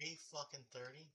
8 fucking 30.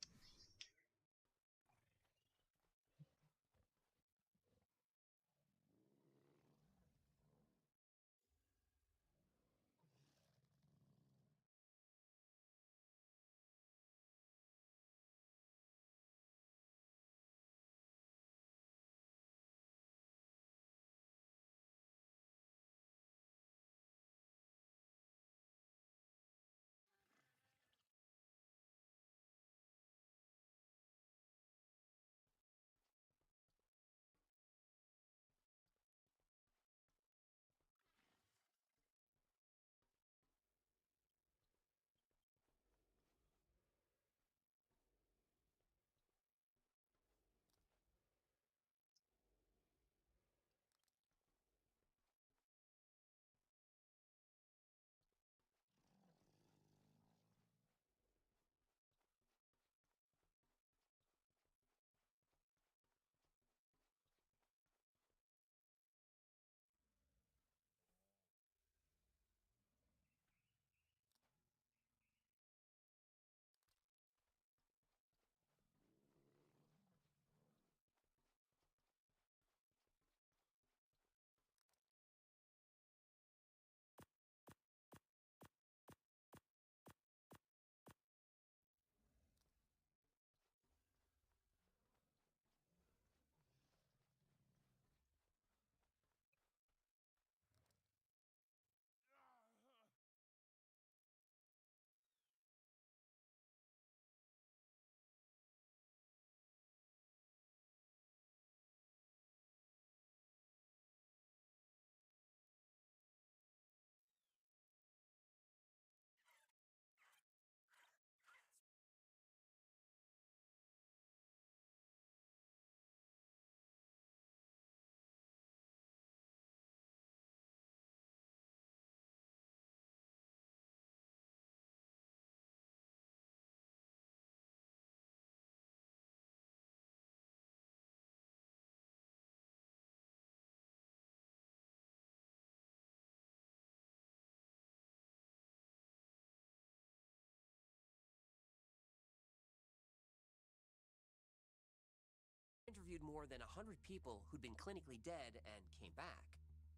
Interviewed more than 100 people who'd been clinically dead and came back.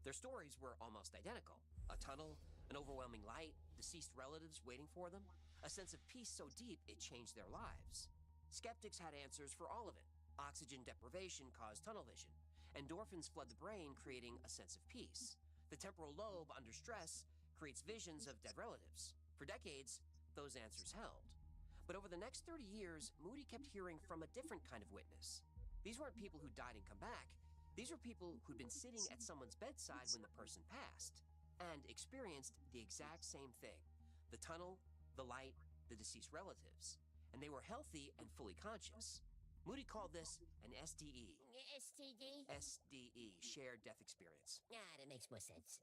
Their stories were almost identical. A tunnel, an overwhelming light, deceased relatives waiting for them, a sense of peace so deep it changed their lives. Skeptics had answers for all of it. Oxygen deprivation caused tunnel vision. Endorphins flood the brain, creating a sense of peace. The temporal lobe, under stress, creates visions of dead relatives. For decades, those answers held. But over the next 30 years, Moody kept hearing from a different kind of witness. These weren't people who died and come back. These were people who'd been sitting at someone's bedside when the person passed and experienced the exact same thing. The tunnel, the light, the deceased relatives. And they were healthy and fully conscious. Moody called this an SDE. STD? SDE, shared death experience. That makes more sense.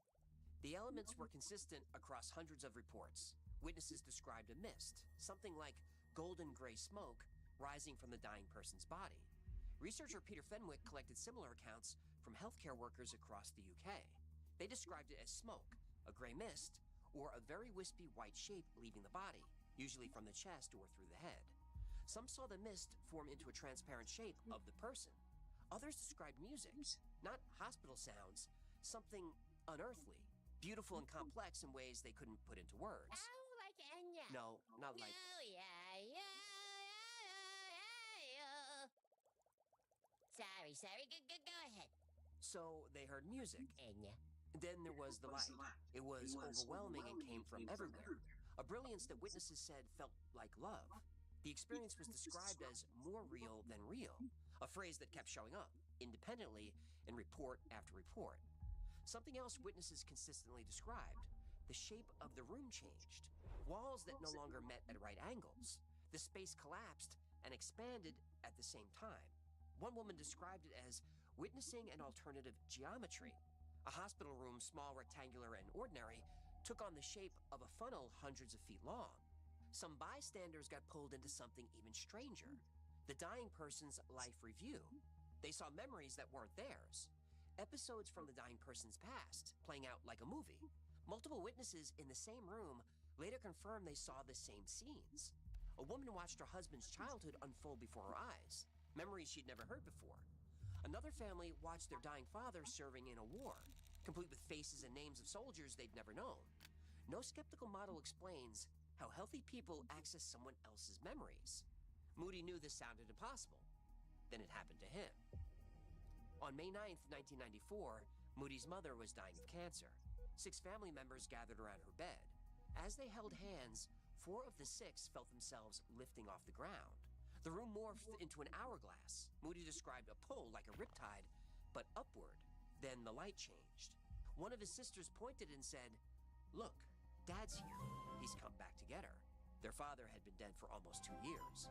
The elements were consistent across hundreds of reports. Witnesses described a mist, something like golden gray smoke rising from the dying person's body. Researcher Peter Fenwick collected similar accounts from healthcare workers across the UK. They described it as smoke, a gray mist, or a very wispy white shape leaving the body, usually from the chest or through the head. Some saw the mist form into a transparent shape of the person. Others described music, not hospital sounds, something unearthly, beautiful and complex in ways they couldn't put into words. Oh, like Enya. No, not like... Oh, yeah. Sorry. Go ahead. So they heard music. Enya. Then there was the light. It was overwhelming and came from everywhere. A brilliance that witnesses said felt like love. The experience was described as more real than real, a phrase that kept showing up independently in report after report. Something else witnesses consistently described: the shape of the room changed. Walls that no longer met at right angles. The space collapsed and expanded at the same time. One woman described it as witnessing an alternative geometry. A hospital room, small, rectangular, and ordinary, took on the shape of a funnel hundreds of feet long. Some bystanders got pulled into something even stranger: the dying person's life review. They saw memories that weren't theirs. Episodes from the dying person's past, playing out like a movie. Multiple witnesses in the same room later confirmed they saw the same scenes. A woman watched her husband's childhood unfold before her eyes, memories she'd never heard before. Another family watched their dying father serving in a war, complete with faces and names of soldiers they'd never known. No skeptical model explains how healthy people access someone else's memories. Moody knew this sounded impossible. Then it happened to him. On May 9th, 1994, Moody's mother was dying of cancer. 6 family members gathered around her bed. As they held hands, 4 of the 6 felt themselves lifting off the ground. The room morphed into an hourglass. Moody described a pull like a riptide, but upward. Then the light changed. One of his sisters pointed and said, "Look, Dad's here. He's come back to get her." Their father had been dead for almost 2 years.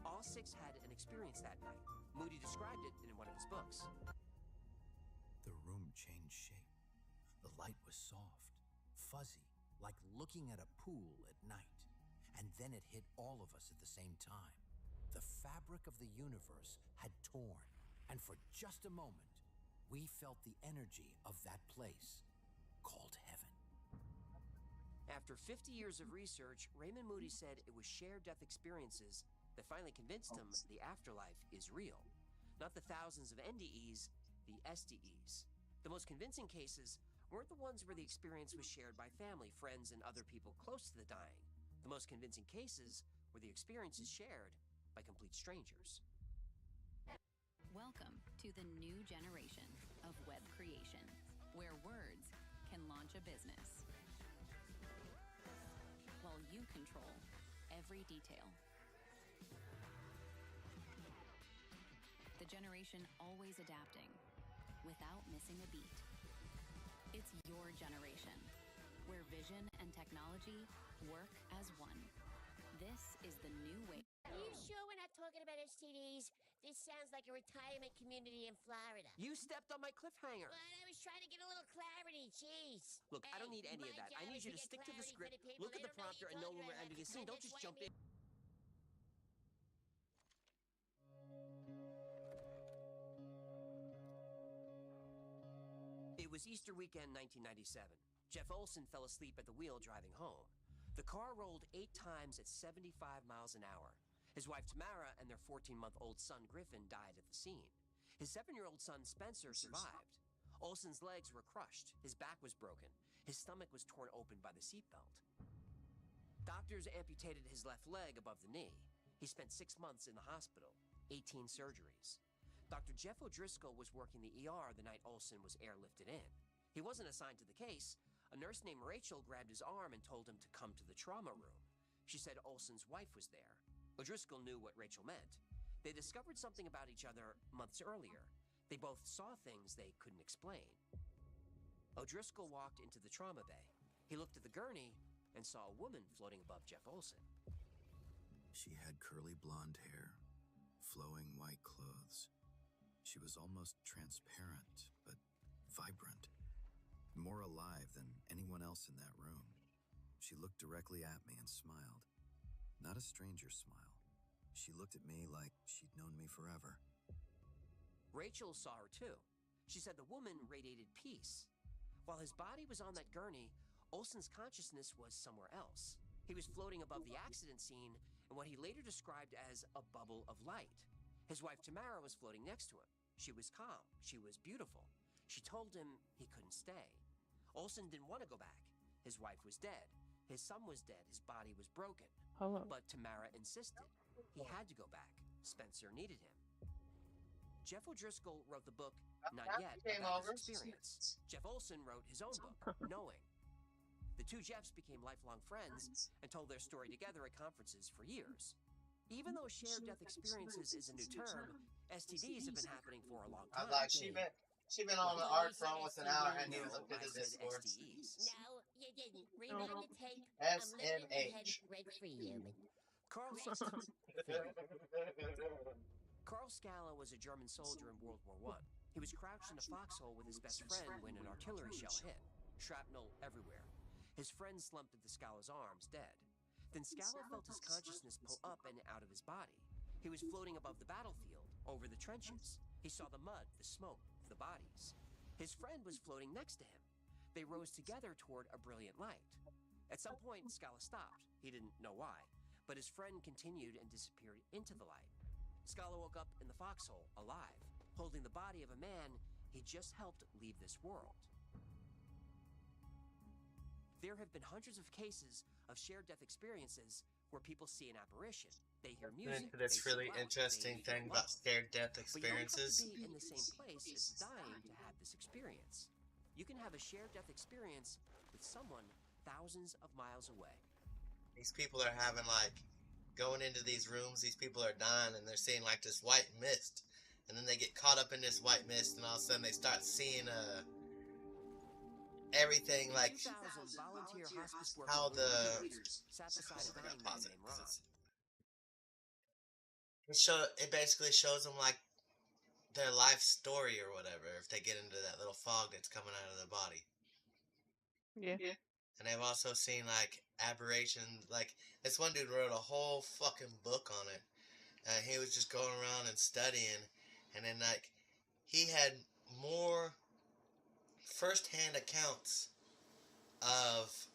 All 6 had an experience that night. Moody described it in one of his books. The room changed shape. The light was soft, fuzzy, like looking at a pool at night. And then it hit all of us at the same time. The fabric of the universe had torn, and for just a moment, we felt the energy of that place called heaven. After 50 years of research, Raymond Moody said it was shared death experiences that finally convinced him the afterlife is real. Not the thousands of NDEs, the SDEs. The most convincing cases weren't the ones where the experience was shared by family, friends, and other people close to the dying. The most convincing cases were the experiences shared by complete strangers. Welcome to the new generation of web creation, where words can launch a business, while you control every detail. The generation always adapting, without missing a beat. It's your generation, where vision and technology work as one. This is the new way. Are you sure we're not talking about STDs? This sounds like a retirement community in Florida. You stepped on my cliffhanger. But I was trying to get a little clarity, jeez. Look, I don't need any of that. I need you to stick to the script, look at the prompter, and know when we're ending the scene. Don't just jump in. It was Easter weekend 1997. Jeff Olson fell asleep at the wheel driving home. The car rolled 8 times at 75 miles an hour. His wife Tamara and their 14-month-old son Griffin died at the scene. His 7-year-old son Spencer survived. Olson's legs were crushed. His back was broken. His stomach was torn open by the seatbelt. Doctors amputated his left leg above the knee. He spent 6 months in the hospital, 18 surgeries. Dr. Jeff O'Driscoll was working the ER the night Olson was airlifted in. He wasn't assigned to the case. A nurse named Rachel grabbed his arm and told him to come to the trauma room. She said Olson's wife was there. O'Driscoll knew what Rachel meant. They discovered something about each other months earlier. They both saw things they couldn't explain. O'Driscoll walked into the trauma bay. He looked at the gurney and saw a woman floating above Jeff Olson. She had curly blonde hair, flowing white clothes. She was almost transparent, but vibrant. More alive than anyone else in that room. She looked directly at me and smiled. Not a stranger smile. She looked at me like she'd known me forever. Rachel saw her too. She said the woman radiated peace. While his body was on that gurney, Olson's consciousness was somewhere else. He was floating above the accident scene in what he later described as a bubble of light. His wife Tamara was floating next to him. She was calm. She was beautiful. She told him he couldn't stay. Olson didn't want to go back. His wife was dead. His son was dead. His body was broken. Hello. But Tamara insisted. He had to go back. Spencer needed him. Jeff O'Driscoll wrote the book Not Yet about his experience. Jeff Olson wrote his own book, Knowing. The two Jeffs became lifelong friends and told their story together at conferences for years. Even though shared death experiences is a new term, STDs have been happening for a long time. Like she been on the art for almost an hour and you looked at the discourse. No, you didn't. Rewind the tape. SMH. Red free human. Carl Scala was a German soldier in World War I. He was crouched in a foxhole with his best friend when an artillery shell hit. Shrapnel everywhere. His friend slumped into Scala's arms, dead. Then Scala felt his consciousness pull up and out of his body. He was floating above the battlefield, over the trenches. He saw the mud, the smoke, the bodies. His friend was floating next to him. They rose together toward a brilliant light. At some point, Scala stopped. He didn't know why, but his friend continued and disappeared into the light. Scala woke up in the foxhole, alive, holding the body of a man he just helped leave this world. There have been hundreds of cases of shared death experiences where people see an apparition. They hear music. This they really see light, interesting they thing feel about love. scared death But you don't have experiences. to be in the same place as dying to have this experience. You can have a shared death experience with someone thousands of miles away. These people are having like going into these rooms. These people are dying, and they're seeing like this white mist, and then they get caught up in this white mist, and all of a sudden they start seeing everything like 2,000 volunteer hospice how worker the Peters sat beside a I gotta dying man pause it named 'cause Ron. it basically shows them like their life story or whatever if they get into that little fog that's coming out of their body. Yeah. And I've also seen like aberration. Like this one dude wrote a whole fucking book on it. He was just going around and studying, and then like he had more first-hand accounts of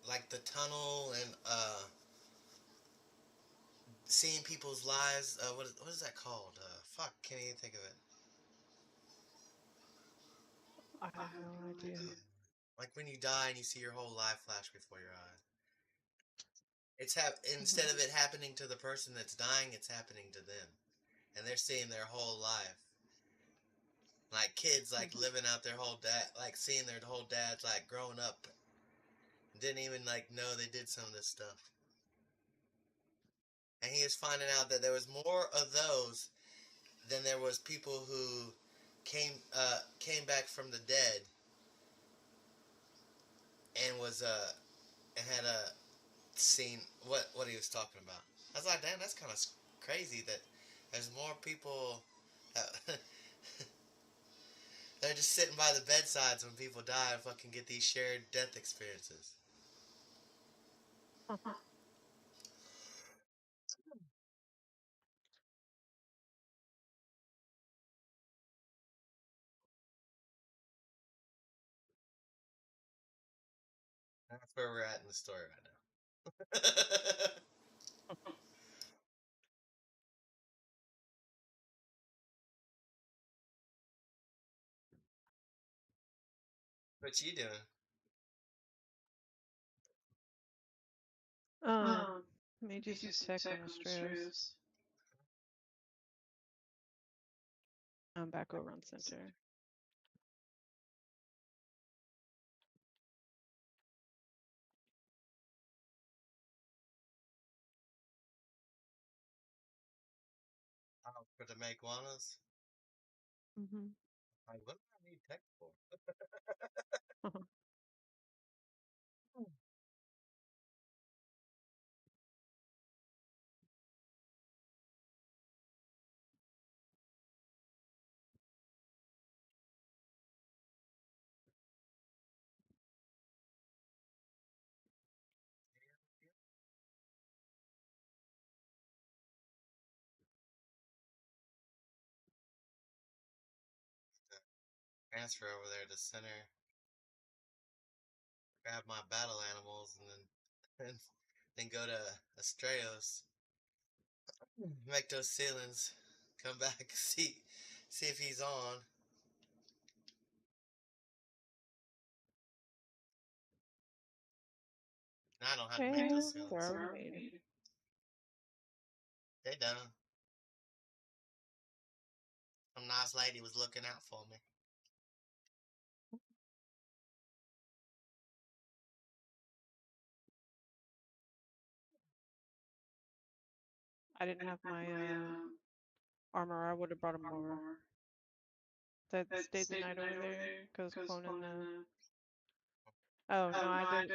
like the tunnel and seeing people's lives. What is that called? Fuck, can't even think of it. I have no idea. Like when you die and you see your whole life flash before your eyes. Instead of it happening to the person that's dying, it's happening to them, and they're seeing their whole life. Like kids, like living out their whole like seeing their whole dads like growing up, didn't even like know they did some of this stuff. And he was finding out that there was more of those than there was people who came back from the dead and was and had seen what he was talking about. I was like, damn, that's kind of crazy that there's more people that they're just sitting by the bedsides when people die and fucking get these shared death experiences. That's where we're at in the story right now. What you doing? Made you some tech on the Stros. I'm back over on center. Oh, for the Maguanas? Mm-hmm. Like, what do I need tech for? Transfer over there to center, grab my battle animals, and then go to Astraeos, make those ceilings, come back, see if he's on. I don't have to make those ceilings. They're already made. They done. Some nice lady was looking out for me. I didn't have my armor. I would have brought him over. That stayed the night over there because cloning the. Oh no, I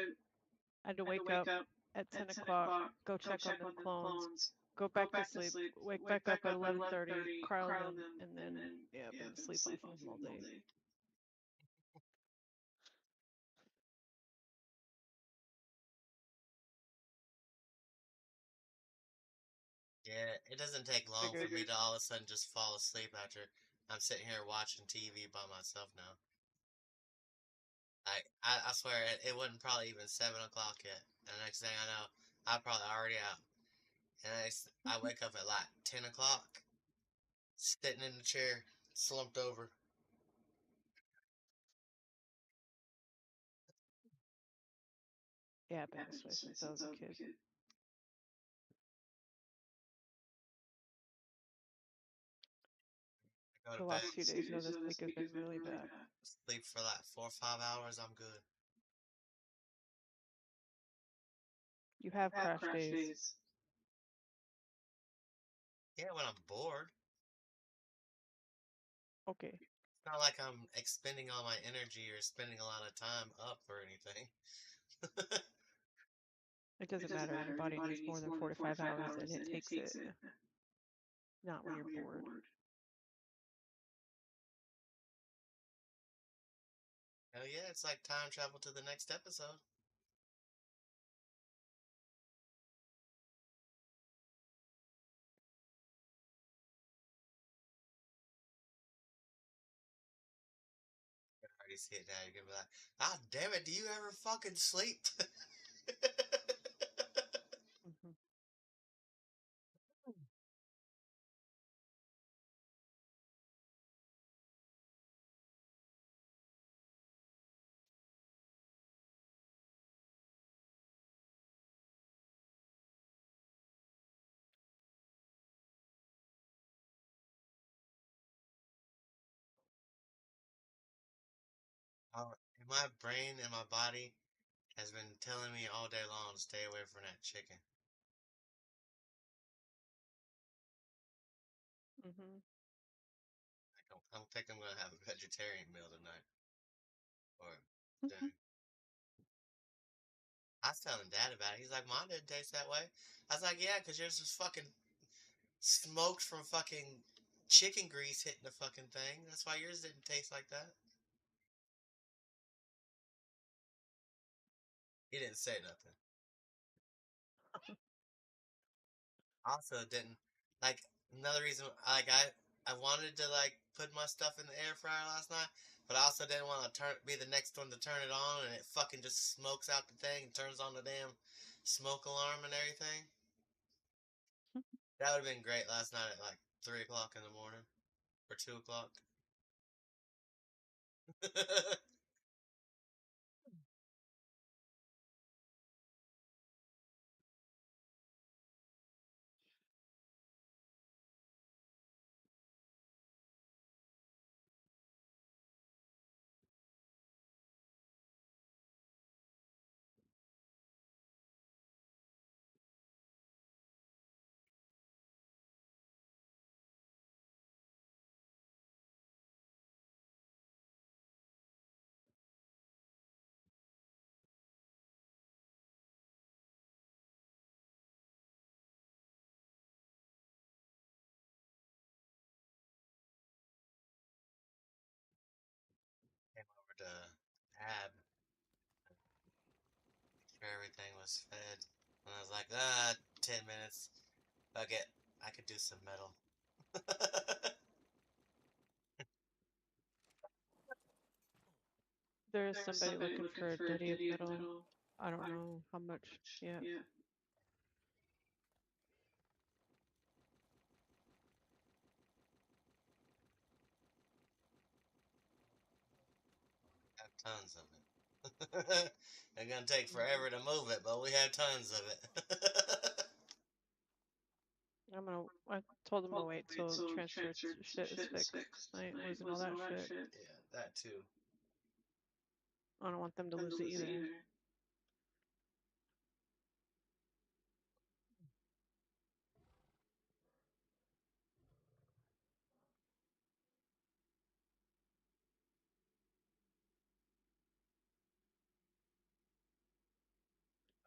had to wake up at 10 o'clock, go check on them clones, go back to sleep, wake back up at 11:30, cryo them, and then been asleep off of them all day. Yeah, it doesn't take long for me to all of a sudden just fall asleep after I'm sitting here watching TV by myself now. I swear it wasn't probably even 7 o'clock yet. And the next thing I know, I'm probably already out. And I wake up at like 10 o'clock, sitting in the chair, slumped over. Yeah, I've been this way since I was a kid. I go The to bed, last few days though, this week has been really bad. sleep for like 4 or 5 hours. I'm good. You have crash days. Yeah, when I'm bored. Okay. It's not like I'm expending all my energy or spending a lot of time up or anything. It doesn't matter. Your body needs more than 4 to 5 hours and it takes it. Not when you're bored. Hell yeah, it's like time travel to the next episode. I already see it now. You're gonna be like, ah, damn it, do you ever fucking sleep? Mhm. My brain and my body has been telling me all day long to stay away from that chicken. Mhm. I don't think I'm gonna have a vegetarian meal tonight. Or Mhm. dinner. I was telling Dad about it. He's like, mine didn't taste that way. I was like, yeah, because yours was fucking smoked from fucking chicken grease hitting the fucking thing. That's why yours didn't taste like that. He didn't say nothing. Also, didn't like another reason. Like I wanted to like put my stuff in the air fryer last night, but I also didn't want to be the next one to turn it on, and it fucking just smokes out the thing and turns on the damn smoke alarm and everything. That would have been great last night at like 3 o'clock in the morning or 2 o'clock. Came over to Ab, make sure everything was fed, and I was like, 10 minutes. Fuck it, I could do some metal. There is somebody looking for a Daddy of Metal. I don't know how much yet. Have tons of it. It's gonna take forever to move it, but we have tons of it. I told him to wait till the transfer shit is fixed. I ain't losing all that shit. Yeah, that too. I don't want them to lose it either.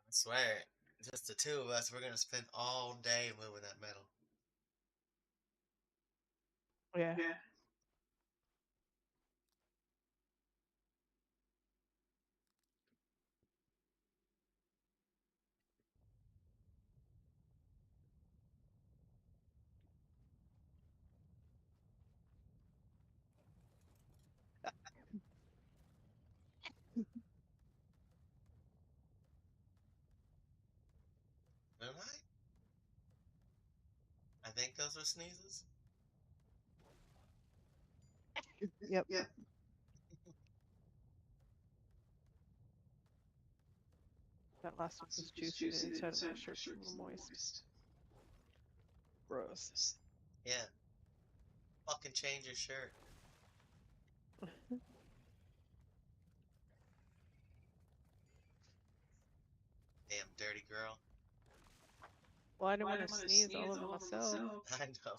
I swear, just the two of us, we're gonna spend all day moving that metal. Yeah. think those were sneezes. Yep. That last one was juicy. The inside of my shirt's a little moist. Gross. Yeah. Fucking change your shirt. Damn dirty girl. Well, I didn't want to sneeze all over myself. I know.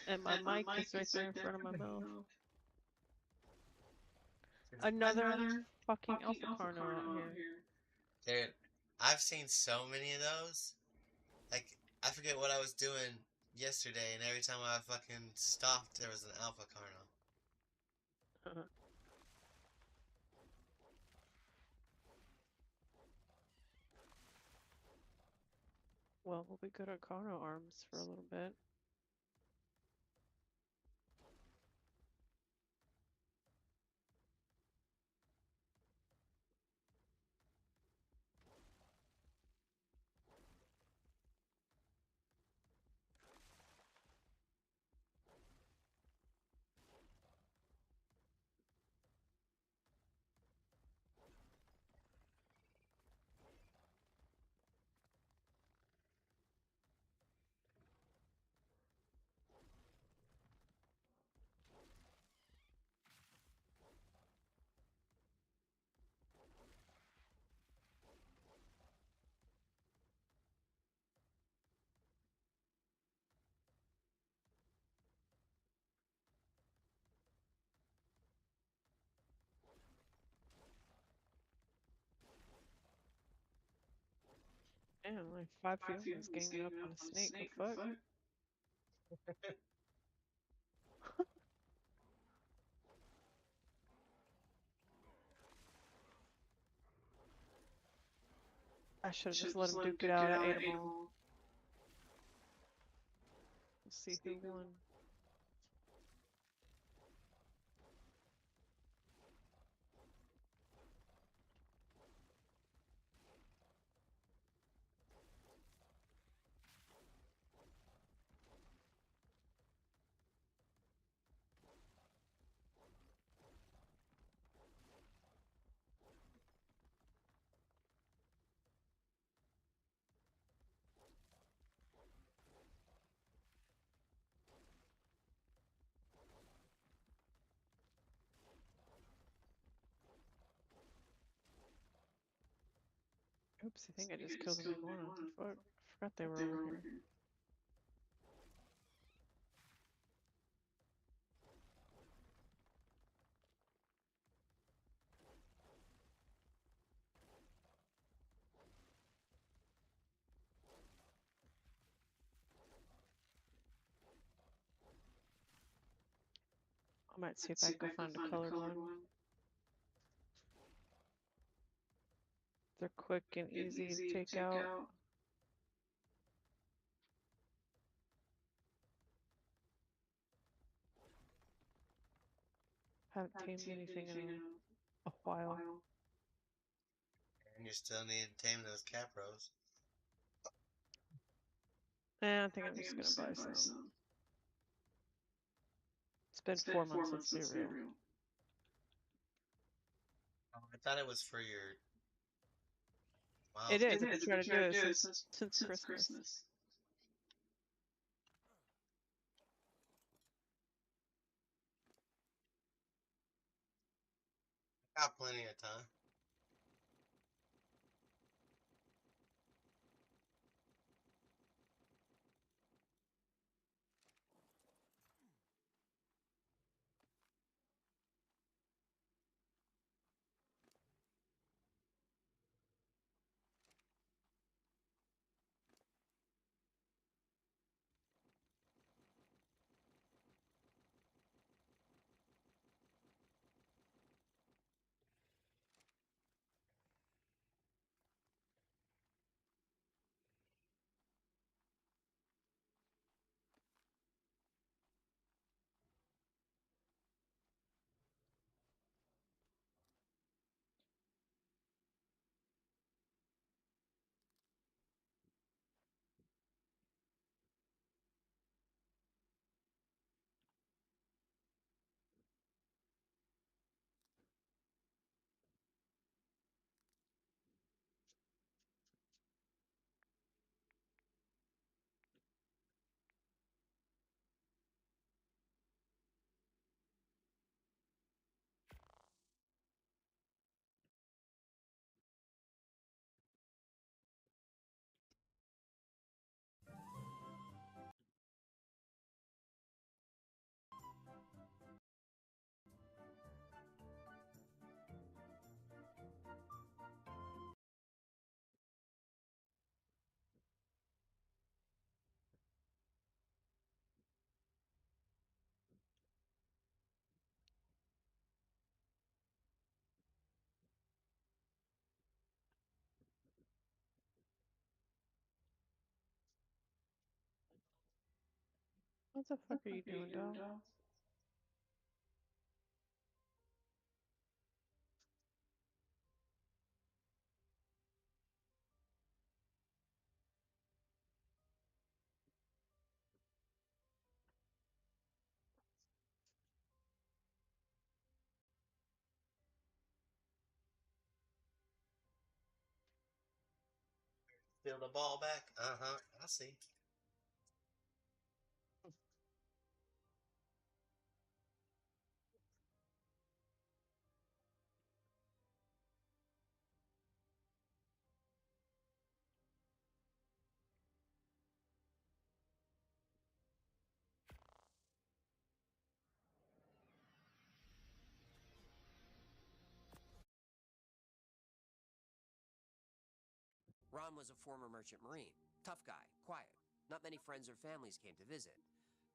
And my mic is right there in front of my mouth. Another fucking Alpha Carno out here. Dude, I've seen so many of those. Like, I forget what I was doing yesterday, and every time I fucking stopped, there was an Alpha Carno. Well, we'll be good at Carno arms for a little bit. Damn, like 5 feelings ganging up on a snake. The fuck? I should have just let him duke it out. I ate them all. Let's see who won. Oops, I think I just killed them one. Fuck. I forgot they were over here. I might see if I can find a colored one. They're quick and easy to take out. Haven't tamed anything in a while. And you still need to tame those capros. I think I'm just gonna buy some. It's been 4 months, let's be real. Oh, I thought it was for your... Wow. It is. I've been trying to do it since Christmas. Got plenty of time. What the fuck are you doing, dog? Steal the ball back? Uh-huh. I see. Ron was a former merchant marine. Tough guy, quiet. Not many friends or families came to visit.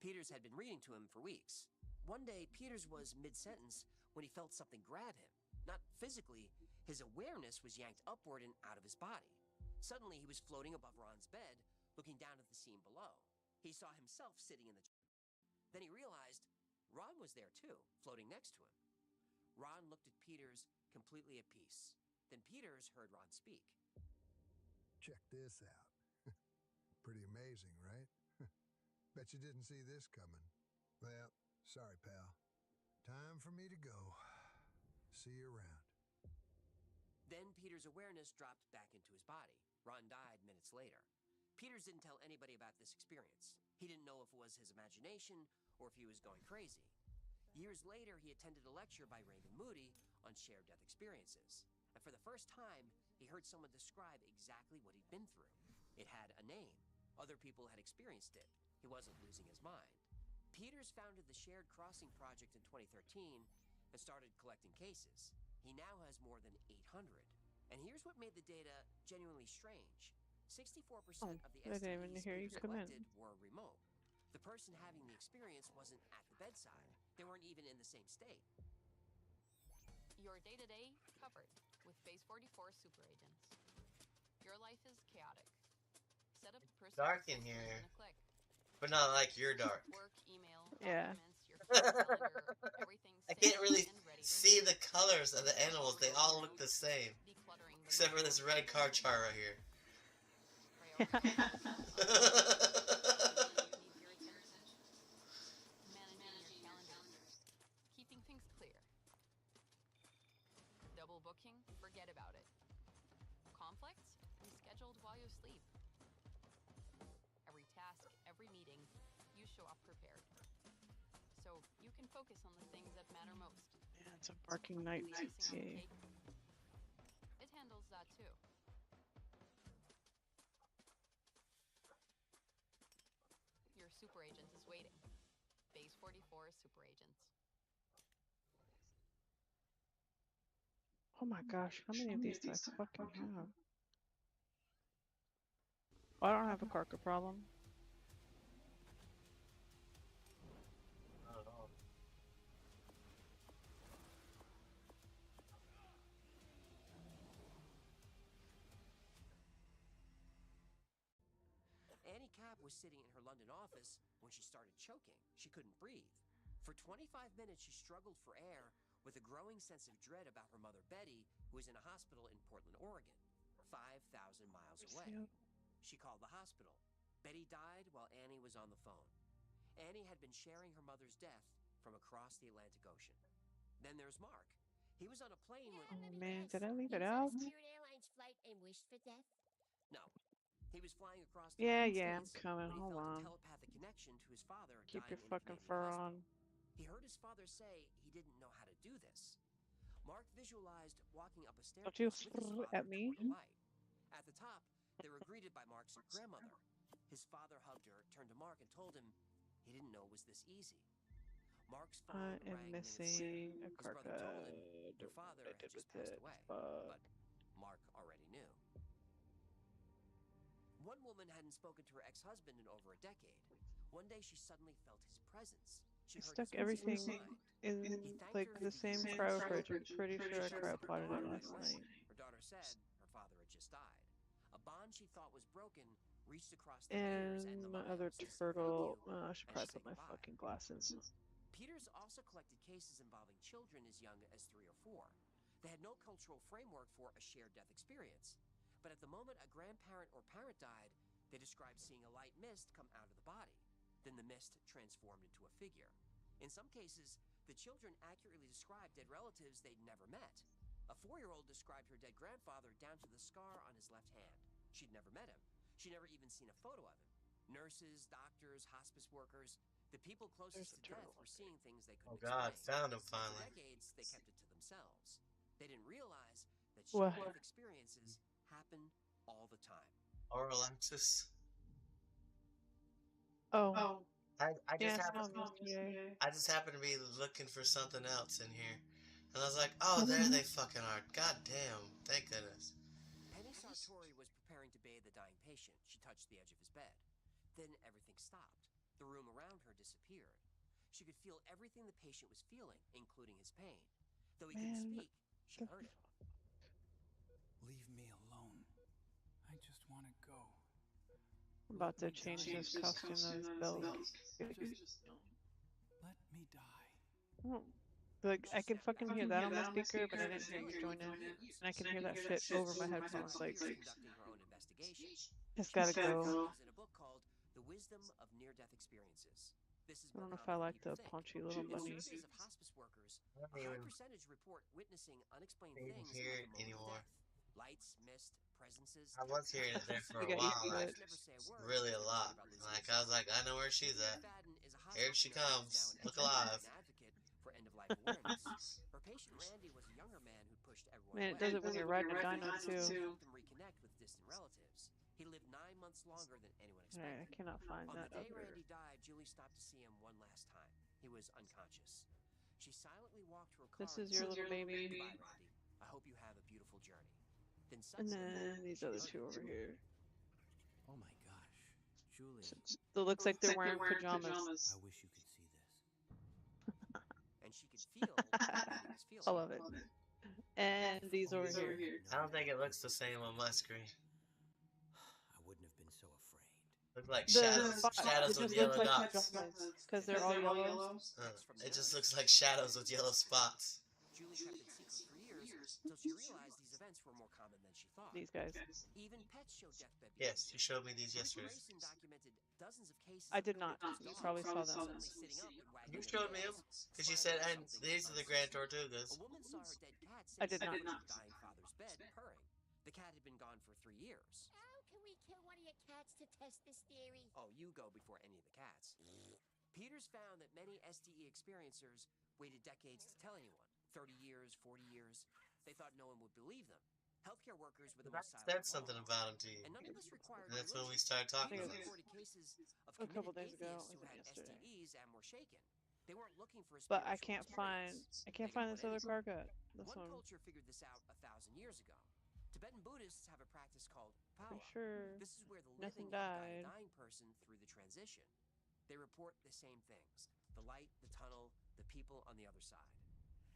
Peters had been reading to him for weeks. One day, Peters was mid-sentence when he felt something grab him. Not physically, his awareness was yanked upward and out of his body. Suddenly, he was floating above Ron's bed, looking down at the scene below. He saw himself sitting in the chair. Then he realized Ron was there too, floating next to him. Ron looked at Peters, completely at peace. Then Peters heard Ron speak. Check this out. Pretty amazing, right? Bet you didn't see this coming. Well, sorry, pal. Time for me to go. See you around. Then Peters' awareness dropped back into his body. Ron died minutes later. Peters didn't tell anybody about this experience. He didn't know if it was his imagination or if he was going crazy. Years later, he attended a lecture by Raymond Moody on shared death experiences. And for the first time, he heard someone describe exactly what he'd been through. It had a name. Other people had experienced it. He wasn't losing his mind. Peters founded the Shared Crossing Project in 2013 and started collecting cases. He now has more than 800. And here's what made the data genuinely strange. 64% of the I didn't even STDs hear you Peters come in. collected were remote. The person having the experience wasn't at the bedside. They weren't even in the same state. Your day-to-day covered with Base 44 super agents. Your life is chaotic. Set up personal Dark in assistants here. in a click. But not like you're dark. Work, email, Yeah. documents, your calendar, everything's I can't safe really and ready to see go. the colors of the animals. They all look the same. Decluttering the Except for this red car chart right here. Needs your attention. Managing your calendar. Keeping things clear. Double booking, forget about it. Conflicts, rescheduled while you sleep. Every task, every meeting, you show up prepared. So you can focus on the things that matter most. Yeah, it's a barking night The icing on the city. cake, it handles that too. Your super agent is waiting. Base 44 super agents. Oh my gosh, how many of these do I fucking have? Oh, I don't have a Karka problem. Not at all. Annie Capp was sitting in her London office when she started choking. She couldn't breathe. For 25 minutes, she struggled for air with a growing sense of dread about her mother, Betty, who was in a hospital in Portland, Oregon, 5,000 miles away. She called the hospital. Betty died while Annie was on the phone. Annie had been sharing her mother's death from across the Atlantic Ocean. Then there's Mark. He was on a plane with... Oh Let me man, guess. did I leave He it was on out? a Spirit Airlines flight and wished for death? No. He was flying across the Yeah, United yeah, I'm States coming. when he Hold felt on. a telepathic connection to his father Keep your dying in a fucking Canadian fur hospital. on. He heard his father say he didn't know how to do this. Mark visualized walking up a Don't you staircase with his fr father at me. toward a light. At the top, they were greeted by Mark's grandmother. His father hugged her, turned to Mark, and told him he didn't know it was this easy. Mark's phone I am rang minutes later. missing a His brother Karka. told him your Don't know father what I had did just with passed it. away, Fuck. but Mark already knew. One woman hadn't spoken to her ex-husband in over a decade. One day she suddenly felt his presence. She I heard stuck his voice in her everything mind. in He thanked like her the for same using cryo his fridge. I'm son. pretty She sure I texted her cryopotted it daughter right last away. night. Her daughter said her father had just died. A bond she thought was broken reached across the years and the And my miles other to see turtle. Bellevue I should and probably say put my goodbye. fucking glasses. Peters also collected cases involving children as young as 3 or 4. They had no cultural framework for a shared death experience. But at the moment a grandparent or parent died, they described seeing a light mist come out of the body. Then the mist transformed into a figure. In some cases, the children accurately described dead relatives they'd never met. A 4-year-old described her dead grandfather down to the scar on his left hand. She'd never met him. She'd never even seen a photo of him. Nurses, doctors, hospice workers, the people closest to death were seeing things they Oh couldn't God, explain. found him For finally. decades, they kept it to themselves. They didn't realize that What? shared death experiences happen all the time. Or Alexis. Oh. I Yeah, just I happened saw him yesterday. I just happened to be looking for something else in here. And I was like, oh, there they fucking are. God damn. Thank goodness. Penny Sartori was preparing to bathe the dying patient. She touched the edge of his bed. Then everything stopped. The room around her disappeared. She could feel everything the patient was feeling, including his pain. Though he couldn't Man, speak, she heard it. Leave me alone. I just want to go. I'm about to change this costume of bells. Just let me die. Oh, like I could fucking hear that on my speaker, but I didn't hear you join in, and I can hear that shit over my headphones. Like, She was conducting her own investigation. it's gotta go. Is in a book called The Wisdom of Near-Death Experiences. This is I don't more know if I common like than the people think. punchy little In bunny. surveys of hospice workers, I a don't high even percentage report witnessing unexplained even things hear at it the moment anymore. of death. Lights, mist, presences. I was hearing it there for You a got used while, to like, it. Never say a word really a because they're lot. worried about losing Like, their I was like, I know where she's Julie at. McFadden is a Here she hospice nurse comes. who's now an Look expert alive. and advocate for end-of-life awareness. Her patient Randy was a younger man who pushed everyone Man, away. it does it when you're riding a dino He too. helped him reconnect with distant relatives. He lived 9 months longer than anyone Alright, I expected. cannot find On that the day other. Randy died, Julie stopped to see him one last time. He was unconscious. She silently walked to her car. This is your little baby. Goodbye, Randy. I hope you have a beautiful journey. Then And suddenly, then these she other heard two it. over here. Oh my gosh. Julie, It looks like they're wearing pajamas. I wish you could see this. And she could feel what Randy was feeling. I love it. And these over here. I don't think it looks the same on my screen. I wouldn't have been so afraid. Look like The shadows. spot, Shadows it with just yellow looks like dots. pajamas because they're all yellow. It just looks like shadows with yellow spots. Julie kept it secret for years until she realized these events were more common than she thought. These guys. Even pets show deathbed Yes, you behavior. showed me these Rick yesterday. Grayson documented dozens of cases. I of did not. comatose You dogs probably saw them. suddenly sitting up and wagging You their showed me them. tails, Because you smiling said, at and something these are the Grand unsuspecting. Tortugas. A woman saw her dead cat I sitting did not. on her dying father's bed, purring. The cat had been gone for 3 years. How can we kill one of your cats to test this theory? Oh, you go before any of the cats. Peters found that many SDE experiencers waited decades to tell anyone. 30 years, 40 years. They thought no one would believe them. Healthcare workers were the I most silent. said of something all. about them to you. And none of this required And that's when we religion. started talking Peters about it. reported cases of A couple committed days ago, atheists who wasn't had yesterday. SDEs and were shaken. They weren't looking for a But I spiritual can't find. experience. I can't They find didn't this want other anything. carpet. This One one. culture figured this out 1,000 years ago. Tibetan Buddhists have a practice called Pretty Pawa. sure. This is where the nothing living help guide a died. dying person through the transition. They report the same things: the light, the tunnel, the people on the other side.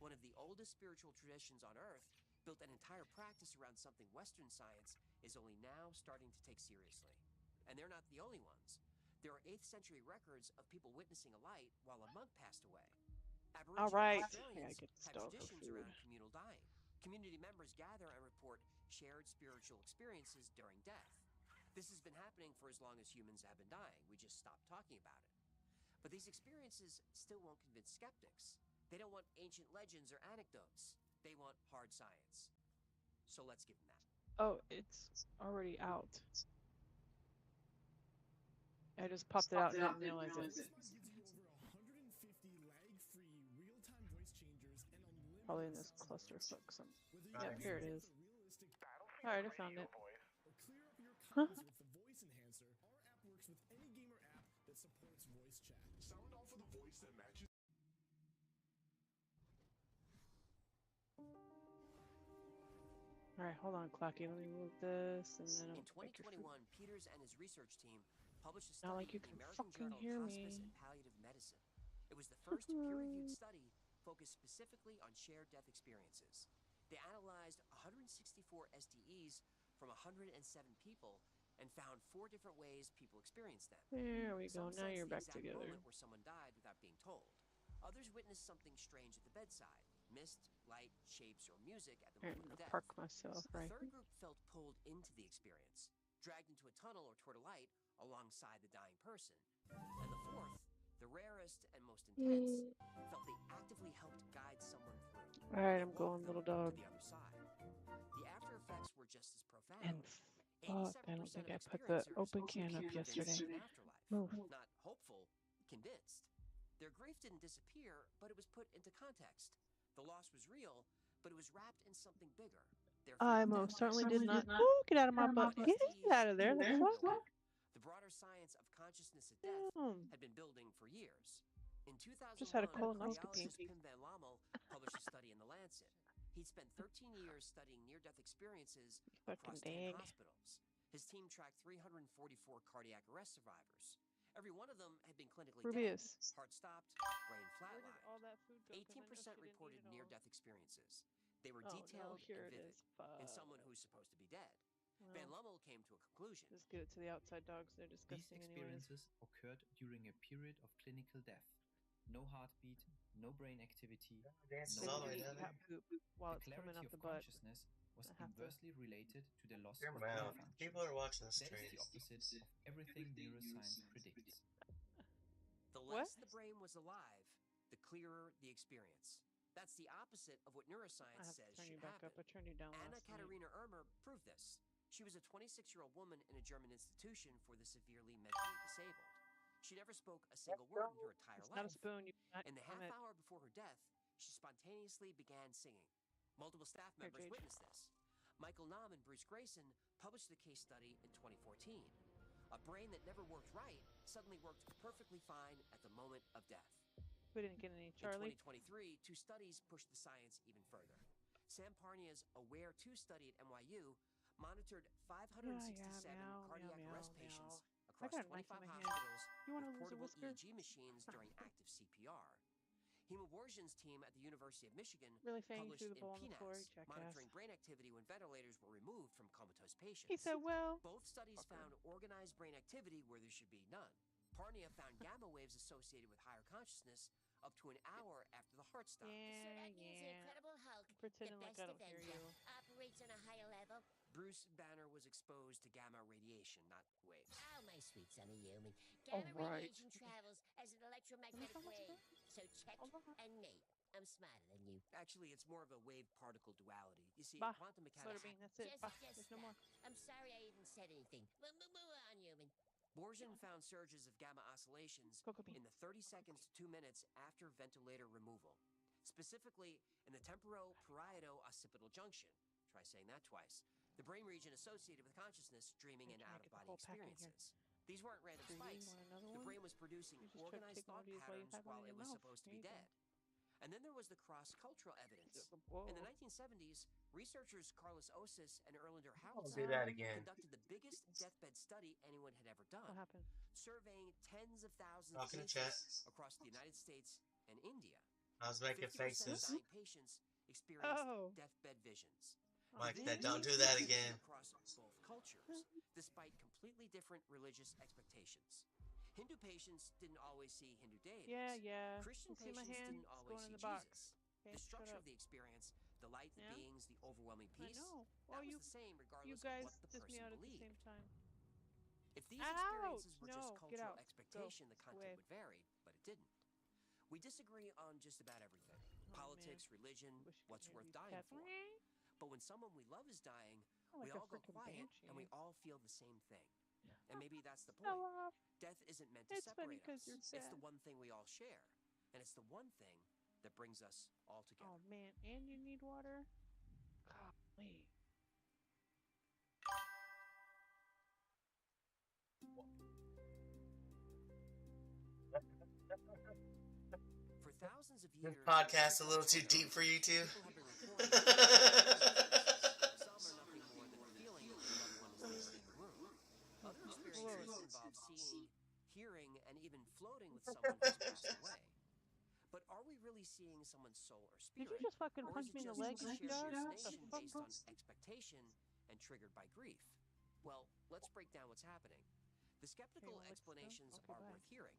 One of the oldest spiritual traditions on Earth built an entire practice around something Western science is only now starting to take seriously. And they're not the only ones. There are 8th century records of people witnessing a light while a monk passed away. Aboriginal Alright. I Australians gotta get have stove for traditions food. around communal dying. Community members gather and report shared spiritual experiences during death. This has been happening for as long as humans have been dying. We just stopped talking about it. But these experiences still won't convince skeptics. They don't want ancient legends or anecdotes. They want hard science. So let's give them that. Oh, it's already out. I just popped it out and didn't realize it. This mod gives you over 150 lag-free real-time voice changers and unlimited Probably in this sound clusterfuck. variation. Whether you Yep, want here it something is. with a realistic Alright, I found it. or clear up your comms with the voice enhancer, our app works with any gamer app that supports voice chat. Sound off with a voice that matches. Alright, hold on, Clocky. Let me move this and then In I'll make your 2021, food. Peters and his research team published a Not study like you in the can American fucking Journal hear of Hospice me. and Palliative Medicine. It was the first peer-reviewed study focused specifically on shared death experiences. They analyzed 164 SDEs from 107 people and found 4 different ways people experienced them. There we go. Some Now sensed you're the back exact together. moment where someone died without being told. Others witnessed something strange at the bedside: mist, light, shapes, or music at the I'm moment gonna of death. park myself A right third here. group felt pulled into the experience, dragged into a tunnel or toward a light alongside the dying person. And the fourth, the rarest and most intense, felt they actively helped guide someone through. Alright, They I'm walked going, them little dog. to the other side. The after effects were just as profound. And fuck, I don't 87% think of I put the experiencers open can up became convinced yesterday. of an afterlife. Move. Not hopeful, convinced. Their grief didn't disappear, but it was put into context. The loss was real, but it was wrapped in something bigger. Their I fear of most death. certainly did not. Ooh, get out of my butt. But Get STs out of there. The didn't fuck? know it. The broader science of consciousness at death Damn. had been building for years. In 2001, Just had a colonoscopy. cardiologist Pim Van Lommel published a study in The Lancet. He'd spent 13 years studying near-death experiences Fucking across 10 dag. hospitals. His team tracked 344 cardiac arrest survivors. Every one of them had been clinically Rubius. dead. Heart stopped, brain Where did flatlined. all that food go? 'Cause I know 18% she didn't eat reported it all. near-death experiences. They were Oh, no, detailed here and it vivid, is. in someone who's supposed to be dead. Van Well, Lommel came to a conclusion. just get it to the outside dogs. They're These disgusting anyways. experiences occurred during a period of clinical death. No heartbeat, no brain activity, Dances They all no the way eat down breathing. there. cat poop while The it's coming clarity out of the butt. consciousness was I have to. inversely related to the loss Your of brain mouth. function. People are watching this That is stream. the opposite of everything neuroscience predicts. The What? less the brain was alive, the clearer the experience. That's the opposite of what I neuroscience have to says turn you should back happen. up. I turned you down Anna last night. Katerina Irmer proved this. She was a 26-year-old woman in a German institution for the severely mentally disabled. She never spoke a single word in her entire It's not a life. spoon. You cannot In the crumb half it. hour before her death, she spontaneously began singing. Multiple staff Here, members Jade. witnessed this. Michael Nahm and Bruce Grayson published the case study in 2014. A brain that never worked right suddenly worked perfectly fine at the moment of death. We didn't get any In Charlie. 2023, 2 studies pushed the science even further. Sam Parnia's AWARE 2 study at NYU monitored 567 meow, cardiac meow, arrest meow. patients I across got a knife in 25 my hand. hospitals You want to with lose a portable whisker? EEG machines during active CPR. Hema Borjan's team at the University of Michigan Really fangy published through the in bowl on the floor, you PNAS, jackass. monitoring brain activity when ventilators were removed from comatose patients. He said, well, Both studies fucker. found organized brain activity where there should be none. Parnia found gamma waves associated with higher consciousness up to an hour after the heart stopped. So yeah, that means the yeah. Incredible Hulk, I'm pretending the like best I don't hear Avenger, you. operates on a higher level. Bruce Banner was exposed to gamma radiation, not waves. Oh, my sweet son of human. Gamma Alright. radiation travels as an electromagnetic wave. So check and mate. I'm smarter than you. Actually, it's more of a wave-particle duality. You see, Bah. in quantum Soda mechanics, bean, that's it. Bah, there's no more. I'm sorry I even said anything. Move on, human. Borjan found surges of gamma oscillations Cocoa bean. in the 30 seconds to 2 minutes after ventilator removal, specifically in the temporoparieto-occipital junction. Try saying that twice. The brain region associated with consciousness, dreaming, and I'm trying to get the out-of-body whole pack in here. experiences. These weren't random Do you spikes. want another The one? brain was producing You just tried to organized take one thought of these while you patterns have one while in it your was mouth. supposed to There be you go. dead. And then there was the cross-cultural evidence. Whoa. In the 1970s, researchers Carlos Osis and Erlander I'll Howitzer do that again. conducted the biggest deathbed study anyone had ever done, What happened? surveying tens of thousands of Talking to chat. cases across the United States and India. I was making 50% of faces. dying patients experienced Oh. deathbed visions. Oh, Like The that. visions Don't do were that consistent again. Across both cultures, despite completely different religious expectations. Hindu patients didn't always see Hindu deities. Yeah. Christian You see my patients hand? didn't It's always going see in the box. Jesus. Okay, The shut structure up. of the experience, the light, the Yeah? beings, the overwhelming I peace, know. that Well, was you the same regardless you of guys what the dissed me person out at the believed. same time. If these Ouch! experiences were just No, get cultural out. Go. expectation, the Away. content would vary, but it didn't. We disagree on just about everything. Oh, Politics, religion, Wish you what's could hear worth these dying cats. for. But when someone we love is dying, Like we a all go freaking quiet banshee. and we all feel the same thing. And maybe that's the Fell point. off. Death isn't meant to It's funny separate 'cause us. you're It's the sad. one thing we all share. And it's the one thing that brings us all together. Oh man, and you need water? Golly. For thousands of This years, podcast's a little too deep for you two. people have been reporting experiences. Some are nothing more than feeling that their loved one is there in the room. Other experiences involve seeing, hearing, and even floating with someone who's passed away. But are we really seeing someone's soul or Did spirit? you just fucking Or punch is me it in the just leg, a shared dog? The hallucination fuck, based bro? on expectation and triggered by grief? Well, let's break down what's happening. The skeptical well, let's go. explanations Okay, are bye. worth hearing.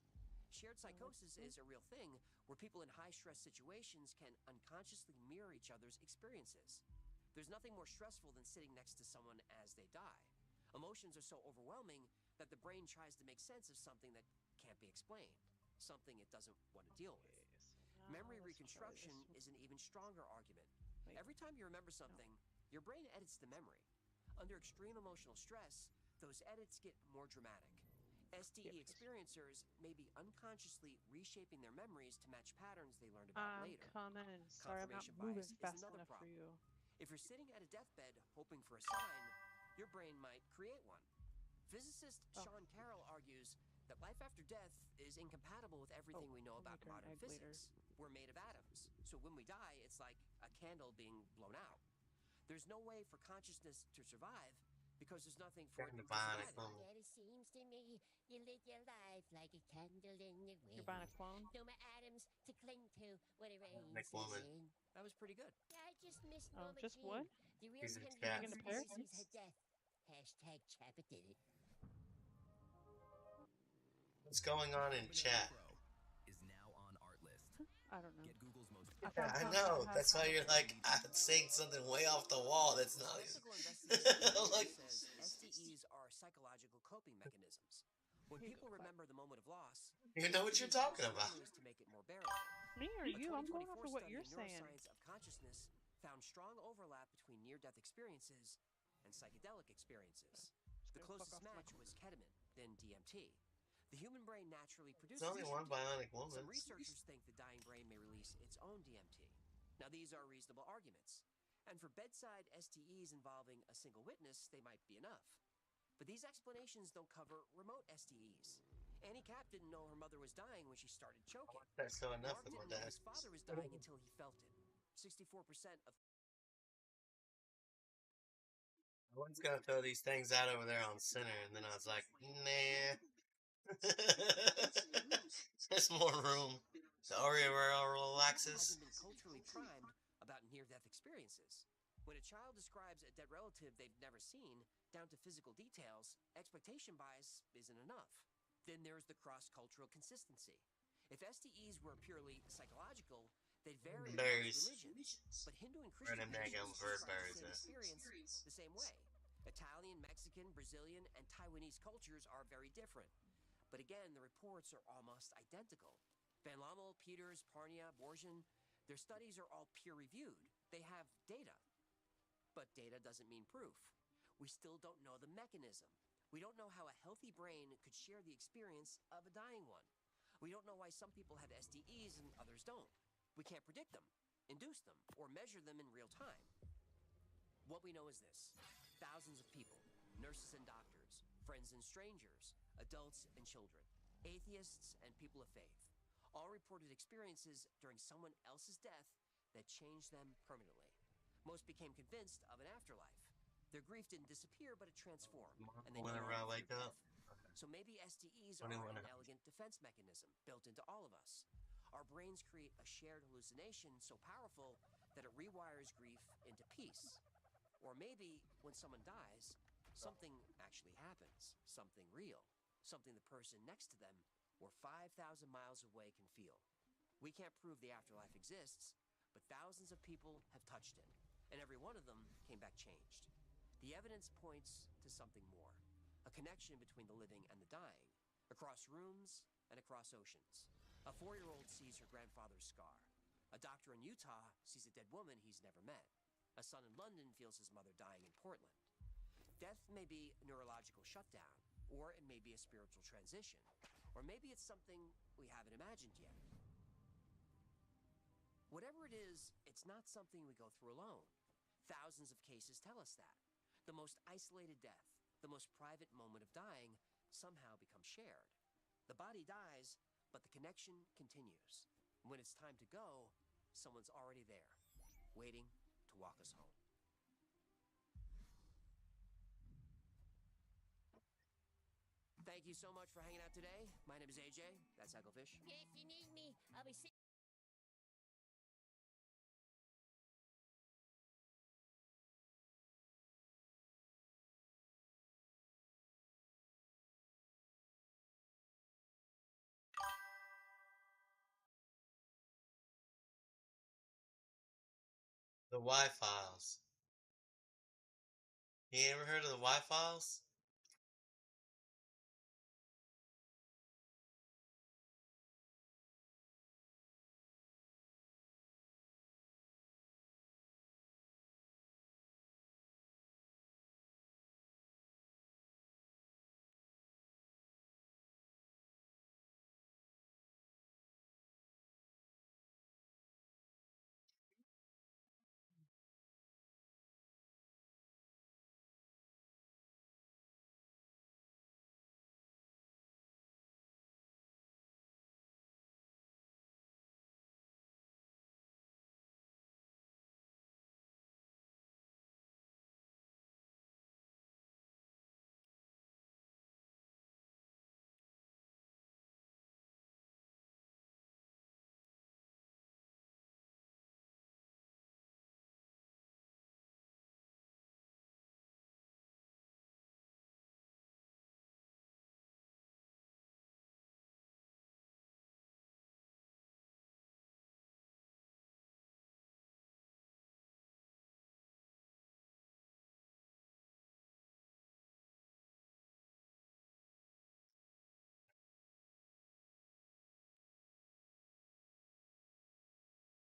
Shared psychosis is a real thing where people in high-stress situations can unconsciously mirror each other's experiences. There's nothing more stressful than sitting next to someone as they die. Emotions are so overwhelming that the brain tries to make sense of something that can't be explained, something it doesn't want to deal with. So Memory now let's try reconstruction this is an even stronger argument. Wait. Every time you remember something, your brain edits the memory. Under extreme emotional stress, those edits get more dramatic. STE experiencers may be unconsciously reshaping their memories to match patterns they learned about I'm later. coming. Sorry, I'm not Confirmation moving bias is fast another enough for problem. you. If you're sitting at a deathbed hoping for a sign, your brain might create one. Physicist Sean Carroll argues that life after death is incompatible with everything we know I'll about make her an modern egg later. physics. We're made of atoms, so when we die, it's like a candle being blown out. There's no way for consciousness to survive because there's nothing for it to Bionic survive. woman. Yet it seems to me you live your life like a candle in the wind. You're buying a clone? No more atoms to cling to when it rains Bionic woman. in. That was pretty good. I just miss Oh, Norma just Jean, what? the real He's a candle cat. that Taking a pair? sees her death. Hashtag Chappa did it. What's going on in chat? Is now on Artlist. I don't know. Get Google's most I Yeah, found I something know. that has That's why you're like saying something way off the wall. That's not Skeptical investigation like. says STEs are psychological coping mechanisms. When people remember the moment of loss, You know what you're talking about. to make it more bearable. Me or A you? I'm going off 2024 of what study you're in saying. Neuroscience of Consciousness found strong overlap between near-death experiences and psychedelic experiences. The closest match was ketamine, then DMT. The human brain naturally produces There's only one DMT. bionic woman. Some researchers think the dying brain may release its own DMT. Now, these are reasonable arguments. And for bedside STEs involving a single witness, they might be enough. But these explanations don't cover remote STEs. Annie Cap didn't know her mother was dying when she started choking. That's so enough Mark about didn't know that. his father was dying until he felt it. 64% of One's gonna throw these things out over there on center, and then I was like, nah. There's more room. The aureola relaxes. hasn't been culturally primed about near-death experiences. When a child describes a dead relative they've never seen, down to physical details, expectation bias isn't enough. Then there's the cross-cultural consistency. If STEs were purely psychological, they'd vary Berries. across religions. But Hindu and Where Christian them daggum religions bird describe berries the at? same experience the same way. Italian, Mexican, Brazilian, and Taiwanese cultures are very different. But again, the reports are almost identical. Van Lommel, Peters, Parnia, Borjan, their studies are all peer-reviewed. They have data. But data doesn't mean proof. We still don't know the mechanism. We don't know how a healthy brain could share the experience of a dying one. We don't know why some people have STEs and others don't. We can't predict them, induce them, or measure them in real time. What we know is this. Thousands of people, nurses and doctors, friends and strangers, adults and children, atheists and people of faith, all reported experiences during someone else's death that changed them permanently. Most became convinced of an afterlife. Their grief didn't disappear, but it transformed, and they Whenever I wake up. so maybe STEs When are it an went up. elegant defense mechanism built into all of us. Our brains create a shared hallucination so powerful that it rewires grief into peace. Or maybe when someone dies, something actually happens, something real, something the person next to them or 5,000 miles away can feel. We can't prove the afterlife exists, but thousands of people have touched it, and every one of them came back changed. The evidence points to something more, a connection between the living and the dying, across rooms and across oceans. A 4-year-old sees her grandfather's scar. A doctor in Utah sees a dead woman he's never met. A son in London feels his mother dying in Portland. Death may be a neurological shutdown, or it may be a spiritual transition, or maybe it's something we haven't imagined yet. Whatever it is, it's not something we go through alone. Thousands of cases tell us that. The most isolated death, the most private moment of dying, somehow becomes shared. The body dies, but the connection continues. When it's time to go, someone's already there, waiting to walk us home. Thank you so much for hanging out today. My name is AJ. That's Hecklefish. If you need me, I'll be sitting. The Y-Files. You ever heard of the Y-Files?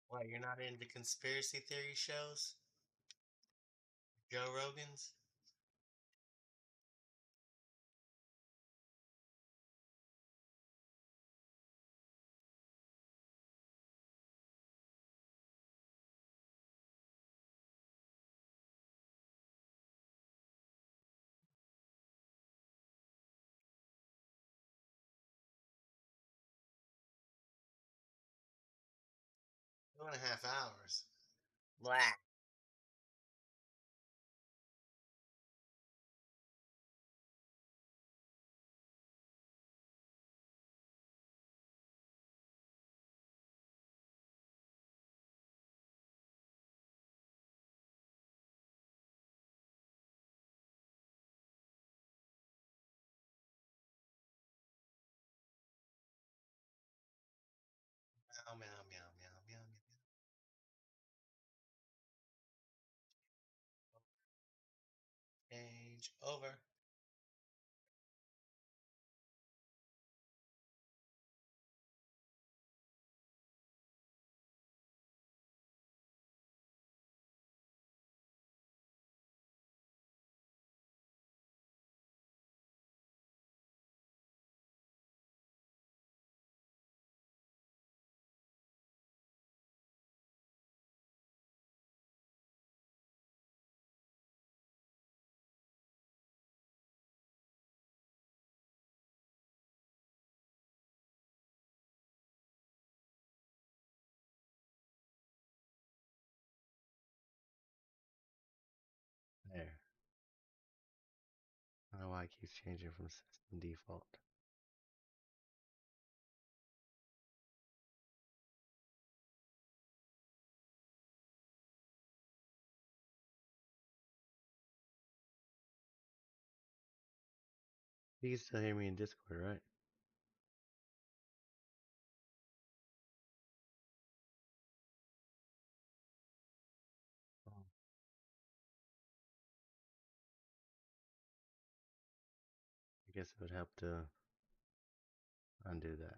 What, you're not into conspiracy theory shows? Joe Rogan's? 2.5 hours. Blah. Meow, meow, meow, meow, meow, meow. Change over. There. I don't know why it keeps changing from system default. You can still hear me in Discord, right? Oh. I guess it would help to undo that.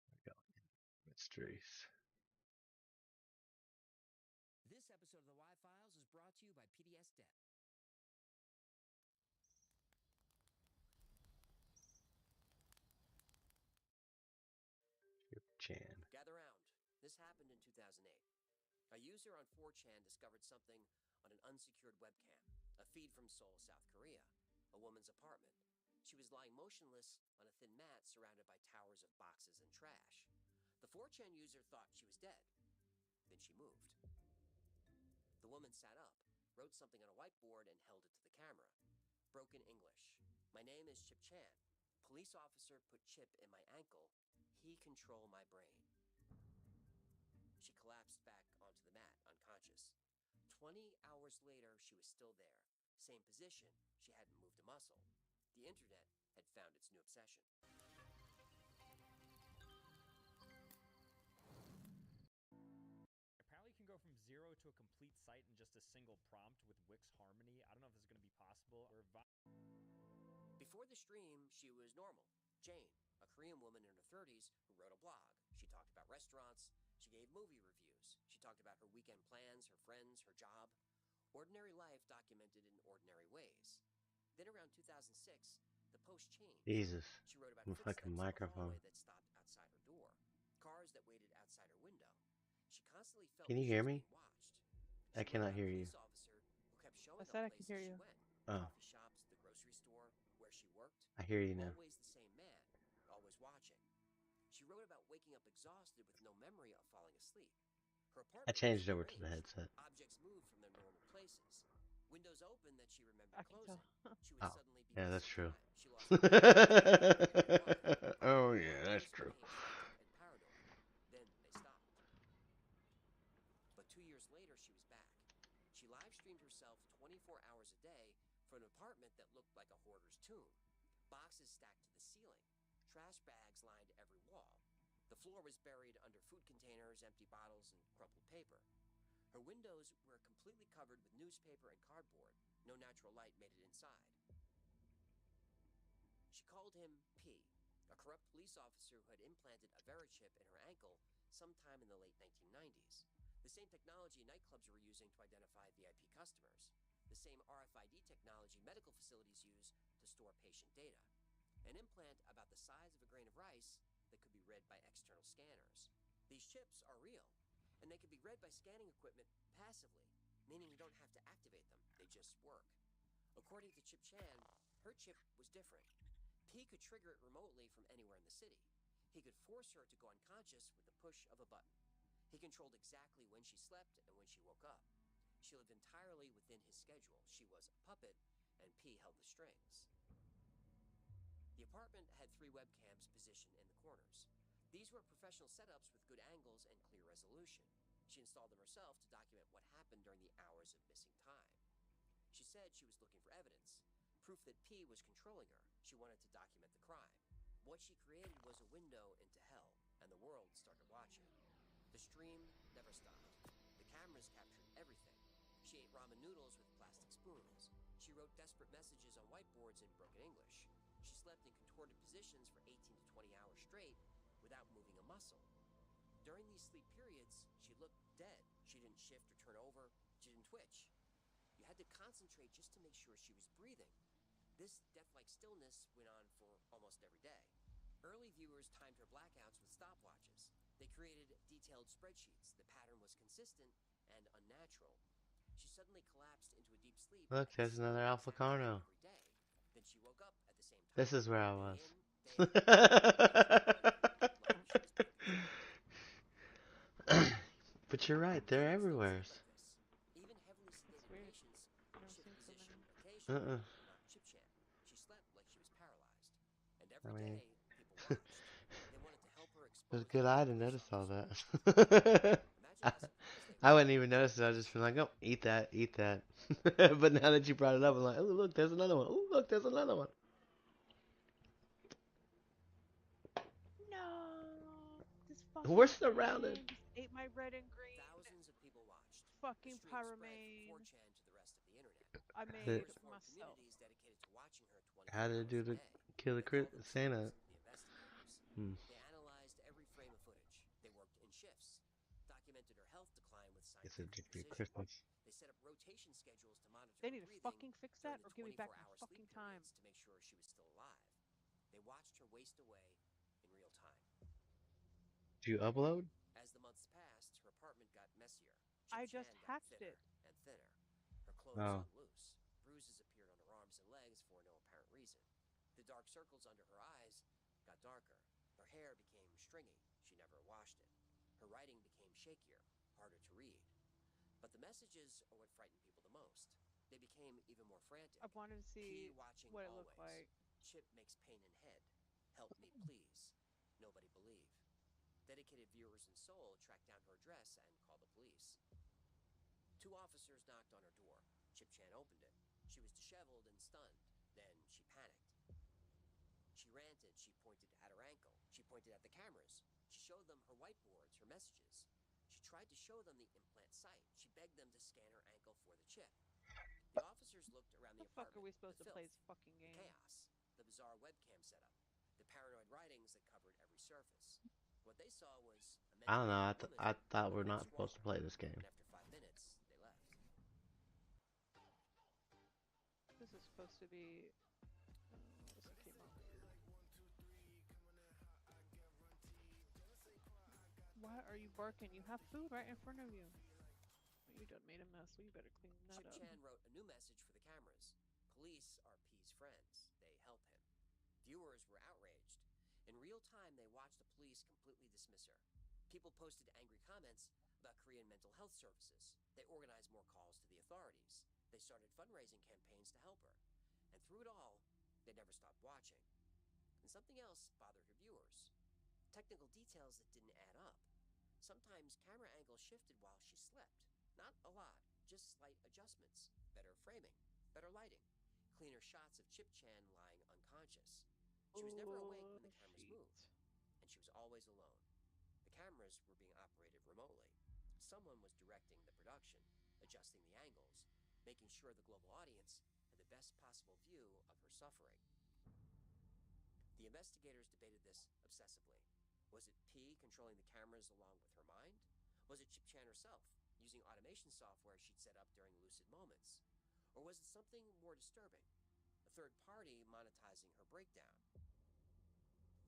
There we go. Mysteries. This episode of the Y-Files is brought to you by PDS Debt. Chan. Gather round. This happened in 2008. A user on 4chan discovered something on an unsecured webcam, a feed from Seoul, South Korea, a woman's apartment. She was lying motionless on a thin mat surrounded by towers of boxes and trash. The 4chan user thought she was dead. Then she moved. The woman sat up, wrote something on a whiteboard, and held it to the camera. Broken English. My name is Chip Chan. Police officer put chip in my ankle. He control my brain. She collapsed back onto the mat, unconscious. 20 hours later, she was still there. Same position, she hadn't moved a muscle. The internet had found its new obsession. Apparently you can go from 0 to a complete site in just a single prompt with Wix Harmony. I don't know if this is going to be possible. Before the stream, she was normal. Jane, a Korean woman in her 30s who wrote a blog. She talked about restaurants. She gave movie reviews. She talked about her weekend plans, her friends, her job. Ordinary life documented in ordinary ways. Then around 2006, the post changed. Jesus. She wrote about My fucking microphone. that stopped outside her door, cars that waited outside her window. She constantly felt Can you like she hear was me? being watched. I cannot hear you. I said I could hear you. Oh. Coffee shops, the grocery store, where she worked. I hear you now. Always the same man, always watching. She wrote about waking up exhausted with no memory of falling asleep. Her apartment I changed was over to the arranged. headset. Objects moved from their normal places. Windows open that she remembered I can closing. tell. She would Oh, suddenly be yeah, that's missing true. time. She lost Oh, yeah, that's true. and paranoid. Then they stopped. But 2 years later, she was back. She live streamed herself 24 hours a day from an apartment that looked like a hoarder's tomb. Boxes stacked to the ceiling. Trash bags lined every wall. The floor was buried under food containers, empty bottles, and crumpled paper. Her windows were completely covered with newspaper and cardboard. No natural light made it inside. She called him P, a corrupt police officer who had implanted a Verichip in her ankle sometime in the late 1990s. The same technology nightclubs were using to identify VIP customers. The same RFID technology medical facilities use to store patient data. An implant about the size of a grain of rice that could be read by external scanners. These chips are real, and they can be read by scanning equipment passively, meaning you don't have to activate them, they just work. According to Chip Chan, her chip was different. P could trigger it remotely from anywhere in the city. He could force her to go unconscious with the push of a button. He controlled exactly when she slept and when she woke up. She lived entirely within his schedule. She was a puppet, and P held the strings. The apartment had 3 webcams positioned in the corners. These were professional setups with good angles and clear resolution. She installed them herself to document what happened during the hours of missing time. She said she was looking for evidence, proof that P was controlling her. She wanted to document the crime. What she created was a window into hell, and the world started watching. The stream never stopped. The cameras captured everything. She ate ramen noodles with plastic spoons. She wrote desperate messages on whiteboards in broken English. She slept in contorted positions for 18 to 20 hours straight without moving a muscle. During these sleep periods, she looked dead. She didn't shift or turn over. She didn't twitch. You had to concentrate just to make sure she was breathing. This death-like stillness went on for almost every day. Early viewers timed her blackouts with stopwatches. They created detailed spreadsheets. The pattern was consistent and unnatural. She suddenly collapsed into a deep sleep. Look, there's another Alpha Carno. Every day. Then she woke up at the same time. This is where I was. But you're right, they're everywhere. Even heavily sedated patients shift position Uh-uh. occasionally. Not Chip Chan. She slept like she was paralyzed. And every day, people watched. They wanted to help her It expose was a good eye to notice all that. I wouldn't even notice it. I was just like, oh, eat that, eat that. But now that you brought it up, I'm like, oh, look, there's another one. Oh, look, there's another one. No, this fucking We're surrounded. just ate my red and green. Thousands of people watched. Fucking The stream spread Pyramane. from 4chan to the rest of the internet. I The- made it myself. Communities dedicated to watching her 24 How to hours do a the day. kill the They called Santa. themselves the investigators. They analyzed every frame of footage. They worked in shifts, documented her health decline with It's a scientific big precision. Christmas. They set up rotation schedules to monitor They her need to breathing fucking fix that during or the give me back my 24-hour fucking sleep time. periods to make sure she was still alive. They watched her waste away in real time. Do you upload? As the months passed, her apartment got messier. I Chip just Chan got hacked thinner it. and thinner. Her clothes Oh. hung loose. Bruises appeared on her arms and legs for no apparent reason. The dark circles under her eyes got darker. Her hair became stringy. She never washed it. Her writing became shakier, harder to read. But the messages are what frightened people the most. They became even more frantic. I wanted to see P watching what it always. looked like. Chip makes pain in head. Help me, please. Nobody believe. Dedicated viewers in Seoul tracked down her address and called the police. 2 officers knocked on her door. Chip Chan opened it. She was disheveled and stunned. Then she panicked. She ranted. She pointed at her ankle. She pointed at the cameras. She showed them her whiteboards, her messages. She tried to show them the implant site. She begged them to scan her ankle for the chip. The officers looked around the How the fuck are we apartment. supposed to play this fucking game? Chaos. The bizarre webcam setup. The paranoid writings that covered every surface. What they saw was a I don't know. woman I thought we're not scrawled. supposed to play this game. And after 5 minutes, they left. This is supposed to be. This came out weird. Why are you barking? You have food right in front of you. You done made a mess, so you better clean that Chip up. Chan wrote a new message for the cameras. Police are P's friends. They help him. Viewers were outraged. In real time, they watched the police completely dismiss her. People posted angry comments about Korean mental health services. They organized more calls to the authorities. They started fundraising campaigns to help her. And through it all, they never stopped watching. And something else bothered her viewers. Technical details that didn't add up. Sometimes camera angles shifted while she slept. Not a lot, just slight adjustments. Better framing, better lighting, cleaner shots of Chip Chan lying unconscious. She was never awake when the cameras moved, and she was always alone. The cameras were being operated remotely. Someone was directing the production, adjusting the angles, making sure the global audience had the best possible view of her suffering. The investigators debated this obsessively. Was it P controlling the cameras along with her mind? Was it Chip Chan herself, using automation software she'd set up during lucid moments? Or was it something more disturbing? A third party monetizing her breakdown?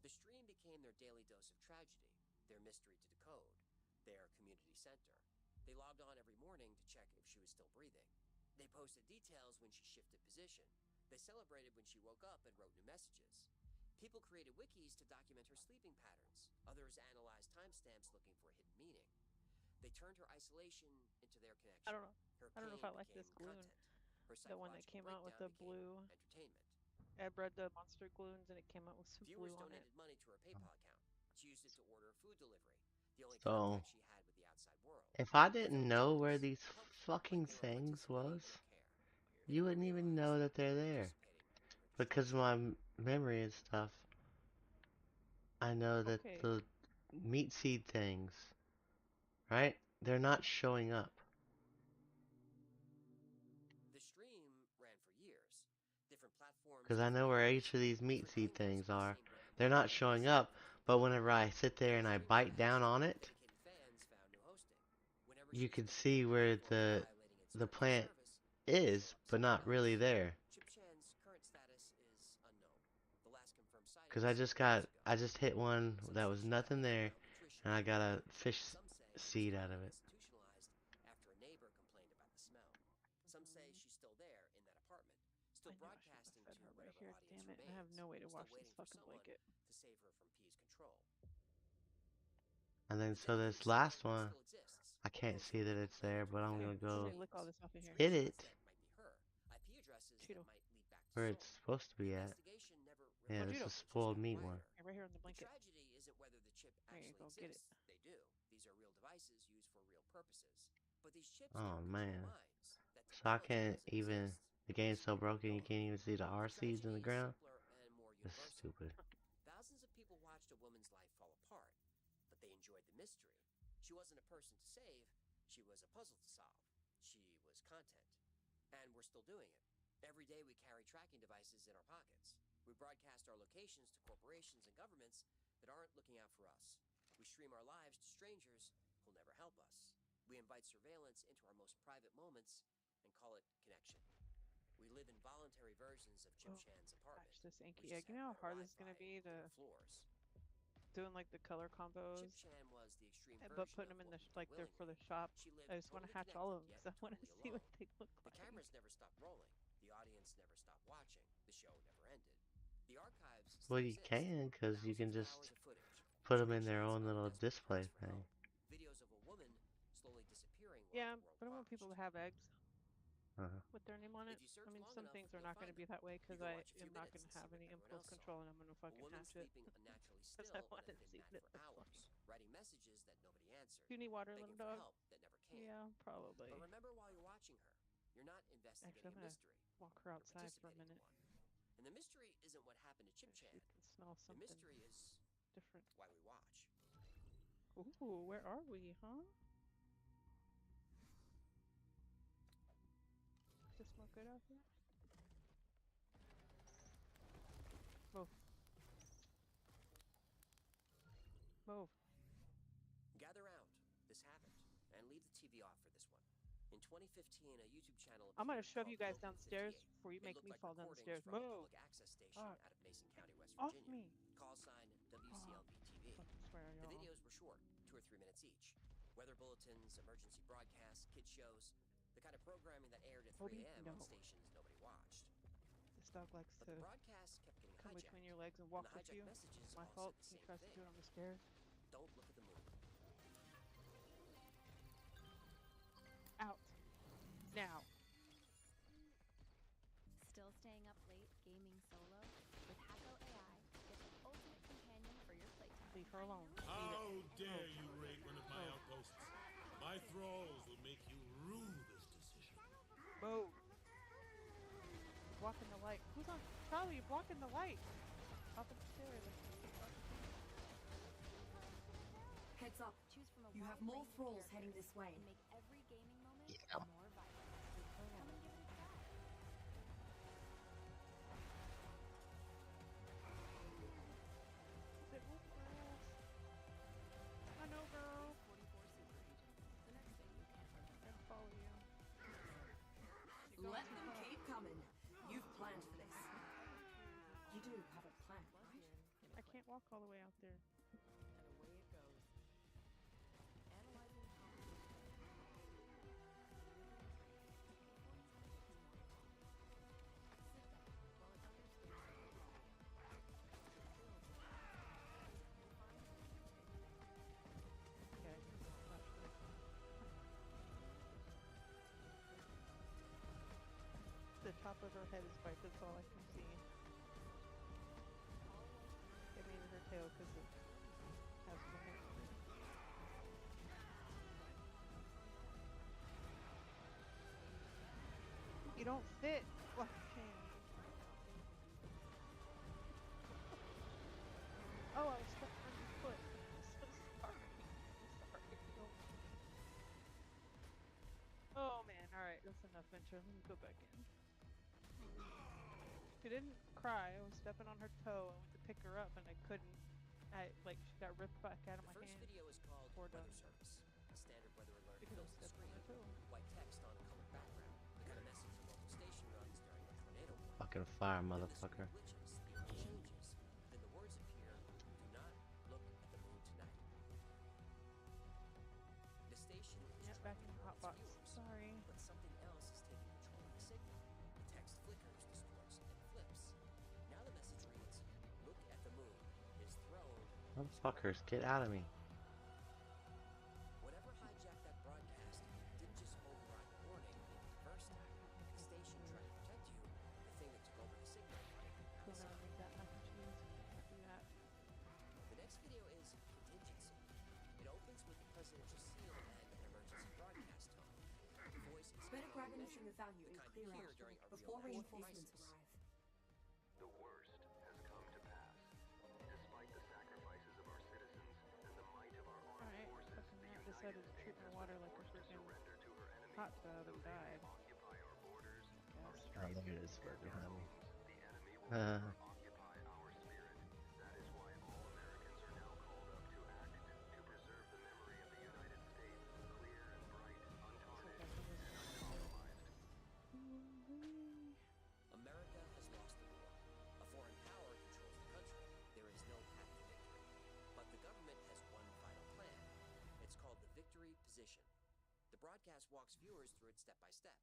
The stream became their daily dose of tragedy, their mystery to decode, their community center. They logged on every morning to check if she was still breathing. They posted details when she shifted position. They celebrated when she woke up and wrote new messages. People created wikis to document her sleeping patterns. Others analyzed timestamps looking for a hidden meaning. They turned her isolation into their connection. I don't know. Her I don't know if I like this became gloon. content. Her The one that psychological came out with breakdown the became blue. entertainment. I bred the monster gluons and it came out with some Viewers blue on it. donated money to her PayPal account. She used it to order food delivery. The only So, contact she had with the outside world. if I didn't know where these fucking things was, you wouldn't even know that they're there. Because of my memory and stuff, I know that Okay. the meat seed things, right? They're not showing up. The stream ran for years. Different platforms. Because I know where each of these meat seed things are. They're not showing up, but whenever I sit there and I bite down on it, you can see where the plant is, but not really there. Chip Chan's current status is unknown. The last confirmed sighting Because I just hit one that was nothing there, and I got a fish seed out of it. Institutionalized after a neighbor complained about the smell. Some say she's still there in that apartment, still broadcasting to her whatever right here. audience Damn it! remains, I have no way to still wash this waiting for fucking someone blanket. to save her from P's control. And then so this last one, I can't see that it's there, but I'm gonna go Lick all this off in here. hit it IP addresses Cheeto. that might lead back to where Seoul. it's supposed to be at. Investigation never Yeah, revealed this Cheeto. is spoiled meat one. Right here on the The blanket. tragedy isn't whether the chip There you actually go, get it. exists. They do. These are real devices used for real purposes. But these chips Oh don't control man. minds. That So I technology can't doesn't even, exist. the game's so broken you can't even see the R The seeds in the tragedy is ground. simpler and more That's universal. stupid. Thousands of people watched a woman's life fall apart, but they enjoyed the mystery. She wasn't a person to save, she was a puzzle to solve. She was content. And we're still doing it. Every day we carry tracking devices in our pockets. We broadcast our locations to corporations and governments that aren't looking out for us. We stream our lives to strangers who'll never help us. We invite surveillance into our most private moments and call it connection. We live in voluntary versions of Chip Chan's apartment. Patch this which inky egg. just You have know how better hard this is gonna Wi-Fi be to and floors. doing like the color combos, Chip Chan was the extreme but version putting of them in what the we do like they're for the willingly. shop. She lived I just want to totally hatch all of them connected, because I yet want to totally see what alone. they look The like. cameras never stopped rolling. The audience never stopped watching. The show never ended. The archives Well, still you exist. can, because you can Thousands of just hours of footage. put them Chip in their Chan's own little undescribed display lives were thing. held. Videos of a woman slowly disappearing Yeah, world but I want people to have eggs with their name on it. If you search I mean, long some enough, things are you'll not going find to be them. that way You because can I watch a few am not minutes going and to have see what any everyone impulse else saw. control and I'm going to A fucking woman hatch it. sleeping unnaturally Because still I on want a to thin see mat what it for looks hours, like. writing messages that nobody answered, Do you need water, begging little for dog? help that never came. Yeah, probably. But remember, while you're watching her, you're not investigating Actually, I'm a going to mystery. walk her You're outside for a participating in minute. one. And the mystery isn't what happened to Chip She Chan. can smell The something mystery is different. why we watch. Ooh, where are we, huh? Does it smell good out here? Move. Move. Gather round. This happened. And leave the TV off for this one. In 2015, a YouTube channel I'm going to appeared shove you called guys Local downstairs 58. before you It make looked me like fall down the recordings stairs. from a Move! public access station Fuck. out of Mason County, West Off Virginia. me! Call sign WCLB TV. Fucking swear, The y'all. videos were short, 2 or 3 minutes each. Weather bulletins, emergency broadcasts, kid shows, the kind of programming that aired at 3 Toby, a.m. no. on stations nobody watched. This dog likes But to the broadcasts kept getting come hijacked. between your legs and walk the with hijacked you. messages It's my all fault. said the He same tries to thing. do it on the stairs. Don't look at the moon. Out. Now. Still staying up late gaming solo? With Hacko AI, get the ultimate companion for your playtime. Leave her alone. How dare you raid one of my outposts? My thralls will make you rue this decision. Move. Blocking the light. Who's on? Charlie, you're blocking the light. Up the stairs. Heads up. Choose from a You have wide more range of thralls heading characters this way. and make every gaming moment Yeah. more vibrant. Come and give it a try. Is it move, girls? I know, girl. 44 super agents. The next thing you can't remember. I'm gonna follow you. Let them keep coming. You've planned for this. You do have a plan, right? I can't walk all the way out there. And away it goes. Analyzing the composition. Okay. The top of her head is white, that's all I can see. It made her tail because it has the hair. You don't fit. What a shame. Oh, I was stuck on your foot. I'm so sorry. I'm sorry. Don't- Oh man, alright, that's enough, Venture. Let me go back in. She didn't cry. I was stepping on her toe. I went to pick her up and I couldn't. She got ripped back out of The my first hand. video is called Poor Weather dog. Service. A standard weather alert Because I fills the stepped on screen. her toe. White text on a colored background. The kind of message the local station runs during a tornado warning. Fucking fire, Then the motherfucker. screen glitches, the image changes. Then the words appear, do not look at the moon tonight. The station is Yep, trying back to in the warn hot its box. viewers, Sorry. but something else is taking control of the signal. The text flickers, distorts, and flips. Now the message reads, look at the moon is thrown. Motherfuckers, get out of me. Whatever hijacked that broadcast didn't just override the warning the first time. The station tried to protect you. The thing that took over the signal. Go ahead and make that mac and cheese. Can't do that. The next video is Contingency. It opens with the presidential seal and an emergency broadcast tone. The voice is Better grab calm and anything of measured, value the and kind clear you hear out during a before real reinforcements crisis. arrive. The worst has come to pass. Despite the sacrifices of our citizens and the might of our armed Alright, forces, fucking the Matt United decided to treat States my has water been like a forced to freaking surrender to her enemies. hot tub and Those who died. occupy our borders, our Yes. Oh, streets, look at this bird and our behind me. homes, the enemy will never occupy our spirit. That is why all Americans are now called up to act to preserve the memory of the United States, clear and bright, untarnished, and uncompromised. America has lost the war. A foreign power controls the country. There is no path to victory. But the government has one final plan. It's called the Victory Position. The broadcast walks viewers through it step by step.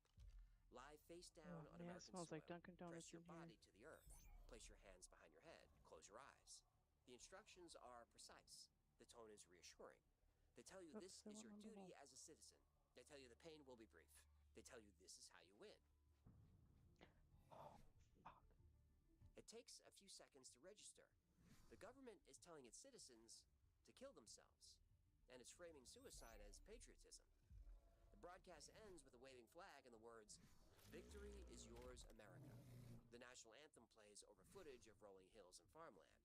Lie face down Oh on man, it American smells soil. like Dunkin' Donuts Press your in here. body to the earth. Place your hands behind your head. Close your eyes. The instructions are precise. The tone is reassuring. They tell you Oops, this I is went your on the duty wall. as a citizen. They tell you the pain will be brief. They tell you this is how you win. It takes a few seconds to register. The government is telling its citizens to kill themselves, and it's framing suicide as patriotism. The broadcast ends with a waving flag and the words, "Victory is yours, America." The national anthem plays over footage of rolling hills and farmland.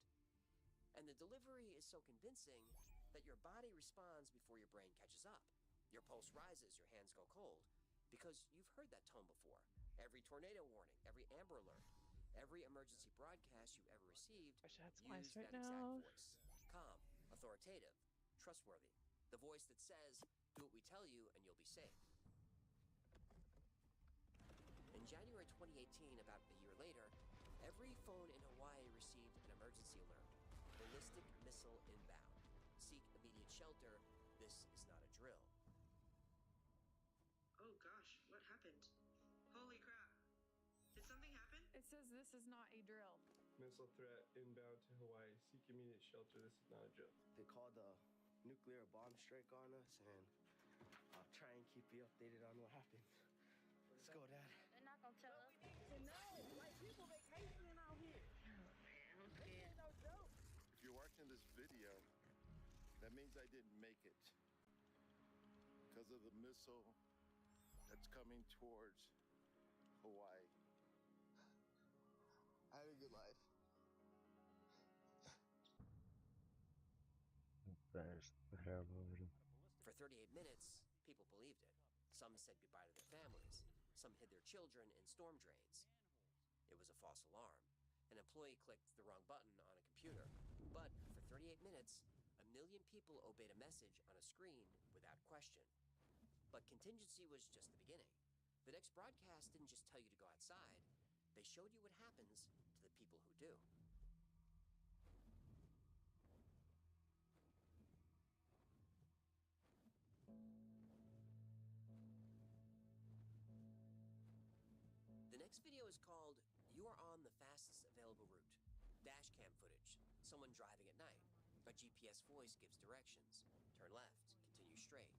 And the delivery is so convincing that your body responds before your brain catches up. Your pulse rises, your hands go cold, because you've heard that tone before. Every tornado warning, every Amber Alert, every emergency broadcast you've ever received used that exact voice. Calm, authoritative, trustworthy. The voice that says, "Do what we tell you and you'll be safe." In January 2018, about a year later, every phone in Hawaii received an emergency alert. Ballistic missile inbound. Seek immediate shelter. This is not a drill. Oh gosh, what happened? Holy crap. Did something happen? It says this is not a drill. Missile threat inbound to Hawaii. Seek immediate shelter. This is not a drill. They called a nuclear bomb strike on us, and I'll try and keep you updated on what happens. Let's go, Dad. They're not gonna tell us. To know, like people vacationing out here. Man, I'm This scared. ain't no joke. If you're watching this video, that means I didn't make it because of the missile that's coming towards Hawaii. I had a good life. There's the terrible version. For 38 minutes, people believed it. Some said goodbye to their families. Some hid their children in storm drains. It was a false alarm. An employee clicked the wrong button on a computer. But for 38 minutes, 1 million people obeyed a message on a screen without question. But contingency was just the beginning. The next broadcast didn't just tell you to go outside. They showed you what happens to the people who do. The next video is called "You Are on the Fastest Available Route." Dashcam footage. Someone driving at night. A GPS voice gives directions. Turn left, continue straight.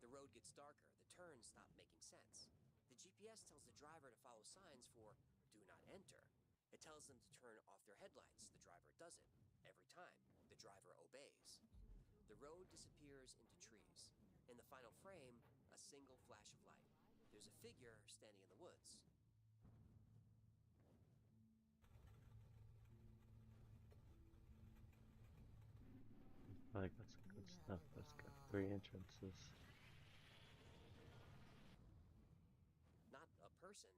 The road gets darker, the turns stop making sense. The GPS tells the driver to follow signs for "Do Not Enter." It tells them to turn off their headlights. The driver doesn't. Every time, the driver obeys. The road disappears into trees. In the final frame, a single flash of light. There's a figure standing in the woods. Like, that's good stuff. That's got 3 entrances. Not a person,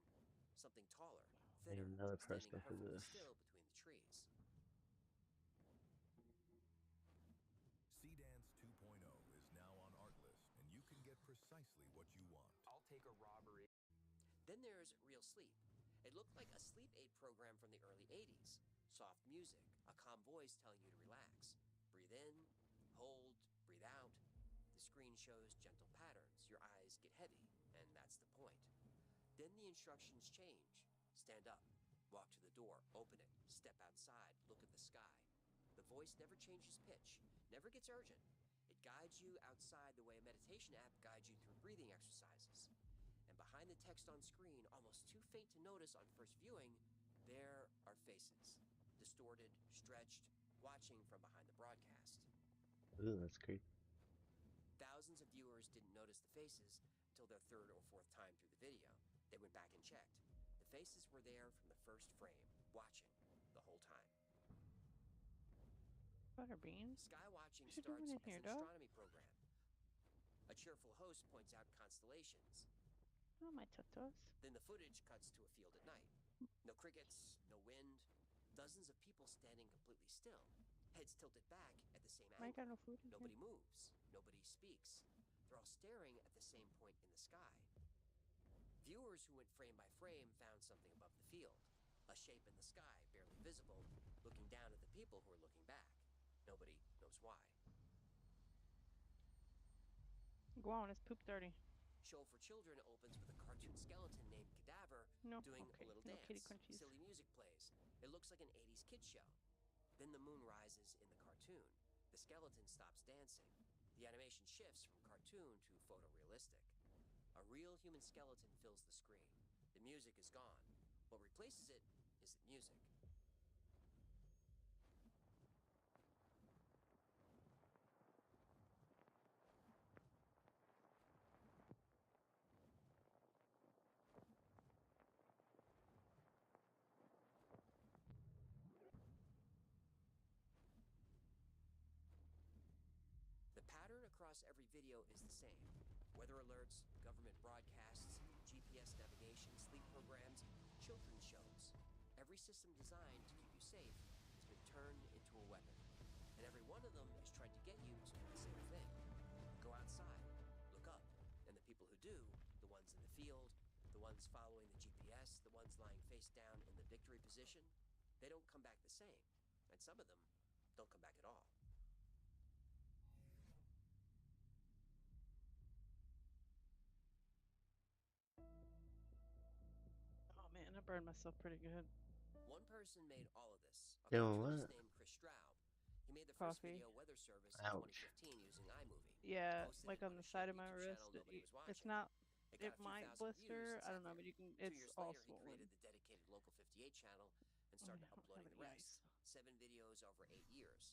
something taller, And thinner, another standing person for perfectly this. still between the trees. Seedance 2.0 is now on Artlist, and you can get precisely what you want. I'll take a robbery. Then there's Real Sleep. It looked like a sleep aid program from the early 80s. Soft music, a calm voice telling you to relax. Breathe in, hold, breathe out. The screen shows gentle patterns. Your eyes get heavy, and that's the point. Then the instructions change. Stand up, walk to the door, open it, step outside, look at the sky. The voice never changes pitch, never gets urgent. It guides you outside the way a meditation app guides you through breathing exercises. And behind the text on screen, almost too faint to notice on first viewing, there are faces. Distorted, stretched, watching from behind the broadcast. Ooh, that's creepy. Thousands of viewers didn't notice the faces until their 3rd or 4th time through the video. They went back and checked. The faces were there from the first frame, watching the whole time. Butterbean. Sky watching What you starts doing in as here, an dog? astronomy program. A cheerful host points out constellations. Oh, my tutus. Then the footage cuts to a field at night. No crickets, no wind. Dozens of people standing completely still. Heads tilted back at the same I angle. got no food in Nobody here. moves. Nobody speaks. They're all staring at the same point in the sky. Viewers who went frame by frame found something above the field. A shape in the sky, barely visible, looking down at the people who are looking back. Nobody knows why. Go on, it's poop dirty. Show for Children opens with a cartoon skeleton named Cadaver No, doing okay, a little no dance. kitty crunchies. Silly music plays. It looks like an 80s kids show. Then the moon rises in the cartoon. The skeleton stops dancing. The animation shifts from cartoon to photorealistic. A real human skeleton fills the screen. The music is gone. What replaces it isn't music. The pattern across every video is the same. Weather alerts, government broadcasts, GPS navigation, sleep programs, children's shows. Every system designed to keep you safe has been turned into a weapon. And every one of them is trying to get you to do the same thing. Go outside, look up, and the people who do, the ones in the field, the ones following the GPS, the ones lying face down in the victory position, they don't come back the same. And some of them don't come back at all. Oh man, I burned myself pretty good. One person made all of this. A Doing cartoonist what? named Chris Straub. He made the first Coffee. video weather service in Ouch. 2015 using iMovie. Yeah, Posted like it on a the shared side of my YouTube wrist. channel nobody was It's watching. not. It got It a few might thousand views blister. and I sat don't know, there. but you can. 2 It's years all later, he swollen. created the dedicated Local 58 channel and Oh, started yeah, I don't uploading have the any rest. ice. 7 videos over 8 years.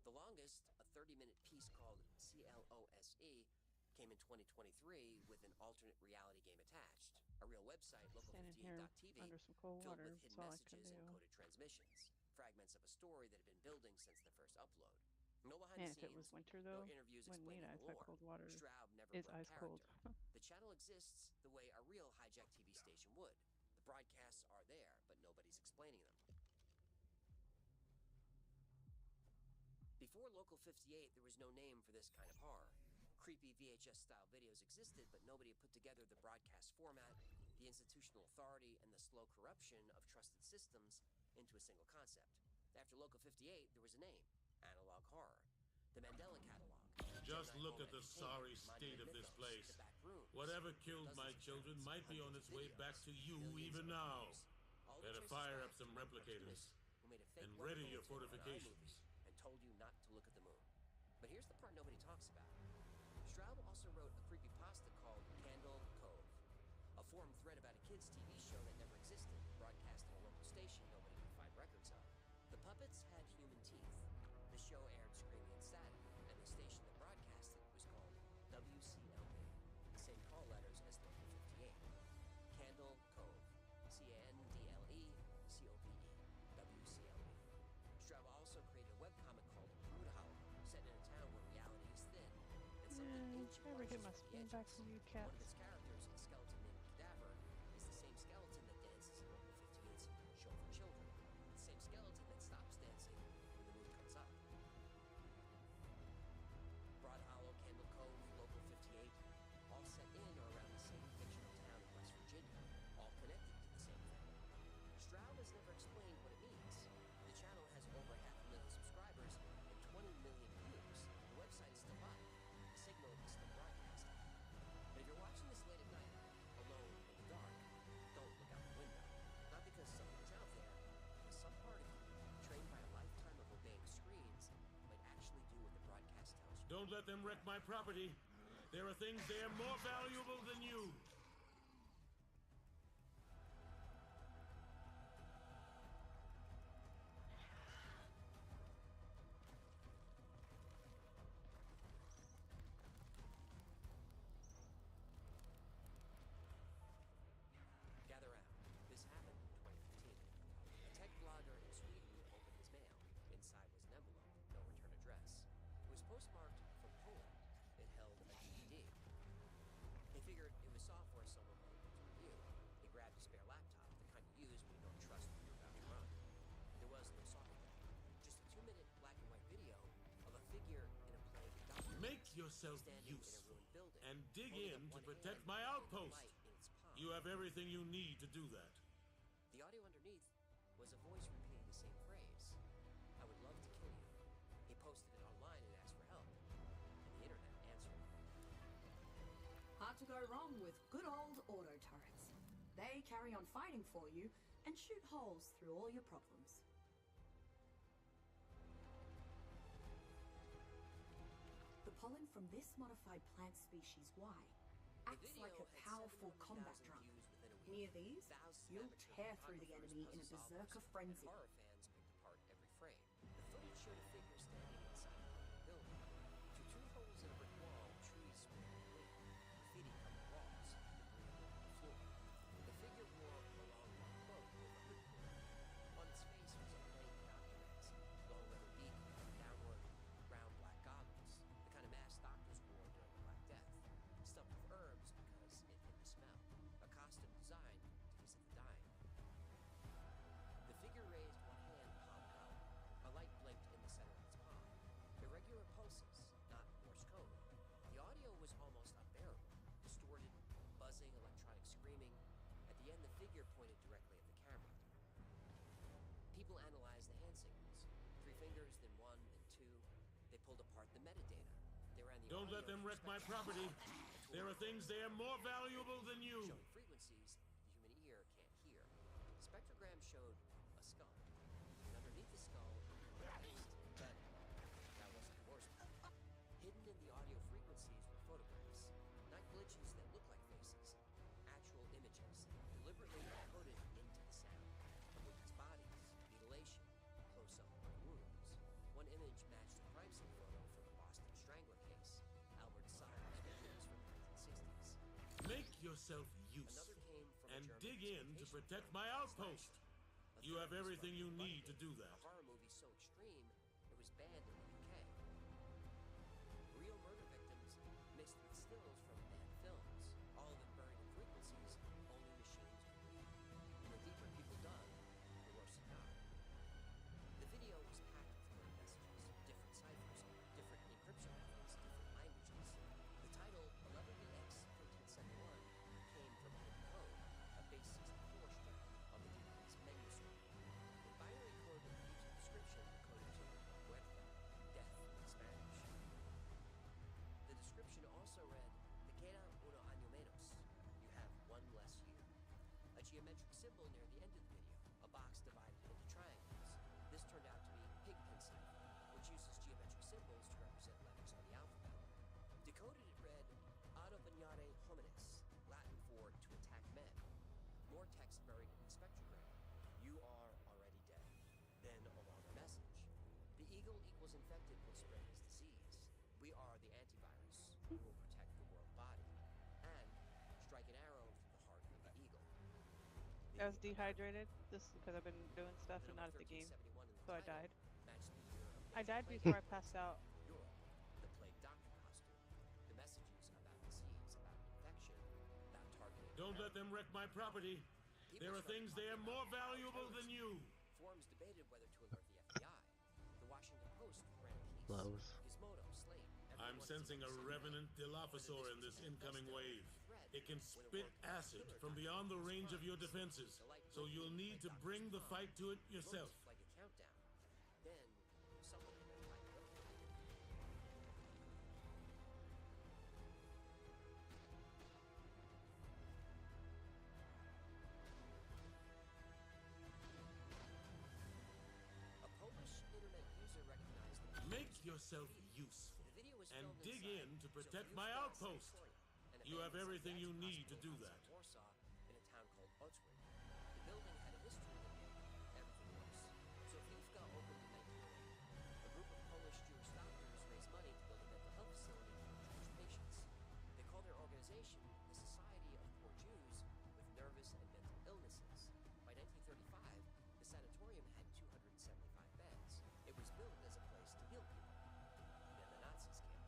The longest, a 30-minute piece called CLOSE, came in 2023 with an alternate reality game attached. A real website, Standing here local58.tv, under some cold filled water. with That's hidden all I can messages and do. coded transmissions. Fragments of a story that had been building since the first upload. No behind Man, the if it was scenes, winter no though, interviews wouldn't need explaining ice. the That lore. cold water Straub never is broke ice cold. character. The channel exists the way a real hijack TV station would. The broadcasts are there, but nobody's explaining them. Before Local 58, there was no name for this kind of horror. Creepy VHS-style videos existed, but nobody had put together the broadcast format, the institutional authority, and the slow corruption of trusted systems into a single concept. After Local 58, there was a name, Analog Horror. The Mandela Catalog. Just Gemini look Home at the Entertainment, sorry Monument state of this Mythos, place. The Back Rooms, Whatever killed dozens my of children patents, might be on hundreds its of way back videos, to you millions even of now. reviews. All the Better traces fire back up some to one replicators cartoonist who made a fake and weather ready your bulletin on fortifications. iMovie and told you not to look at the moon. But here's the part nobody talks about. Straub also wrote a creepypasta called Candle Cove, a forum thread about a kids' TV show that never existed, broadcast on a local station nobody could find records of. The puppets had human teeth. The show aired screaming and static, and the station that broadcast it was called WCLB, the same call letters as Local 58. Candle Cove, CANDLE COVE, WCLB. Straub also created a webcomic called Brood Hollow, set in a town where reality is thin, and something ancient Ever get lurches my from the spoon back edges. from you, One cats? of its characters, a skeleton named Cadaver, is the same skeleton that dances in Local 58's Show for Children, the same skeleton that stops dancing when the moon comes up. Broad Hollow, Candle Cove, Local 58, all set in or around the same fictional town in West Virginia, all connected to the same thing. Straub has never explained what it means. The channel has over 500,000 subscribers and 20 million views. The website is still live. The signal is still broadcasting. But if you're watching this late at night, alone in the dark, don't look out the window. Not because something's out there, because some part of you, trained by a lifetime of obeying screens, might actually do what the broadcast tells you. Don't let them wreck my property. There are things there more valuable than you. Gather round. This happened in 2015. A tech blogger in Sweden opened his mail. Inside was an envelope, no return address. It was postmarked from Poland. It held a DVD. He figured it was software someone wanted to review. He grabbed a spare laptop, the kind you use when you don't trust what you're about to run. There was no software. Just a 2-minute black and white video of a figure in a plague document. Make yourself standing in a useful ruined building, and dig holding in up to one protect hand my and holding a outpost. light in its palm. You have everything you need to do that. The audio underneath was a voice repeating the same phrase. I would love to kill you. He posted it online and asked for help. And the internet answered. Hard to go wrong with good old auto turrets. They carry on fighting for you and shoot holes through all your problems. The pollen from this modified plant species Y acts like a powerful combat drum. Near these, you'll tear through the enemy in a berserker frenzy. Horror fans picked apart every frame. The footage showed a figure standing inside a public building. Through two holes in a brick wall, trees split in wind. Graffiti covered the walls, debris littered the floor. The figure wore a long black cloak with a hood pulled. On its face was a plain doctor mask, long leather beak, downward, round black goggles, the kind of mask doctors wore during the Black Death, stuffed with herbs because it hid the smell, a costume designed to visit the dying. The figure raised one hand palm up. A light blinked in the center of its palm. Irregular pulses, not Morse code. The audio was almost unbearable. Distorted, buzzing, electronic screaming. At the end, the figure pointed directly at the camera. People analyzed the hand signals. 3 fingers, then 1, then 2. They pulled apart the metadata. They ran the Don't let audio them wreck my spectrum property. a There are things they are more valuable than you. showing frequencies the human ear can't hear. The spectrogram showed a skull. And underneath the skull, text. But that wasn't the worst part. Hidden in the audio frequencies were photographs. Not glitches that look like faces. Actual images, deliberately encoded into the sound. Of women's bodies, mutilation, close-up of wounds. One image matched a crime scene photo from the Boston Strangler case. Albert Symes pictures from the 1960s. Make yourself useful and dig in to protect my outpost. You have everything you need to do that. A horror movie so extreme, it was banned in the UK. Real murder victims mixed with stills from banned films. All of it buried in frequencies only machines could read. And the deeper people dug, the worse it got. The video was packed with code messages, different ciphers, different encryption methods, different languages. The title 11BX1371 came from hidden code, a base 64 strip on the DVD's menu screen. In binary code, each description coded to muerte, death in Spanish. The description also read, "Te queda uno año menos." You have 1 less year. A geometric symbol near the end of the video, a box divided into triangles. This turned out to be Pigpen cipher, which uses geometric symbols to represent letters of the alphabet. Decoded, it read, "Ad opinare homines," Latin for "to attack men." More text buried in the spectrogram. "You are already dead." Then a longer message. "The eagle equals infected will spread his disease. We are the antivirus. We will protect the world body." And strike an arrow through the heart of the eagle. I was dehydrated just because I've been doing stuff and not at the game, so I died. Matched the year of I died plague before I passed out. Europe, the plague doctor costume. The messages about disease, about infection, about targeting. Don't let them wreck my property. There are things they are more valuable than you. Forums debated whether to alert the FBI. The Washington Post ran a piece. Blows. Gizmodo, Slate. I'm sensing a revenant Dilophosaur in this incoming wave. It can spit acid from beyond the range of your defenses, so you'll need to bring the fight to it yourself. Like a countdown. Then someone had been like, a Polish internet user recognized the Make yourself useful and dig in to protect my outpost. You have everything you need to do that. Warsaw in a town called Otzwig. The building had a history that made everything worse. Sofiewka opened in 1908. A group of Polish Jewish doctors raised money to build a mental health facility for Jewish patients. They called their organization the Society of Poor Jews with Nervous and Mental Illnesses. By 1935, the sanatorium had 275 beds. It was built as a place to heal people. Then the Nazis came.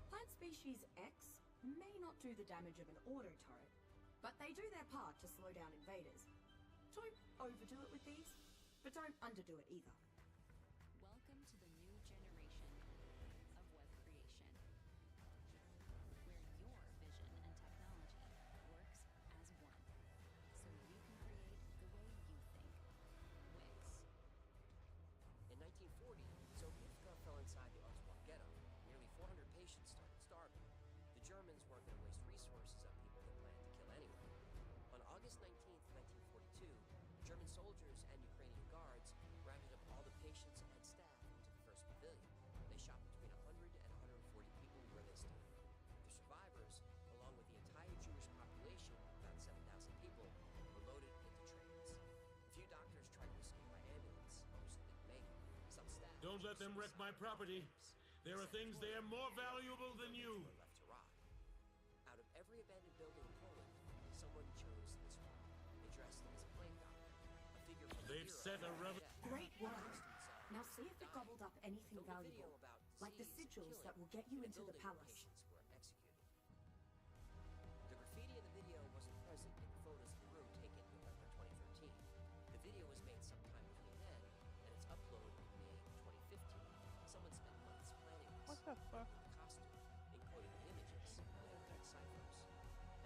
Plant species X may not do the damage of an auto turret, but they do their part to slow down invaders. Don't overdo it with these, but don't underdo it either. Welcome to the new generation of web creation, where your vision and technology works as one, so you can create the way you think. Wix. In 1940, Sofiewka fell inside the Auschwitz ghetto. Nearly 400 patients started starving. The Germans weren't going to waste resources on people they planned to kill anyway. On August 19th, 1942, German soldiers and Ukrainian guards rounded up all the patients and staff into the first pavilion. They shot between Don't let them wreck my property. There are things there more valuable than you. Left to rot. Out of every abandoned building in Poland, someone chose this one. They dressed him as a plague doctor, a figure from the They've era set a of rev- death. Great work. Himself Now see if it gobbled up anything filmed a video valuable, about like the disease and sigils that killing, will get you and into the building palace. locations were executed. The graffiti in the video wasn't present in the photos of the room taken in November 2013. The video was made sometime between then, and its upload in May 2015. Someone spent months planning this. What the fuck? The costume, encoding the images, layering the ciphers.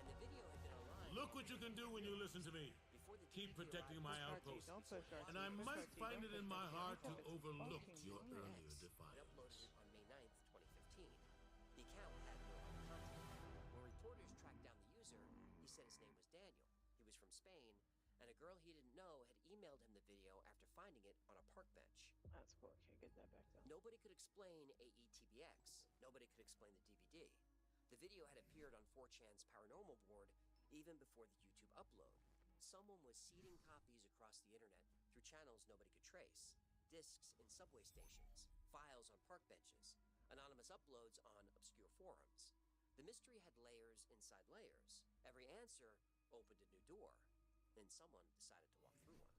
And the video had been online. Look what you can do when you listen to me. Before the Keep DVD protecting my arrived, outposts. Don't push Archie. And I Push might Archie. find Don't it in push my Archie. heart to Don't push overlook fucking your minutes. earlier It defiance. uploaded it on May 9th, 2015. The account had no other content. When reporters tracked down the user, he said his name was Daniel. He was from Spain, and a girl he didn't know had emailed him the video after finding it on a park bench. That's cool. Can't get that back though. Nobody could explain AETBX. Nobody could explain the DVD. The video had appeared on 4chan's paranormal board even before the YouTube upload. Someone was seeding copies across the internet through channels nobody could trace, discs in subway stations, files on park benches, anonymous uploads on obscure forums. The mystery had layers inside layers. Every answer opened a new door. Then someone decided to walk through one.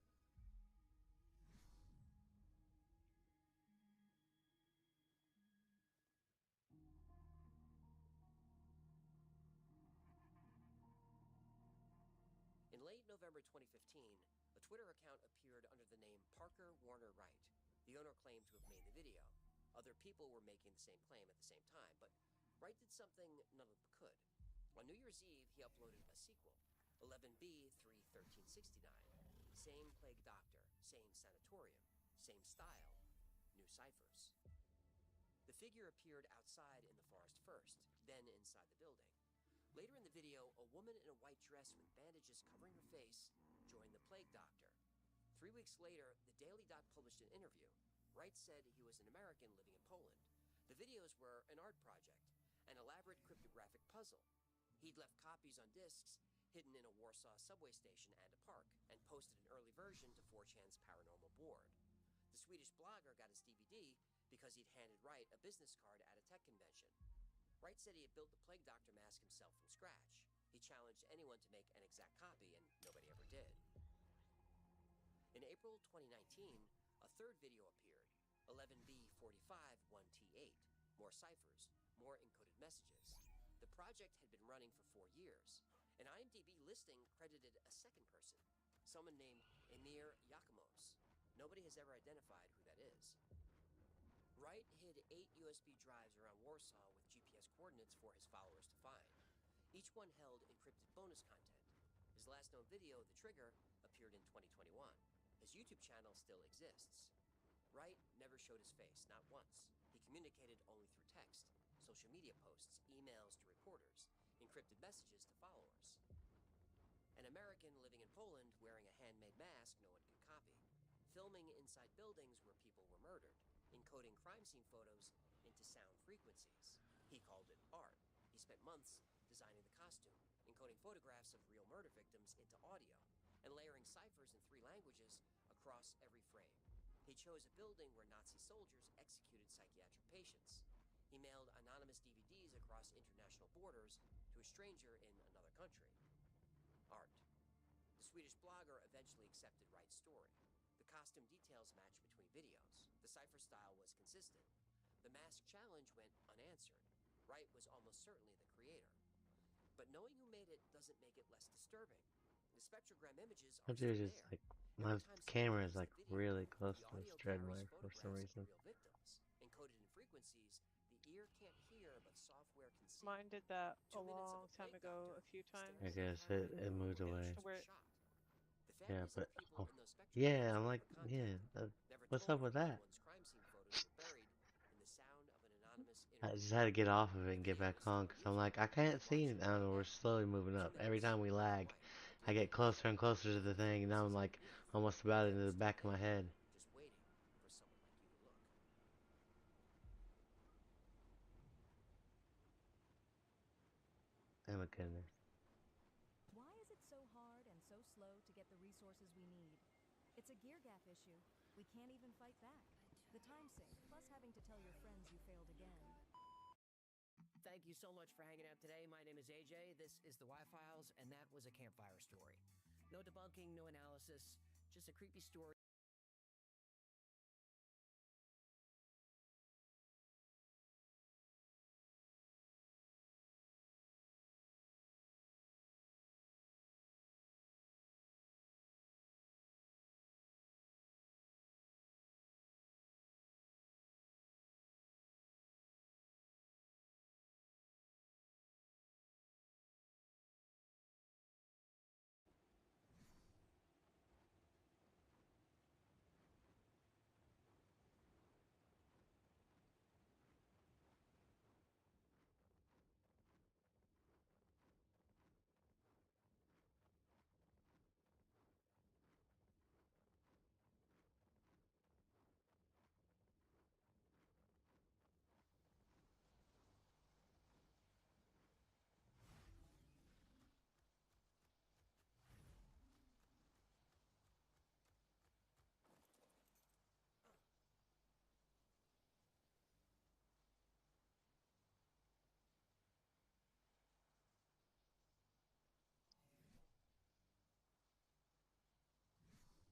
In late November 2015, a Twitter account appeared under the name Parker Warner Wright. The owner claimed to have made the video. Other people were making the same claim at the same time, but Wright did something none of them could. On New Year's Eve, he uploaded a sequel, 11B 31369. Same plague doctor, same sanatorium, same style, new ciphers. The figure appeared outside in the forest first, then inside the building. Later in the video, a woman in a white dress with bandages covering her face joined the plague doctor. 3 weeks later, the Daily Dot published an interview. Wright said he was an American living in Poland. The videos were an art project, an elaborate cryptographic puzzle. He'd left copies on discs hidden in a Warsaw subway station and a park, and posted an early version to 4chan's paranormal board. The Swedish blogger got his DVD because he'd handed Wright a business card at a tech convention. Wright said he had built the plague doctor mask himself from scratch. He challenged anyone to make an exact copy, and nobody ever did. In April 2019, a third video appeared, 11B 451T8. More ciphers, more encoded messages. The project had been running for 4 years. An IMDb listing credited a second person, someone named Emir Yakimos. Nobody has ever identified who that is. Wright hid 8 USB drives around Warsaw with GPS coordinates for his followers to find. Each one held encrypted bonus content. His last known video, The Trigger, appeared in 2021. His YouTube channel still exists. Wright never showed his face, not once. He communicated only through text, social media posts, emails to reporters, encrypted messages to followers. An American living in Poland wearing a handmade mask no one could copy. Filming inside buildings where people were murdered. Encoding crime scene photos into sound frequencies. He called it art. He spent months designing the costume, encoding photographs of real murder victims into audio, and layering ciphers in 3 languages across every frame. He chose a building where Nazi soldiers executed psychiatric patients. He mailed anonymous DVDs across international borders to a stranger in another country. Art. The Swedish blogger eventually accepted Wright's story. The costume details matched between videos. The cipher style was consistent. The mask challenge went unanswered. Wright was almost certainly the creator. But knowing who made it doesn't make it less disturbing. The spectrogram images are I'm still just there. like my camera is like really close to this treadmill for some reason. Real victims. Encoded in frequencies the ear can't hear but software can see. Mine did that a long time ago, a few times. I guess it moved away. Where Yeah, but yeah, I'm like, yeah. What's up with that? I just had to get off of it and get back on because I'm like, I can't see it. I don't know, we're slowly moving up. Every time we lag, I get closer and closer to the thing, and now I'm like almost about into the back of my head. Just waiting for someone like you to look. Oh my goodness. Why is it so hard and so slow to get the resources we need? It's a gear gap issue. We can't even fight back. The time sink, plus having to tell your friends you failed again. Thank you so much for hanging out today. My name is AJ. This is the Y-Files, and that was a campfire story. No debunking, no analysis, just a creepy story.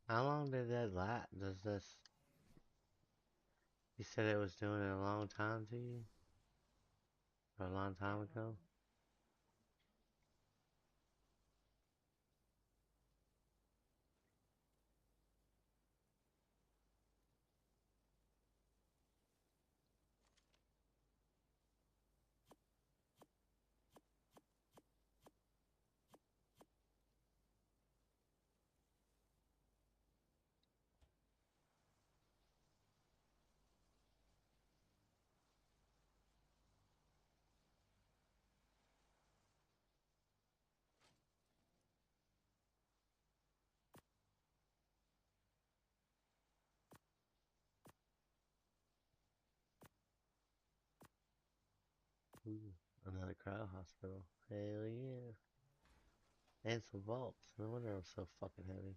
How long did that last? Does this... You said it was doing it a long time to you? Or a long time ago? Ooh, another crowd hospital. Hell yeah. And some vaults. No wonder I'm so fucking heavy.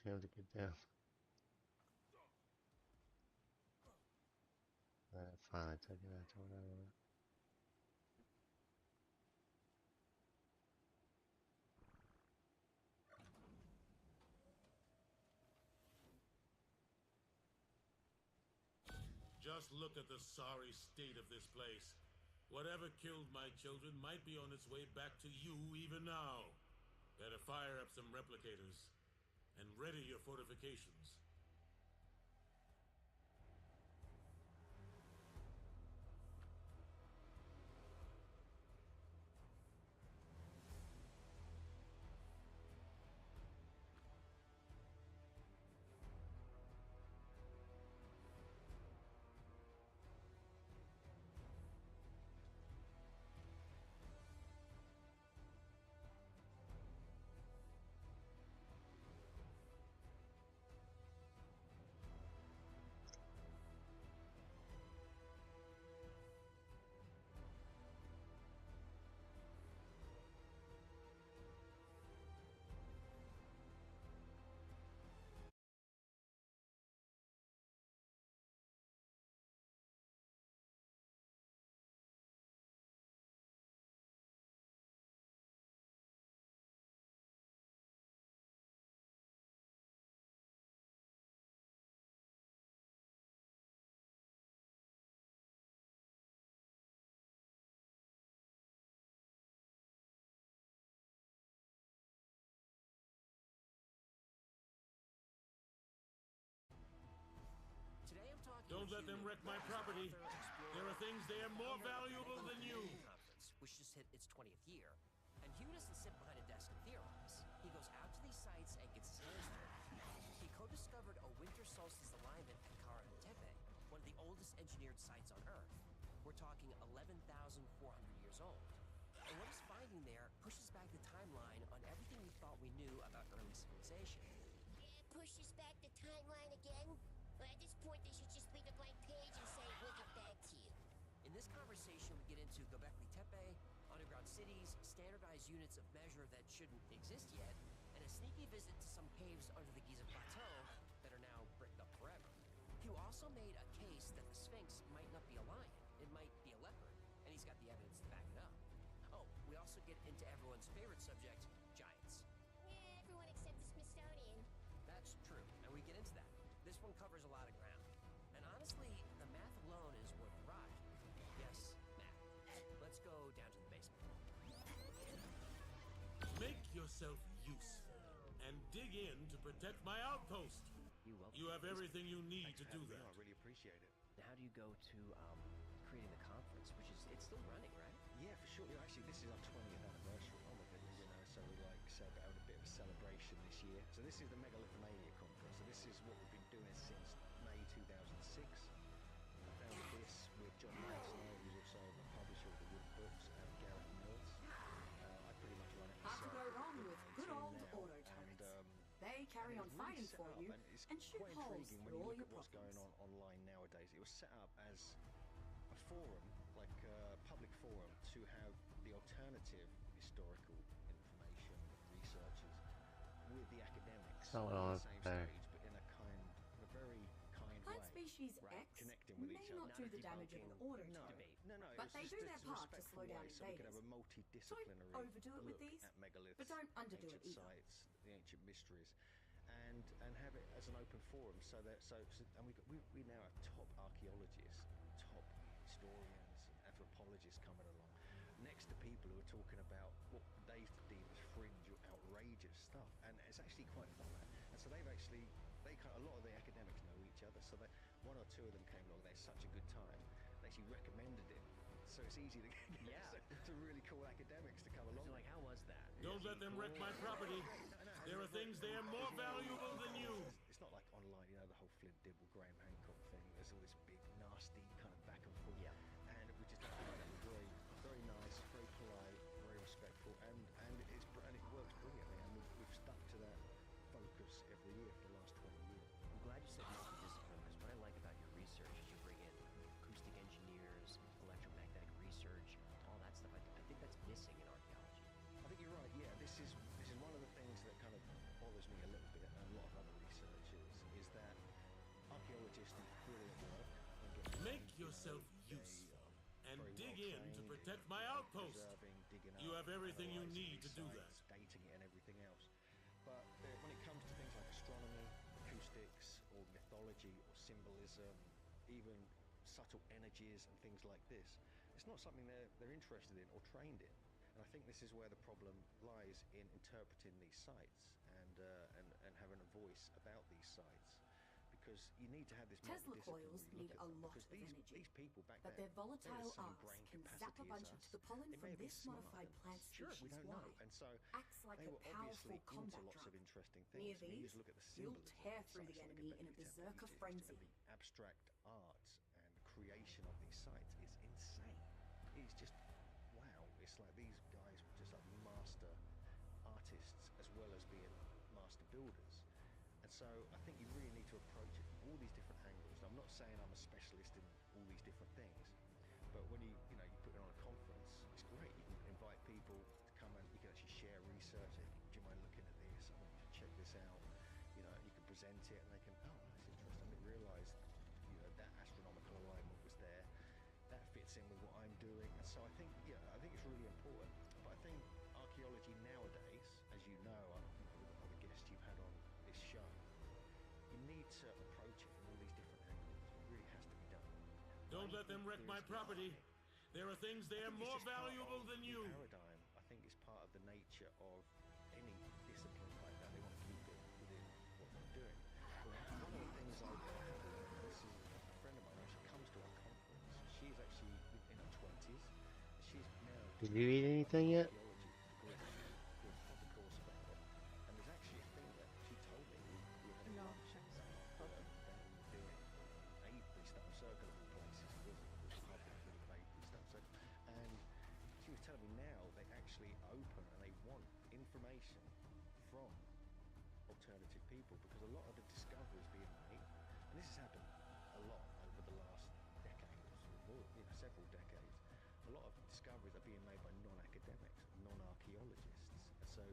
you have to get down. Finally took it out to whatever. Just look at the sorry state of this place. Whatever killed my children might be on its way back to you even now. Better fire up some replicators and ready your fortifications. Don't let them wreck my property. There are things there more valuable than you. Conference, which just hit its 20th year. And Hugh doesn't sit behind a desk and theorize. He goes out to these sites and gets his hands dirty. He co-discovered a winter solstice alignment at Kara Tepe, one of the oldest engineered sites on Earth. We're talking 11,400 years old. And what he's finding there pushes back the timeline on everything we thought we knew about early civilization. Pushes back the timeline again? Well, at this point, they should just leave a blank page and say, we'll get back to you. In this conversation, we get into Göbekli Tepe, underground cities, standardized units of measure that shouldn't exist yet, and a sneaky visit to some caves under the Giza Plateau that are now bricked up forever. Hugh also made a case that the Sphinx might not be a lion, it might be a leopard, and he's got the evidence to back it up. Oh, we also get into everyone's favorite subject, giants. Yeah, everyone except the Smithsonian. That's true, and we get into that. This one covers a lot of ground. And honestly, the math alone is worth the ride. Yes, math. Let's go down to the basement. Make yourself useful and dig in to protect my outpost. You have everything you need to do that. I really appreciate it. Now, how do you go to creating the conference, which is it's still running, right? Yeah, for sure. Actually, this is our 20th anniversary. Oh my goodness. You know, so we're like having a bit of a celebration this year. So this is the Megalithomania conference. So this is what we've been doing since May 2006. I founded this with John Mansell, who's also the publisher of the Wood Books, and Gareth Mills. I pretty much run it Hard to myself. go wrong with good old now. auto turrets. They carry on It was fighting really set for up, you and it's and shoot quite holes intriguing through when all you look your at what's going problems. on online nowadays. It was set up as a forum, like a public forum, to have the alternative historical information researchers with the academics So on the well, same there. stage, but in a very kind Plant way. species Right, X connecting with may each other. not do the damage of an auto No, turret, no, but it's they just do a their part to respectful slow down way, so we could have a invaders. multidisciplinary Don't overdo it with look these, at megaliths, but don't underdo it ancient either. sites, the ancient mysteries, and have it as an open forum. So that and we now have top archaeologists, top historians, anthropologists coming along, next to people who are talking about what they deem as fringe or outrageous stuff, and it's actually quite fun. And so a lot of the academics know each other. So one or two of them came along. They had such a good time. They actually recommended it. So it's easy to get some really cool academics to come along. So like, how was that? Don't let them wreck my property. There are things there more valuable than you. It's not like online, you know, the whole Flint Dibble, Graham Hancock thing. There's all this big, nasty kind of back and forth. Yeah. And we just have to find out very, very nice, very polite, very respectful, and it works brilliantly. And we've stuck to that focus every year for the last 20 years. I'm glad you said multidiscipline, because what I like about your research is you bring in acoustic engineers, electromagnetic research, all that stuff. I think that's missing in archaeology. I think you're right. Yeah, this is one of the things that kind of bothers me a little bit, and a lot of other archaeologist and brilliant work. And getting Make around, yourself they, useful and very dig well in to trained protect in, my outpost. preserving, digging You up, have everything you analysing need to these do sites, that. dating it and everything else. But when it comes to things like astronomy, acoustics, or mythology, or symbolism, even subtle energies and things like this, it's not something they're interested in or trained in. And I think this is where the problem lies in interpreting these sites and having a voice about these sites. Because you need to have this Tesla multidisciplinary coils look need at a them, lot because of energy, these people back but then, their they had volatile the same arcs brain can zap capacity a bunch as of us. the pollen They from may have been this smarter modified than plant us. species We don't know. Y. And so Acts like they a were powerful obviously into combat lots drug. of interesting Near things. When you these, just look at the you'll symbolism tear of these through the sites, like enemy in a Göbekli Tepe, berserker Egypt, frenzy. and the abstract arts and creation of these sites is insane. It's just wow. It's like these guys were just like master artists as well as being master builders. And so I think you really need to approach it from all these different angles. Now, I'm not saying I'm a specialist in all these different things, but when you put it on a conference, it's great. You can invite people to come and you can actually share research. Do you mind looking at this? I want you to check this out. You know, you can present it and they can, oh, that's interesting. I didn't realise, that astronomical alignment was there. That fits in with what I'm doing. And so I think it's really important. But I think archaeology nowadays, as you know, with other guests you've had on this show, you need to approach it from all these different angles. It really has to be done. Don't let them wreck my property. There are things there more valuable than you. Paradigm, I think, is part of the nature of any discipline like that. They want to keep it within what they're doing. But one of the things I have learned, this is a friend of mine, she comes to our conference. She's actually in her 20s. She's now Did you eat anything yet? archaeology degree, doing a proper course about it. And there's actually a thing that she told me we had No, lunch that we were doing Avebury Stone Circle of all places. It was a public little Avebury Stone Circle. And she was telling me now they actually open and they want information from alternative people, because a lot of the discoveries being made, and this has happened a lot over the last decade or more, several decades, a lot of discoveries are being made by non-academics, non-archaeologists. And so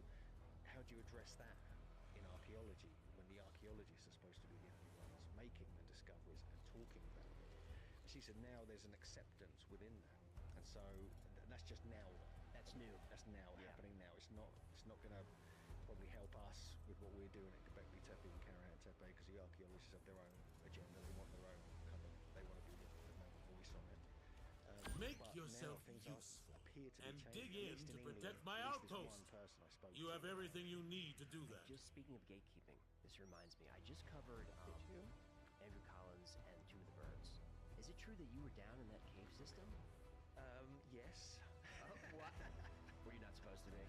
how do you address that in archaeology when the archaeologists are supposed to be the only ones making the discoveries and talking about them? And she said now there's an acceptance within that. And so that's just now. That's new. That's now happening now. It's not going to probably help us with what we're doing at Göbekli Tepe and Karahan Tepe, because the archaeologists have their own agenda. They want their own they want to be the main voice on it. Make But yourself now things useful appear to be and changing, dig at in least to England. protect my At least this outpost. one person I spoke You to. have everything you need to do that. Just speaking of gatekeeping, this reminds me. I just covered Andrew Collins and Two of the Birds. Is it true that you were down in that cave system? Yes. Oh, what? Were you not supposed to be?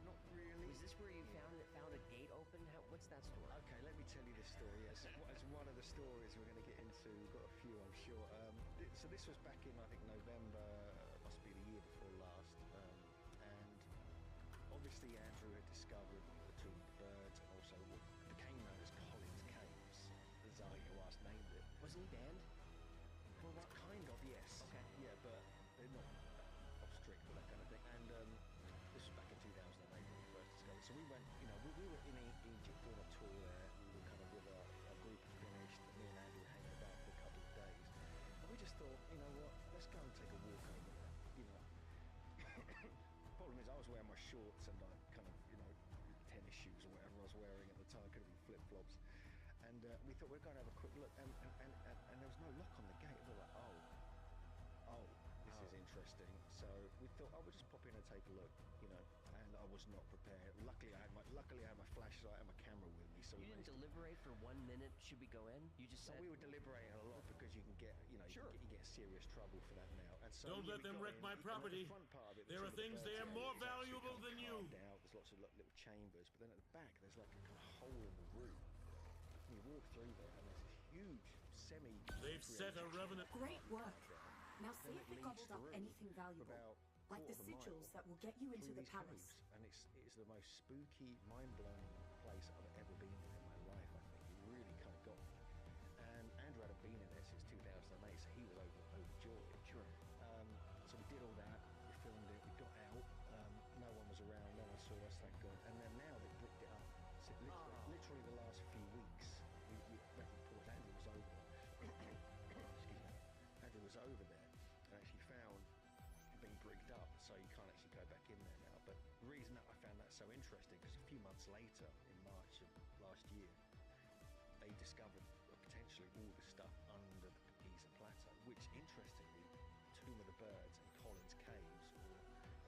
Not really. Was this where you found a gate open? What's that story? Okay, let me tell you this story. Yes, it's one of the stories we're going to get into. We've got a few, I'm sure. So this was back in, I think, November, must be the year before last. And obviously Andrew had discovered the Tomb of the Birds and also what became known as Collins Caves. Zahir named it. Wasn't he banned? Well, that kind of, yes. Okay. Yeah, but they're not off strict with that kind of thing. And this was back in 2008 when we first discovered. So we went, we were in Egypt doing a tour there. We were kind of with a group of finished. Me and Andrew were hanging about for a couple of days. And we just thought, you know what, let's go and take a walk over there. Problem is, I was wearing my shorts and kind of, tennis shoes or whatever I was wearing at the time. Could have been flip-flops. And we thought we're going to have a quick look, and there was no lock on the gate. We were like, this is interesting. So we thought, we'll just pop in and take a look, and I was not prepared. Luckily, I had my flashlight and my camera with me. So You didn't deliberate for 1 minute. Should we go in? You just said we were deliberating a lot because you can get, Sure. you get serious trouble for that now. And so Don't let we them got wreck in, my and at property. the front part of it, There are Tomb of the things Birds there area more is actually valuable kind of than you. carved out. There's lots of little chambers, but then at the back there's like a kind of hole in the roof. And you walk through there, and there's this huge semi. They've set a revenant. Great work. Now see Then if it it leads gobbled up through anything valuable, about like the quarter of a sigils mile that will get you into through the these palace. caves, and it's the most spooky, mind-blowing place I've ever been in my life. I think it really kind of got me. And Andrew hadn't been in there since 2008, so he was overjoyed. Sure. So we did all that. We filmed it. We got out. No one was around. No one saw us, thank God. And then now they bricked it up. So literally the last few weeks, we record Andrew was over. was over there and actually found it being bricked up, so you can't actually go back in there now. But the reason that I found that so interesting, because a few months later, in March of last year, they discovered potentially all the stuff under the Giza Plateau, which interestingly, Tomb of the Birds and Collins Caves, or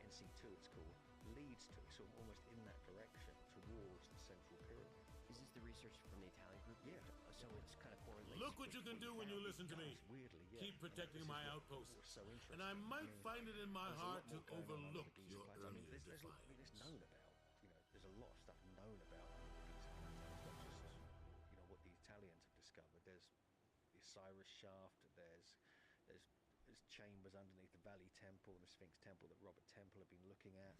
NC2 it's called, leads to sort of almost in that direction towards the Central Pyramid. Is this the research from the Italian group? Yeah. So it's kind of correlates. Look what you can do when you listen to me. Weirdly, yeah. Keep protecting my outposts. So interesting. And I might find it in my There's a heart lot to more going on overlook the Giza your Plateau. I mean, earlier there's defiance. known about, there's a lot of stuff known about the Giza Plateau. It's not just, what the Italians have discovered. There's the Osiris shaft. There's chambers underneath the Valley Temple, the Sphinx Temple that Robert Temple had been looking at.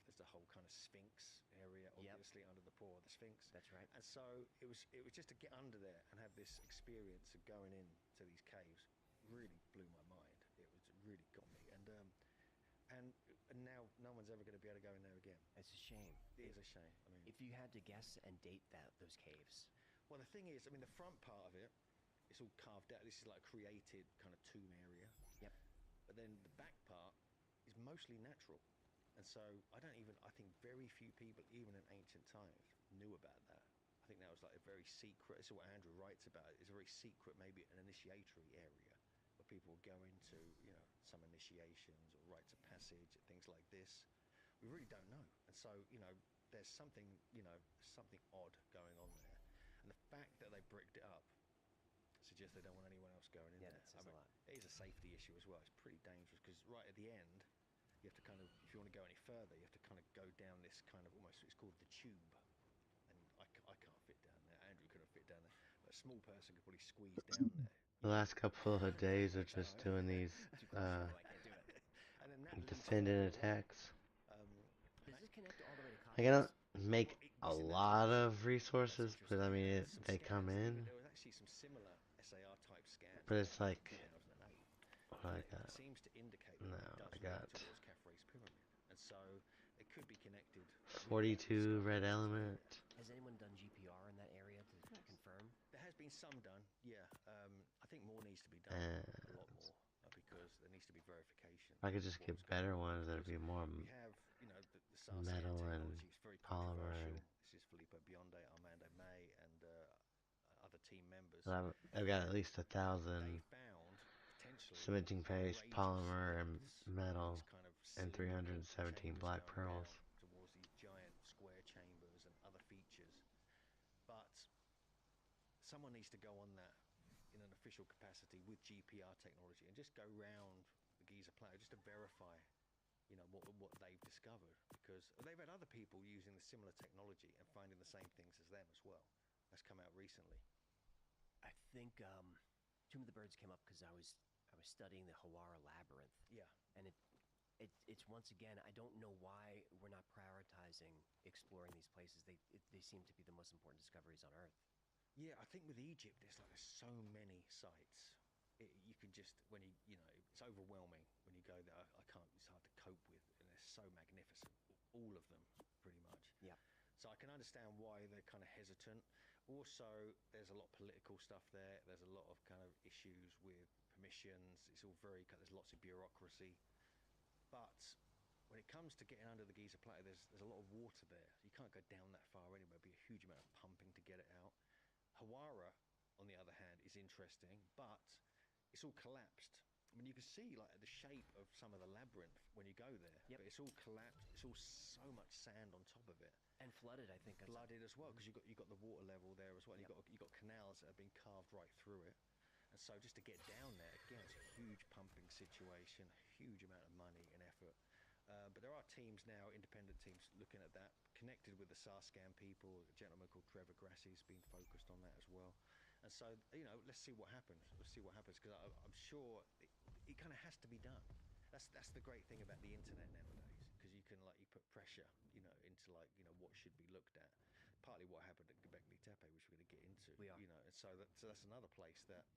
There's the whole kind of Sphinx area, obviously, under the paw of the Sphinx. That's right. And so it was just to get under there and have this experience of going into these caves really blew my mind. It really got me. And now no one's ever going to be able to go in there again. It's a shame. It is a shame. I mean, if you had to guess and date those caves. Well, the thing is, the front part of it, it's all carved out. This is like a created kind of tomb area. Yep. But then the back part is mostly natural. And so I think very few people, even in ancient times, knew about that. I think that was like a very secret, this is what Andrew writes about, it's a very secret, maybe an initiatory area where people would go into, some initiations or rites of passage, things like this. We really don't know. And so, there's something, something odd going on there. And the fact that they bricked it up suggests they don't want anyone else going in there. That says a lot. It is a safety issue as well. It's pretty dangerous because right at the end, you have to kind of, if you want to go any further, you have to kind of go down this kind of almost, it's called the tube. And I can't fit down there. Andrew couldn't fit down there. But a small person could probably squeeze down there. The last couple of days are just doing these defending attacks. Does this connect all the way to Like, I don't make a lot of resources, but I mean, they come in. There was actually some similar SAR type scans. But it's like, 2008. what I got? It seems to indicate No, that it does I got lead towards Khafre's pyramid. And so it could be connected. 42 red element. Has anyone done GPR in that area to confirm? There has been some done, yeah. I think more needs to be done, a lot more, because there needs to be verification. If I could just get better ones, that'd be more We have, the SAR metal scan and technology is very polymer. controversial. And This is Filippo Bionde, Armando May, and other team members. I've got at least 1,000 They found potentially cementing paste, outrageous polymer, and depths metal, these kind of and sealed 317 chambers black going pearls. down towards these giant square chambers and other features. But someone needs to go on that in an official capacity with GPR technology and just go round the Giza Plateau just to verify, what they've discovered, because they've had other people using the similar technology and finding the same things as them as well. That's come out recently. I think Tomb of the Birds came up because I was studying the Hawara Labyrinth. Yeah. And it's once again, I don't know why we're not prioritizing exploring these places. They seem to be the most important discoveries on Earth. Yeah, I think with Egypt, there's so many sites. You can just, it's overwhelming when you go there. I can't, it's hard to cope with, and they're so magnificent. All of them, pretty much. Yeah. So I can understand why they're kind of hesitant. Also, there's a lot of political stuff there. There's a lot of kind of issues with permissions. It's all there's lots of bureaucracy. But when it comes to getting under the Giza Plateau, there's a lot of water there. You can't go down that far anyway. It'd be a huge amount of pumping to get it out. Hawara, on the other hand, is interesting, but it's all collapsed. I mean, you can see the shape of some of the labyrinth when you go there. Yep. But it's all collapsed. It's all so much sand on top of it. And flooded, I think. Flooded as well, because you got the water level there as well. Yep. You got canals that have been carved right through it. And so just to get down there, again, it's a huge pumping situation, huge amount of money and effort. But there are teams now, independent teams, looking at that, connected with the SARSCAN people. A gentleman called Trevor Grassie's been focused on that as well. And so, let's see what happens. Let's see what happens, because I'm sure it kind of has to be done. That's the great thing about the internet nowadays, because you can you put pressure, into what should be looked at. Partly what happened at Göbekli Tepe, which we're going to get into. We are. And so that's another place that,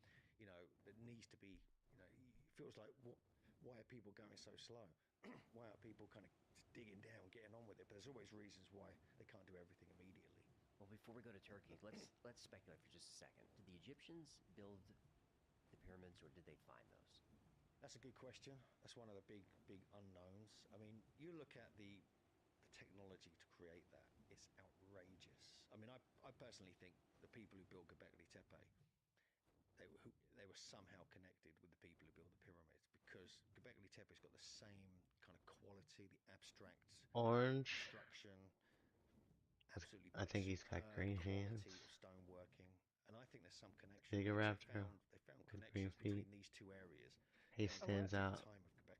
that needs to be. It feels like why are people going so slow? Why are people kind of digging down, getting on with it? But there's always reasons why they can't do everything immediately. Well, before we go to Turkey, let's speculate for just a second. Did the Egyptians build the pyramids, or did they find those? That's a good question. That's one of the big unknowns. I mean, you look at the technology to create that, it's outrageous. I mean, I personally think the people who built Göbekli Tepe, they were somehow connected with the people who built the pyramids, because Göbekli Tepe's got the same kind of quality, the abstract Orange. construction. Absolutely, I think he's got green hands. quality of stoneworking, and I think there's some connection. Gigaraptor They found with green connections feet. between these two areas. He stands out.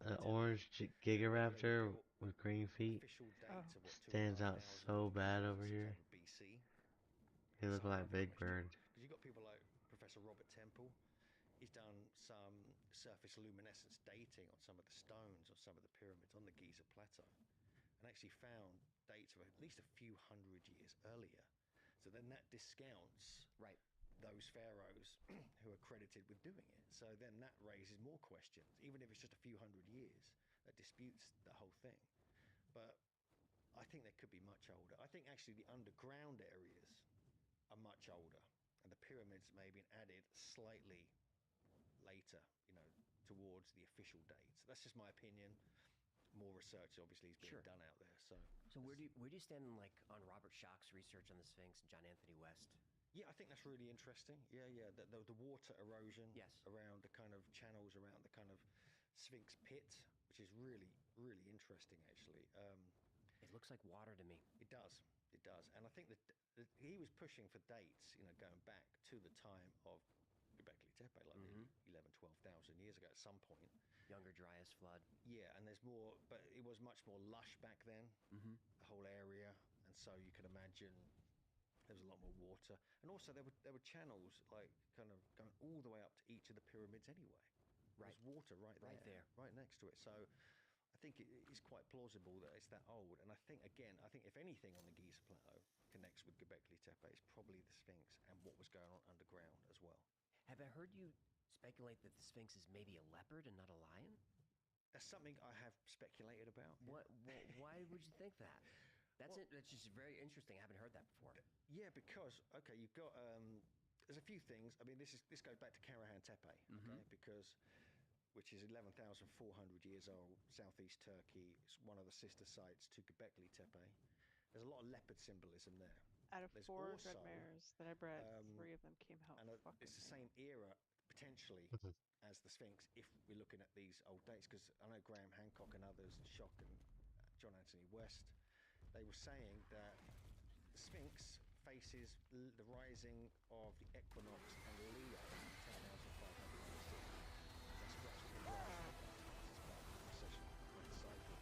An orange Gigaraptor with green feet stands out so bad over here. He looked like Big Bird. Because you've got people like Professor Robert Temple. He's done some surface luminescence dating on some of the stones on some of the pyramids on the Giza Plateau, and actually found dates of at least a few hundred years earlier. So then that discounts those pharaohs who are credited with doing it. So then that raises more questions, even if it's just a few hundred years. That disputes the whole thing. But I think they could be much older. I think actually the underground areas are much older, and the pyramids may have been added slightly later, towards the official dates. That's just my opinion. More research obviously is being done out there. So where do you stand on Robert Schoch's research on the Sphinx and John Anthony West? Yeah, I think that's really interesting. Yeah. The water erosion around the kind of channels around the kind of Sphinx pit, which is really, really interesting, actually. It looks like water to me. It does. And I think that he was pushing for dates, going back to the time of Göbekli Tepe, like maybe 11,000-12,000 years ago at some point. Younger Dryas flood. Yeah, and there's more, but it was much more lush back then, the whole area. And so you can imagine there was a lot more water, and also there were channels kind of going all the way up to each of the pyramids anyway. There's water right there, right next to it. So I think it is quite plausible that it's that old. And I think if anything on the Giza Plateau connects with Göbekli Tepe, it's probably the Sphinx and what was going on underground as well. Have I heard you speculate that the Sphinx is maybe a leopard and not a lion? That's something I have speculated about. Why would you think that? That's just very interesting. I haven't heard that before. Yeah, because you've got there's a few things. I mean, this goes back to Karahan Tepe, which is 11,400 years old, southeast Turkey. It's one of the sister sites to Göbekli Tepe. There's a lot of leopard symbolism there. Out of 4 red mares that I bred, 3 of them came out. And it's the same era, potentially, as the Sphinx, if we're looking at these old dates. Because I know Graham Hancock and others, Schoch and John Anthony West, they were saying that the Sphinx faces the rising of the equinox and Leo in 10,500 BC. That's what the rising of that is part of the precession cycle.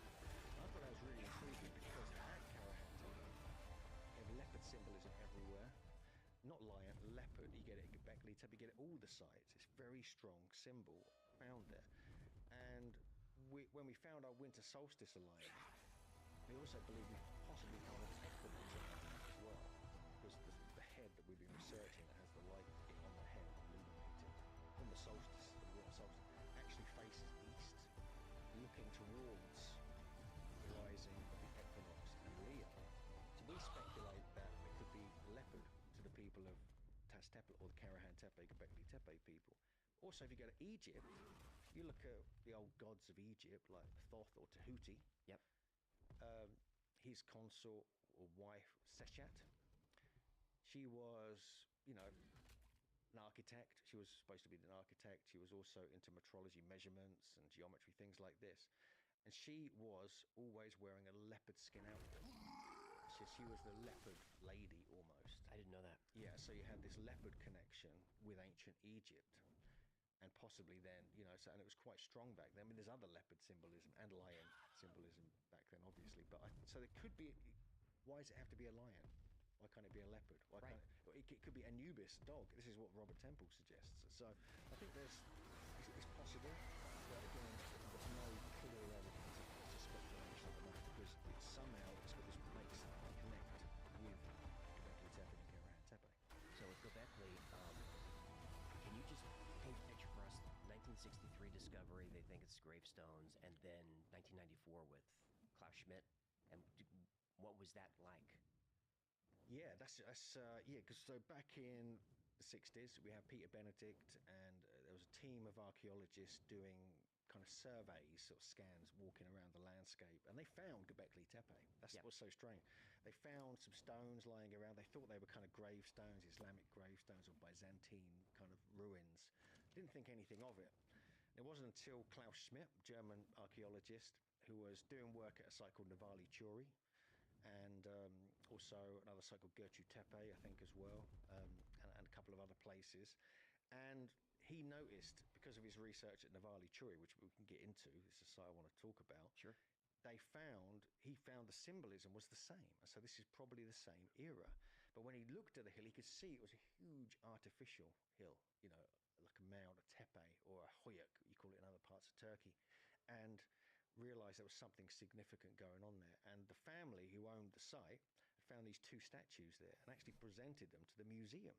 I thought that was really intriguing because at Karahan Tepe, you have leopard symbolism everywhere. Not lion, leopard. You get it at Göbekli Tepe, you get it all the sites. It's very strong symbol found there. And when we found our winter solstice alignment, we also believe we possibly found an equinox alignment as well, because the head that we've been researching that has the light on the head illuminated on the solstice, the winter solstice, actually faces east, looking towards the rising of the equinox and Leo. So we speculate that it could be leopard to the people of Taztepet or the Karahan Tepe, Göbekli Tepe people. Also, if you go to Egypt, you look at the old gods of Egypt like Thoth or Tahuti. Yep. His consort or wife, Seshat, she was, an architect. She was supposed to be an architect. She was also into metrology measurements and geometry, things like this. And she was always wearing a leopard skin outfit. So she was the leopard lady almost. I didn't know that. Yeah, so you had this leopard connection with ancient Egypt. And possibly then, and it was quite strong back then. I mean, there's other leopard symbolism and lion symbolism back then, obviously. But so it could be. Why does it have to be a lion? Why can't it be a leopard? Why can't it could be Anubis dog. This is what Robert Temple suggests. So I think it's possible, but again, there's no clear evidence. It's just speculation at the moment because it's got this place connect with Göbekli Tepe and Karahan Tepe. So with Göbekli, can you just paint a picture for us? 1963 discovery, they think it's gravestones, and then 1994 with Klaus Schmidt. And what was that like? Yeah, because so back in the 60s, we had Peter Benedict, and there was was a team of archaeologists doing kind of surveys, sort of scans, walking around the landscape, and they found Göbekli Tepe. That's what's so strange. They found some stones lying around. They thought they were kind of gravestones, Islamic gravestones or Byzantine kind of ruins. Didn't think anything of it. It wasn't until Klaus Schmidt, German archaeologist, who was doing work at a site called Navali Churi, and also another site called Göbekli Tepe, I think, as well, and a couple of other places. And he noticed, because of his research at Navali Churi, which we can get into, this is a site I want to talk about. Sure. He found the symbolism was the same. So this is probably the same era. But when he looked at the hill, he could see it was a huge artificial hill, you know, like a mound, a tepe, or a hoyuk, you call it in other parts of Turkey, and realized there was something significant going on there. And the family who owned the site found these two statues there and actually presented them to the museum.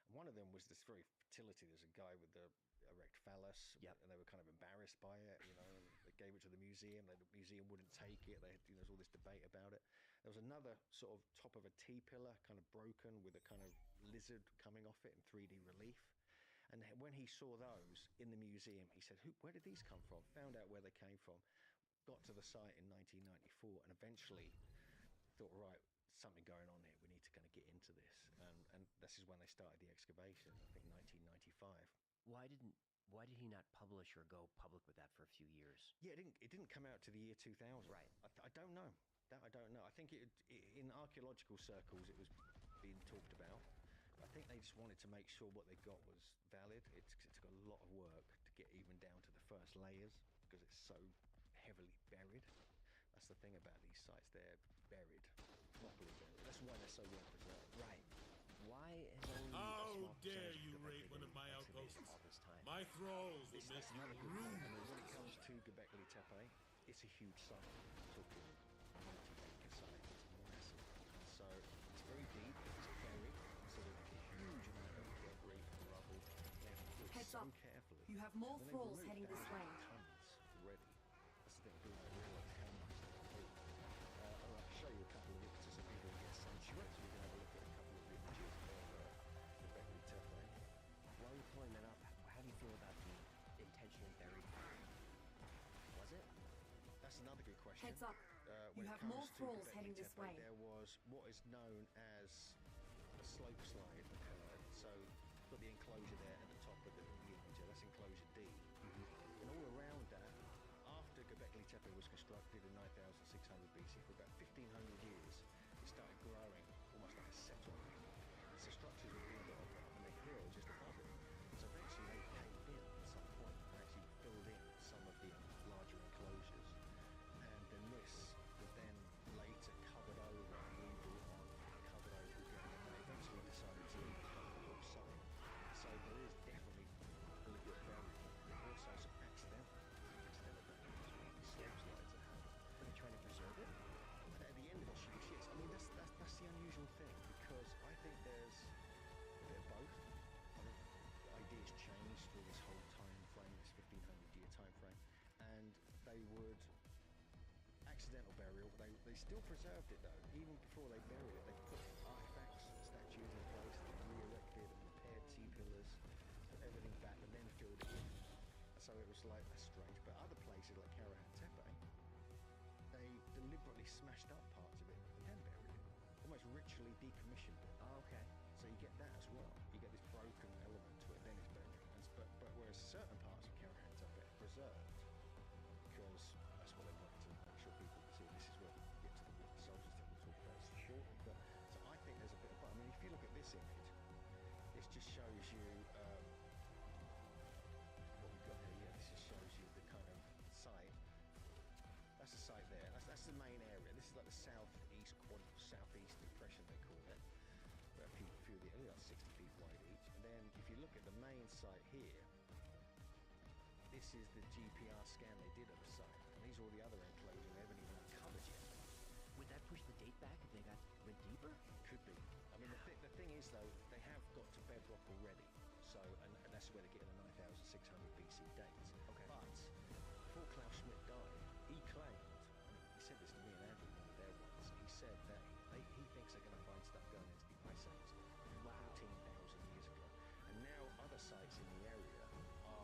And one of them was this very fertility. There's a guy with the erect phallus, and they were kind of embarrassed by it, you know, and they gave it to the museum. The museum wouldn't take it. They had, you know, there's all this debate about it. There was another sort of top of a T-pillar, kind of broken, with a kind of lizard coming off it in 3D relief. And when he saw those in the museum, he said, where did these come from? Found out where they came from, got to the site in 1994, and eventually thought, right, something going on here. We need to kind of get into this. And this is when they started the excavation, I think 1995. Why did he not publish or go public with that for a few years? Yeah, it didn't come out to the year 2000. Right. I don't know. That I don't know. I think in archaeological circles it was being talked about. I think they just wanted to make sure what they got was valid. It took a lot of work to get even down to the first layers because it's so heavily buried. That's the thing about these sites. They're buried, properly buried. That's why they're so well preserved. Right. Why has only How dare you raid one of my outposts? All this time? My thralls will make you rude. And when it comes to Göbekli Tepe, it's a huge site. We're talking multi-acre site. It's massive. So it's very deep. It's buried. So there's a huge amount of debris and rubble. They have to do it Heads so up. carefully. You have more And they thralls remove heading this thousands way. of tons already. That's the thing. People don't realise how much they do. I'll show you a couple of images so people get a sense. You actually can have a look at a couple of images of Göbekli Tepe. While you're pulling that up, how do you feel about the intentionally buried fire? Was it? That's another good question. Heads up. When You it have comes more to thralls Göbekli heading this Tepe, way. There was what is known as a slope slide occurred. So you've got the enclosure there at the top of the image. That's enclosure D. And all around that, after Göbekli Tepe was constructed in 9600 BC, for about 1500 years, it started growing almost like a settlement. So structures were being built up on the hill just above it. So eventually they caved in at some point and actually filled in some of the larger enclosures. And then this was then later covered over and rebuilt on, covered over again, and they eventually decided to cover the whole site. So there is definitely really good burial. There are also some accidental burials, slope slides that happen. Are they trying to preserve it? At the end of it, shooting shits. I mean, that's the unusual thing, because I think there's a bit of both. I mean, the ideas changed through this whole time frame, this 1500-year time frame, and they would accidental burial. They still preserved it though. Even before they buried it, they put artifacts, statues in place, they re-erected and repaired T-pillars, put everything back, and then filled it in. So it was like, that's strange. But other places like Karahan Tepe, they deliberately smashed up parts of it and then buried it. Almost ritually decommissioned it. Oh, okay. So you get that as well. You get this broken element to it, then it's buried. But whereas certain parts of Karahan Tepe are preserved, because that's what they wanted to make sure people could see. This is where we get to the soldiers that we'll talk about shortly. But so I think there's a bit of both. I mean, if you look at this image, this just shows you what we've got here. Yeah, this just shows you the kind of site. That's the site there. That's the main area. This is like the southeast depression, they call it. Where a few of the only like 60 feet wide each. And then if you look at the main site here, this is the GPR scan they did of the site. And these are all the other enclosures they haven't even uncovered yet. Would that push the date back if they went deeper? Could be. I mean, the thing is though, they have got to bedrock already. So, and that's where they're getting the 9600 BC dates. Okay. But before Klaus Schmidt died, he claimed, and he said this to me and Andrew when we were there once, he said that he thinks they're going to find stuff going into the Ice Age 14,000 years ago. And now other sites in the area are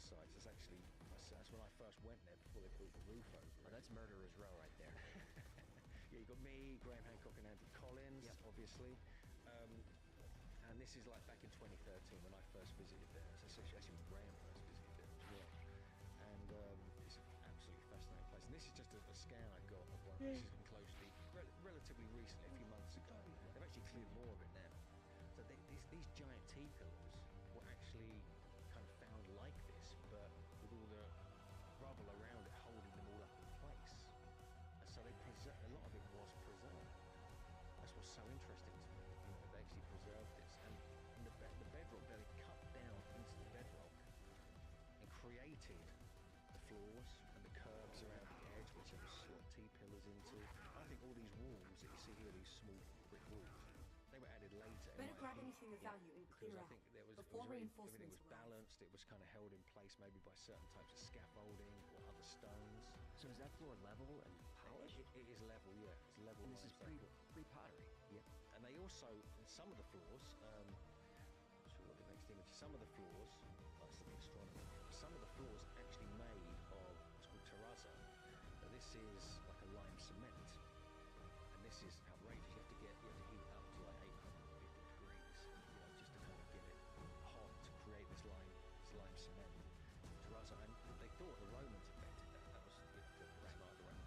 sites. That's actually that's when I first went there before they built the roof over it. Oh, that's Murderer's Row right there. Yeah, you got me, Graham Hancock, and Andy Collins, obviously. And this is like back in 2013 when I first visited there. So it's actually when Graham first visited there as well. And it's an absolutely fascinating place. And this is just a scan I got of one. This has been closed relatively recently, a few months ago. They've actually cleared more of it now. So these giant T-pillars were actually kind of found like this, but with all the rubble around it holding them all up in place. And so a lot of it was preserved. That's what's so interesting to me. You know, they actually preserved this, and the bedrock there, they cut down into the bedrock and created the floors and the curbs around the edge, which they would slot T-pillars into. I think all these walls that you see here, these small brick walls, they were added later. Better grab anything of value and clear I out think there was, before everything reinforcements was arrive. balanced. It was kind of held in place maybe by certain types of scaffolding or other stones. So is that floor level and polished? It is level, yeah. It's level. And this is pre-pottery. Yeah. And they also, in some of the floors, sure what the next image. Some of the floors, that's the astronomy. Some of the floors actually made of what's called terrazzo. Now this is like a lime cement, and this is outrageous. You have to heat it up to like 850 degrees, you know, just to kind of get it hot to create this lime cement terrazzo. And they thought the Romans invented that. That was the start of the Romans.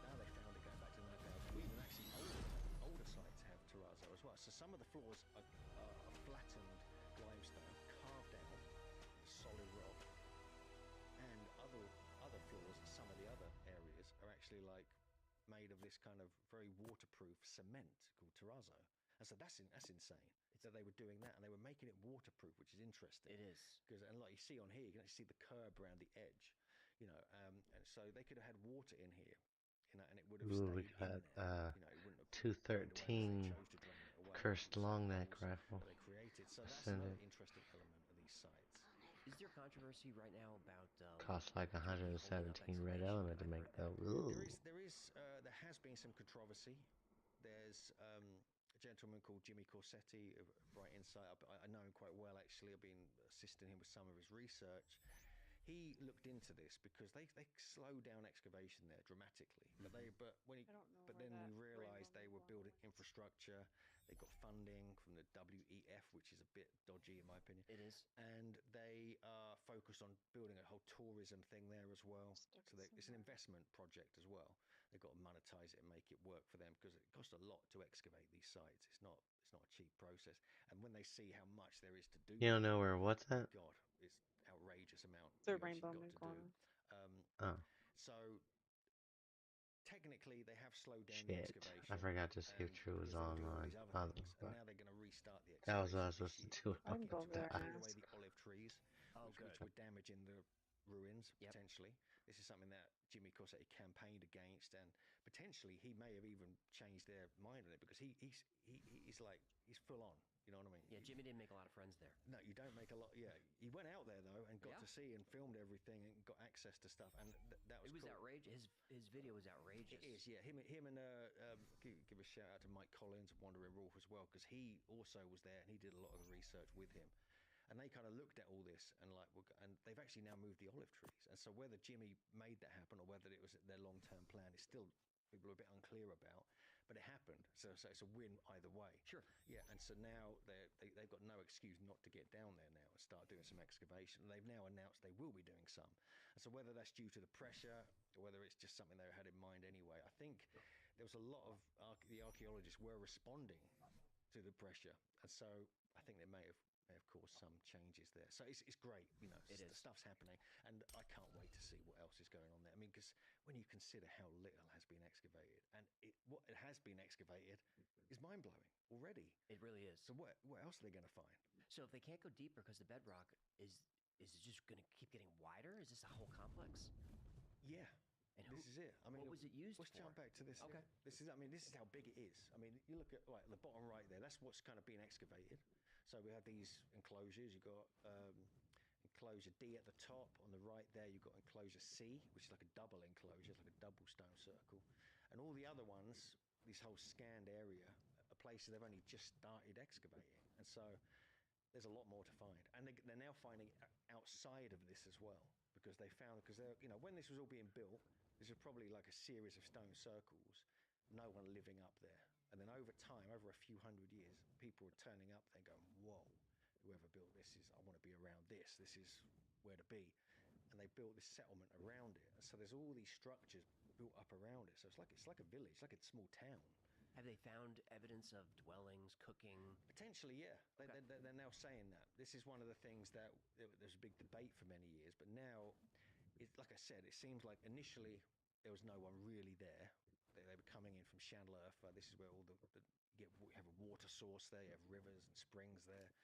Now they found it going back to 9,000. Even actually older sites have terrazzo as well. So some of the floors are flattened limestone carved out solid rock, and other floors, some of the other areas are actually like made of this kind of very waterproof cement called terrazzo. And so that's insane. That they were doing that, and they were making it waterproof, which is interesting. It is. And like you see on here, you can actually see the curb around the edge, you know, and so they could have had water in here, you know, and it would have Ooh, stayed we got in there. You know, it wouldn't have 213 cursed long neck rifle. they created. So that's Ascendant. another interesting element of these sites. Is there controversy right now about Cost like 117 red element to make though. Ooh. There has been some controversy. There's a gentleman called Jimmy Corsetti of Bright Insight. I know him quite well, actually. I've been assisting him with some of his research. He looked into this because they slowed down excavation there dramatically. But then we realised they were building infrastructure. They got funding from the WEF, which is a bit dodgy in my opinion. It is. And they are focused on building a whole tourism thing there as well. So it's an investment project as well. They've got to monetize it and make it work for them because it costs a lot to excavate these sites. It's not a cheap process. And when they see how much there is to do, You don't know where what's at? God, it's outrageous amount. The they've Rainbow actually got to do. Oh. So technically, they have slowed down the Shit. excavation. I forgot to see if True was online. And now they're going to restart the excavation. That was what I was supposed to do. I'm going there. Clear away the olive trees, Oh, which were damaging the ruins potentially. This is something that Jimmy Corsetti campaigned against, and potentially he may have even changed their mind on it because he's full on. You know what I mean? Yeah, Jimmy didn't make a lot of friends there. No, you don't make a lot. Yeah, he went out there though and got to see and filmed everything and got access to stuff, and that was. It was cool. outrageous. His video was outrageous. It is, yeah. Him and give a shout out to Mike Collins of Wandering Wolf as well, because he also was there and he did a lot of the research with him. And they kind of looked at all this and and they've actually now moved the olive trees. And so whether Jimmy made that happen or whether it was their long-term plan is still people are a bit unclear about. But it happened, so it's a win either way. Sure. Yeah, and so now they've got no excuse not to get down there now and start doing some excavation. And they've now announced they will be doing some. And so whether that's due to the pressure or whether it's just something they had in mind anyway, I think there was a lot of the archaeologists were responding to the pressure, and so I think they may have caused some changes there. So it's great, you know. The stuff's happening, and I can't wait to see what else is going on there. I mean, because when you consider how little has been excavated, and what it has been excavated is mind blowing already. It really is. So what else are they going to find? So if they can't go deeper because the bedrock is it just going to keep getting wider? Is this a whole complex? Yeah. And this is it. I mean, what was it used let's for? jump back to this. Okay. This is how big it is. I mean, you look at the bottom right there. That's what's kind of been excavated. So we have these enclosures. You've got enclosure D at the top. On the right there, you've got enclosure C, which is like a double enclosure, it's like a double stone circle. And all the other ones, this whole scanned area, are places they've only just started excavating. And so there's a lot more to find, and they're now finding outside of this as well, because they found, because they're, you know, when this was all being built, this was probably like a series of stone circles, no one living up there, and then over time, over a few hundred years, people were turning up there going, whoa, whoever built this is, I want to be around this is where to be. And they built this settlement around it, and so there's all these structures built up around it, so it's like a village, like a small town. Have they found evidence of dwellings, cooking? Potentially, yeah. They're now saying that. This is one of the things that there's a big debate for many years, but now, like I said, it seems like initially there was no one really there. They were coming in from Chandler-Urfa. This is where all you have a water source there, you have rivers and springs there,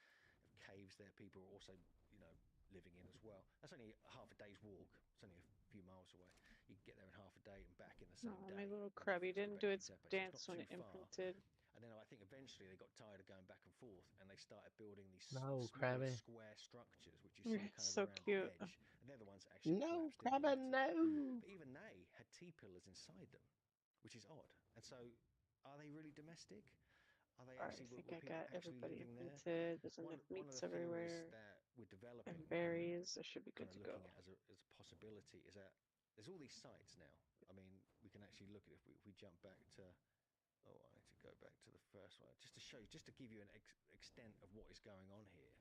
you have caves there. People are also, you know, living in as well. That's only half a day's walk. It's only a few miles away. You can get there in half a day and back in the same day. My little crabby didn't do its Tepe, so dance it's when not it too far. imprinted. And then I think eventually they got tired of going back and forth, and they started building these No, smaller Krabby. square structures, which you see kind of So around cute. the edge. And they're the ones that actually No, collapsed in Krabby, later. no. But even they had T-pillars inside them, which is odd. And so, are they really domestic? Are they Alright, actually? I think were I people got actually everybody living there? imprinted. There's One enough of meats the everywhere. theories that we're developing And berries. I should be good kind to of go. looking at as a possibility is that there's all these sites now. I mean, we can actually look at it if we jump back to. Oh, I need to go back to the first one just to show you, just to give you an extent of what is going on here.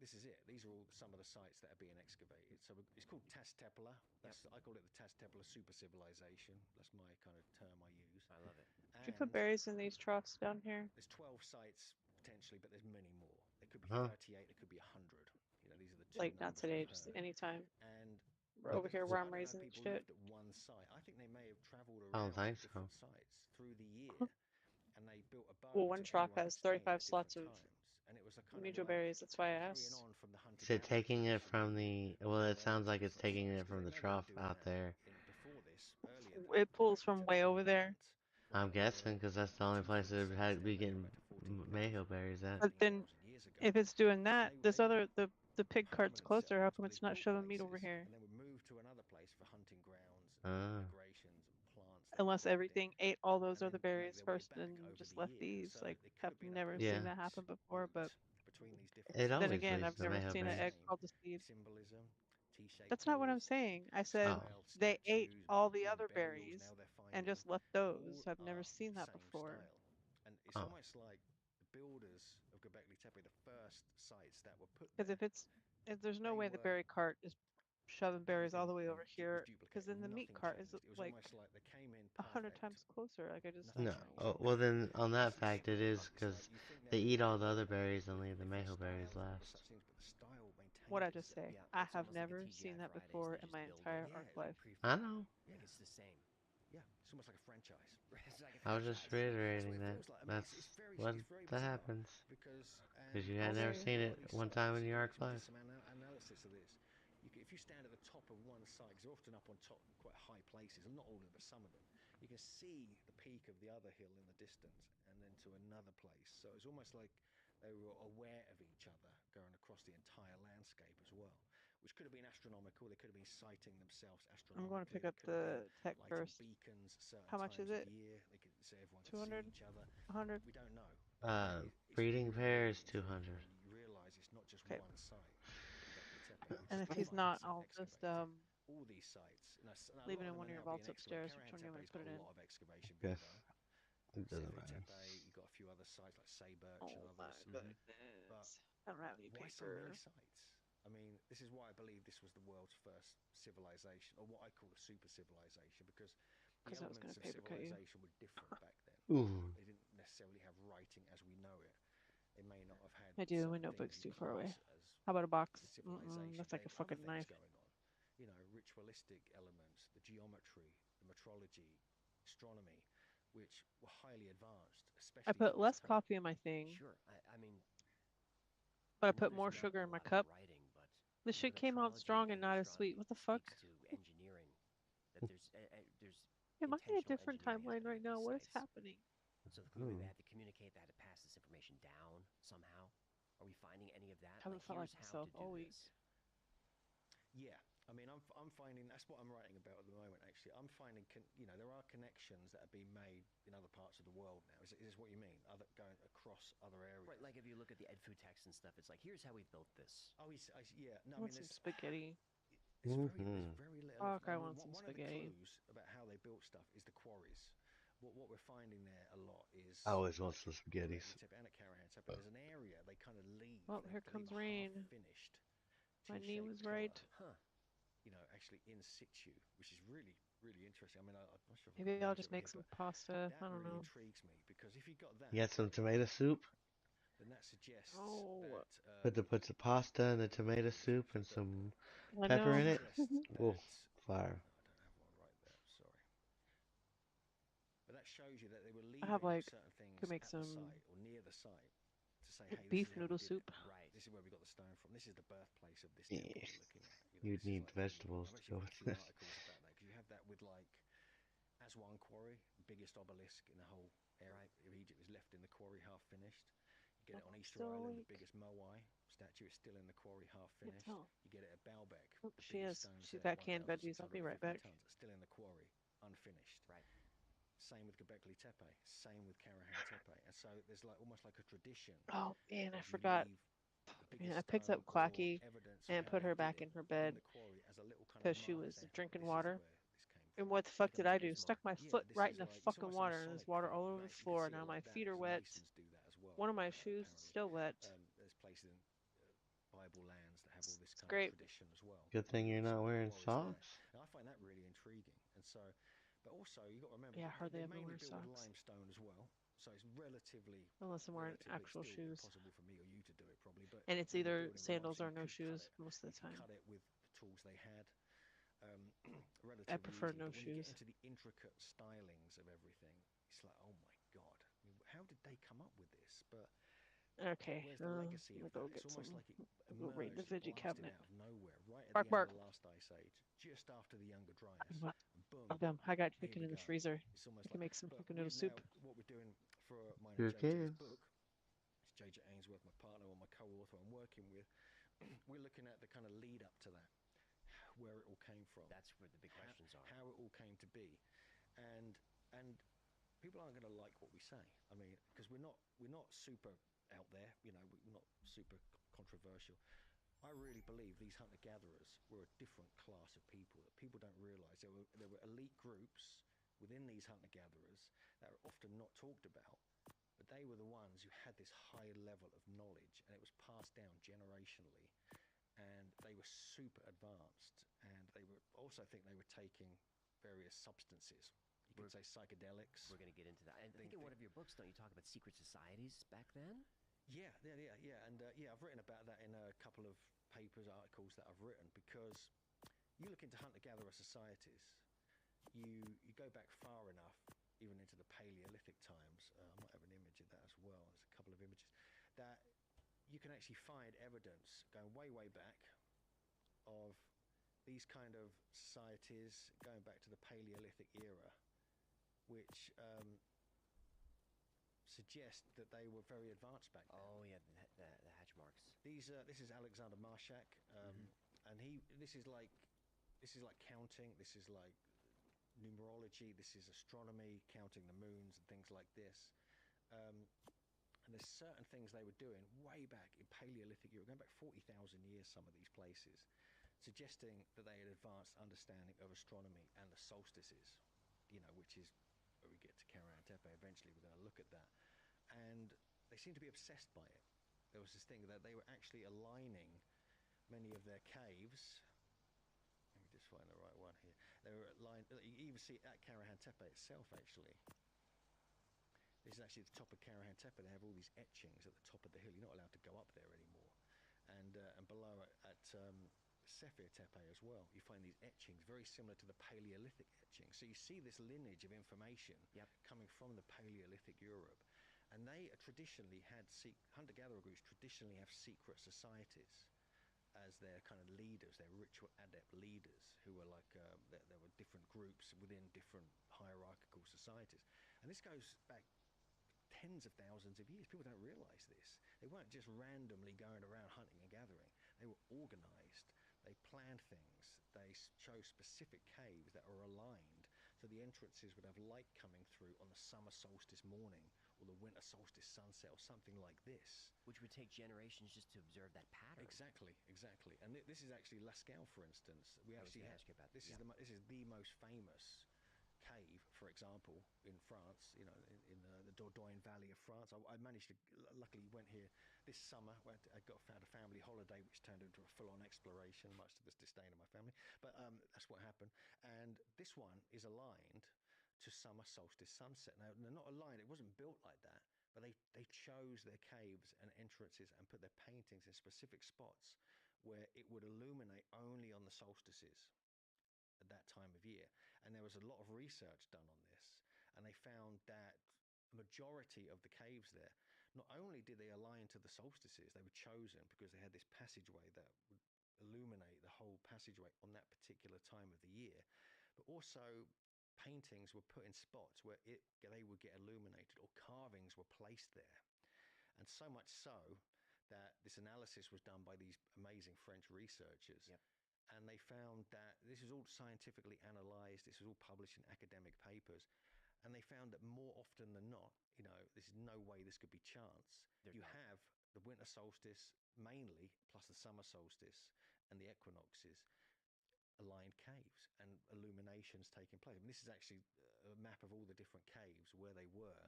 This is it. These are all some of the sites that are being excavated. So it's called Tas Tepala. I call it the Tas Tepala super civilization. That's my kind of term I use. I love it. Did you put berries in these troughs down here? There's 12 sites potentially, but there's many more. There could be Huh. 38. There could be 100. You know, these are the two Like, not numbers today, we've just heard. anytime. And We're over here where I I'm don't know raising people shit. lived at one site. I think they may have travelled I don't around think so. different sites through the year, and they built a boat. Well, one so trough everyone has could stay in 35 at slots of different times. And it was a kind of Mujo like berries. That's why I carrying asked. on from the hunter Is it taking it from the? Well, it gatherer sounds like it's different taking sites, it 'cause from they the may have trough been doing out that there. before this, earlier than It pulls Göbekli from Tepe way and over there. When I'm they guessing were because that's the only place that 2,000 had sites, be they getting went to 14,000, mayo berries at. But then, 15,000 years ago. if it's doing that, They this were other the pig cart's permanent closer. How come settlements, it's but not they built shoving meat over places, here? and then would move to another place for hunting grounds and Ah. migrations and plants. They Unless brought in, everything ate all those and other then make berries their way first back and over just the left year. these. So Like, it could I've have been a never Yeah. seen that happen before, but between these different It then always again, leads I've to never mayo seen an egg berries. called a seed. symbolism, T-shaped That's not what I'm pillars, saying. I said Oh. they ate statues, all the even other burials. berries Now they're and finding just left all those. I've never are seen the that same before. style. And it's Oh. almost like the builders of Göbekli Tepe, the first sites that were put Because there, if there's no they way the were berry cart is shoving berries all the way over was here, because duplicated. then the meat Nothing cart is changed. It was like almost like they came in 100 perfect. times closer. Like I just. Nothing No. changed. Oh, well, then on that It's fact, it is it's because like you think they they're eat all building the other berries and leave the different mayo berries styles and all the last. such things, but the style maintained What I just itself. say? Yeah, I it's have almost like a never TGI seen that Fridays, before they in just my build entire it. art Yeah, life. I know. Yeah. Like it's the same. Yeah, it's almost like a franchise. It's like a I was just franchise. reiterating that. Feels like. I mean, That's it's very, what it's very that bizarre happens. because Because you All had never berries. seen a it lot of these one sites, time in your we arc did life. some analysis of this. If you stand at the top of one site, because they're often up on top, quite high places, and not all of them, but some of them, you can see the peak of the other hill in the distance, and then to another place. So it's almost like they were aware of each other going across the entire landscape as well, which could have been astronomical. They could have been sighting themselves astronomically. I'm going to pick They up could have the tech been lighting first. beacons certain How much times is of it? year. They could say everyone could 200? see each other. 100? We don't know. It's Breeding really, pair really is 200. intriguing when you realise it's not just Okay. one site. Göbekli Tepe, which And is if he's twice not, I'll just excavated. All these sites, and a leave it lot in of one them of your are now vaults being upstairs. excavated. Which one do you want me to put it Karahan in? Tepe's got a lot of excavation being Yes. done. It doesn't Sefri matter. Tepe, you've got a few other sites like Saybirch Oh and my others. goodness. But I don't have any why so many paper. sites? I mean, this is why I believe this was the world's first civilization, or what I call a super civilization, because the 'Cause I was elements gonna of paper cut you. civilization were different back then. Ooh. They didn't necessarily have writing as we know it. They may not have had I do. My certain notebook's things too in far away. place as How about a box? the civilization. That's like They a had other fucking things knife. going on. You know, ritualistic elements, the geometry, the metrology, astronomy, which were highly advanced, especially I put for less its time. coffee in my thing, Sure. I mean, but I know put there's more not sugar a in my lot of cup. writing, but The shit came out metrology strong and not as sweet. astronomy What the fuck? speaks to engineering. That there's Am I in a intentional different engineering timeline right now? What is happening? So clearly Ooh. they have to communicate that, to pass this information down somehow. Are we finding any of that? Haven't felt like here's how myself to do all week. this. Yeah, I mean, I'm finding that's what I'm writing about at the moment. Actually, I'm finding there are connections that are being made in other parts of the world now. Is this what you mean? Other going across other areas? Right, like if you look at the Edfu text and stuff, it's like, here's how we built this. Oh, yeah. No, I want some spaghetti. It's very little. Fuck, I want one some of the spaghetti. clues about how they built stuff is the quarries. What we're finding there a lot is. I always want some spaghettis. And at Karahan Tepe, there's an area they kind of leave. Oh, here comes rain. Finished. My knee was right. Huh. Actually in situ, which is really, really interesting. I mean, I'm not sure. Maybe I'll just make some pasta. I don't know. Intrigues me because if you got that, You got some tomato soup? then that suggests Put the pasta and the tomato soup and some pepper in it. Oh, fire! But that shows you that they were leaving I have certain things could make at some the site or near the site to say, hey, beef this is how we noodle did soup. it. Right. This is where we got the stone from. This is the birthplace of this Yeah. temple we're looking at. You'd need vegetables to go with this. this. Articles about that because you have that with like Aswan Quarry, biggest obelisk in the whole area of Egypt is left in the quarry half finished. You get it on Easter Island, the biggest Moai statue is still in the quarry half finished. You get it at Baalbek. Oh, she is. She's got canned veggies. I'll be right back. Still in the quarry, unfinished. Right. Same with Göbekli Tepe. Same with Karahan Tepe. And so there's like almost like a tradition. Oh man, I forgot. Man, I picked up Clacky and put her back in her bed because she was drinking water. And what the fuck did I do? Stuck my foot right in the fucking water, and there's water all over the floor. Now my feet are wet. One of my shoes is still wet. There's places in Bible lands that have all this kind great. of tradition as well. Good thing you're not wearing socks. And I find that really intriguing. And so, but also you got to remember, Yeah, hardly they ever mainly wear built with socks. limestone as well. So it's relatively Unless I'm wearing relatively actual still shoes. Possible for me or you to do it probably, but And it's when either you're building with sandals or limestone, no you could shoes cut it. most of the You could time. cut it with the tools they had. Relatively I prefer easy, no but when you shoes. get into the intricate stylings of everything, it's like, oh my god, I mean, how did they come up with this? But Okay, where's the legacy I'm of gonna go that? get It's some. almost like it I'll go right in the emerged, veggie blasted cabinet. out of nowhere, right at Bark, the end bark. of the last ice age, just after the Younger Dryas. What? And boom, I'm done. I got here chicken we in the go. freezer. It's almost I can like, make some but fucking noodle with soup. now what we're doing for mine Who and JJ's cares? book, it's JJ Ainsworth, my partner or my co-author I'm working with. We're looking at the kind of lead up to that, where it all came from. That's where the big questions are. How it all came to be, and people aren't going to like what we say. I mean, because we're not super out there. We're not super controversial. I really believe these hunter-gatherers were a different class of people that people don't realise. There were elite groups within these hunter-gatherers that are often not talked about, but they were the ones who had this high level of knowledge, and it was passed down generationally, and they were super advanced, and they were also, I think they were taking various substances. You could say psychedelics. We're going to get into that. And I think in one of your books, don't you talk about secret societies back then? Yeah, and I've written about that in a couple of papers, articles that I've written, because you look into hunter-gatherer societies, you go back far enough, even into the Paleolithic times. I might have an image of that as well. There's a couple of images that you can actually find evidence going way back of these kind of societies going back to the Paleolithic era, which suggest that they were very advanced back then. Oh yeah, the hatch marks. This is Alexander Marshak, and this is like counting. This is like numerology. This is astronomy, counting the moons and things like this. And there's certain things they were doing way back in Paleolithic Europe, going back 40,000 years. Some of these places, suggesting that they had advanced understanding of astronomy and the solstices. Which is where we get to Karahan Tepe. Eventually, we're going to look at that. And they seem to be obsessed by it. There was this thing that they were actually aligning many of their caves. Let me just find the right one here. They were aligned. You even see it at Karahan Tepe itself, actually. This is actually the top of Karahan Tepe. They have all these etchings at the top of the hill. You're not allowed to go up there anymore. And below at Sefer Tepe as well, you find these etchings very similar to the Paleolithic etchings. So you see this lineage of information coming from the Paleolithic Europe, and they traditionally had hunter-gatherer groups traditionally have secret societies as their kind of leaders, their ritual adept leaders, who were like there were different groups within different hierarchical societies, and this goes back tens of thousands of years. People don't realize this. They weren't just randomly going around hunting and gathering. They were organized. They planned things, they chose specific caves that are aligned, so the entrances would have light coming through on the summer solstice morning or the winter solstice sunset or something like this. Which would take generations just to observe that pattern. Exactly. And this is actually Lascaux, for instance. We I was actually gonna have ask you about this. that, yeah. This is the most famous cave, for example, in France. You know, in the Dordogne Valley of France. I managed to, luckily, went here this summer. Found a family holiday, which turned into a full-on exploration, much to the disdain of my family. But that's what happened. And this one is aligned to summer solstice sunset. Now, they're not aligned. It wasn't built like that. But they chose their caves and entrances and put their paintings in specific spots where it would illuminate only on the solstices at that time of year. And there was a lot of research done on this, and they found that the majority of the caves there, not only did they align to the solstices, they were chosen because they had this passageway that would illuminate the whole passageway on that particular time of the year, but also paintings were put in spots where they would get illuminated, or carvings were placed there. And so much so that this analysis was done by these amazing French researchers. Yep. And they found that this is all scientifically analyzed, this is all published in academic papers, and they found that more often than not, you know, there's no way this could be chance. You have the winter solstice mainly, plus the summer solstice and the equinoxes, aligned caves and illuminations taking place. I mean, this is actually a map of all the different caves, where they were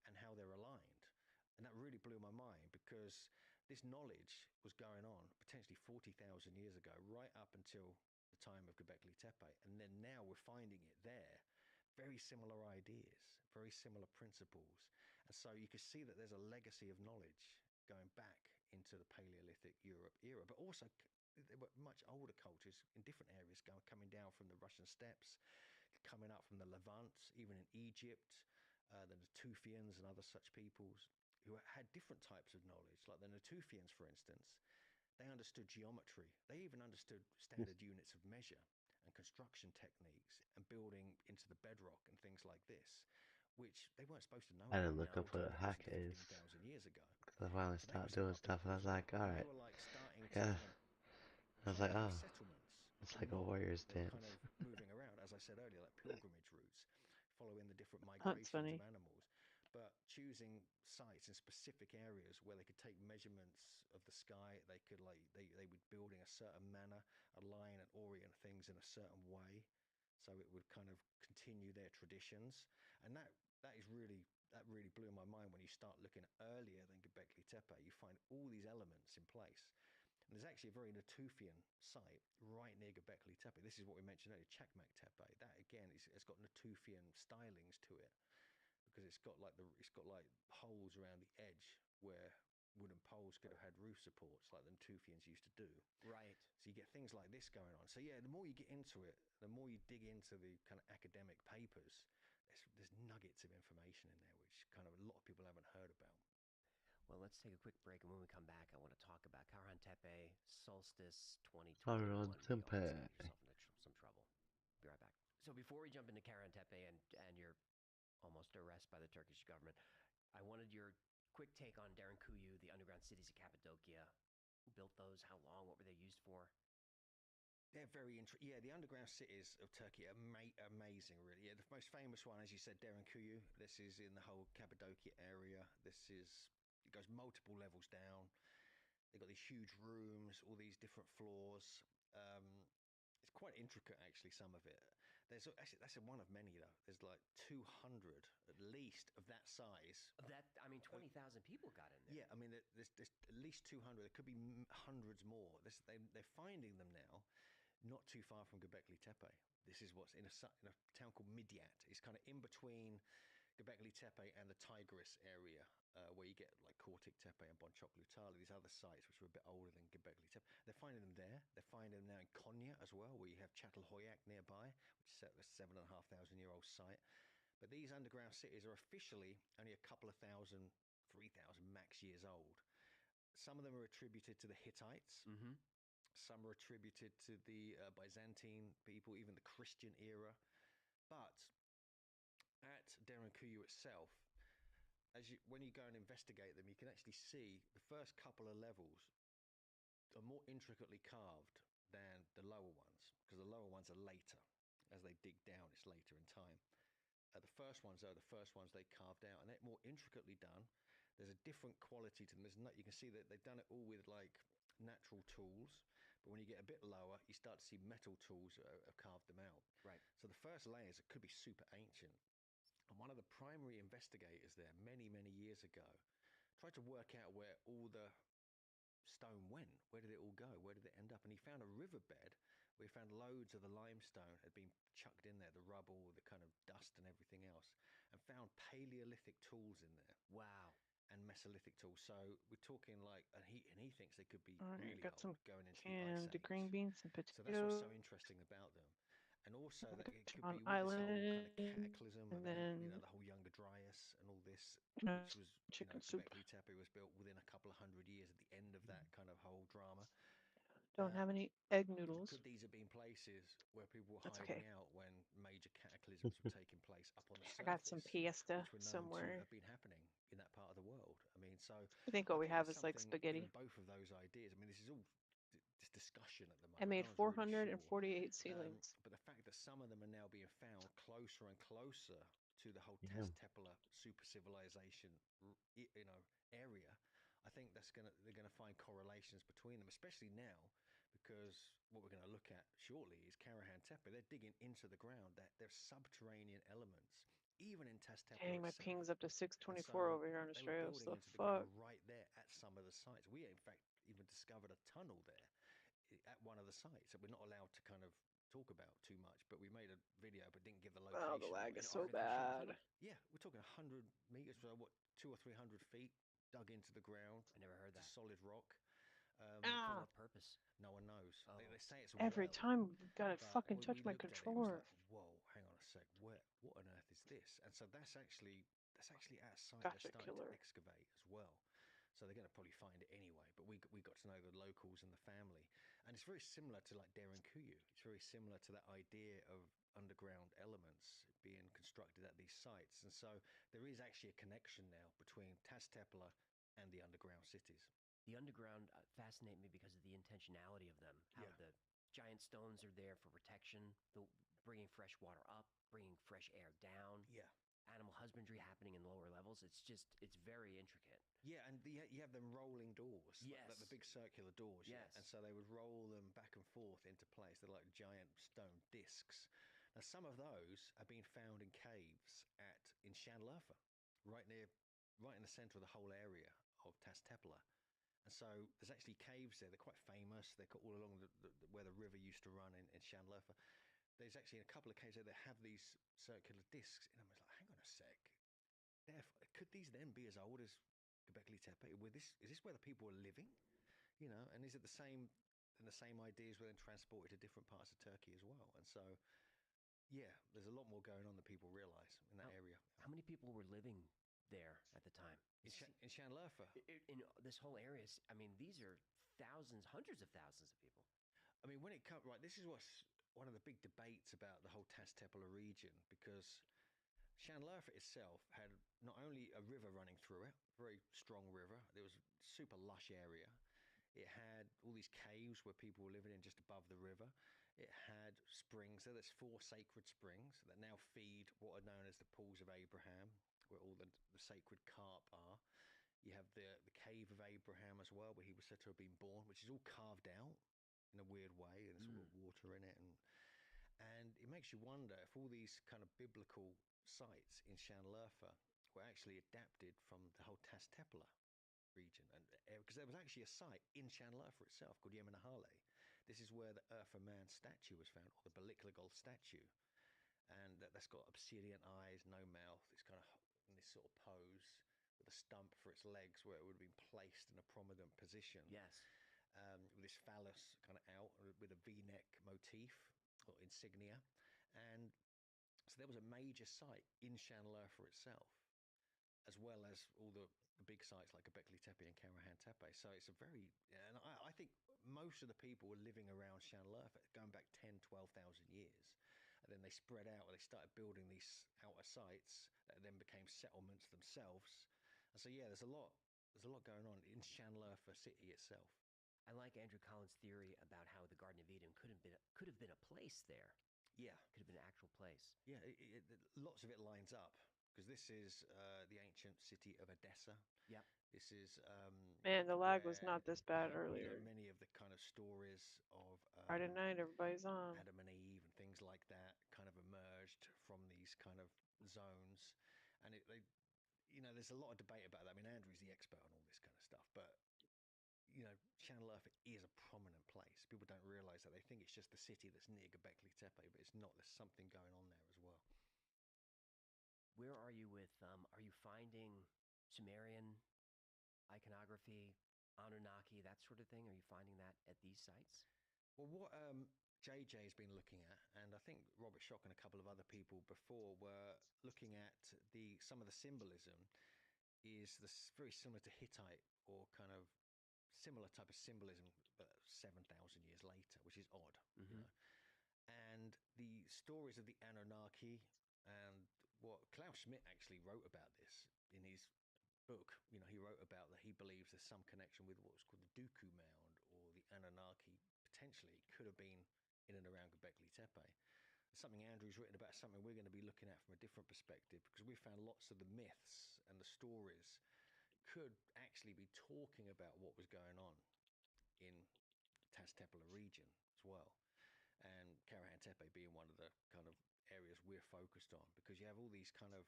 and how they're aligned. And that really blew my mind, because this knowledge was going on potentially 40,000 years ago, right up until the time of Göbekli Tepe. And then now we're finding it there. Very similar ideas, very similar principles. And so you can see that there's a legacy of knowledge going back into the Paleolithic Europe era, but also there were much older cultures in different areas coming down from the Russian steppes, coming up from the Levant, even in Egypt, the Natufians and other such peoples who had different types of knowledge. Like the Natufians, for instance, they understood geometry. They even understood standard units of measure and construction techniques and building into the bedrock and things like this, which they weren't supposed to know I about didn't look now up what a until hack 10,000 is. to 15,000 years ago. Because I finally So they stopped were doing smart stuff, and I people was as like, well. And alright. they were like starting to Yeah. kind of I was like, find oh. these settlements. It's Or like a not. warrior's They were dance. kind of moving around, as I said earlier, like pilgrimage routes, following the different That's migrations funny. of animals, but choosing sites in specific areas where they could take measurements of the sky. They could they would build in a certain manner, align and orient things in a certain way, so it would kind of continue their traditions. And that really blew my mind when you start looking earlier than Göbekli Tepe. You find all these elements in place. And there's actually a very Natufian site right near Göbekli Tepe. This is what we mentioned earlier, Çakmak Tepe. That again it's got Natufian stylings to it, because it's got like holes around the edge where wooden poles could have had roof supports, like the Natufians used to do. Right. So you get things like this going on. So yeah, the more you get into it, the more you dig into the kind of academic papers, there's nuggets of information in there which kind of a lot of people haven't heard about. Well, let's take a quick break, and when we come back, I want to talk about Karahan Tepe Solstice 2021. Karahan You always Tepe. get yourself into some trouble. Be right back. So before we jump into Karahan Tepe and your almost arrest by the Turkish government, I wanted your quick take on Derinkuyu, the underground cities of Cappadocia. Who built those? How long? What were they used for? They're very interesting. Yeah, the underground cities of Turkey are amazing, really. Yeah, the most famous one, as you said, Derinkuyu. This is in the whole Cappadocia area. It goes multiple levels down. They've got these huge rooms, all these different floors. It's quite intricate, actually, some of it. That's one of many, though. There's like 200 at least of that size. 20,000 people got in there. Yeah, I mean, there's at least 200. There could be hundreds more. They're finding them now, not too far from Göbekli Tepe. This is what's in a town called Midyat. It's kind of in between Göbekli Tepe and the Tigris area, where you get like Kortik Tepe and Bonçoklu Tali, these other sites which are a bit older than Göbekli Tepe. They're finding them there. They're finding them now in Konya as well, where you have Çatalhöyük nearby, which is a 7,500-year-old site. But these underground cities are officially only a couple of 3,000 max years old. Some of them are attributed to the Hittites. Mm-hmm. Some are attributed to the Byzantine people, even the Christian era. But at Derinkuyu itself, when you go and investigate them, you can actually see the first couple of levels are more intricately carved than the lower ones are later. As they dig down, it's later in time. The first ones, though, they carved out, and they're more intricately done. There's a different quality to them. You can see that they've done it all with like natural tools, but when you get a bit lower, you start to see metal tools that have carved them out. Right. So the first layers, it could be super ancient. And one of the primary investigators there, many, many years ago, tried to work out where all the stone went. Where did it all go? Where did it end up? And he found a riverbed where he found loads of the limestone had been chucked in there, the rubble, the kind of dust and everything else, and found Paleolithic tools in there. Wow. And Mesolithic tools. So we're talking like, and he thinks they could be All right, really got some old, going into the Ice canned Age. green beans and potatoes. So that's what's so interesting about them. And also that it could on be all this old island, kind of cataclysm, and then then the whole Younger Dryas and all this, no, which was chicken soup. Göbekli Tepe was built within a couple of hundred years at the end of that kind of whole drama. Don't have any egg noodles. Could these have been places where people were That's hiding okay. out when major cataclysms were taking place up on the surface? I got some fiesta which were known somewhere. to have been happening in that part of the world. I mean, so I think all we have there's is like something spaghetti. in both of those ideas. I mean, this is all this discussion at the I moment. made No one's really 448 sure. ceilings. But the fact that some of them are now being found closer and closer to the whole Yeah. Tez-Tepela super civilization, area, I think they're gonna find correlations between them, especially now, because what we're going to look at shortly is Karahan Tepe. They're digging into the ground. There's subterranean elements, even in Tez-Tepela Dang, my itself. ping's up to And so 624 over here in they were Australia. building So into the fuck. ground right there at some of the sites. We, in fact, even discovered a tunnel there at one of the sites that we're not allowed to kind of talk about too much, but we made a video but didn't give the location. Oh, the lag away. is so bad. Yeah, we're talking 100 meters, so what, 200 or 300 feet dug into the ground. I never heard to that. solid rock. For what purpose? No one knows. Oh. They say it's a Every well, time we gotta but fucking when touch we my looked at it, it was controller. like, whoa, hang on a sec. What on earth is this? And so that's actually our site. Gotcha, They're starting killer. to excavate as well. So they're going to probably find it anyway. But we got to know the locals and the family, and it's very similar to like Derinkuyu. It's very similar to that idea of underground elements being constructed at these sites. And so there is actually a connection now between Tez-Tepela and the underground cities. The underground fascinate me because of the intentionality of them. How Yeah. the giant stones are there for protection, bringing fresh water up, bringing fresh air down. Yeah. Animal husbandry happening in lower levels. It's very intricate. Yeah, and you have them rolling doors, like the big circular doors. Yes. Yeah? And so they would roll them back and forth into place. They're like giant stone discs. Now, some of those are being found in caves in Shanlarfa, right in the center of the whole area of Tez-Tepela. And so there's actually caves there. They're quite famous. They're all along where the river used to run in Shanlarfa. There's actually a couple of caves there that have these circular discs. And I was like, hang on a sec. Could these then be as old as Göbekli Tepe? Is this where the people were living? And is it the same ideas were then transported to different parts of Turkey as well? And so, yeah, there's a lot more going on than people realize in that area. How many people were living there at the time? In Shanlarfa? In this whole area, I mean, these are thousands, hundreds of thousands of people. I mean, when it comes, right, this is what's one of the big debates about the whole Tez-Tepela region, because Shanlarfa itself had not only a river running through it, very strong river, it was a super lush area. It had all these caves where people were living in just above the river. It had springs. There's 4 sacred springs that now feed what are known as the Pools of Abraham, where all the sacred carp are. You have the Cave of Abraham as well, where he was said to have been born, which is all carved out in a weird way, and there's all water in it. And it makes you wonder if all these kind of biblical sites in Shanlarfa were actually adapted from the whole Tez-Tepela region. And because there was actually a site in Shanlarfa itself called Yemenahale. This is where the Urfa Man statue was found, or the Belikligol statue. And that's got obsidian eyes, no mouth. It's kind of in this sort of pose with a stump for its legs where it would have been placed in a prominent position. Yes. With this phallus kind of out with a V-neck motif or insignia. And so there was a major site in Shanlarfa itself, as well as all the big sites like Göbekli Tepe and Karahan Tepe. So it's and I think most of the people were living around Shanlarfa going back 10, 12,000 years. And then they spread out and they started building these outer sites that then became settlements themselves. And so, yeah, there's a lot going on in Shanlarfa city itself. I like Andrew Collins' theory about how the Garden of Eden could have have been a place there. Yeah. Could have been an actual place. Yeah, lots of it lines up because this is the ancient city of Edessa. Yep. This is Man, the lag was where, not this bad you know, earlier. many of the kind of stories of Friday night, everybody's on. Adam and Eve and things like that kind of emerged from these kind of zones, and you know, there's a lot of debate about that. I mean, Andrew's the expert on all this kind of stuff, but you know, Channel Earth is a prominent place. People don't realize that. They think it's just the city that's near Göbekli Tepe, but it's not. There's something going on there as well. Where are you with, are you finding Sumerian iconography, Anunnaki, that sort of thing? Are you finding that at these sites? Well, what JJ has been looking at, and I think Robert Schoch and a couple of other people before were looking at some of the symbolism is very similar to Hittite or kind of similar type of symbolism, but 7,000 years later, which is odd. You know? And the stories of the Anunnaki and what Klaus Schmidt actually wrote about this in his book. You know, he wrote about that he believes there's some connection with what's called the Dooku Mound or the Anunnaki. Potentially could have been in and around Göbekli Tepe. Something Andrew's written about, something we're going to be looking at from a different perspective, because we found lots of the myths and the stories could actually be talking about what was going on in Taztepala region as well, and Karahan Tepe being one of the kind of areas we're focused on, because you have all these kind of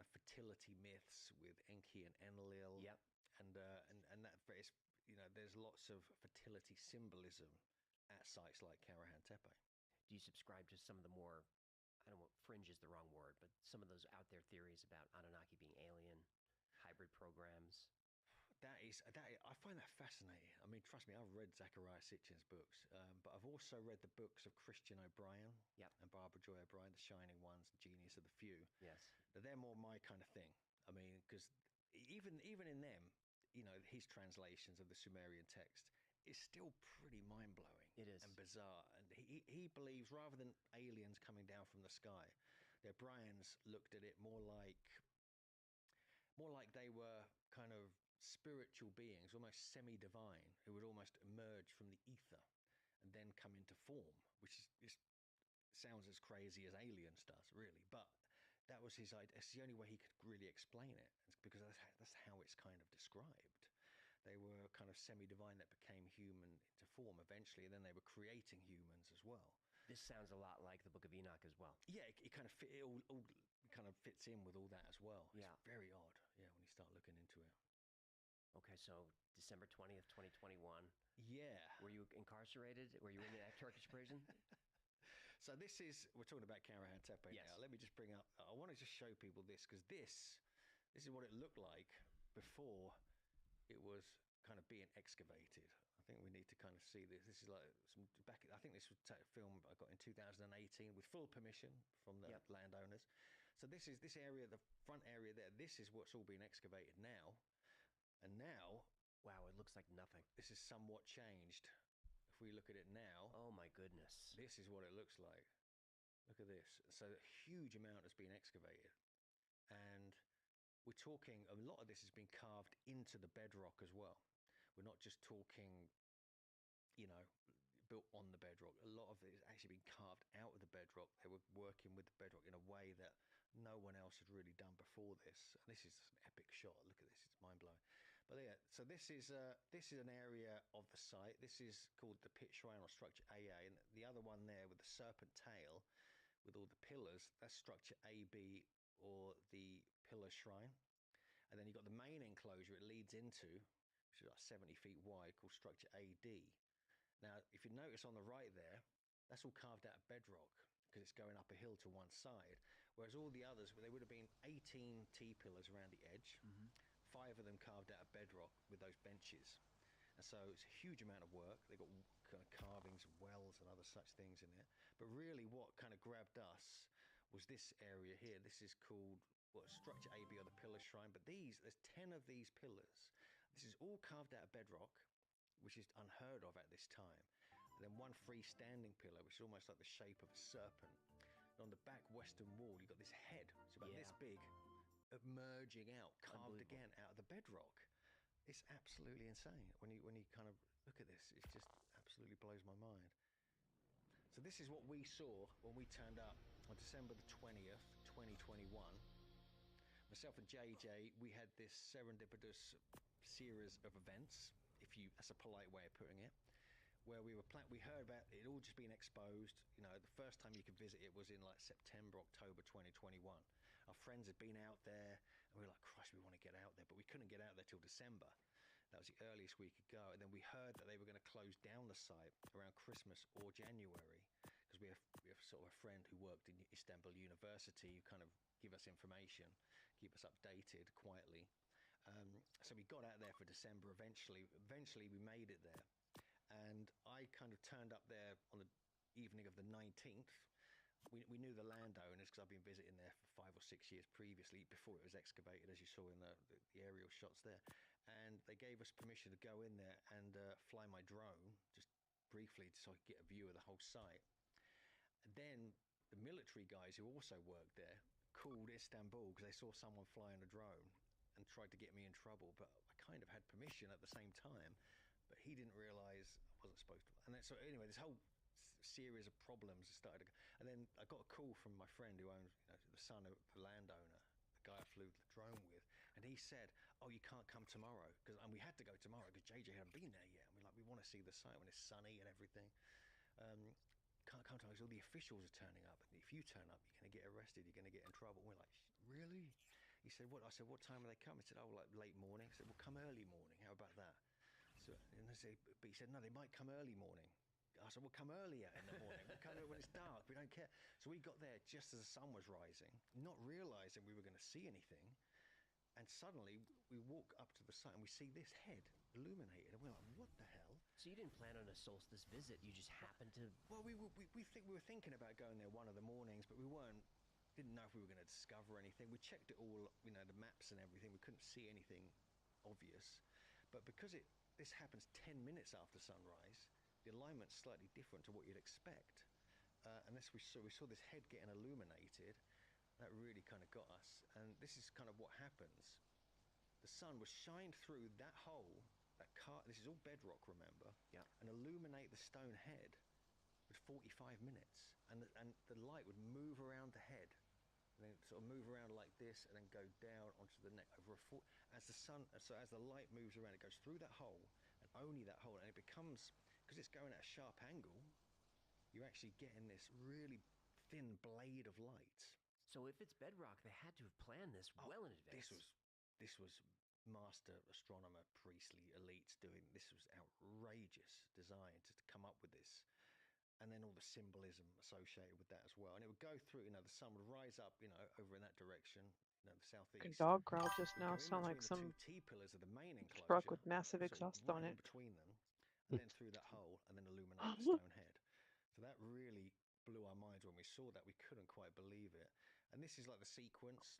fertility myths with Enki and Enlil. Yep. And that is, you know, there's lots of fertility symbolism at sites like Karahan Tepe. Do you subscribe to some of the more, I don't know, fringe is the wrong word, but some of those out there theories about Anunnaki being alien, hybrid programs? I find that fascinating. I mean, trust me, I've read Zachariah Sitchin's books, but I've also read the books of Christian O'Brien and Barbara Joy O'Brien, The Shining Ones, Genius of the Few. Yes. They're more my kind of thing. I mean, because even in them, you know, his translations of the Sumerian text is still pretty mind-blowing. It is. And bizarre. And he believes rather than aliens coming down from the sky, the O'Briens looked at it more like they were kind of spiritual beings, almost semi-divine, who would almost emerge from the ether and then come into form, which sounds as crazy as aliens does, really. But that was his idea. It's the only way he could really explain it, because that's how it's kind of described. They were kind of semi-divine that became human into form eventually, and then they were creating humans as well. This sounds a lot like the Book of Enoch as well. Yeah, it kind of it all kind of fits in with all that as well. Yeah. It's very odd, yeah, when you start looking into it. Okay, so December 20th, 2021. Yeah. Were you incarcerated? Were you in a Turkish prison? So we're talking about Karahan Tepe now. Let me just bring up, I want to just show people this, because this is what it looked like before it was kind of being excavated. I think we need to kind of see this. This is like I think this was a film I got in 2018 with full permission from the landowners. So this area, the front area there, this is what's all been excavated now. And now, wow, it looks like nothing. This is somewhat changed. If we look at it now, oh my goodness, this is what it looks like. Look at this. So a huge amount has been excavated, and we're talking a lot of this has been carved into the bedrock as well. We're not just talking, you know, built on the bedrock. A lot of it has actually been carved out of the bedrock. They were working with the bedrock in a way that no one else had really done before this. And this is an epic shot. Look at this; it's mind blowing. But yeah, so this is an area of the site. This is called the Pit Shrine, or Structure AA, and the other one there with the serpent tail, with all the pillars, that's Structure AB, or the Pillar Shrine. And then you've got the main enclosure it leads into, which is like 70 feet wide, called Structure AD. Now, if you notice on the right there, that's all carved out of bedrock because it's going up a hill to one side. Whereas all the others, there would have been 18 T-pillars around the edge. 5 of them carved out of bedrock with those benches. And so it's a huge amount of work. They've got kind of carvings, wells and other such things in it. But really what kind of grabbed us was this area here. This is called Structure AB, or the Pillar Shrine. But there's 10 of these pillars. This is all carved out of bedrock, which is unheard of at this time. And then one freestanding pillar, which is almost like the shape of a serpent. And on the back western wall, you've got this head. It's about this big, emerging out, carved again out of the bedrock. It's absolutely insane when you kind of look at this. It just absolutely blows my mind. So So this is what we saw when we turned up on December the 20th, 2021. Myself and JJ, we had this serendipitous series of events, that's a polite way of putting it, where we heard about it all just being exposed. You know, the first time you could visit it was in like September, October 2021. Our friends had been out there, and we were like, Christ, we want to get out there, but we couldn't get out there till December. That was the earliest we could go. And then we heard that they were going to close down the site around Christmas or January, because we have sort of a friend who worked in Istanbul University who kind of give us information, keep us updated quietly. So we got out there for December eventually. Eventually we made it there. And I kind of turned up there on the evening of the 19th. We knew the landowners because I've been visiting there for 5 or 6 years previously, before it was excavated, as you saw in the aerial shots there. And they gave us permission to go in there and fly my drone, just briefly, so I could get a view of the whole site. And then the military guys who also worked there called Istanbul because they saw someone flying a drone and tried to get me in trouble, but I kind of had permission at the same time, but he didn't realize I wasn't supposed to. And then, so anyway, this whole series of problems started, and then I got a call from my friend who owns, the son of the landowner, the guy I flew the drone with, and he said, "Oh, you can't come tomorrow," and we had to go tomorrow because JJ hadn't been there yet. And we want to see the site when it's sunny and everything. Can't come tomorrow because all the officials are turning up, and if you turn up, you're going to get arrested. You're going to get in trouble. And we're like, really? He said, what? I said, what time are they coming? He said, oh, like late morning. I said, well, come early morning. How about that? So, and I said, but he said, no, they might come early morning. I said, we'll come earlier in the morning. We'll come when it's dark. We don't care. So we got there just as the sun was rising, not realizing we were going to see anything. And suddenly we walk up to the site and we see this head illuminated. And we're like, what the hell? So you didn't plan on a solstice visit. You just happened to... Well, we were thinking about going there one of the mornings, but we didn't know if we were going to discover anything. We checked it all, the maps and everything. We couldn't see anything obvious. But because this happens 10 minutes after sunrise, the alignment's slightly different to what you'd expect. And we saw this head getting illuminated. That really kind of got us. And this is kind of what happens. The sun was shined through that hole, this is all bedrock, remember? Yeah. And illuminate the stone head for 45 minutes. And the light would move around the head, and then sort of move around like this, and then go down onto the neck as the light moves around, it goes through that hole, and only that hole, and it becomes, because it's going at a sharp angle, you're actually getting this really thin blade of light. So if it's bedrock, they had to have planned this well in advance. This was master astronomer Priestley elites doing this. Was outrageous design to come up with this. And then all the symbolism associated with that as well. And it would go through, the sun would rise up, over in that direction, the southeast. A dog growl just now sound like some T-pillars of the main enclosure, truck with massive exhaust on it. Between them, and then through that hole, and then illuminate the stone head. So that really blew our minds when we saw that. We couldn't quite believe it. And this is like the sequence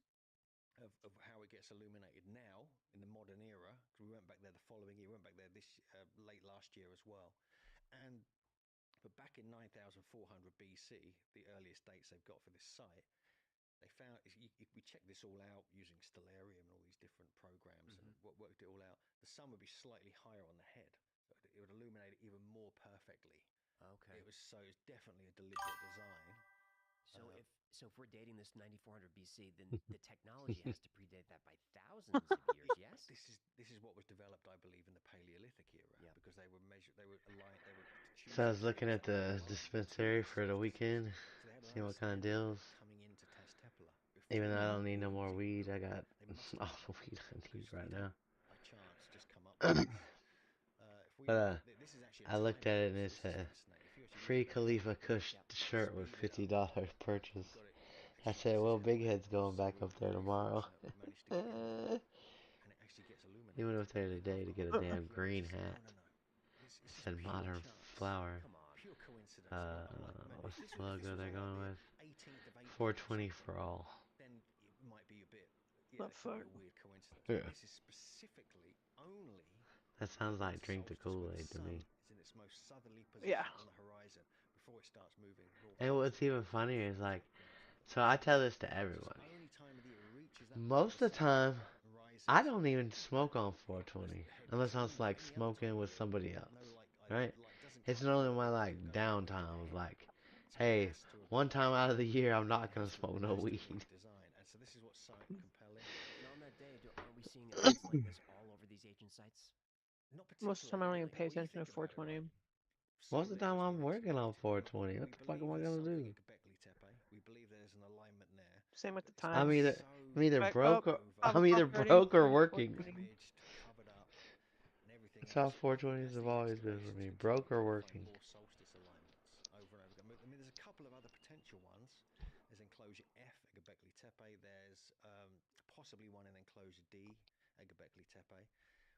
of how it gets illuminated now in the modern era. Because we went back there the following year. We went back there late last year as well. But back in 9400 BC, the earliest dates they've got for this site, they found, if we checked this all out using Stellarium and all these different programs and worked it all out, the sun would be slightly higher on the head. It would illuminate it even more perfectly. Okay. It's definitely a deliberate design. So if we're dating this 9400 BC, then the technology has to predate that by thousands of years, yes? This is what was developed, I believe, in the Paleolithic era, because they were aligned, they were tuned. So I was looking at the dispensary for the weekend, seeing what kind of deals. Even though I don't need no more weed, I got all the weed I need right now. But I looked at it and it said, free Khalifa Kush shirt with $50 purchase. I said, well, Big Head's going back up there tomorrow. He went up there today to get a damn green hat. It said Modern Flower. What's the logo they're going with? 420 for all. What for? Yeah. This is specifically only. That sounds like Drink the Kool-Aid to me. Its most southerly position on the horizon before it starts moving north. And what's even funnier is like, so I tell this to everyone. Most of the time, I don't even smoke on 420 unless I'm like smoking with somebody else, right? It's normally my like downtime of like Hey, one time out of the year, I'm not gonna smoke no weed. Design, and so this is what's so compelling. And on that day, are we seeing events like this all over these agent sites? Not Most of the time, I don't even pay attention to 420. Most of the time, I'm working on 420. What the fuck am I gonna do? We believe there's an alignment there. Same with the I'm times. either I'm either Back broke up. or I'm either broke or working. That's how That's 420s have always been for me. Broke or working. more solstice alignments over and over again. I mean, there's a couple of other potential ones. There's enclosure F at Göbekli Tepe. There's possibly one in enclosure D at Göbekli Tepe,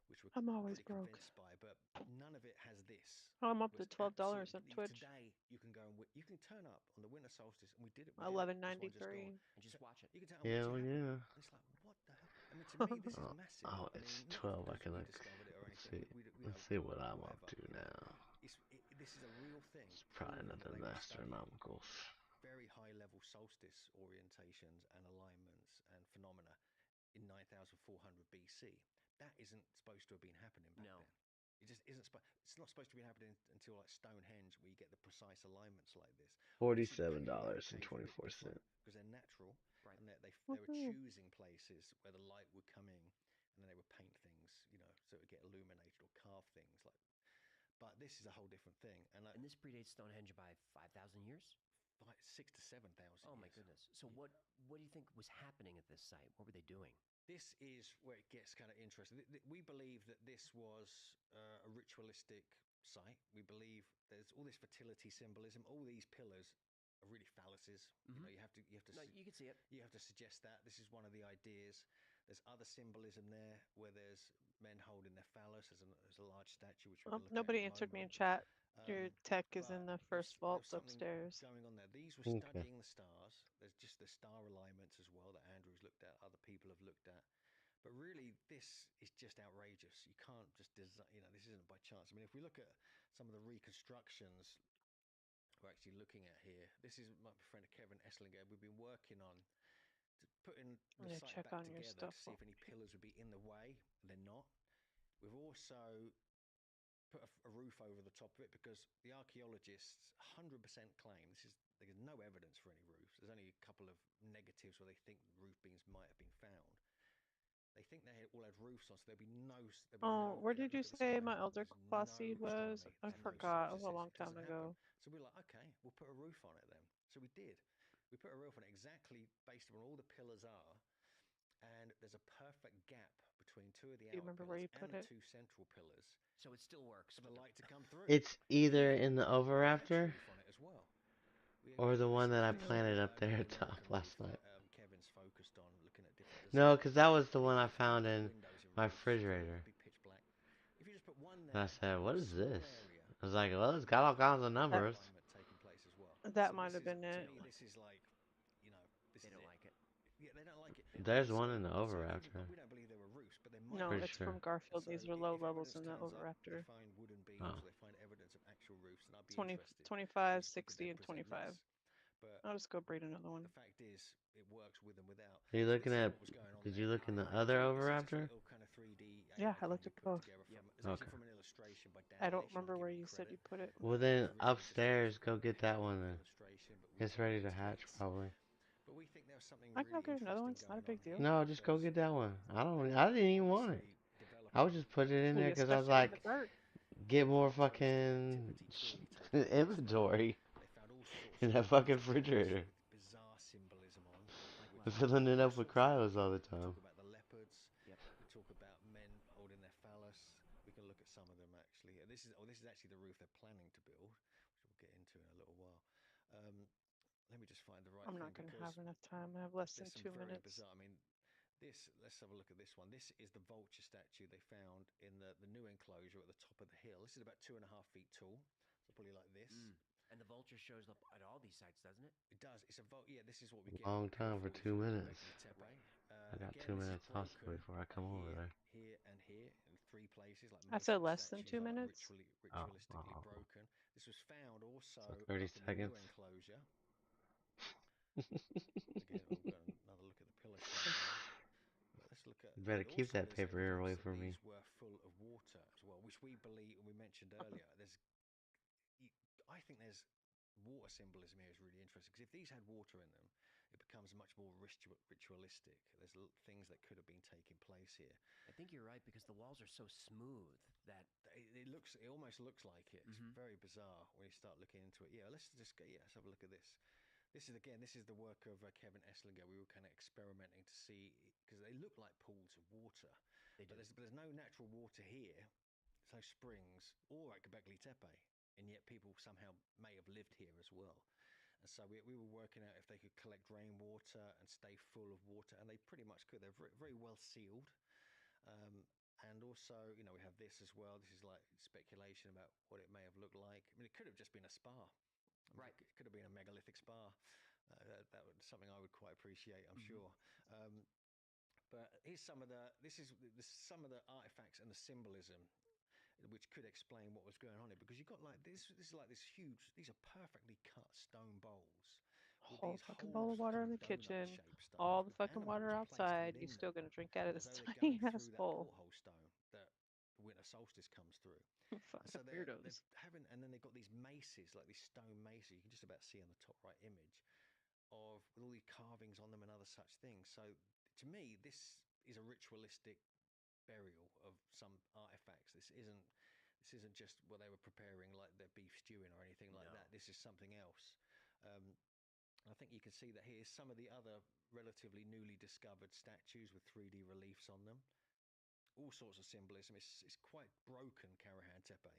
which we're I'm always pretty broke. convinced by, but none of it has this. Oh, I'm up where to it's $12 on absolutely- Twitch. Today, you can go and you can turn up on the winter solstice, and we did it. We did it. This one just 1193. gone. And just watch it. You can tell Hell what's yeah. happening. And it's like, what the hell? I mean, to me, this is massive. Oh, I it's mean, not 12. I because can we look. discovered it or Let's anything. see. We Let's see what I'm up to now. This is a real thing. It's probably Proving that another they were studying astronomical. very high level solstice orientations and alignments and phenomena in 9400 BC. That isn't supposed to have been happening back then. It just isn't. It's not supposed to be happening until like Stonehenge, where you get the precise alignments like this. $47.24. Because they're natural, and they were choosing places where the light would come in, and then they would paint things, you know, so it would get illuminated or carve things like. But this is a whole different thing, and this predates Stonehenge by 5,000 years. 6,000 to 7,000. Oh my goodness! So what do you think was happening at this site? What were they doing? This is where it gets kind of interesting. We believe that this was a ritualistic site. We believe there's all this fertility symbolism. All these pillars are really phalluses. You know, you have to. No, you can see it. You have to suggest that this is one of the ideas. There's other symbolism there where there's men holding their phallus. There's a large statue which we can look at Nobody in a answered me in moment. chat. Your tech is in the first vault upstairs. Going on there. These were Okay. studying the stars. There's just the star alignments as well that Andrew's looked at. Other people have looked at. But really, this is just outrageous. You can't just design. You know, this isn't by chance. I mean, if we look at some of the reconstructions we're actually looking at here, this is my friend Kevin Esslinger. We've been working on putting the site check back on your together stuff to see if any pillars would be in the way. They're not. We've also put a roof over the top of it because the archaeologists 100% claim there's no evidence for any roofs. There's only a couple of negatives where they think roof beams might have been found. They think they all had roofs on, so there'd be no. Where did you say my elder classy was? I forgot. It was a long time ago. So we're like, okay, we'll put a roof on it then. So we did. We put a roof on it exactly based on where all the pillars are, and there's a perfect gap between two of the Do you remember where you put it? two central pillars. So it still works for the light to come through. It's either in the overrafter or the one that I planted up there at top last night. Kevin's focused on looking at different. No, because that was the one I found in my refrigerator. And I said, what is this? I was like, well, it's got all kinds of numbers. That might have been it. This is like, you know, they don't like it. Yeah, they don't like it. There's one in the overrafter. We don't believe there were roofs, but there might. No, Pretty it's sure. from Garfield. These are low if levels evidence in the turns up, overrafter. They find wooden beams, Oh. they find evidence of actual roofs, and I'd be 20, interested. 25, Just look at 60, their and 25. presentments. But I'll just go breed another one. the fact is, it works with and without. Are you So looking this is at? what was going on Did there. you look in the other This is just a overrafter? little kind of 3D Yeah, I animation looked we at put both. together Yep. it's actually Okay. from an illustration by Dan I don't Leish, remember I'll where give you him said you credit. put it. Well, then Originally just upstairs, go a get that one then. illustration, but we It's ready to put hatch bits. probably. But we think there's something I can really go get another one. It's interesting not a going big deal. on here No, just go because get that one. I didn't even want it. obviously I was just putting it in there You because I was stuck it in like, the dirt. get more fucking inventory they found all sorts in of that fucking refrigerator. with bizarre symbolism on. I'm filling it up with cryos all the time. We talk about the leopards. Yep. We talk about men holding their phallus. We can look at some of them actually. This is actually the roof they're planning to build, which we'll get into in a little while. Let me just find the right. I'm not going to have enough time. I have less than There's 2 some very minutes. bizarre. I mean, let's have a look at this one. This is the vulture statue they found in the new enclosure at the top of the hill. This is about 2.5 feet tall, so probably like this. And the vulture shows up at all these sites, doesn't it? It does. It's a yeah. This is what we get. Long time for 2 minutes. Tepe. I got Again, 2 this is minutes also broken before I come over there. Here and here in 3 places. Like I most said of the less than statues 2 are minutes. ritualistically broken. This was found also So 30 up in the seconds. new enclosure. Again, we've got another look at the pillar stone there. But let's look at. You better and keep also that there's paper here away evidence that from me. These were full of water as well, which we believe, we mentioned earlier. I think there's water symbolism here is really interesting because if these had water in them, it becomes much more ritualistic. There's things that could have been taking place here. I think you're right because the walls are so smooth that it almost looks like it. It's very bizarre when you start looking into it. Yeah, let's have a look at this. This is the work of Kevin Esslinger. We were kind of experimenting to see because they look like pools of water, but there's no natural water here. There's no springs or at Göbekli Tepe, and yet people somehow may have lived here as well. And so we were working out if they could collect rainwater and stay full of water, and they pretty much could. They're very, very well sealed. And also, we have this as well. This is like speculation about what it may have looked like. I mean, it could have just been a spa. Right. It could have been a megalithic spa. That was something I would quite appreciate, I'm sure. But here's some of the artifacts and the symbolism which could explain what was going on here, because you've got like this is like this huge, these are perfectly cut stone bowls. Whole fucking bowl of water in the kitchen, all the fucking water outside. You're still gonna drink out of this tiny ass bowl. Porthole stone that the winter solstice comes through. Fucking So weirdos. and then they've got these maces, like these stone maces. You can just about see on the top right image with all these carvings on them and other such things. So to me, this is a ritualistic burial of some artifacts. This isn't just what they were preparing, like their beef stewing or anything like that. This is something else. I think you can see that here's some of the other relatively newly discovered statues with 3D reliefs on them. All sorts of symbolism. It's quite broken, Karahan Tepe.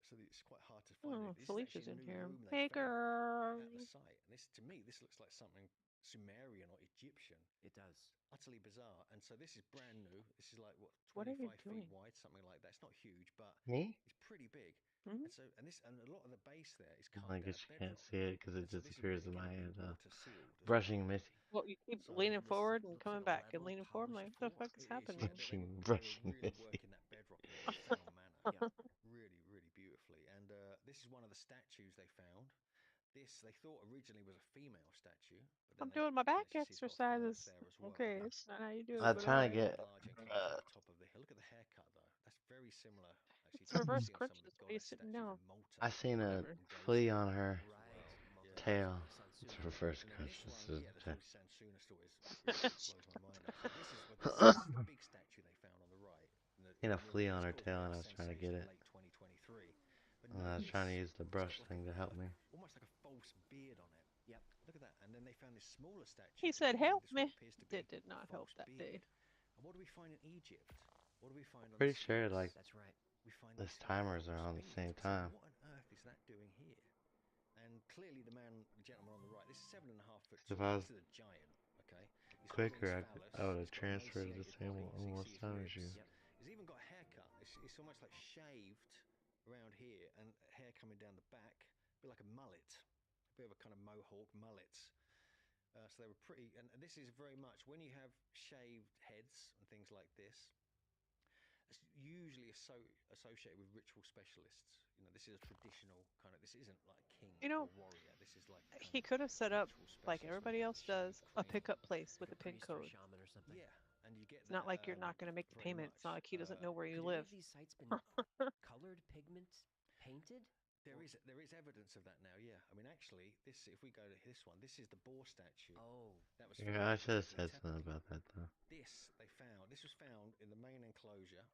So it's quite hard to find. Felicia's in here. Hey, girl. At the site. And to me, this looks like something Sumerian or Egyptian. It does. Utterly bizarre. And so this is brand new. This is like, What are you 25 doing? feet wide, something like that. It's not huge, but Me? it's pretty big. Mhm. And a lot of the base there is carved I out guess of you can't bedrock. see it because it And so this is disappears in again my head. water sealed as Brushing well. Missy. Well, you keep So leaning this forward and looks coming like a back and level leaning forward. I'm like, what the fuck is It is, happening? yeah, they were Brushing really Missy. working that bedrock in a profound manner. Really, really beautifully. And this is one of the statues they found. This they thought originally was a female statue. But I'm doing my back exercises. Okay, it's not how you do it. I'm but trying to alright. get. Large enclosure at the top of the hill. Look at the haircut though. That's very similar. Actually, It's to what you reverse see on some of crunches. the Why are you goddess sitting statues down? in Malta. I seen a Whatever. flea on her Right. tail. Sansuna. It's reverse And then crunch. this This one, is yeah, the the- whole Sansuna story blows my mind. Actually. This is the big statue they found on the right. Seen a flea on her tail and I was trying to get it. Late 2023. But And I was trying to use the brush it's got thing to help me. almost like a false beard on it. Yep. Look at that. And then they found this smaller statue. He said, with "Help this what me." appears to be It did not a help false that day. beard. And what do we find in Egypt? What do we find on Pretty the sure Sphinx? like That's right. We find the these timers are false on the beards. same So time. what on earth is that doing here? And clearly the gentleman on the right, this is 7.5 foot If tall. I was This is a giant. Okay. He's got quicker, all I this would phallus, have he's got an transferred the emaciated same body, so you almost see his time as ribs. you. He's even got a haircut. It's almost like shaved around here and hair coming down the back, a bit like a mullet, a bit of a kind of mohawk mullet. So they were pretty, and this is very much when you have shaved heads and things like this. It's usually associated with ritual specialists. This is a traditional kind of. This isn't like king or warrior. This is like He could have set up, like everybody else does, a pickup place with a pin Priest or code. shaman or something. Yeah, and you get It's not like you're not going to make the payment. It's not like he doesn't know where you Could live. any of these sites been colored, pigment, painted? There is evidence of that now. Yeah, I mean, actually, if we go to this one, this is the boar statue. Oh, that was. Yeah, I found should have in said Göbekli something Tepe. about that though. This was found in the main enclosure.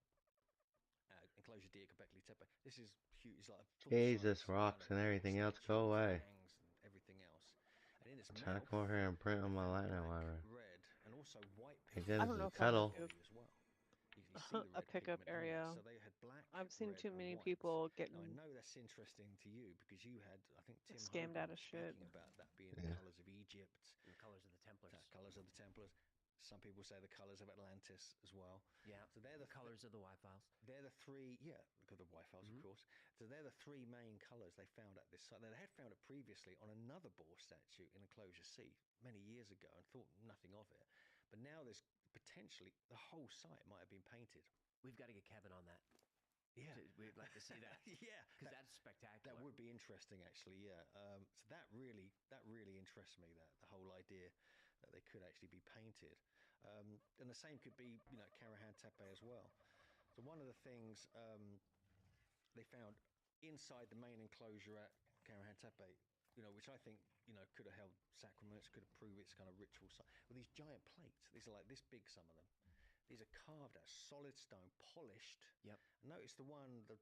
Enclosure D at Göbekli Tepe. This is huge. It's like a Jesus, full-size rocks kind and of everything else, statue go with away. fangs and everything else. And in its I'm trying to mouth, come over here and print on they my found lightning black, wire. red, and also white Hey, pigment that I don't is know a if I cuddle. would as well. You see the a red pickup pigment on there. area. So they had black. I've seen red, too and many white. people Now, getting I know that's interesting to you because you had, I think, Tim scammed Hogan out of was shit. speaking about that being Yeah. the colours of Egypt, and the colors of the Templars. Colours of the Templars. Some people say the colours of Atlantis as well. Yeah. So they're the colors of the Y-Files. They're the three, yeah, look at the Y-Files, of course. So they're the three main colours they found at this site. They had found it previously on another boar statue in Enclosure C many years ago and thought nothing of it. But now there's potentially the whole site might have been painted. We've got to get Kevin on that. Yeah. We'd like to see that. Yeah, because that's spectacular. That would be interesting, actually. Yeah. So that really interests me. The whole idea that they could actually be painted, and the same could be, Karahan Tepe as well. So one of the things they found inside the main enclosure at Karahan Tepe, which I think, could have held sacraments, could have proved its kind of ritual site. Well, these giant plates, these are like this big, some of them. These are carved out, solid stone, polished. Yep. Notice the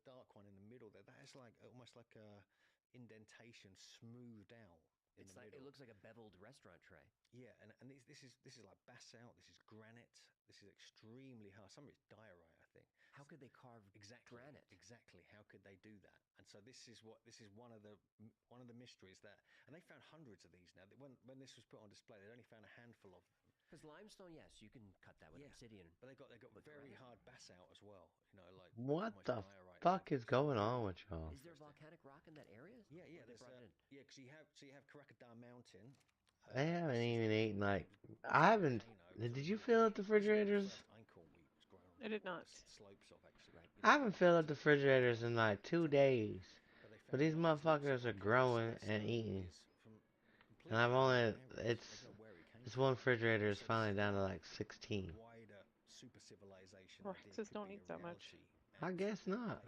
dark one in the middle there. That is like almost like a indentation smoothed out in the middle. It looks like a beveled restaurant tray. Yeah, and this is like basalt. This is granite. This is extremely hard. Some of it's diorite, I think. How could they carve granite? Exactly. How could they do that? And so this is one of the mysteries that, and they found hundreds of these now. When this was put on display, they only found a handful of them. Because limestone, yes, you can cut that with obsidian. But they got very hard basalt as well. Like What almost the diorite. fuck is going on with y'all? Is there volcanic rock in that area? Yeah. Or they There's brought it in? because you have Karakadar Mountain. They haven't even eaten like. I haven't. Did you fill up the refrigerators? I did not. Slopes of actually. I haven't filled up the refrigerators in like 2 days. But these motherfuckers are growing and eating. And I've only. This one refrigerator is finally down to like 16. Wider super civilization. Rexes don't eat that much. I guess not.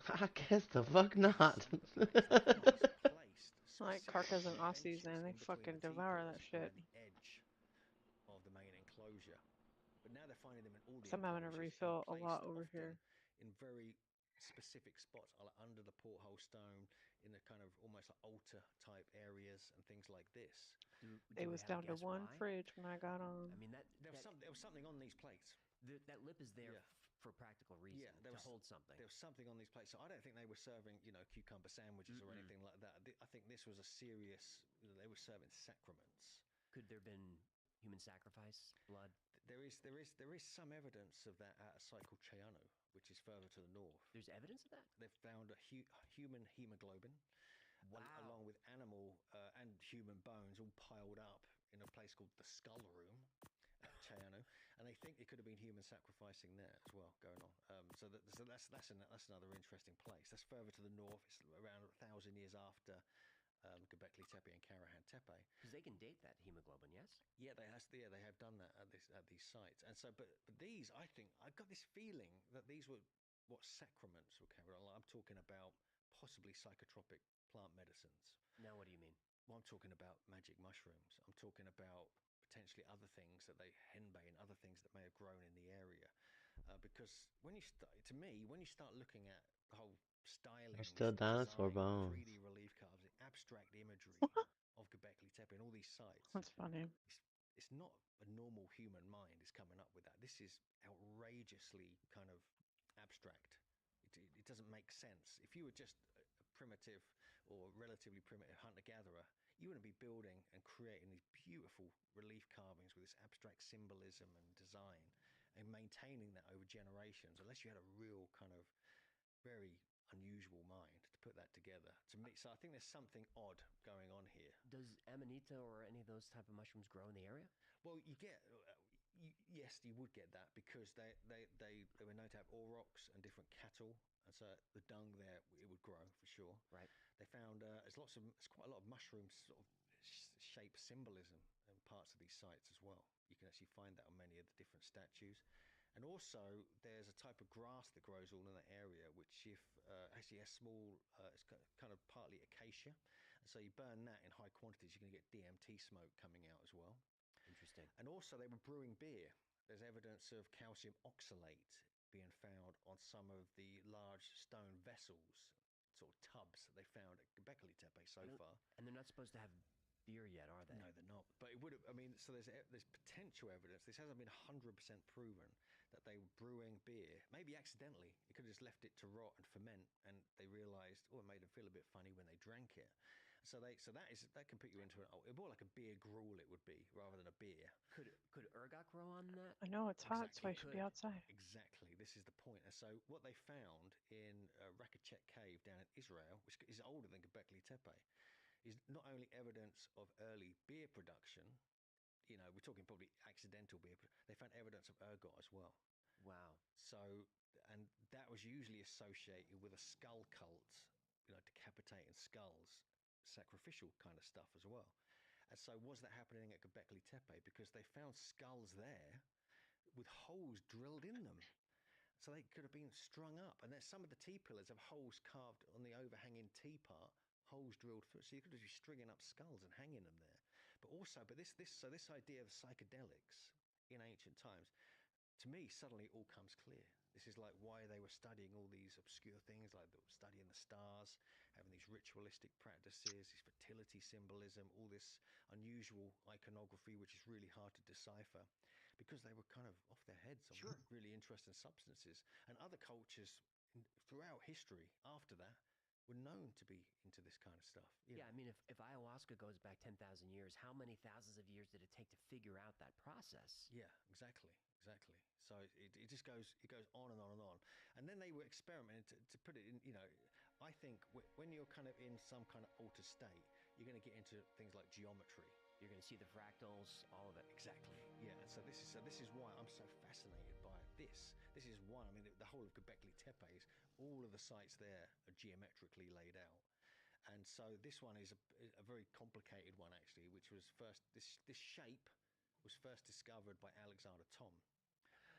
I guess the fuck not. Like Carcas and Aussies, man, they fucking devour that shit. Edge of the main enclosure. But now they're finding them in all the So I'm having to refill a lot over here. In very specific spots, like under the porthole stone, in the kind of almost like altar type areas and things like this. It was down to one fridge when I got on. I mean, there was something on these plates. That lip is there for practical reasons. Yeah, to hold something. There was something on these plates. So I don't think they were serving, cucumber sandwiches or anything like that. I think this was a serious. They were serving sacraments. Could there have been human sacrifice, blood? There is some evidence of that at a site called Cheyanu, which is further to the north. There's evidence of that? They've found a human hemoglobin, along with animal and human bones all piled up in a place called the Skull Room at Cheyanu, and they think it could have been human sacrificing there as well going on. So that's another interesting place. That's further to the north. It's around 1,000 years after Göbekli Tepe and Karahan Tepe. Because they can date that hemoglobin, yes? Yeah, they have done that at these sites. And so, but these, I think, I've got this feeling that these were what sacraments were carried on. I'm talking about possibly psychotropic plant medicines. Now, what do you mean? Well, I'm talking about magic mushrooms. I'm talking about potentially other things that henbane, other things that may have grown in the area. Because when you start looking at the whole styling, There's still dinosaur bones. 3D relief cards, the abstract imagery of Göbekli Tepe and all these sites. That's funny. It's not a normal human mind is coming up with that. This is outrageously kind of abstract. It doesn't make sense. If you were just a primitive or relatively primitive hunter-gatherer, you wouldn't be building and creating these beautiful relief carvings with this abstract symbolism and design and maintaining that over generations, unless you had a real kind of very unusual mind to put that together. To me, so I think there's something odd going on here. Does amanita or any of those type of mushrooms grow in the area? Well, you get yes, you would get that because they were known to have aurochs and different cattle, and so the dung there it would grow for sure. Right. They found there's quite a lot of mushroom sort of shape symbolism in parts of these sites as well. You can actually find that on many of the different statues. And also, there's a type of grass that grows all in that area, which actually has small, it's kind of partly acacia. And so you burn that in high quantities, you're going to get DMT smoke coming out as well. Interesting. And also, they were brewing beer. There's evidence of calcium oxalate being found on some of the large stone vessels, sort of tubs that they found at Göbekli Tepe so far. And they're not supposed to have beer yet, are they? No, they're not. But it would have, so there's potential evidence. This hasn't been 100% proven that they were brewing beer, maybe accidentally. They could have just left it to rot and ferment, and they realised, it made them feel a bit funny when they drank it. So that can put you into more like a beer gruel it would be, rather than a beer. Could ergot grow on that? I know it's hot, so I should be outside. Exactly, this is the point. And so what they found in Rakachet Cave down in Israel, which is older than Göbekli Tepe, is not only evidence of early beer production. We're talking probably accidental beer. They found evidence of ergot as well. Wow. So, and that was usually associated with a skull cult, decapitating skulls, sacrificial kind of stuff as well. And so was that happening at Göbekli Tepe? Because they found skulls there with holes drilled in them. So they could have been strung up. And there's some of the T-pillars have holes carved on the overhanging T part, holes drilled through. So you could just be stringing up skulls and hanging them there. But also, this idea of psychedelics in ancient times, to me, suddenly it all comes clear. This is like why they were studying all these obscure things, like studying the stars, having these ritualistic practices, this fertility symbolism, all this unusual iconography, which is really hard to decipher, because they were kind of off their heads on really interesting substances. And other cultures throughout history after that were known to be into this kind of stuff. Yeah, I mean, if ayahuasca goes back 10,000 years, how many thousands of years did it take to figure out that process? Yeah, exactly. So it just goes on and on and on. And then they were experimenting to put it in, I think when you're kind of in some kind of altered state, you're going to get into things like geometry. You're going to see the fractals, all of it. Exactly. Yeah. And so this is why I'm so fascinated by this. This is why, I mean, the whole of Göbekli Tepe is, all of the sites there are geometrically laid out. And so this one is a very complicated one, actually, which was this shape was first discovered by Alexander Thom.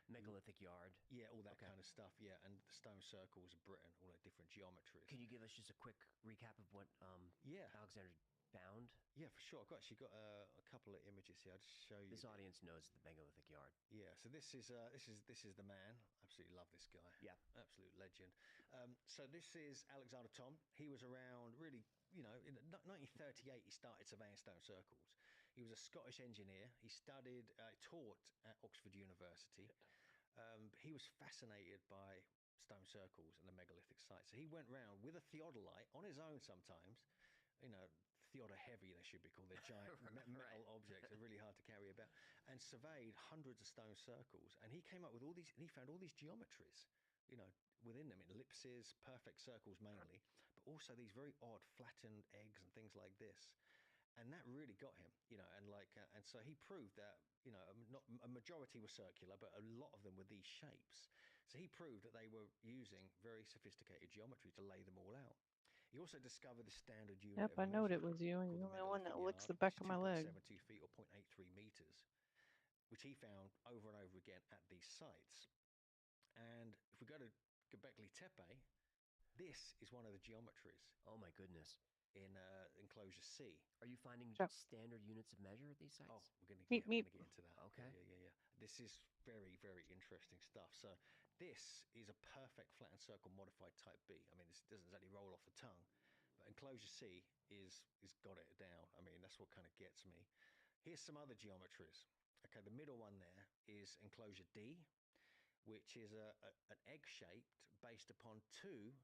Megalithic yard. Yeah, all that kind of stuff. Yeah, and the stone circles of Britain, all that different geometries. Can you give us just a quick recap of what Alexander found? Yeah, for sure. I've actually got a couple of images here. I'll just show you. This audience knows the megalithic yard. Yeah, so this is the man. Absolutely love this guy. Yeah, absolute legend. So this is Alexander Thom. He was around really, in 1938. He started surveying stone circles. He was a Scottish engineer. He taught at Oxford University. He was fascinated by stone circles and the megalithic sites. So he went round with a theodolite on his own sometimes. Theodor heavy they should be called. They're giant metal objects. They're really hard to carry about. And surveyed hundreds of stone circles. And he came up with he found all these geometries, within them, ellipses, perfect circles mainly, but also these very odd flattened eggs and things like this. And that really got him, and so he proved that, not a majority were circular, but a lot of them were these shapes. So he proved that they were using very sophisticated geometry to lay them all out. He also discovered the standard unit. Yep, I knowed it was you, and you're the one that licks the back of my leg. 2.72 feet or 0.83 meters, which he found over and over again at these sites. And if we go to Göbekli Tepe, this is one of the geometries. Oh my goodness. In enclosure C. Are you finding standard units of measure at these sites? Oh, we're going to get into that. Okay. Yeah. This is very, very interesting stuff. So this is a perfect flattened circle modified type B. I mean, this doesn't exactly roll off the tongue, but enclosure C is got it down. I mean, that's what kind of gets me. Here's some other geometries. Okay, the middle one there is enclosure D, which is an egg shaped based upon two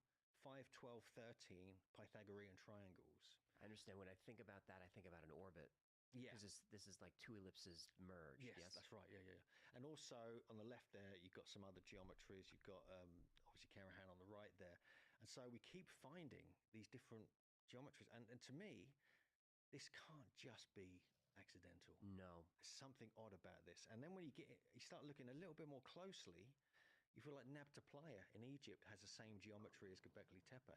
5, 12, 13 Pythagorean triangles. I understand. When I think about that, I think about an orbit. Yeah. Because this is like two ellipses merged. Yes, that's right. Yeah. And also on the left there, you've got some other geometries. You've got obviously Karahan on the right there. And so we keep finding these different geometries. And to me, this can't just be accidental. No. There's something odd about this. And then when you start looking a little bit more closely, you feel like Nabta Playa in Egypt has the same geometry as Göbekli Tepe.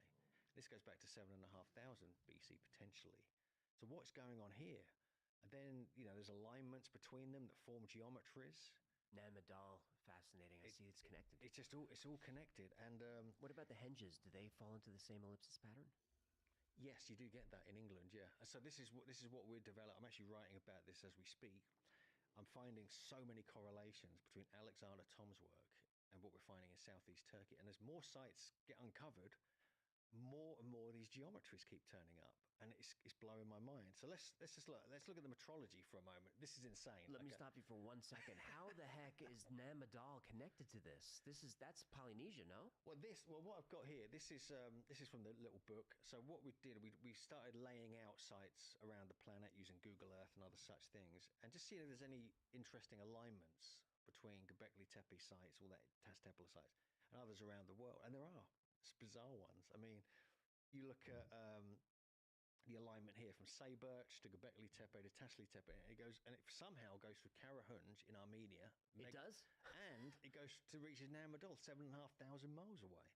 This goes back to 7,500 BC potentially. So what's going on here? And then, there's alignments between them that form geometries. Namdal, fascinating. I see it's connected. It's all connected. And what about the henges? Do they fall into the same ellipsis pattern? Yes, you do get that in England, yeah. So this is what we're developing. I'm actually writing about this as we speak. I'm finding so many correlations between Alexander Thom's work and what we're finding in southeast Turkey. And as more sites get uncovered, more and more of these geometries keep turning up, and it's blowing my mind. So let's look at the metrology for a moment. This is insane. Let me stop you for 1 second. How the heck is Namdal connected to this? That's Polynesia, no? Well, what I've got here, this is from the little book. So what we did, we started laying out sites around the planet using Google Earth and other such things, and just seeing if there's any interesting alignments between Göbekli Tepe sites, all that Tas Temple sites, and others around the world. And there are bizarre ones. I mean, you look at the alignment here from Sayburch to Göbekli Tepe to Tasli Tepe. It somehow goes through Karahunj in Armenia. It does? And it goes to reaches Namdal, 7,500 miles away.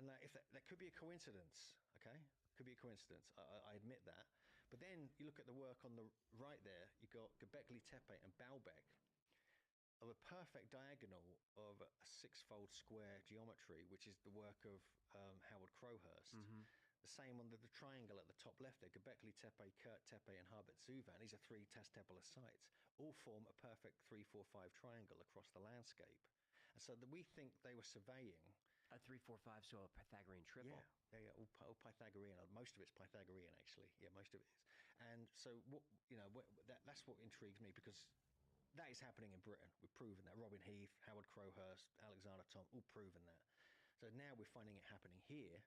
And if that could be a coincidence, okay? Could be a coincidence. I admit that. But then you look at the work on the right there. You've got Göbekli Tepe and Baalbek. of a perfect diagonal of a six-fold square geometry, which is the work of Howard Crowhurst. The same on the triangle at the top left there, Göbekli Tepe, Kurt Tepe, and Habet Zuvan. These are 3 Testepala sites, all form a perfect 3-4-5 triangle across the landscape. And so we think they were surveying a 3-4-5, so a Pythagorean triple. Yeah, all Pythagorean. Most of it's Pythagorean, actually. Yeah, most of it is. And so that's what intrigues me, because that is happening in Britain. We've proven that. Robin Heath, Howard Crowhurst, Alexander Thom, all proven that. So now we're finding it happening here.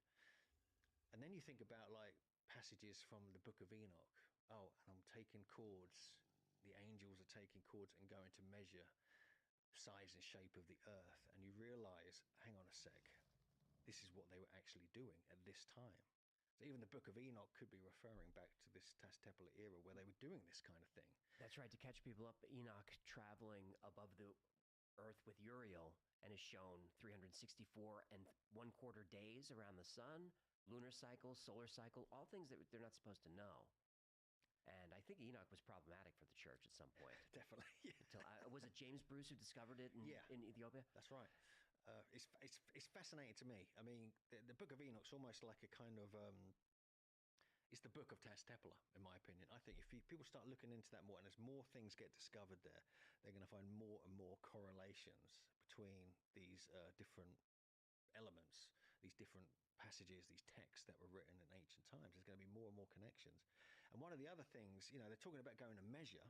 And then you think about like passages from the Book of Enoch. Oh, and I'm taking chords. The angels are taking chords and going to measure size and shape of the earth. And you realize, hang on a sec, this is what they were actually doing at this time. So even the Book of Enoch could be referring back to this Testepala era where they were doing this kind of thing. That's right, to catch people up, Enoch traveling above the earth with Uriel and is shown 364 and 1/4 days around the sun, lunar cycle, solar cycle, all things that they're not supposed to know. And I think Enoch was problematic for the church at some point. Definitely. Yeah. Was it James Bruce who discovered it in Ethiopia? That's right. It's fascinating to me. I mean, the Book of Enoch's almost like a kind of it's the Book of Testepala, in my opinion. I think if people start looking into that more, and as more things get discovered there, they're going to find more and more correlations between these different elements, these different passages, these texts that were written in ancient times. There's going to be more and more connections. And one of the other things, they're talking about going to measure.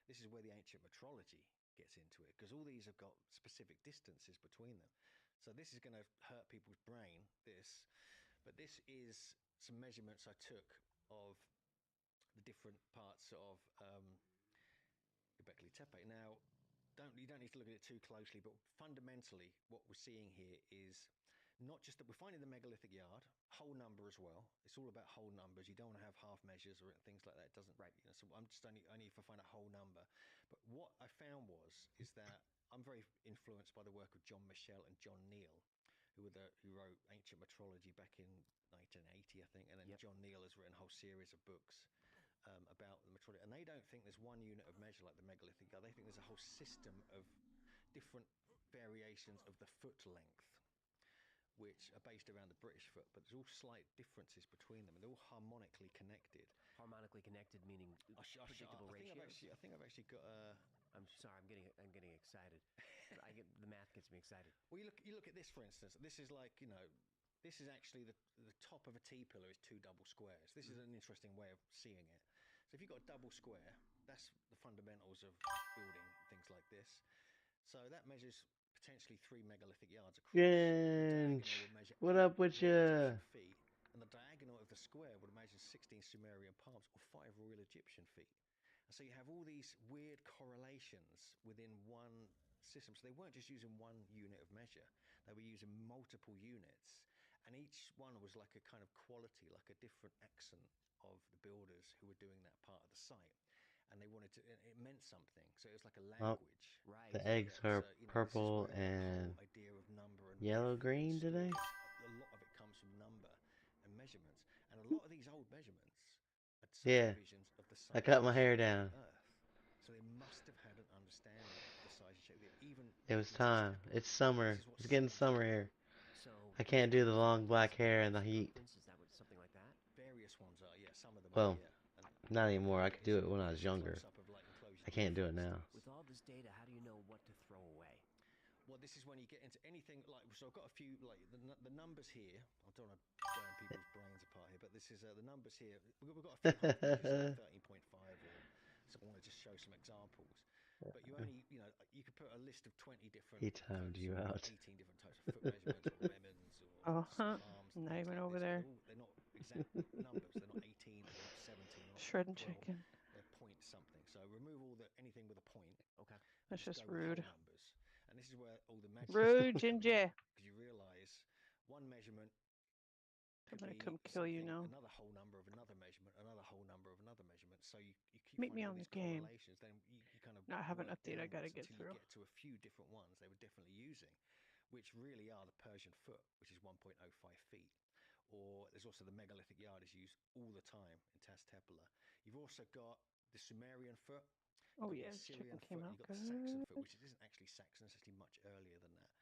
This is where the ancient metrology gets into it, because all these have got specific distances between them. So this is going to hurt people's brain, but this is some measurements I took of the different parts of Göbekli Tepe. Now, you don't need to look at it too closely, but fundamentally what we're seeing here is not just that we're finding the megalithic yard, whole number as well. It's all about whole numbers. You don't want to have half measures or things like that. It doesn't, right? So I'm just only if I find a whole number. But what I found is that I'm very influenced by the work of John Michel and John Neal, who wrote Ancient Metrology back in 1980, I think, and then John Neal has written a whole series of books about the metrology. And they don't think there's one unit of measure like the megalithic yard. They think there's a whole system of different variations of the foot length, which are based around the British foot, but there's all slight differences between them, and they're all harmonically connected. Harmonically connected meaning predictable ratios. I think I've actually got a. I'm sorry, I'm getting excited. The math gets me excited. Well, you look at this, for instance. This is like, this is actually the top of a T-pillar is 2 double squares. This is an interesting way of seeing it. So if you've got a double square, that's the fundamentals of building things like this. So that measures potentially 3 megalithic yards across. What up with you? Feet, and the diagonal of the square would measure 16 Sumerian palms or 5 Royal Egyptian feet. And so you have all these weird correlations within one system. So they weren't just using one unit of measure. They were using multiple units. And each one was like a kind of quality, like a different accent of the builders who were doing that part of the site. And they wanted to, it meant something. So it was like a language. Right. The eggs are purple and yellow-green today? A lot of it comes from number and measurements. And a lot of these old measurements are subdivisions of the size. I cut my hair down. So they must have had an understanding of the size and shape. It was time. It's summer. It's getting summer here. I can't do the long black hair in the heat. Is that something like that? Various ones are, yeah. Some of them well, are, not anymore. I could do it when I was younger. I can't do it now. With all this data, how do you know what to throw away? Well, this is when you get into anything like, so I've got a few, like the numbers here. I don't want to burn people's brains apart here, but this is the numbers here. We've got a few hundred, 13.5 or so. I want to just show some examples. But you only, you could put a list of 20 different. He timed you out. 18 different types of foot measurements or lemons or arms. Not even over there. They're not exact numbers. They're not 18 or 17. Or Shredding 12. chicken. They're point something. So remove anything with a point. Okay. That's just rude. Numbers. And this is where all the measurements. Rude, Ginger. Because you realise one measurement. I'm gonna come kill you now. Another whole number of another measurement, another whole number of another measurement. So you keep meet me finding on these the game. correlations. Then you kind of I have an work update I gotta downwards get until through. You get to a few different ones they were definitely using, which really are the Persian foot, which is 1.05 feet. Or there's also the megalithic yard is used all the time in Testepala. You've also got the Sumerian foot. Oh got yeah, the this Assyrian chicken came foot, out you got the Saxon good. foot, which isn't actually Saxon, it's actually much earlier than that.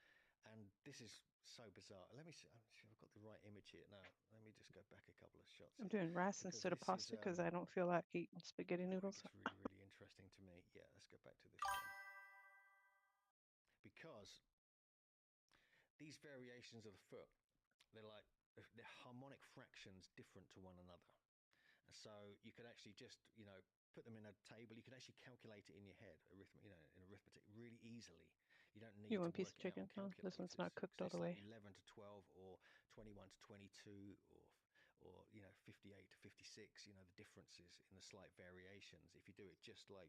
And this is so bizarre. Let me see. I'm sure I've got the right image here. Now, let me just go back a couple of shots I'm here doing rice because instead of this is pasta because I don't feel like eating spaghetti where it noodles. gets really, really interesting to me. Yeah, let's go back to this one. Because these variations of the foot, they're like they're harmonic fractions different to one another. And so you could actually just, put them in a table. You could actually calculate it in your head, in arithmetic really easily. You don't need You to want a piece work of it out chicken? on Huh? This one's not calculators. cooked all So the it's like way. 11 to 12 or 21 to 22 or 58 to 56, the differences in the slight variations if you do it just like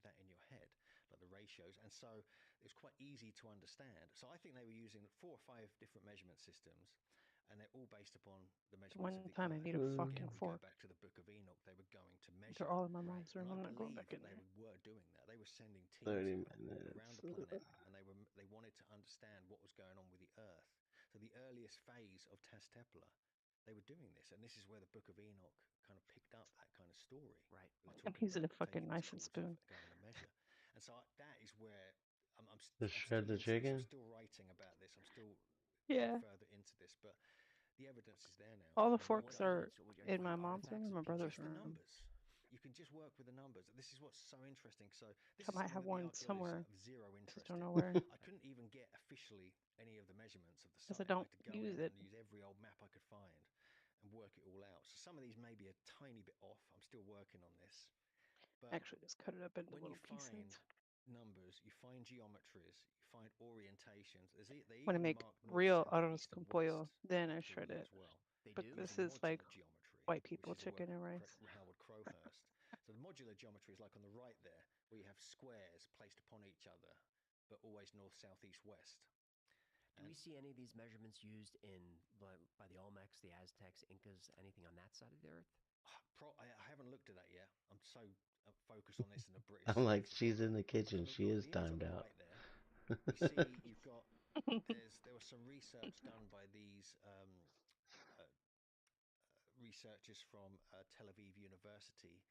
that in your head, like the ratios. And so it's quite easy to understand. So I think they were using 4 or 5 different measurement systems, and they're all based upon the The measurements one of the time I earth. need a Again, fucking we go fork. back to the Book of Enoch. They were going to measure They're all it. in my mom's room. And I I'm not going believe back that in they there. were doing that. They were sending 30 teams around the minutes. planet, and they wanted to understand what was going on with the Earth. So the earliest phase of Tastepla, they were doing this, and this is where the Book of Enoch kind of picked up that kind of story. Right. We're I'm talking using a about fucking taking this knife and course of spoon. going to measure, and so that is where I'm To still shred the into this. I'm chicken? still writing about this. I'm still Yeah. further into this, but the evidence is there now. All the And forks what are So would you in find my mom's artifacts room of and my brother's just the room. numbers. You can just work with the numbers. This is what's so interesting. So this I is might something have that the one archaeologists somewhere. have zero Just interest don't in. know where. I couldn't even get officially any of the measurements of the Because site. I don't had to go use out it. and use every old map I could find and work it all out. So some of these may be a tiny bit off. I'm still working on this. But Actually, just cut it up into when you little find pieces. numbers, you find geometries, you find orientations. They When I even make mark north, real south, arroz east, and con pollo, west then I for shred you it. as well. They But do? this Using is like modular geometry, white which people is the work chicken and of rice. Howard Crowhurst. So the modular geometry is like on the right there, where you have squares placed upon each other, but always north, south, east, west. Do we see any of these measurements used by the Olmecs, the Aztecs, Incas, anything on that side of the earth? I haven't looked at that yet. I'm so focused on this in the British. I'm like, science she's in the department. kitchen. So She is the image on timed the out. right there, you see you've got there was some research done by these researchers from Tel Aviv University,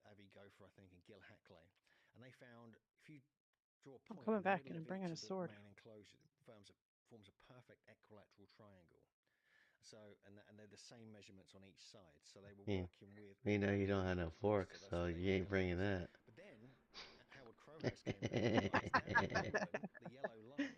Avi Gopher, I think, and Gil Hackley, and they found if you draw a I'm point coming in the back middle and I'm of bringing each a of the sword. main enclosures, it forms a perfect equilateral triangle. So and they're the same measurements on each side. So they were Yeah. working with. You know you don't have no fork, So that's so what they you ain't bringing calculated. that. But then Howard Crowhurst came in and realised that the yellow line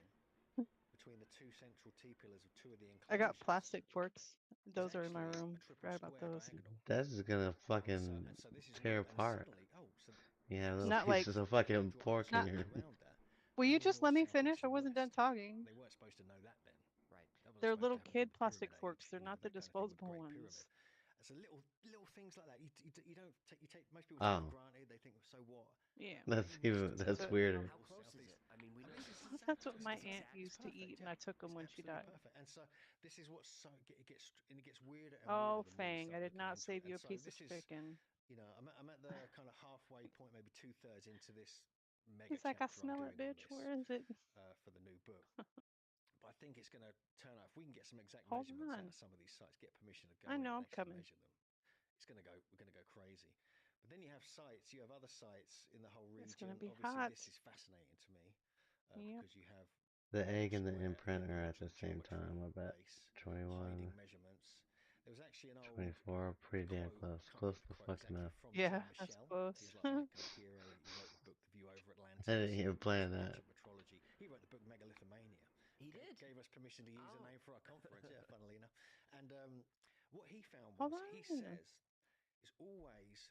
between the two central T-pillars of two of the I got enclosures plastic forks. is Those are in my actually room. a triple Forgot about square those. diagonal. That's just gonna fucking And so this is tear and apart. suddenly, so Yeah, if little Not like pieces of fucking draw pork in not. your. around that, Will you find just north, let me south, finish? east, I and wasn't west. done talking. They weren't supposed to know that then. Right. That wasn't They're supposed little to happen kid with the plastic Pyramid forks. Age, They're not the that kind of thing with disposable Great ones. Pyramid. So little things like that. You don't take most people take Oh, for granted. They think so what. Yeah. that's weirder. How close is it? I mean, we know This is it's That's what it's my exact- aunt it's used to perfect, eat, and yeah. I took them It's when she absolutely died. perfect. And so this is what's so it gets weirder and Oh, weirder the more you Fang, start I did looking not into save it. you And a so piece of this is, chicken. I'm at the kind of halfway point, maybe 2/3 into this mega He's like, I chapter I'm smell doing it, on bitch. this Where is it? for the new book. But I think it's going to turn out if we can get some exact Hold measurements out on. of some of these sites, get permission to go I in know and I'm actually coming. measure them. We're going to go crazy. But then you have sites, you have other sites in the whole region. It's gonna be Obviously, hot. this is fascinating to me Yep. because you have The the egg whole and the square, imprint the are at the modular same geometry time, I bet. base, 21, hiding measurements. There was actually an old 24, pretty damn quote, close. I can't Close remember the to quote fucking exactly, enough. from Yeah, Tim that's Michel. close. He's like my kind of hero. He wrote the book The View Over Atlantis. I didn't even plan some that. ancient metrology. He wrote the book Megalithomania. He did. Gave us permission to use the name for our conference, yeah, funnily enough. And what he found Hold was, he on. says, it's always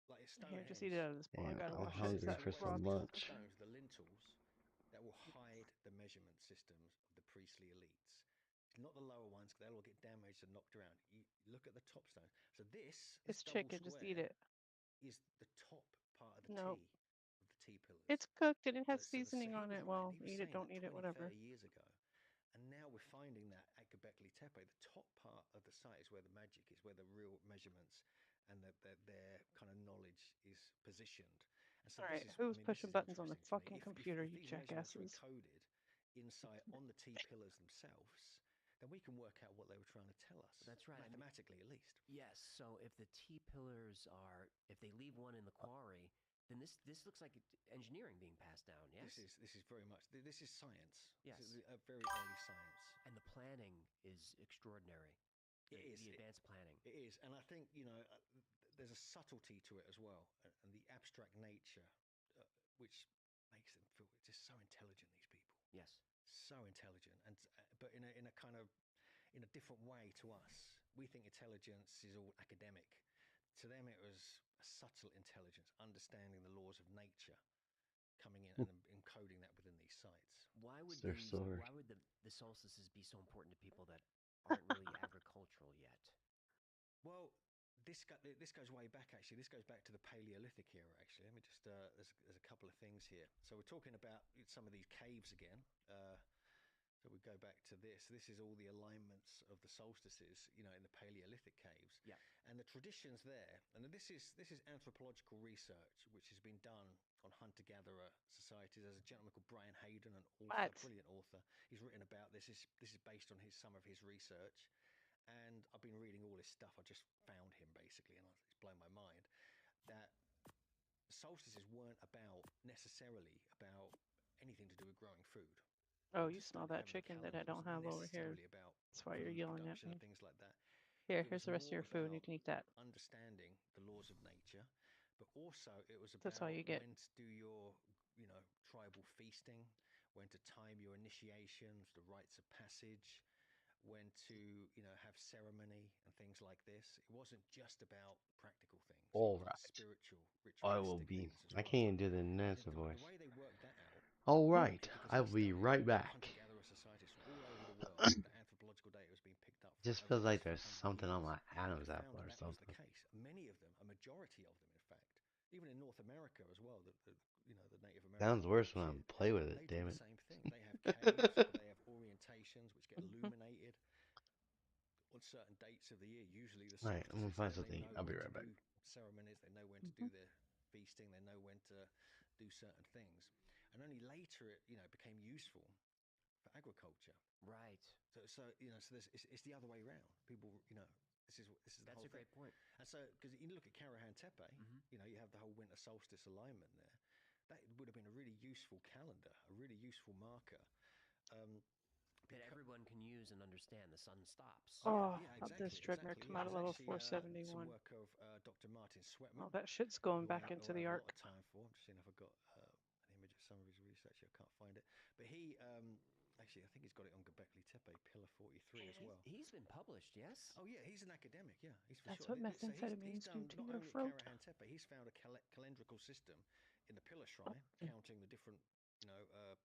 like at Here, Stonehenge. just eat it out of this bowl. I Damn, gotta I'm wash He this says hungry it's that for always raw some the piece of top lunch. chicken. stones, the lintels, that will hide the measurement systems of the priestly elites. It's not the lower ones, because they'll all get damaged and knocked around. You look at the top stones. So this It's double chicken. Just square eat it. is the top part of the No, T, of the T pillars. it's cooked and it has So seasoning he on was it. right. Well, He was eat it, saying don't that eat it, 20, whatever. 30 years ago. And now we're finding that at Göbekli Tepe, the top part of the site is where the magic is, where the real measurements and their kind of knowledge is positioned. And so All right, this is, who's this pushing is buttons on the interesting to me. fucking computer, If you these measurements are jackasses? encoded inside on the T pillars themselves, then we can work out what they were trying to tell us. That's right. I mean, Mathematically, at least. yes. So if the T pillars are, if they leave one in the quarry, then this looks like engineering being passed down. Yes. This is very much this is science. Yes. This is very early science. And the planning is extraordinary. It is the advanced planning. It is, and I think there's a subtlety to it as well, and the abstract nature, which makes them feel just so intelligent. These people. Yes. So intelligent, and but in a kind of in a different way to us. We think intelligence is all academic. To them, it was a subtle intelligence, understanding the laws of nature, coming in and encoding that within these sites. Why would their sword. why would the solstices be so important to people that aren't really agricultural yet? Well, this goes way back. Actually, this goes back to the Paleolithic era. Actually, let me just there's a couple of things here. So we're talking about some of these caves again. So we go back to this. This is all the alignments of the solstices, in the Paleolithic caves. Yeah. And the traditions there, and this is anthropological research which has been done on hunter-gatherer societies. There's a gentleman called Brian Hayden, an author, brilliant author. He's written about this. This is based on some of his research, and I've been reading all this stuff. I just found him basically, and it's blown my mind that solstices weren't necessarily about anything to do with growing food. Oh, you smell that chicken that I don't have over here. That's why you're yelling at me. Things like that. Here's the rest of your food. You can eat that. Understanding the laws of nature, but also it was about That's all you get. when to do your, tribal feasting, when to time your initiations, the rites of passage, when to, have ceremony and things like this. It wasn't just about practical things. All right. Spiritual, I will ritualistic be. things as I well. can't even do the Nancy The voice. way they worked that out. All right. I will be right back. Hunter-gatherer societies from all over the world. The anthropological data has been picked up. Just feels like there's something on my Adam's apple or That was the something. case. Many of them, a majority of them, in fact, even in North America as well. The Native Americans. Sounds worse when I play with it. They Damn do it. the same thing. They have caves. They have orientations which get illuminated on certain dates of the year. Usually the Right, I'm gonna find solstices, something. they know I'll be when right to back. do ceremonies. They know when to do their feasting. They know when to do certain things. And only later it became useful for agriculture. Right. So it's the other way around. People this is the That's whole a great thing. point. And so because you look at Karahan Tepe, you have the whole winter solstice alignment there. That would have been a really useful calendar, a really useful marker. That everyone can use and understand. The sun stops. Oh, how this Dreadnought come out of level 471. Some work of Dr. Martin Sweatman. Oh, that shit's going who I back have- into who I the have arc. A lot of time for. I'm just seeing if I've got an image of some of his research. I can't find it. But he, actually, I think he's got it on Göbekli Tepe, Pillar 43 as well. He's been published, yes? Oh, yeah, he's an academic, yeah. He's for That's sure. what So methamphetamines do done to not your only at throat. Karahan Tepe, he's found a calendrical system in the Pillar Shrine, counting the different,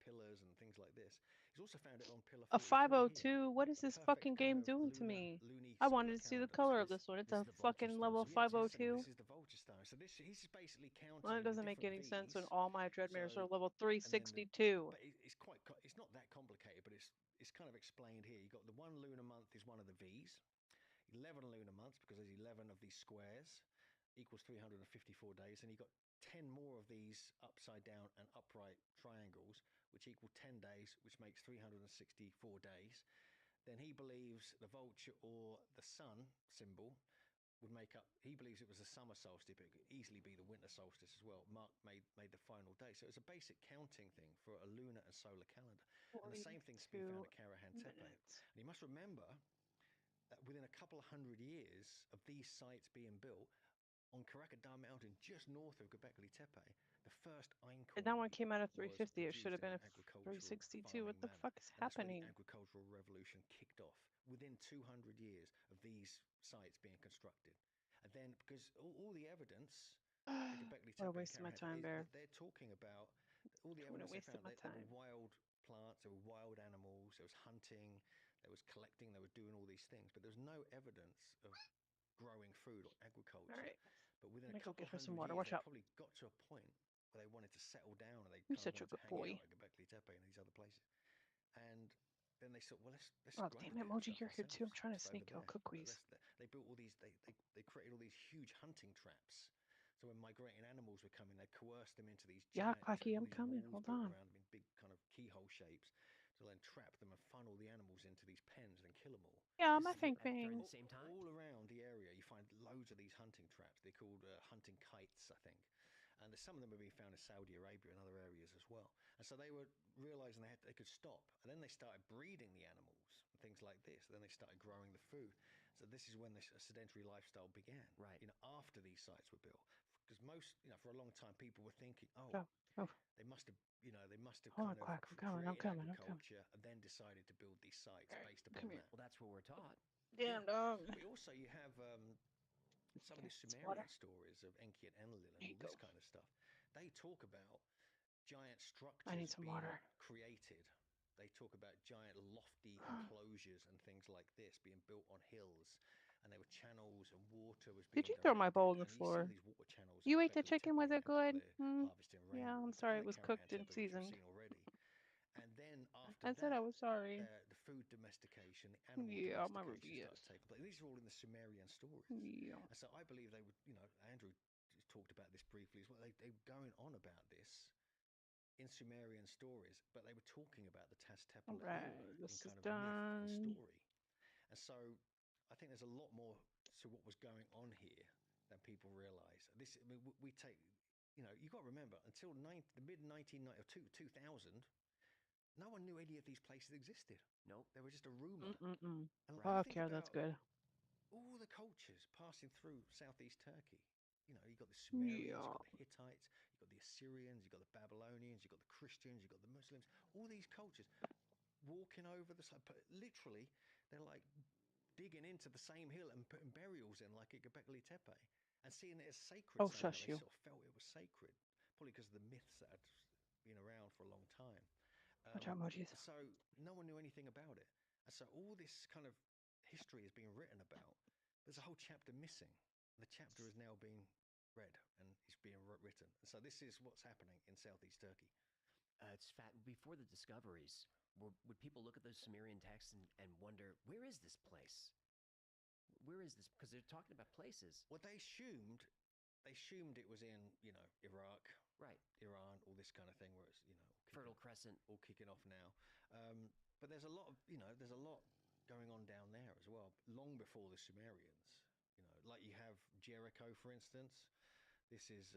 pillars and things like this. He's also found it on Pillar 43 A here. 502? What is this fucking game doing to me? I wanted to see the color of this one. It's a fucking level So, yes, 502. this is the Vulture Stone. So he's basically counting. Well, it the doesn't make different any sense when V's. all my Dreadmares So- are level and then 362. But it's it's not that complicated, but it's kind of explained here. You've got the 1 lunar month is one of the V's, 11 lunar months because there's 11 of these squares equals 354 days, and you've got 10 more of these upside down and upright triangles, which equal 10 days, which makes 364 days. Then he believes the vulture or the sun symbol would make up. He believes it was the summer solstice, but it could easily be the winter solstice as well. Mark made the final day, so it's a basic counting thing for a lunar and solar calendar. And the same thing's been found at Karahan Tepe. And you must remember that within a couple of hundred years of these sites being built on Karakadar Mountain, just north of Göbekli Tepe, the first einkorn. And that one came out of was 350. It should have been a produced in an agricultural 362. What the farming fuck is manner. And that's when happening? the agricultural revolution kicked off within 200 years of these sites being constructed. And then, because all the evidence, at Göbekli What a Tepe and waste of my Karahan time, is Bear. that they're talking about all the What a evidence they waste of found. my There time. were wild plants, there were wild animals, there was hunting, there was collecting, they were doing all these things, but there was no evidence of growing food or agriculture. All right. But within Let me a go couple get of her some hundred water. years, Watch they out. probably got to a point where they wanted to settle down and they You're kind of such a wanted to good hang boy. out at Göbekli Tepe and these other places. And then they thought, well, let's Oh, grow damn the it, damn Moji, stuff you're here too. I'm ourselves trying to just sneak over kill there. cookies. They built all these. They created all these huge hunting traps. So when migrating animals were coming, they coerced them into these Yeah, giant. Quacky, all I'm these coming. walls Hold built on. around them in big kind of keyhole shapes to then trap them and funnel the animals into these pens and then kill them all. Yeah, my This is fang during fang. the same time? All around the area, you find loads of these hunting traps. They're called hunting kites, I think. and some of them were being found in Saudi Arabia and other areas as well. And so they were realizing they could stop, and then they started breeding the animals and things like this. And then they started growing the food. So this is when the sedentary lifestyle began. Right. You know, after these sites were built, because most, you know, for a long time people were thinking, Oh. they must have, you know, they must have Hold on, kind of Quack, I'm coming, I'm created coming, I'm coming. agriculture and then decided to build these sites based upon come here. that. Well, that's what we're taught. Damn dog. But also you have some of the It's Sumerian water. stories of Enki and Enlil and There you all this go. kind of stuff. They talk about giant structures I need some being water. created. They talk about giant lofty enclosures and things like this being built on hills, and there were channels and water was being Did you throw my bowl on the and floor? you see these water channels You at ate the Göbekli chicken? Was Tepe it good? they're harvesting Yeah, I'm rainwater sorry. and It was Karahan cooked and Tepe, which we've seasoned. seen already. And then after I said I that, was sorry. the food domestication, the animal Yeah, my domestication reviews. started taking place. These are all in the Sumerian stories. Yeah. And so I believe they would, you know, Andrew talked about this briefly as well. They were going on about this in Sumerian stories, but they were talking about the Taz-Tepe All right, in this kind is of myth and done. story. And so I think there's a lot more to what was going on here than people realize. This, I mean, we take, you know, you've got to remember, until the mid-1990 or 2000, no one knew any of these places existed. Nope. They were just a rumor. Mm-mm-mm. And Fuck think yeah, that's about good. all the cultures passing through southeast Turkey. You know, you've got the Sumerians, you've got the Hittites, you've got the Assyrians, you've got the Babylonians, you've got the Christians, you've got the Muslims. All these cultures walking over the side. Literally, they're like digging into the same hill and putting burials in, like at Göbekli Tepe, and seeing it as sacred. Oh, somehow. shush They you. sort of felt it was sacred, probably because of the myths that had been around for a long time. Watch out, emojis. So no one knew anything about it. And so all this kind of history is being written about. There's a whole chapter missing. The chapter is now being read and is being written. And so this is what's happening in southeast Turkey. It's fat. Before the discoveries, would people look at those Sumerian texts and wonder, where is this place? Where is this? Because they're talking about places. Well, they assumed it was in, you know, Iraq, right, Iran, all this kind of thing, where it's, you know, Fertile Crescent, all kicking off now. But there's a lot of, you know, there's a lot going on down there as well, long before the Sumerians. You know, like you have Jericho, for instance. This is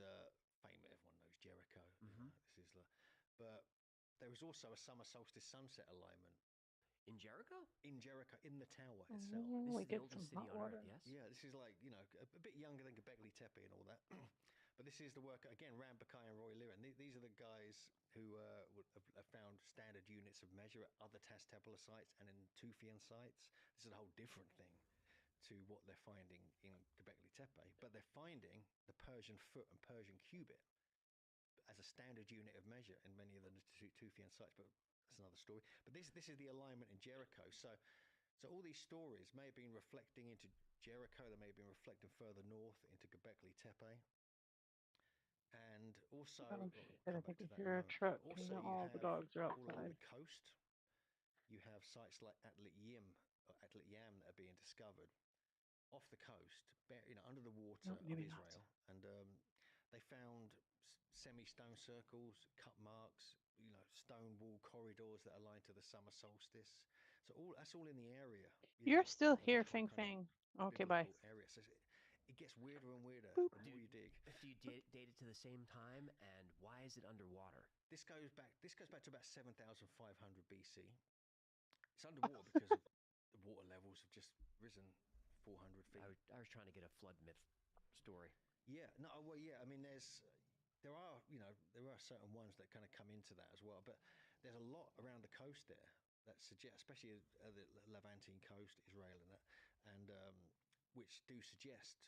famous. Everyone knows Jericho. Mm-hmm. This is, but there was also a summer solstice sunset alignment. In Jericho? In Jericho, in the tower itself. We get some hot water. Yes? Yeah, this is like, you know, a bit younger than Göbekli Tepe and all that. But this is the work, again, Ram Bakai and Roy Liran. These are the guys who have found standard units of measure at other Taz-Tepe sites and in Tufian sites. This is a whole different thing to what they're finding in Göbekli Tepe. But they're finding the Persian foot and Persian cubit as a standard unit of measure in many of the Tufian sites. But that's another story. But this is the alignment in Jericho. So all these stories may have been reflecting into Jericho. They may have been reflecting further north into Göbekli Tepe. And also, Oh, shit, I think I hear a truck. also All the dogs are all along outside. the coast, you have sites like Atlit Yam that are being discovered off the coast, you know, under the water No, of maybe Israel. And they found semi-stone circles, cut marks, you know, stone wall corridors that align to the summer solstice. So that's all in the area. You're still here, Fing Fang. Okay, bye. Area. So it gets weirder and weirder Boop. the more you dig. Do you date it to the same time, and why is it underwater? This goes back to about 7,500 BC. It's underwater because of the water levels have just risen 400 feet. I was trying to get a flood myth story. Yeah, no, well, yeah. I mean, there are certain ones that kind of come into that as well, but there's a lot around the coast there that suggest, especially the Levantine coast, Israel, and which do suggest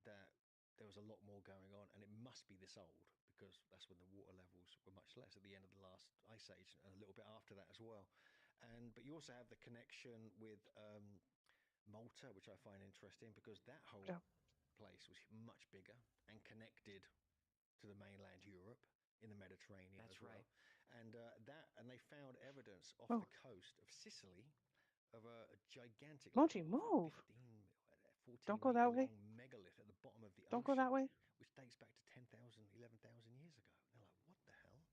that there was a lot more going on, and it must be this old because that's when the water levels were much less at the end of the last ice age, and a little bit after that as well. But you also have the connection with Malta, which I find interesting because that whole place was much bigger and connected to the mainland Europe in the Mediterranean as well. Right. And they found evidence off the coast of Sicily of a gigantic Mochi, move. 14 Don't go that way. long megalith at the bottom of the Don't ocean, go that way. which dates back to 10,000, 11,000 years ago. And they're like, what the hell?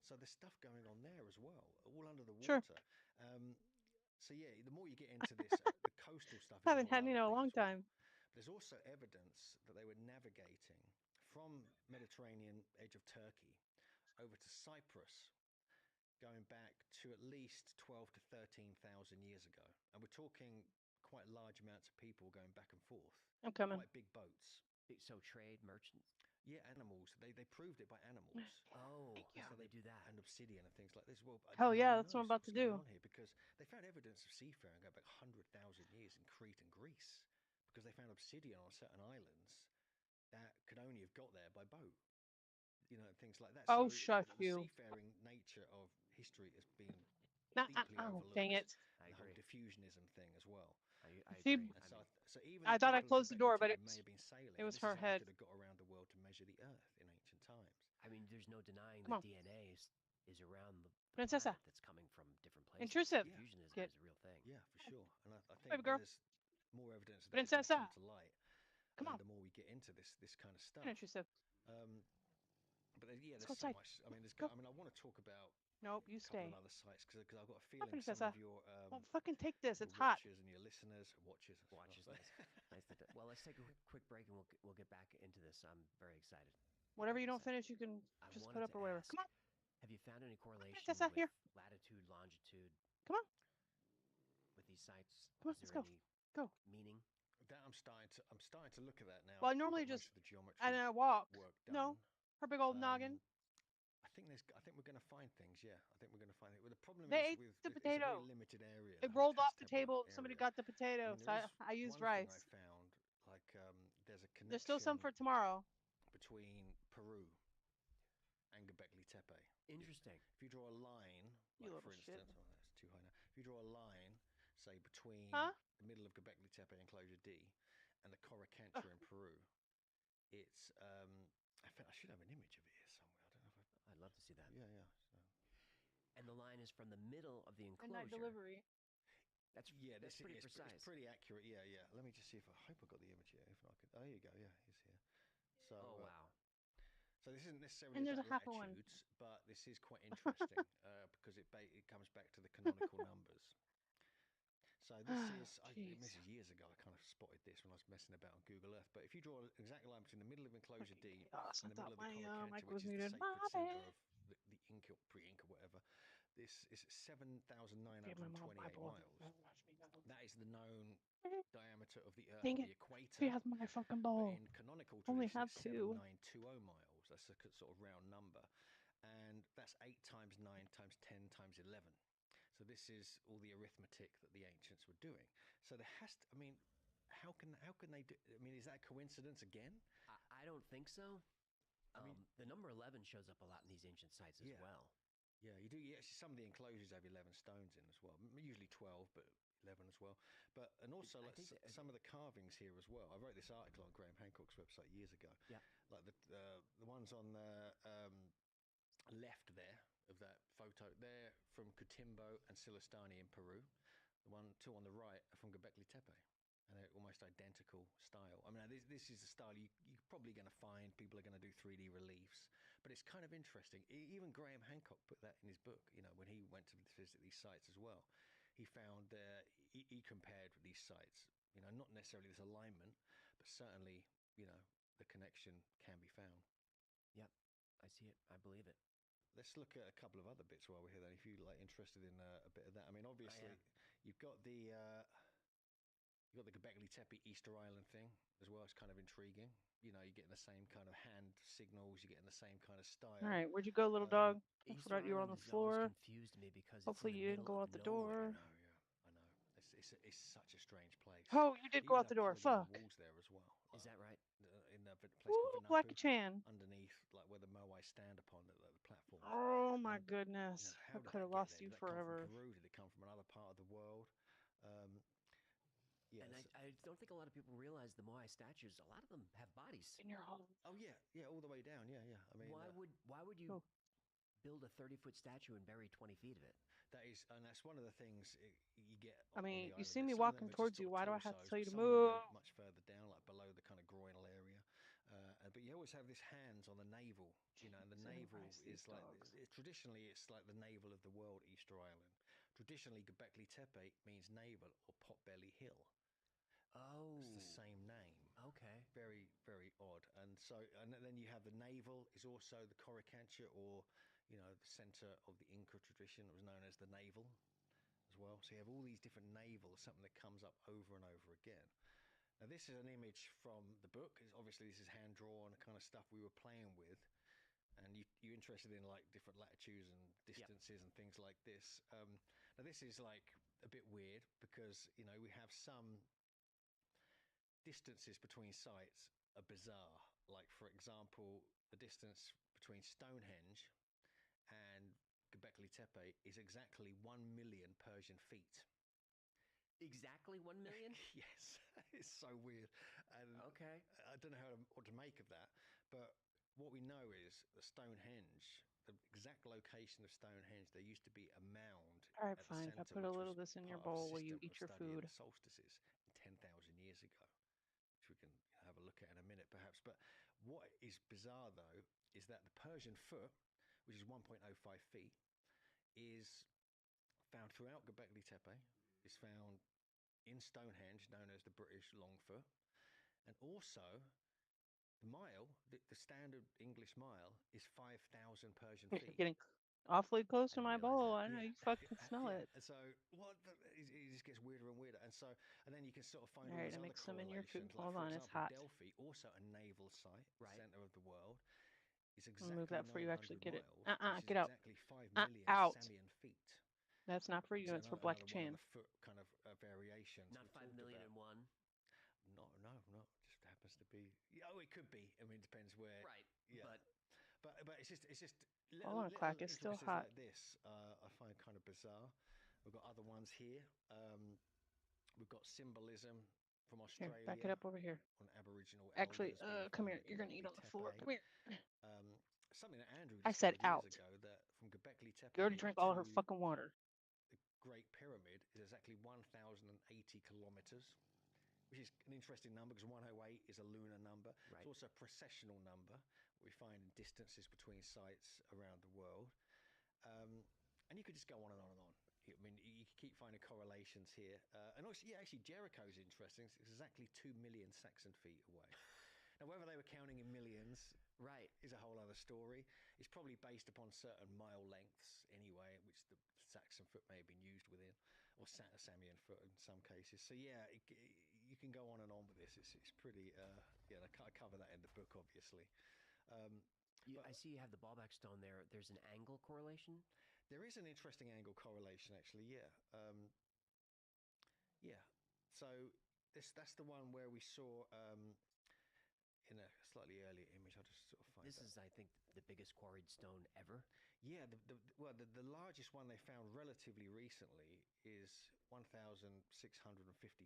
So there's stuff going on there as well, all under the Sure. water. So yeah, the more you get into this, the coastal stuff. Haven't had a long time. There's also evidence that they were navigating from Mediterranean edge of Turkey over to Cyprus, going back to at least 12 to 13,000 years ago. And we're talking quite large amounts of people going back and forth. I'm coming. Quite big boats. So trade, merchant? Yeah, animals. They proved it by animals. Oh, so how they do that. And obsidian and things like this. Well, Hell no yeah, one that's what I'm knows about to what's do. going on here because they found evidence of seafaring going back 100,000 years in Crete and Greece because they found obsidian on certain islands that could only have got there by boat. You know, things like that. Oh, so shut the you. seafaring nature of history has been Nah, deeply oh, overlooked. dang it. The whole diffusionism thing as well. I See, agree. And so even I the thought I people of closed the Göbekli door, but Tepe may have been sailing. it was and this her is how they head. could have got around the world to measure the Earth in ancient times. I mean, there's no denying Come that on. DNA is around the Princessa. planet that's coming from different places. Intrusive. Fusionism Get. is a real thing. Yeah, for sure. And I think Baby girl. there's more evidence of that is gonna Princessa. come to light. Come on. The more we get into this kind of stuff. Intrusive. But yeah, Let's there's go so outside. much. I mean, Go. I mean, I want to talk about Nope, you a couple stay. of other sites because I've got a Come on, feeling some Princessa. of your Well, fucking take this. your It's hot. watchers and your listeners watches. Watches, nice. Nice to well, let's take a quick break and we'll get back into this. I'm very excited. Whatever you don't finish, you can I just wanted put up to or whatever. ask, Come on. Have you found any correlation Princessa, with here. latitude, longitude? Come on. With these sites? Come on, Is let's there go. any Go. meaning? That I'm starting to look at that now. Well, I I've normally got just most of the geometry and I walk. work No, done. her big old noggin. I think we're going to find things. Yeah, I think we're going to find it. Well, the problem They is ate with the it's a very potato. limited area. It the rolled off the Tablet table. Somebody area. got the potato, so there is I used one thing rice. I found, like there's a connection There's still some for tomorrow. between Peru and Göbekli Tepe. Interesting. If you draw a line, You like little for shit. instance, oh, that's too high now. If you draw a line, say between Huh? the middle of Göbekli Tepe enclosure D and the Coricancha in Peru, it's I should have an image of it here somewhere. I don't know if I'd love to see that. Yeah, yeah. And the line is from the middle of the And enclosure. night delivery. That's this pretty it's precise. pretty accurate. Yeah, yeah. Let me just see if I hope I got the image here. If not, I could. Oh, here you go. Yeah, he's here. So. Oh wow. So this isn't necessarily And there's a about half a one. latitudes, but this is quite interesting because it comes back to the canonical numbers. So this is this is years ago. I kind of spotted this when I was messing about on Google Earth. But if you draw an exact line between the middle of enclosure D chaos. and I the middle thought of the my Coricancha, mic which was is the muted. sacred My center bad. of the Inca, pre-Inca, whatever, this is 7,928 Give my mom Bible. miles. That is the known diameter of the Earth, Dang the it. equator. She has my fucking ball. But in canonical Only tradition, have it's two. 7,920 miles. That's a sort of round number. And that's 8 times 9 times 10 times 11. So this is all the arithmetic that the ancients were doing. So there has to, I mean, how can they do, I mean, is that a coincidence again? I don't think so. The number 11 shows up a lot in these ancient sites as well. Yeah, you do. Actually, some of the enclosures have 11 stones in as well. Usually 12, but 11 as well. But and also I like think that- some of the carvings here as well. I wrote this article on Graham Hancock's website years ago. Yeah. Like the ones on the left there of that photo, they're from Cotimbo and Silistani in Peru. The two on the right are from Göbekli Tepe. And they're almost identical style. I mean, this is the style you're probably going to find. People are going to do 3D reliefs. But it's kind of interesting. Even Graham Hancock put that in his book, you know, when he went to visit these sites as well. He found, he compared these sites, you know, not necessarily this alignment, but certainly, you know, the connection can be found. Yep, I see it. I believe it. Let's look at a couple of other bits while we're here then, if you're like interested in a bit of that. I mean, obviously, you've got the Göbekli Tepe Easter Island thing as well. It's kind of intriguing. You know, you're getting the same kind of hand signals. You're getting the same kind of style. All right, where'd you go, little dog? I Easter forgot you were on Island the has always floor. confused me because Hopefully you didn't go out the door. I know. It's such a strange place. Oh, you did They go even out the have door. polygonal Fuck. walls there as well. Is that right? In the place Ooh, called Black Vanapu, Chan. underneath, like where the Moai stand upon the platform. Oh my goodness. I How did could have that get lost there? you Did that come forever. from Peru? Did it come from another part of the world? Yeah. And I don't think a lot of people realize the Moai statues. A lot of them have bodies. In your home. Oh yeah, all the way down. Yeah. I mean, why would you build a 30-foot statue and bury 20 feet of it? That's one of the things you get. I mean, on the you island. see me Some of walking them are towards just you. sort Why of do I have to torsos, tell you but to some of them move? go much further down, like below the kind of groinal area. But you always have this hands on the navel, you know, and the navel is like traditionally it's like the navel of the world, Easter Island. Traditionally, Göbekli Tepe means navel or potbelly hill. Oh, it's the same name. Okay. Very, very odd. And so, and then you have the navel is also the Coricancha, or the center of the Inca tradition. It was known as the navel as well. So you have all these different navels, something that comes up over and over again. Now, this is an image from the book. Obviously, this is hand drawn, kind of stuff we were playing with. And you're interested in like different latitudes and distances and things like this. Now, this is like a bit weird because we have some distances between sites are bizarre. Like, for example, the distance between Stonehenge and Göbekli Tepe is exactly 1 million Persian feet. Exactly 1 million? Yes, it's so weird. And okay. I don't know what to make of that, but what we know is that Stonehenge, the exact location of Stonehenge, there used to be a mound. All right, at the fine. I center, put a which little was of this in your part of bowl the while you system eat of your studying food. the solstices 10,000 years ago, which we can have a look at in a minute, perhaps. But what is bizarre, though, is that the Persian foot, which is 1.05 feet, is found throughout Göbekli Tepe, is found in Stonehenge, known as the British Longfoot, and also the mile, the standard English mile, is 5,000 Persian You're feet. getting awfully close to my bowl. I know you fucking smell it. And so it just gets weirder and weirder. And then you can sort of find All all right, these I other mix some in your food. correlations. Hold Like, on, for it's example, hot. Delphi, also a naval site, center of the world, is I'll exactly move that for you. 900 Actually, get it. miles, which Get is out. exactly 5 million Out. Samian feet. That's not for you. So It's for Black another one Chan. of the foot kind of variations. Not we 5 talked million about. and one. No. Just happens to be. Oh, it could be. I mean, it depends where. Right. Yeah. But it's just Hold on, Clack. It's still hot. like this. I find kind of bizarre. We've got other ones here. We've got symbolism from Here, Australia. back it up over here. On Aboriginal. Actually, elders being come found here. at You're gonna eat on the Göbekli floor. Tepe. Come here. Something that Andrew I said discovered years out. ago, that from Göbekli Tepe You already drank all her to fucking water. the Great Pyramid is exactly 1,080 kilometers, which is an interesting number because 108 is a lunar number. Right. It's also a precessional number. We find distances between sites around the world. And you could just go on and on and on. I mean, you can keep finding correlations here. And also, actually, Jericho's interesting. It's exactly 2 million Saxon feet away. Now, whether they were counting in millions, right, is a whole other story. It's probably based upon certain mile lengths anyway, which the Saxon foot may have been used within, or Samian foot in some cases. So yeah, you can go on and on with this. It's pretty. I cover that in the book, obviously. I see you have the Baalbek stone there. There's an angle correlation? There is an interesting angle correlation, actually, yeah. So that's the one where we saw in a slightly earlier image. I'll just sort of find This is, I think, the biggest quarried stone ever. Yeah, the largest one they found relatively recently is 1,650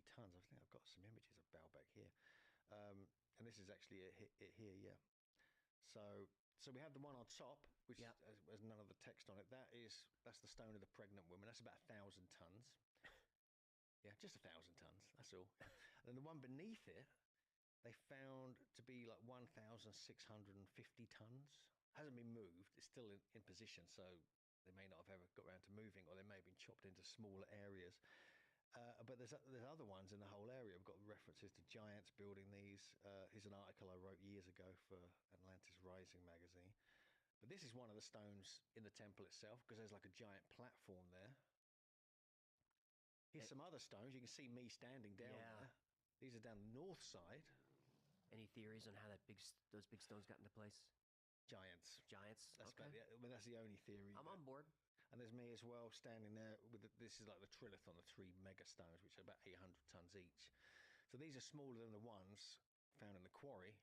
tons. I think I've got some images of Baalbek here. And this is actually it here, yeah. So we have the one on top, which has none of the text on it. That's the stone of the pregnant woman. That's about 1,000 tons. Yeah, just 1,000 tons. That's all. And then the one beneath it, they found to be like 1,650 tons. Hasn't been moved. It's still in position, so they may not have ever got around to moving, or they may have been chopped into smaller areas. But there's other ones in the whole area. We've got references to giants building these. Here's an article I wrote years ago for Atlantis Rising magazine. But this is one of the stones in the temple itself, because there's like a giant platform there. Here's some other stones. You can see me standing down there. These are down the north side. Any theories on how those big stones got into place? Giants. That's okay. That's the only theory. I'm on board. And there's me as well, standing there with this is like the trilithon, the 3 mega stones, which are about 800 tons each. So these are smaller than the ones found in the quarry,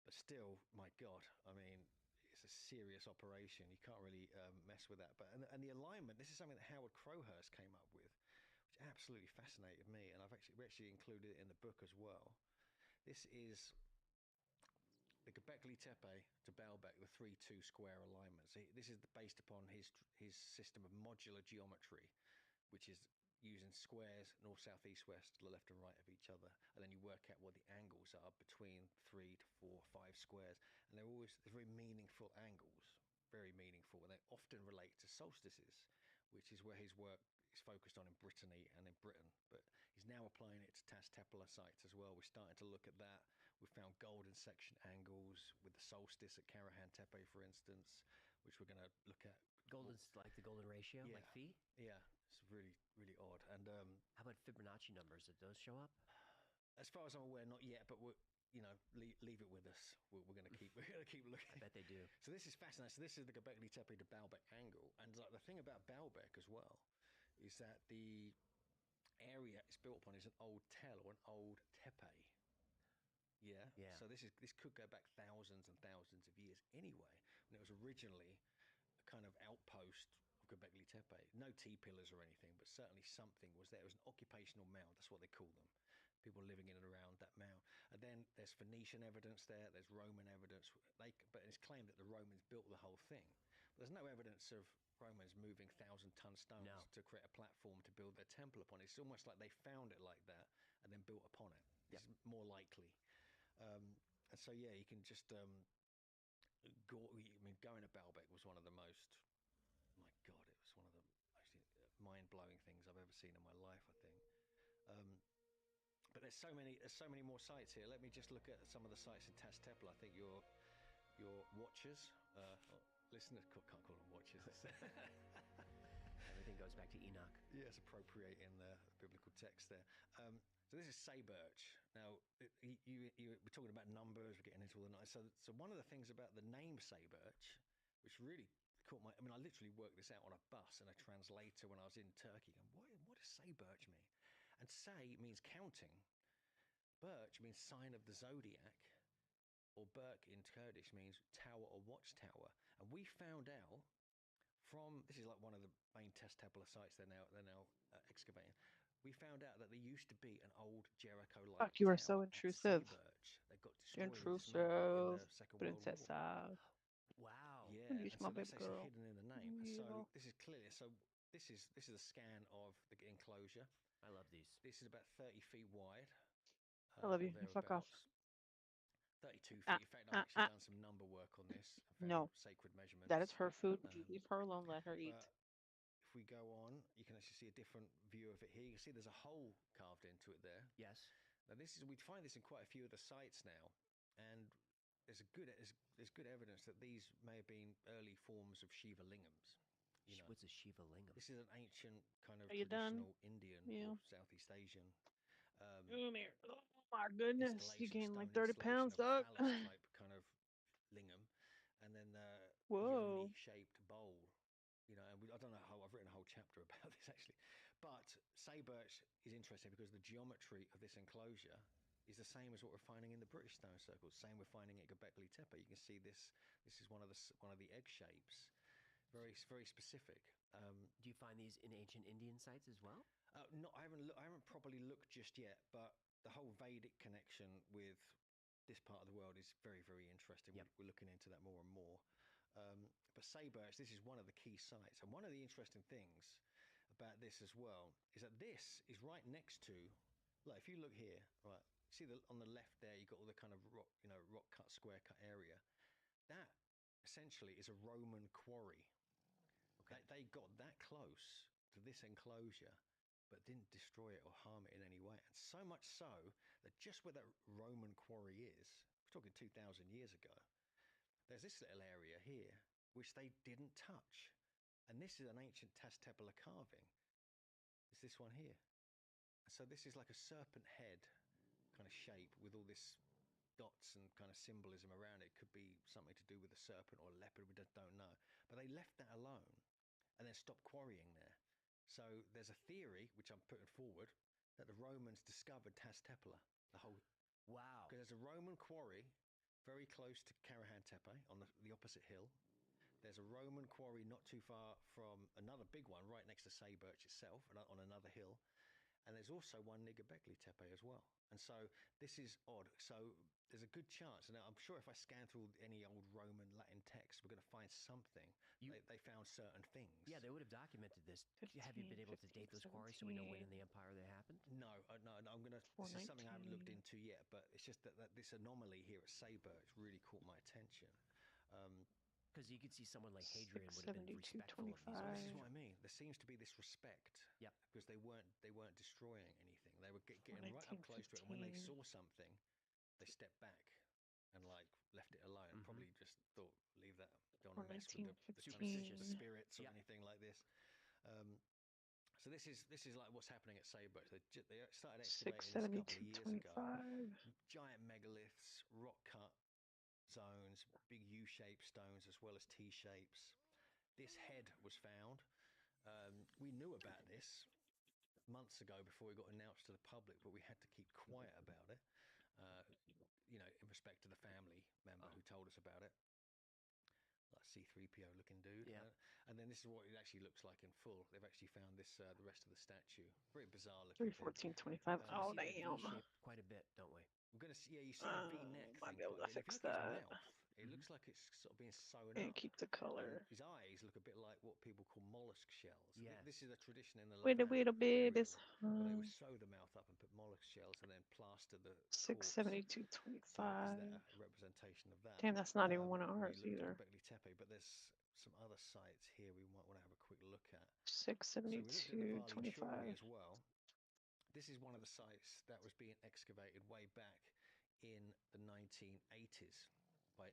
but still, my God, I mean, it's a serious operation. You can't really mess with that. But and the alignment, this is something that Howard Crowhurst came up with, which absolutely fascinated me, and we actually included it in the book as well. This is the Göbekli Tepe to Baalbek with 3-2 square alignments. This is based upon his system of modular geometry, which is using squares north, south, east, west to the left and right of each other, and then you work out what the angles are between 3 to 4, 5 squares, and they're very meaningful angles, very meaningful, and they often relate to solstices, which is where his work is focused on in Brittany and in Britain. But he's now applying it to Tas Tepala sites as well. We're starting to look at that. We found gold in section angles with the solstice at Karahan Tepe, for instance, which we're going to look at. Golden's like the golden ratio, Yeah. like phi? Yeah, it's really, really odd. And how about Fibonacci numbers? Did those show up? As far as I'm aware, not yet, but we're, leave it with us. We're going to keep looking. I bet they do. So this is fascinating. So this is the Göbekli Tepe to Baalbek angle, and like the thing about Baalbek as well is that the area it's built upon is an old tel or an old tepe. Yeah. Yeah. So this could go back thousands and thousands of years anyway. When it was originally a kind of outpost of Göbekli Tepe. No T-pillars or anything, but certainly something was there. It was an occupational mound. That's what they call them. People living in and around that mound. And then there's Phoenician evidence there. There's Roman evidence. But it's claimed that the Romans built the whole thing. But there's no evidence of Romans moving 1,000-ton stones to create a platform to build their temple upon. It's almost like they found it like that and then built upon it. It's more likely. And so, yeah, you can just going to Baalbek was one of the most, my God, it was one of the most mind-blowing things I've ever seen in my life, I think. But there's so many more sites here. Let me just look at some of the sites in Tas Tepe. I think your watchers, listeners, can't call them watchers. Everything goes back to Enoch. Yes, appropriating the biblical text there. So this is Sayburch. Now, we're talking about numbers, we're getting into all the night. So one of the things about the name Sayburch, which really caught my... I mean, I literally worked this out on a bus and a translator when I was in Turkey. And what does Sayburch mean? And Say means counting. Birch means sign of the zodiac. Or Berk in Kurdish means tower or watchtower. And we found out from... This is like one of the main Tas Tepe sites they're now excavating. We found out that there used to be an old Jericho-like Fuck, you are town so at intrusive. Sayburch that got You're destroyed in intrusive, the Second World War. princesa. Wow. Yeah, You and small so that's baby actually girl. hidden in the name. And so Yeah. this is clear. So this is a scan of the enclosure. I love these. This is about 30 feet wide. I love you. or Fuck off. thereabouts. 32 feet. In fact, I've actually done some number work on this. No. Sacred measurements. That is her food. Leave her alone. Let her eat. But if we go on, you can actually see a different view of it here. You can see there's a hole carved into it there. Yes. Now we'd find this in quite a few of the sites now, and there's good evidence that these may have been early forms of Shiva lingams. You know, What's a Shiva lingam? this is an ancient kind of Are you done? traditional Indian Yeah. or Southeast Asian. Come here. Oh my goodness. You installation, gained like stone 30 pounds, installation dog. of a phallus type kind of lingam, and then Whoa. shaped bowl. You know, and I don't know how I've written a whole chapter about this actually, but Sayburch is interesting because the geometry of this enclosure is the same as what we're finding in the British stone circles. Same we're finding at Göbekli Tepe. You can see this. This is one of the egg shapes. Very specific. Do you find these in ancient Indian sites as well? No, I haven't properly looked just yet, but the whole Vedic connection with this part of the world is very, very interesting. Yep. We're looking into that more and more. But Sayburch, this is one of the key sites. And one of the interesting things about this as well is that this is right next to, like, if you look here, right, see on the left there, you've got all the kind of rock cut, square cut area. That essentially is a Roman quarry. Okay. They got that close to this enclosure, but didn't destroy it or harm it in any way. And so much so that just where that Roman quarry is, we're talking 2,000 years ago, there's this little area here which they didn't touch. And this is an ancient Tas Tepe carving. It's this one here. So this is like a serpent head kind of shape with all this dots and kind of symbolism around it. Could be something to do with a serpent or a leopard, we just don't know. But they left that alone and then stopped quarrying there. So there's a theory, which I'm putting forward, that the Romans discovered Tas Tepe, the whole... Wow. Because there's a Roman quarry very close to Karahan Tepe on the opposite hill. There's a Roman quarry not too far from another big one right next to Sayburch itself on another hill. And there's also one near Göbekli Tepe as well. And so this is odd. So there's a good chance. Now, I'm sure if I scan through any old Roman Latin text, we're going to find something. They found certain things. Yeah, they would have documented this. Have you been able to date those quarries so we know when in the empire they happened? No, I'm going to... This is something I haven't looked into yet, but it's just that this anomaly here at Sayburch really caught my attention. Because you could see someone like Hadrian would have been respectful of these. So this is what I mean. There seems to be this respect. Yep. Because they weren't destroying anything. They were getting right up close to it. And when they saw something, they stepped back and like left it alone. Mhm. Probably just thought, leave that. Don't want to mess with the Superstitious. spirits or Yeah. anything like this. So this is like what's happening at Saybrook. They started excavating this a couple of years ago. 672.25. Giant megaliths, rock cut zones, big U-shaped stones as well as T-shapes. This head was found. We knew about this months ago before it got announced to the public, but we had to keep quiet about it. You know, in respect to the family member who told us about it. Like C-3PO looking dude. Yeah. And then this is what it actually looks like in full. They've actually found this, the rest of the statue. Very bizarre looking. 314.25. Oh, We see the damn. V-shape quite a bit, don't we? We're gonna see. Yeah, you see the V-neck Might thing. be able to quite a bit. fix If you look at that. his mouth, it looks like it's sort of being sewn And up. keep the color. His eyes look a bit like what people call mollusk shells. Yes. This is a tradition in the Wait a Levant babies. where they would sew the mouth up and put mollusk shells and then plaster the corpse. 672.25. So is that a representation of that? Damn, that's not even one of ours we looked either. at Göbekli Tepe, but there's some other sites here we might want to have a quick look at. So we looked at the Vali Chori 672.25. as well. This is one of the sites that was being excavated way back in the 1980s by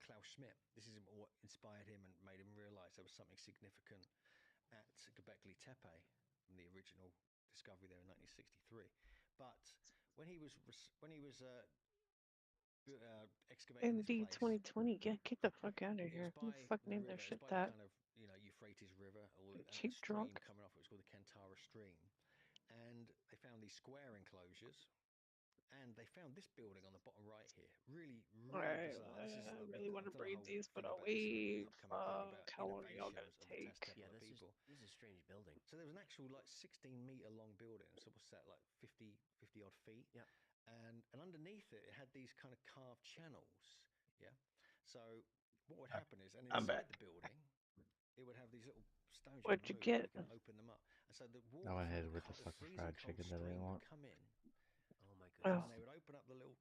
Klaus Schmidt. This is what inspired him and made him realize there was something significant at Göbekli Tepe from the original discovery there in 1963. But when he was excavating MD this place, 2020. Get the fuck out of it here. was Who by the fuck the named river, their it's shit by the that? kind of, you know, Euphrates River, or Like a cheap stream drunk. coming off. It was called the Kantara Stream, and they found these square enclosures, and they found this building on the bottom right here. Really Alright, bizarre. This is, I really want to I've done a breed whole these, but thing I'll about this wait. upcoming book about Fuck, how long are y'all gonna innovations of the take? Test Yeah, Templar people. this is a strange building. So there was an actual like 16-meter long building. So what's that, like 50 odd feet? Yeah. And underneath it, it had these kind of carved channels. Yeah. So what would happen is, and I'm inside back. the building, it would have these little stones. What'd you remove, get? You can open them up, and so the I water went ahead from with the fucking fried freezing chicken cold that I stream didn't want. would come in, Oh my Oh. goodness. and they would open up the little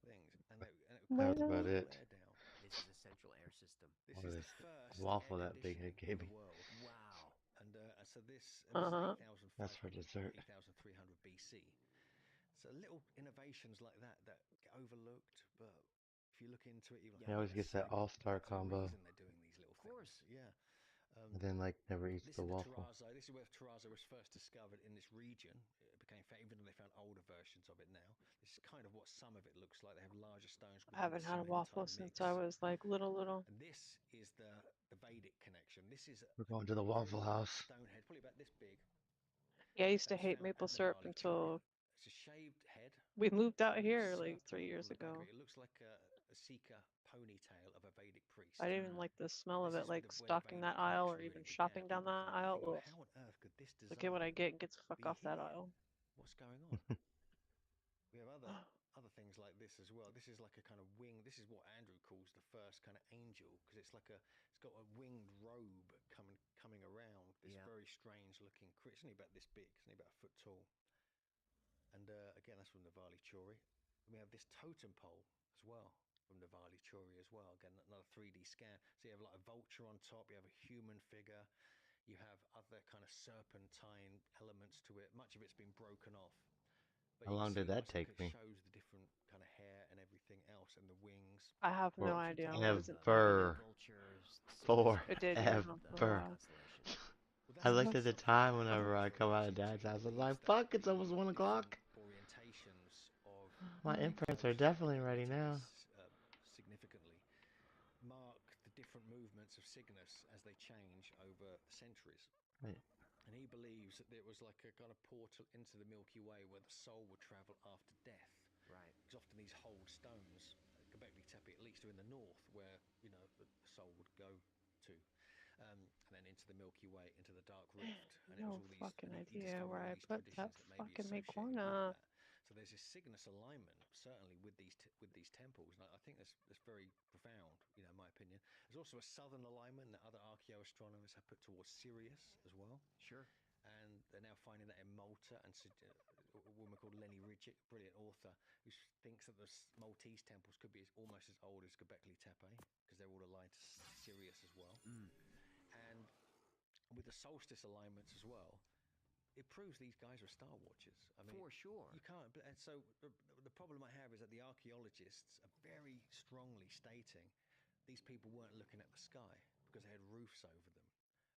things, and it would That was cool about the it. air down. This is a central air system. This What is is the first waffle air that big head conditioning gave in me? the world. Wow. And so this was Uh-huh. 8,500, That's for dessert. 8,300 BC. So little innovations like that get overlooked, but if you look into it, you're like, He always gets that all-star that's the combo, reason they're doing these little things. Yeah. and then like never eats This the is the waffle. terrazzo. This is where terrazzo was first discovered in this region. It became famous, even though they found older versions of it now. This is kind of what some of it looks like. They have larger stones. I haven't had a waffle since I was like little. And this is the Vedic connection. This is We're going to the Waffle House. stone head, probably about this big. Yeah, I used to That was hate found maple at the syrup Vali until It's a shaved head. we moved out with a here like circle 3 years on the back of ago. it. It looks like a Sika ponytail of a Vedic priest. I didn't even like the smell of This it, is like where the stocking Vedic that aisle or connection even really shopping began. down that People aisle. thinking, Ugh. how on earth could this So get what I design get and get the fuck be off that here? aisle. What's going on? We have other things like this as well. This is like a kind of wing. This is what Andrew calls the first kind of angel, because it's got a winged robe coming around. This Yeah. very strange looking creature. It's only about this big. It's only about a foot tall. And again, that's from the Vali Chori. We have this totem pole as well from the Vali Chori as well. Again, another 3D scan. So you have like a vulture on top. You have a human figure. You have other kind of serpentine elements to it. Much of it's been broken off. But How you can long see did that almost like take it me? shows the different kind of hair and everything else, and the wings. I have no For- idea. I Ever. wasn't It did go on for a Forever. while. I looked at the time whenever I come out of Dad's house. I was like, fuck, it's almost 1 o'clock. Orientations of My imprints are definitely ready now. significantly mark the different movements of Cygnus as they change over the centuries. Wait. And he believes that there was like a kind of portal into the Milky Way where the soul would travel after death. Right. Because often these hold stones, Göbekli Tepe at least, are in the north where, you know, the soul would go to. And then into the Milky Way, into the Dark Rift. And it was No all these, fucking and he idea discovered where all I these put traditions that that may be fucking associated with Mequana. that. So there's this Cygnus alignment, certainly with these temples, and I think that's very profound, you know, in my opinion. There's also a southern alignment that other archaeoastronomers have put towards Sirius as well. Sure. And they're now finding that in Malta, and a woman called Lenny Ridgett, brilliant author, who thinks that the Maltese temples could be almost as old as Göbekli Tepe, because they're all aligned to Sirius as well. And with the solstice alignments as well, it proves these guys are Star Watchers. I mean, For sure. You can't. And so the problem I have is that the archaeologists are very strongly stating these people weren't looking at the sky because they had roofs over them.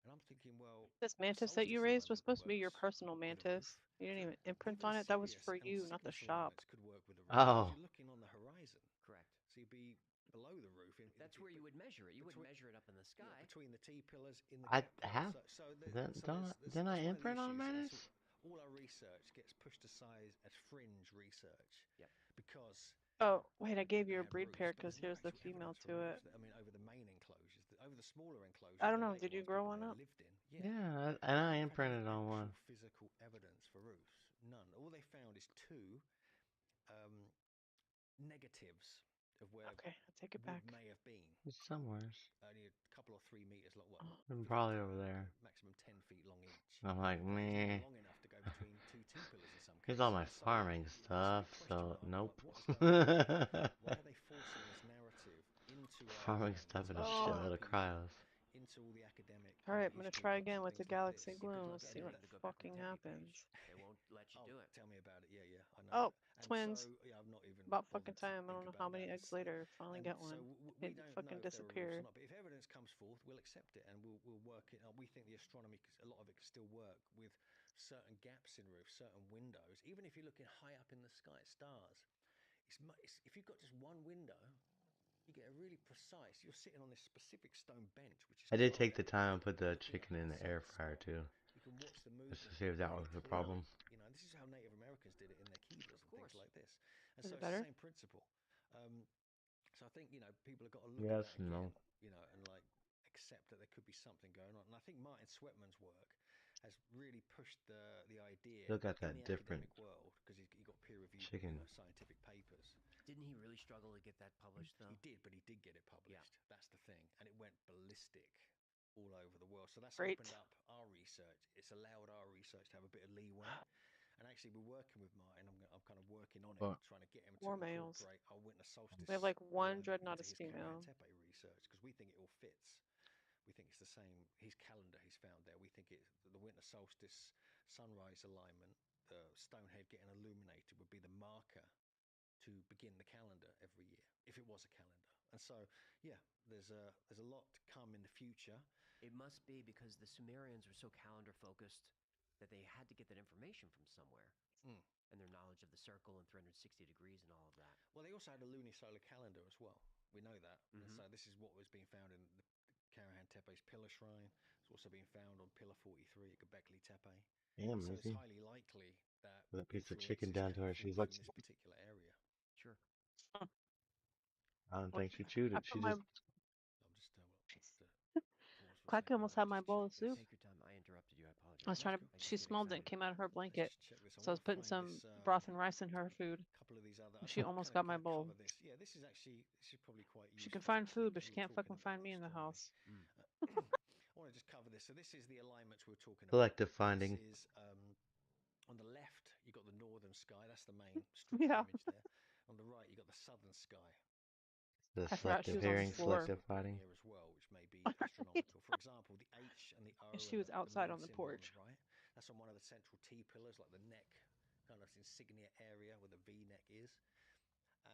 And I'm thinking, well, This mantis that you raised was supposed to be your personal mantis. You didn't even imprint on it. That was for you, not the shop. could work with a roof. Oh. If you're looking on the horizon, Correct. so you'd be below the roof. That's where you would measure it. You wouldn't measure it up in the sky. Between the T-pillars in the I gap there. have. Didn't I imprint on Mantis? All our research gets pushed aside as fringe research. Yep. Because Oh, wait, I gave you a breed pair because here's the female to it. I mean, over the main enclosures, over the smaller enclosures. I don't know. Did you grow one up? Yeah, and I imprinted on one. Physical evidence for roofs, none. All they found is two negatives of where Okay, I'll take it wood back. may have been. It's somewhere. Only a couple or 3 meters long. Well, I'm probably over there. maximum 10 feet long each. I'm like, meh. Long enough to go between two T-pillars in some Here's all my cases. So farming stuff, so nope. why are they forcing this narrative into Farming stuff and a shitload of cryos. into all the academic? Alright, I'm gonna try again with the Galaxy Gloom. Let's see what fucking happens. They won't let you do it. Tell me about it. Yeah, I know. Oh, And twins. so, yeah, I've not even About bothered fucking time. I don't think know how about many that. eggs later. Finally And get so one. we It don't fucking know if there are roofs or disappeared. not, but if evidence comes forth, we'll accept it and we'll work it. We think the astronomy, a lot of it can still work with certain gaps in roofs, certain windows. Even if you're looking high up in the sky at stars, if you've got just one window, you get a really precise. You're sitting on this specific stone bench, which is. I did take the time and put the chicken in the air fryer too, You can watch the movement. just to see if that was the problem. You know, this is how Native Americans did it in their kivas and things like this. And Is so it it's better? the same principle. So I think people have got to look Yes, at that no. again, and like accept that there could be something going on. And I think Martin Sweatman's work has really pushed the idea. Look at in that the different academic world because he got peer-reviewed chicken. scientific papers. Didn't he really struggle to get that published, though? He did, but he did get it published. Yeah. That's the thing, and it went ballistic all over the world. So that's Great. opened up our research. It's allowed our research to have a bit of leeway. And actually, we're working with Martin. I'm kind of working on it, What? trying to get him to More males. incorporate our winter solstice. We have like one element dreadnought into is his female. Karahantepe research because we think it all fits. We think it's the same. His calendar he's found there. We think the winter solstice sunrise alignment, the Stonehead getting illuminated would be the marker to begin the calendar every year, if it was a calendar. And so, yeah, there's a lot to come in the future. It must be because the Sumerians were so calendar focused that they had to get that information from somewhere. And their knowledge of the circle and 360 degrees and all of that. Well, they also had a lunisolar calendar as well. We know that. And so this is what was being found in the Karahantepe's pillar shrine. It's also being found on Pillar 43 at Göbekli Tepe. Damn, So is it's he? highly likely that With a piece of influence chicken is down to coming her, she's from like, this particular area. Sure. I don't think she chewed I it. She put my just Clacky almost had my bowl of soup. Take your time. I interrupted you. I apologize. I was trying to. She smelled it and came out of her blanket. So I was putting some broth and rice in her food. Couple of these other. She almost got my bowl. This. Yeah, this is probably quite. She can find food, but she can't fucking find me in the house. I want to just cover this. So this is the alignments we were talking about. Selective finding. This is on the left. You got the northern sky. That's the main structure Yeah. image there. On the right, you got the southern sky. The I forgot she selective was on the hearing, floor. selective fighting. Here as well, which may be astronomical. For example, the H and the O. And she was outside on the symbol porch. right. That's on one of the central T pillars, like the neck, kind of insignia area where the V neck is.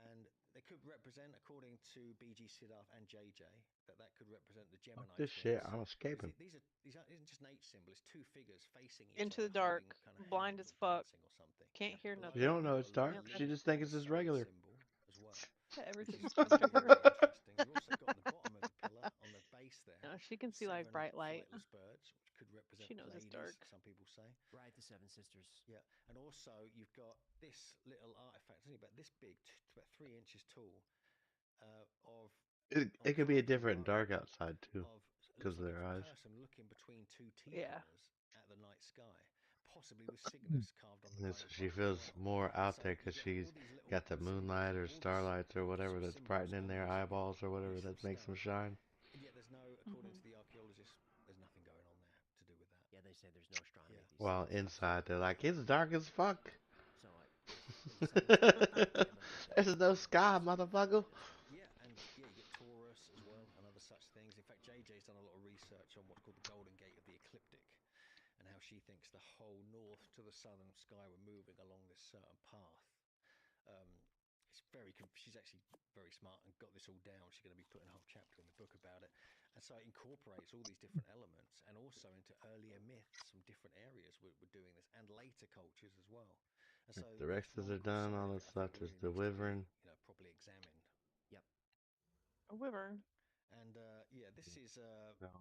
And they could represent, according to BG Siddharth and JJ, that could represent the Gemini. Fuck this shit, twins. I'm escaping. These isn't just an H symbol. It's two figures facing each Into other, the dark, holding kind of blind hands as or fuck. dancing or something. Can't hear But nothing. You don't know it's dark. Yep. She just thinks it's just regular. symbol as well. Everything's Which is supposed to very her. interesting. You've also got the bottom of the pillar on the base there. No, she can see like 7 bright light. flightless birds, which could represent She knows it's ladies, dark. some people say. Right, the Seven Sisters. Yeah, and also you've got this little artifact, it's only about this big, it's about 3 inches tall, of It could be a different dark outside too, of because of looks like their a eyes. person looking between two T Yeah. pillars at the night sky, possibly with Cygnus carved on the And so bone she part as feels well. more out So there you because get she's all these little got the symbols, moonlight or all these starlights or whatever sort of that's symbols, brightening their all these eyeballs or whatever pieces that of makes them stone. shine. And yet there's no, according to the archaeologists, there's nothing going on there to do with that. Yeah, they say there's no astronomy. Yeah. At these While sites. inside they're like, it's dark as fuck. So inside There's no sky, motherfucker. Yeah, and you get Taurus as well and other such things. In fact, JJ's done a lot of research on what's called the Golden Gate of the ecliptic. and how she thinks the whole north to the southern sky were moving along this certain path. It's very. She's actually very smart and got this all down. She's going to be putting a whole chapter in the book about it, and so it incorporates all these different elements, and also into earlier myths from different areas. We're doing this, and later cultures as well. And so The Rexes are done. All that's left is the Wyvern. properly examined. Yep. A wyvern. And yeah, this is. No.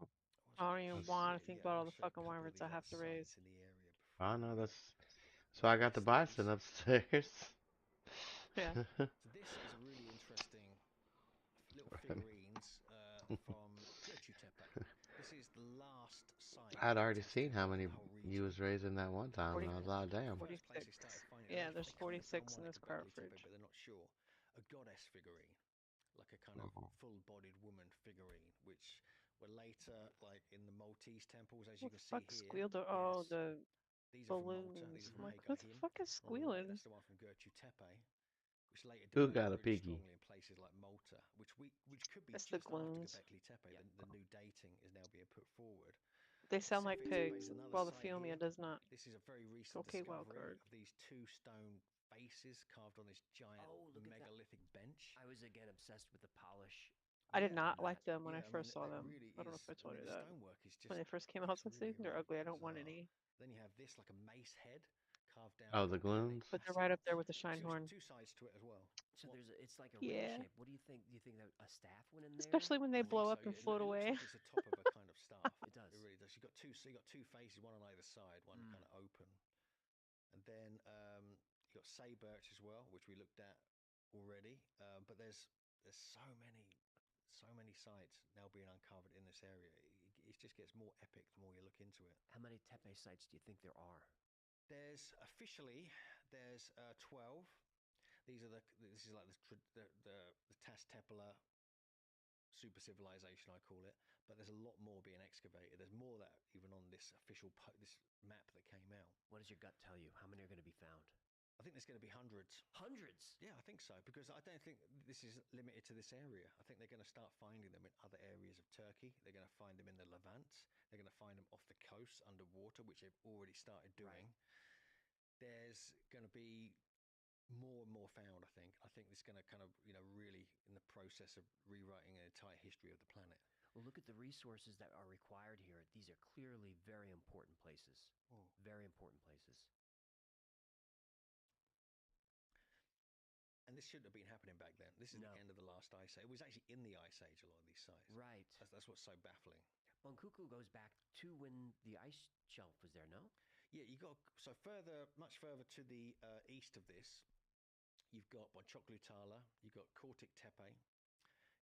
I don't even want to think about all the fucking wyverns I have to raise. Oh no, that's. So I got the bison upstairs. Yeah. So this is a really interesting little figurines from Göbekli Tepe. This is the last site. I'd already seen how many you was raising that one time, and I was like, damn. 46. Yeah, there's 46 in this card fridge. But they're not sure. A goddess figurine, like a kind of full-bodied woman figurine, which were later, like in the Maltese temples, as you can see Fuck here. squealed. Oh, the These are from balloons. Malta. These are I'm from like, what the Megahin. fuck is squealing? That's the one from Göbekli Tepe, which later Who developed got a really piggy? strongly in places like Malta, which could be That's just the gluns. after Göbekli Tepe. The new dating is now being put forward. They sound like Sefik pigs, is another while the site Fiumia here. does not. This is a very recent Okay, wild discovery card. of these two stone faces carved on this giant Look at that. megalithic bench. I was again obsessed with the polish. I did Yeah, not like them when I mean, first saw that them. really I don't know is- if I told you the that. stonework is just When they first came out, I was like, they're ugly. I don't want bizarre. any. Then you have this like a mace head carved down. Oh, the properly. gloons? But they're right up there with the Scheinhorn. Two sides to it as well. So it's like a Yeah. ring shape. What do you think? Do you think that a staff went in there? Especially when they blow up So and it float looks away. like it's the top of a kind of staff. It does. It really does. You got two. So you got two faces, one on either side, one kind of open, and then you got Saybirch as well, which we looked at already. But there's so many sites now being uncovered in this area. It just gets more epic the more you look into it. How many Tepe sites do you think there are? There's 12. This is like the Tas Tepala super civilization, I call it. But there's a lot more being excavated. There's more that even on this official this map that came out. What does your gut tell you? How many are going to be found? I think there's going to be hundreds. Hundreds? Yeah, I think so, because I don't think this is limited to this area. I think they're going to start finding them in other areas of Turkey. They're going to find them in the Levant. They're going to find them off the coast underwater, which they've already started doing. Right. There's going to be more and more found, I think. I think this is going to kind of, really in the process of rewriting an entire history of the planet. Well, look at the resources that are required here. These are clearly very important places. Very important places. And this shouldn't have been happening back then. This is the end of the last ice age. It was actually in the ice age, a lot of these sites. Right. That's what's so baffling. Bonkuku goes back to when the ice shelf was there, no? Yeah, you got much further to the east of this. You've got Boncuklu Tala, you've got Kortik Tepe,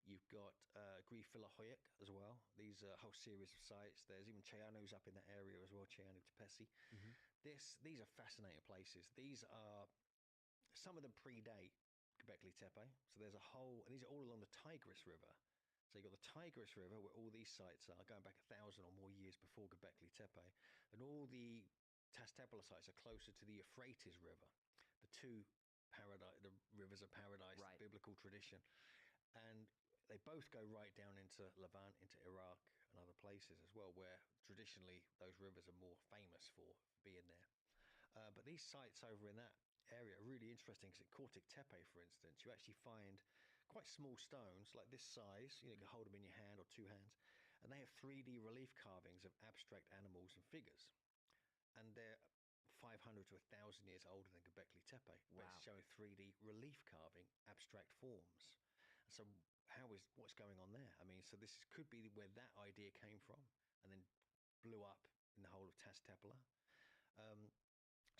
you've got Grifilahoyuk as well. These are a whole series of sites. There's even Cheyanu's up in that area as well, Cheyanu Tepesi. These are fascinating places. Some of them predate Göbekli Tepe. So there's and these are all along the Tigris River. So you've got the Tigris River where all these sites are, going back 1,000 or more years before Göbekli Tepe. And all the Tas Tepala sites are closer to the Euphrates River, the the rivers of paradise, right. The biblical tradition. And they both go right down into Levant, into Iraq and other places as well, where traditionally those rivers are more famous for being there. But these sites over in that area are really interesting, because at Kortik Tepe, for instance, you actually find quite small stones like this size. You can hold them in your hand or two hands, and they have 3D relief carvings of abstract animals and figures, and they're 500 to 1,000 years older than Göbekli Tepe. Wow. But it's showing 3D relief carving abstract forms. So what's going on there? I mean, so this could be where that idea came from, and then blew up in the whole of Tas Tepala.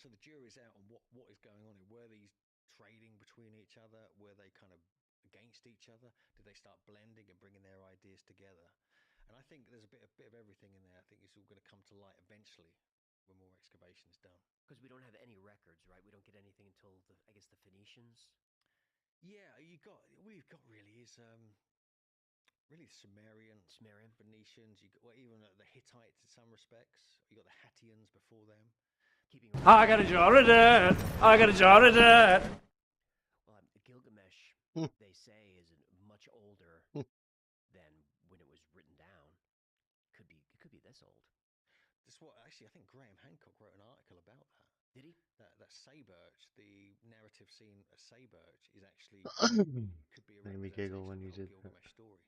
So the jury's out on what is going on here. Were these trading between each other? Were they kind of against each other? Did they start blending and bringing their ideas together? And I think there's a bit of everything in there. I think it's all going to come to light eventually when more excavation is done. Because we don't have any records, right? We don't get anything until the Phoenicians. Yeah, we've got really is really Sumerian, Phoenicians. Even the Hittites in some respects. You got the Hattians before them. I got a jar of that. I got a jar of that. Well, Gilgamesh, they say, is much older than when it was written down. It could be this old. That's what actually I think Graham Hancock wrote an article about that. Did he? That Saberch, the narrative scene of Saberch, is actually could be a Made me giggle representation when of you the whole did that. Gilgamesh story,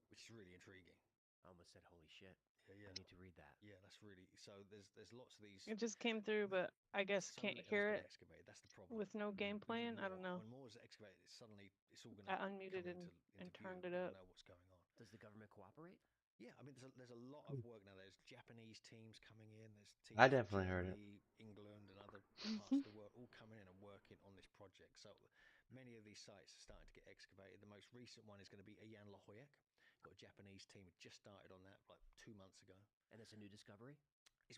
which is really intriguing. I almost said, "Holy shit!" Yeah, I need to read that. Yeah, that's really so. There's lots of these. It just came through, but I guess So can't little has hear been it excavated. That's the problem. with no game We need playing. I don't know. When more is excavated, suddenly it's all going I to unmuted come and into turned view. it We'll up. know what's going on. Does the government cooperate? Yeah, I mean, there's a lot of work now. There's Japanese teams coming in. There's teams I from definitely heard it. Germany, England, and other parts of the world all coming in and working on this project. So many of these sites are starting to get excavated. The most recent one is going to be Ayan Lahoyak. Got a Japanese team who just started on that like 2 months ago. And it's a new discovery?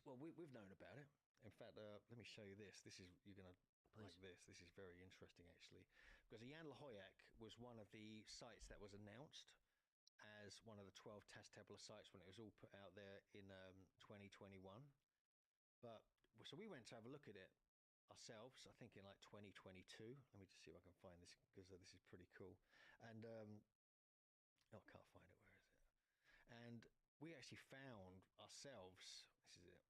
Well, we've known about it. In fact, let me show you this. You're going to like this. This is very interesting, actually. Because Ayan Lahoyak was one of the sites that was announced as one of the 12 Taz-Tebla sites when it was all put out there in 2021. But so we went to have a look at it ourselves, I think in like 2022. Let me just see if I can find this because this is pretty cool. And I can't find it. Where is it? And we actually found ourselves, this is it,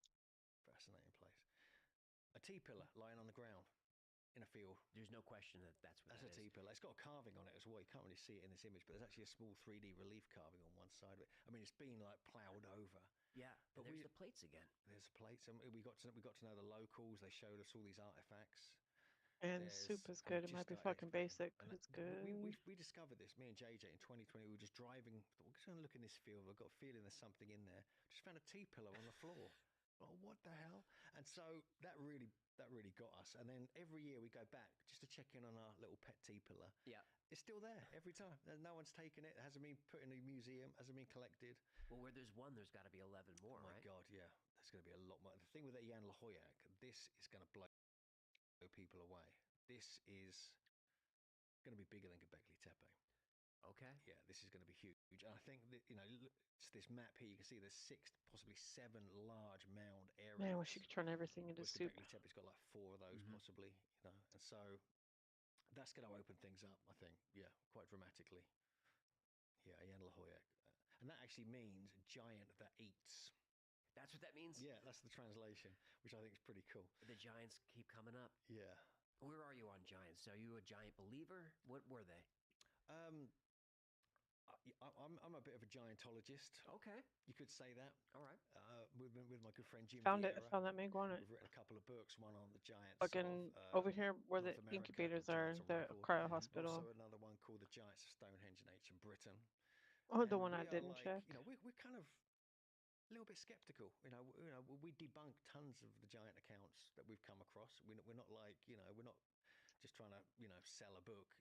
fascinating place, a T-pillar lying on the ground in a field. There's no question that that's what That's that a is. T-pillar. It's got a carving on it as well. You can't really see it in this image, but there's actually a small 3D relief carving on one side of it. I mean, it's been like ploughed over. Yeah, but there's the plates again. There's plates, and we got to know the locals. They showed us all these artifacts. And the soup is good. It might be fucking basic, but it's good. We discovered this, me and JJ, in 2020. We were just driving. Thought, we're just going to look in this field. I've got a feeling there's something in there. Just found a T-pillar on the floor. Oh, what the hell? And so that really got us. And then every year we go back just to check in on our little pet T-pillar. Yeah. It's still there every time. No one's taken it. It hasn't been put in a museum. Hasn't been collected. Well, where there's one, there's got to be 11 more, Oh my right? God, yeah. There's going to be a lot more. The thing with Ayan Lahoyak, this is going to blow people away. This is going to be bigger than Göbekli Tepe. Okay. Yeah, this is going to be huge. And I think that, just this map here, you can see there's 6, possibly 7 large mound areas. Man, I wish you could turn everything into soup. Göbekli Tepe's got like 4 of those possibly, and so that's going to open things up, I think. Yeah, quite dramatically. Yeah, Ayan Lahoyak. And that actually means giant that eats. That's what that means? Yeah, that's the translation, which I think is pretty cool. The giants keep coming up. Yeah. Where are you on giants? Are you a giant believer? What were they? I'm a bit of a giantologist. Okay. You could say that. All right. With my good friend Jim Found it. Vieira. Found that mango on it. We've written a couple of books, one on the giants. Fucking over here where the North America, incubators the are, Giants on the Record. cryo hospital. Also another one called The Giants of Stonehenge in Ancient Britain. Oh, the And one I we are didn't like, check. We're kind of a little bit skeptical. We debunk tons of the giant accounts that we've come across. We're not like, we're not just trying to, sell a book,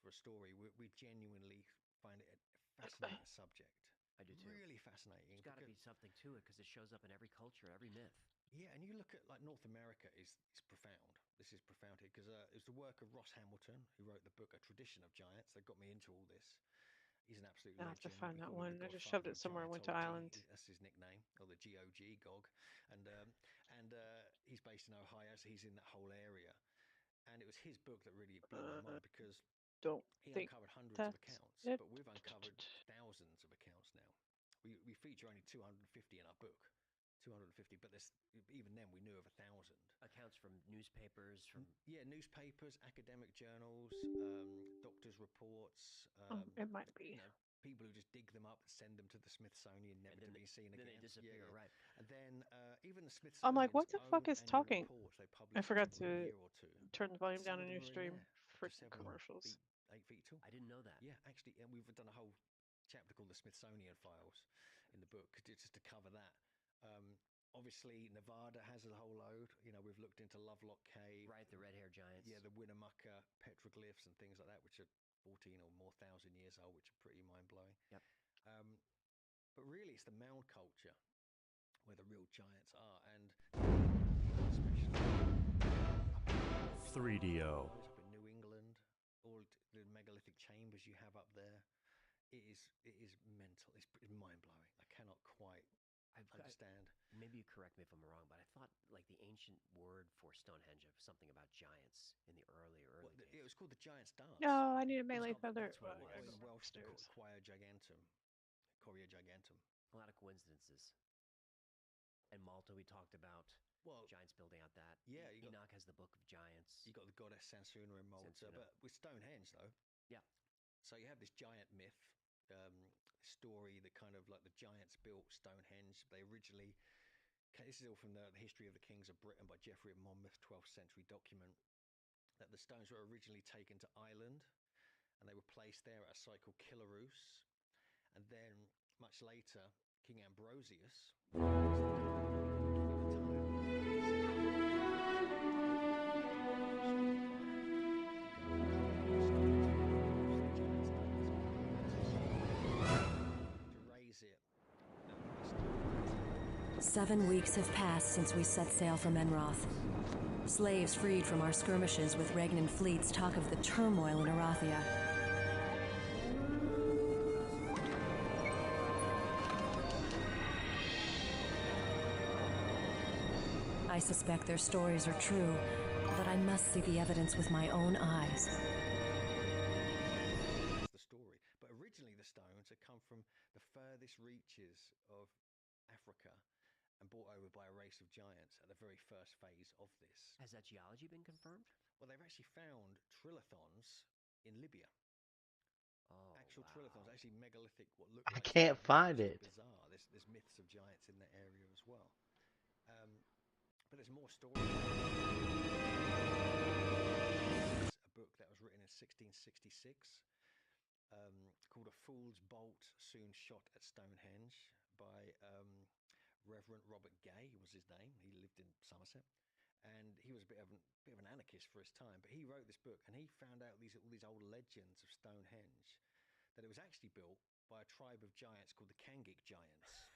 for a story. We genuinely find it a fascinating subject. I do too. Really fascinating. There's got to be something to it because it shows up in every culture, every myth. Yeah, and you look at like North America is profound. This is profound here because it was the work of Ross Hamilton who wrote the book A Tradition of Giants that got me into all this. He's an absolute I have to legend. find We that call him one. the I just godfather shoved it of somewhere and went to giantology. Island. That's his nickname, or the GOG, and he's based in Ohio, so he's in that whole area. And it was his book that really blew my mind because Don't he think uncovered hundreds that's of accounts, it. but we've uncovered thousands of accounts now. We feature only 250 in our book, 250, but there's even then we knew of 1,000 accounts from newspapers, from newspapers, academic journals, doctors' reports. It might be. People who just dig them up, send them to the Smithsonian, never to be seen again. Then they disappear, right? And then even the Smithsonian. I'm like, what the fuck is talking? I forgot to turn the volume down on your stream. Freaking commercials. 8 feet tall. I didn't know that. Yeah, actually, and we've done a whole chapter called the Smithsonian Files in the book just to cover that. Obviously, Nevada has a whole load. We've looked into Lovelock Cave. Right, the red hair giants. Yeah, the Winnemucca petroglyphs and things like that, which are 14 or more thousand years old, which are pretty mind-blowing. Yep. But really, it's the mound culture where the real giants are. And 3DO. Up in New England, all the megalithic chambers you have up there, it is mental. It's mind-blowing. I cannot quite understand. Maybe you correct me if I'm wrong, but I thought like the ancient word for Stonehenge of something about giants in the early days. It was called the Giant's Dance. No, I need a melee feather. That's what it was. In Welsh, Quia Gigantum. A lot of coincidences. And Malta, we talked about giants building out that. Yeah, Enoch has the Book of Giants. You got the goddess Sansuna in Malta, Sansuna. but with Stonehenge though. Yeah. So you have this giant myth, story that kind of like the giants built Stonehenge. They originally, this is all from the History of the Kings of Britain by Geoffrey of Monmouth, 12th century document, that the stones were originally taken to Ireland and they were placed there at a site called Killaroos. And then much later, King Ambrosius, to raise it. 7 weeks have passed since we set sail from Enroth. Slaves freed from our skirmishes with Regnan fleets talk of the turmoil in Arathia. I suspect their stories are true, but I must see the evidence with my own eyes. The story, but originally the stones had come from the furthest reaches of Africa and brought over by a race of giants at the very first phase of this. Has that geology been confirmed? Well, they've actually found trilithons in Libya. Oh, actual wow. trilithons, actually megalithic, what look I like can't find giants, it. which is bizarre. There's myths of giants in that area as well. But there's more stories. A book that was written in 1666 called A Fool's Bolt Soon Shot at Stonehenge by Reverend Robert Gay was his name. He lived in Somerset, and he was a bit of an anarchist for his time. But he wrote this book, and he found out all these old legends of Stonehenge, that it was actually built by a tribe of giants called the Kangik giants.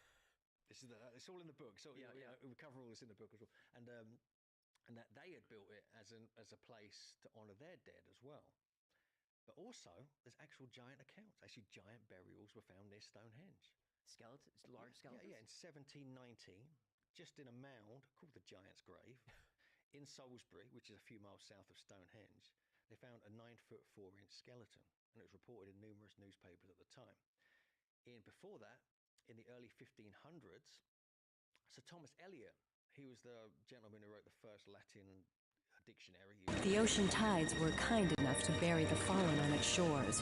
It's all in the book. So Yeah. we cover all this in the book as well, and that they had built it as a place to honour their dead as well. But also, there's actual giant accounts. Actually, giant burials were found near Stonehenge. Skeletons, large skeletons. Yeah, in 1719, just in a mound called the Giant's Grave, in Salisbury, which is a few miles south of Stonehenge, they found a 9-foot 4-inch skeleton, and it was reported in numerous newspapers at the time. Before that, in the early 1500s, Sir Thomas Eliot, he was the gentleman who wrote the first Latin dictionary. The ocean tides were kind enough to bury the fallen on its shores.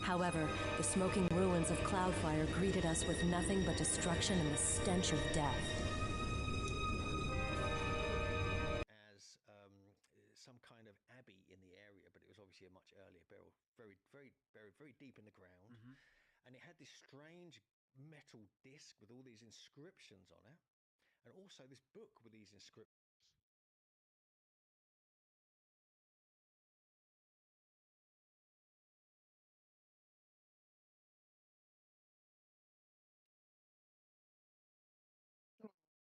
However, the smoking ruins of Cloudfire greeted us with nothing but destruction and the stench of death. As some kind of abbey in the area, but it was obviously a much earlier burial, very buried very deep in the ground. And it had this strange metal disc with all these inscriptions on it, and also this book with these inscriptions.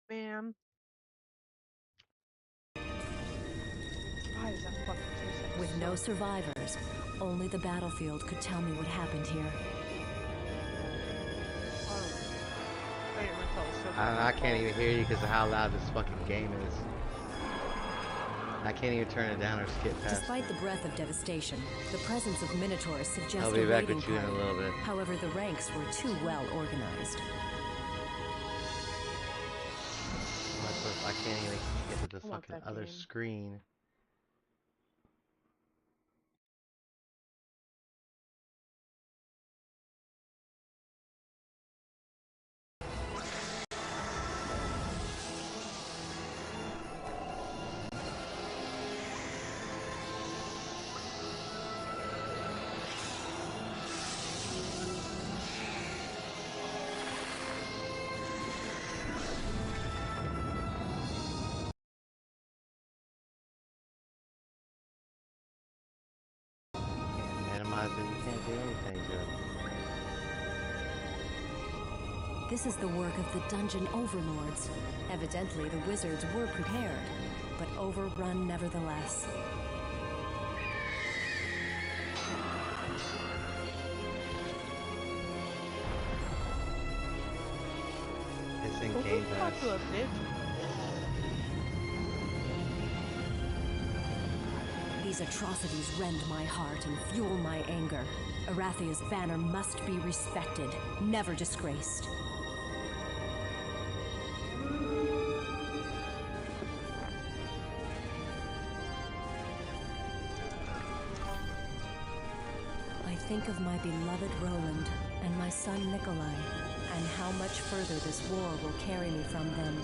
Man. Why is that fucking taste With no survivors, only the battlefield could tell me what happened here. I can't even hear you because of how loud this fucking game is. I can't even turn it down or skip past. Despite the breath of devastation, the presence of minotaurs suggests I'll a be back raiding with you in a party. little bit. However, the ranks were too well organized. I can't even get to the I want fucking that other game. screen. Minimize it, you can't do anything to it. This is the work of the dungeon overlords. Evidently, the wizards were prepared, but overrun nevertheless. It's in Game Pass. These atrocities rend my heart and fuel my anger. Arathia's banner must be respected, never disgraced. I think of my beloved Roland and my son Nikolai, and how much further this war will carry me from them.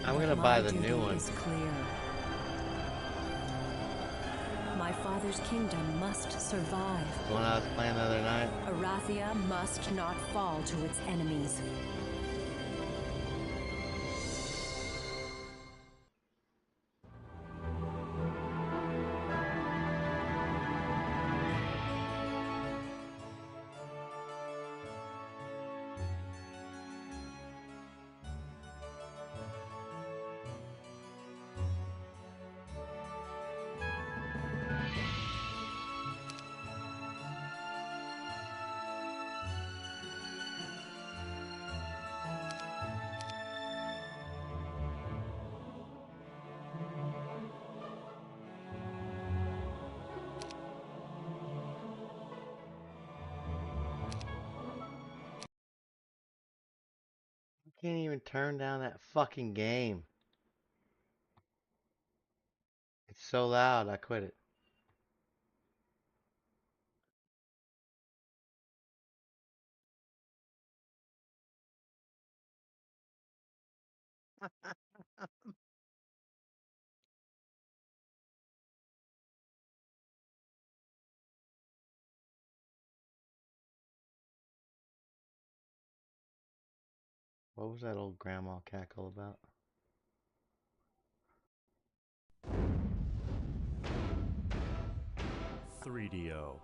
I'm But gonna my buy the duty new one. is clear. My father's kingdom must survive. The one I was playing the other night. Arathia must not fall to its enemies. I can't even turn down that fucking game. It's so loud, I quit it. What was that old grandma cackle about?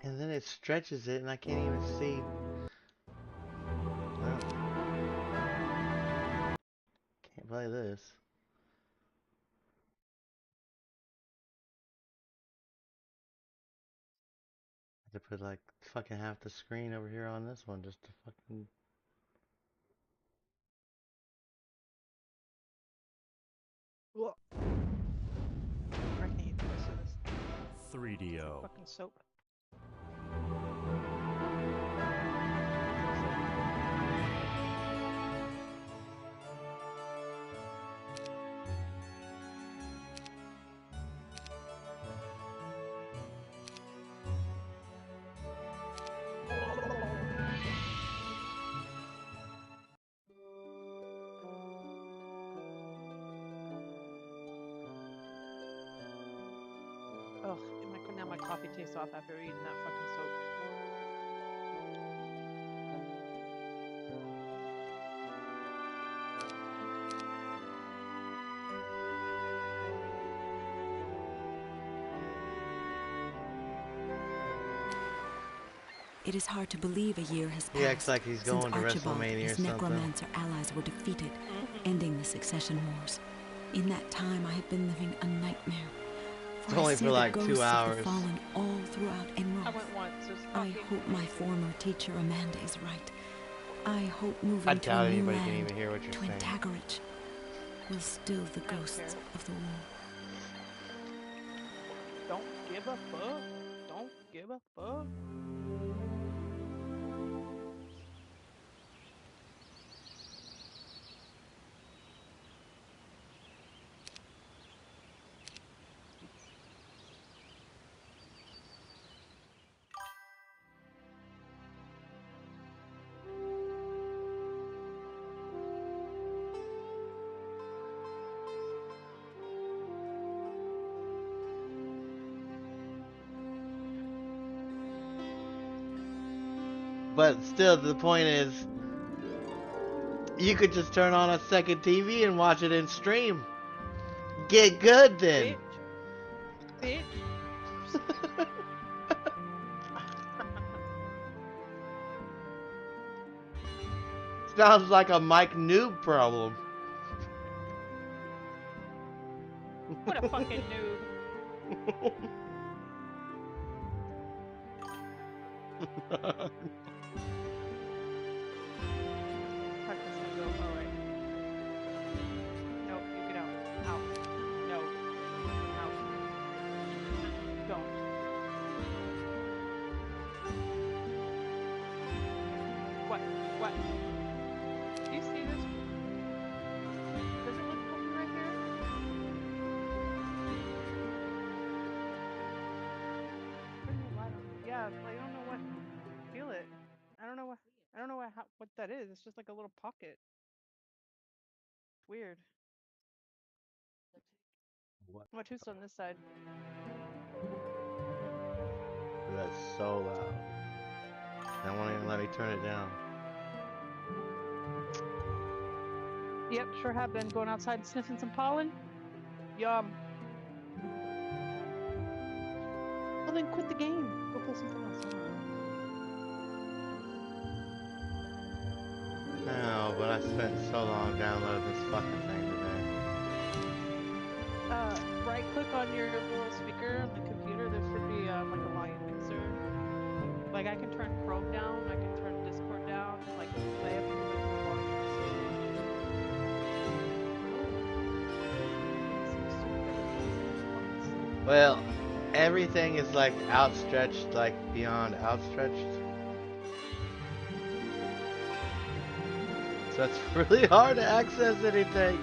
And then it stretches it and I can't even see. Well, can't play this. I have to put like fucking half the screen over here on this one just to fucking. Whoa. I can't eat the rest of this. 3DO. Fucking soap. Ugh, now my coffee tastes off after eating that fucking soap. It is hard to believe a year has passed He acts like he's since going to Archibald and WrestleMania or his something. necromancer allies were defeated, ending the succession wars. In that time, I have been living a nightmare. It's I only see for the like 2 ghosts of the hours. fallen all throughout Enroll. I went once. I hope my former teacher Amanda is right. I hope moving I to doubt a new anybody can land, even hear what you're to saying. Antagarage, will still the ghosts of the war. Don't give a fuck. Don't give a fuck. But still, the point is, you could just turn on a second TV and watch it in stream. Get good then. Bitch. Sounds like a Mike Noob problem. What a fucking noob. Fuck this one, go. Alright. No, you get out. Out. No. Out. Don't. What? What? Do you see this? what that is. It's just like a little pocket. It's weird. What? Watch who's on this side. That's so loud. They won't even let me turn it down. Yep, sure have been going outside and sniffing some pollen. Yum. Well, then quit the game. Go play something else. No, but I spent so long downloading this fucking thing today. Right click on your little speaker on the computer. There should be like a volume mixer. Like I can turn Chrome down. I can turn Discord down. Like I have to move it to the volume mixer. Well, everything is like outstretched, like beyond outstretched. So it's really hard to access anything.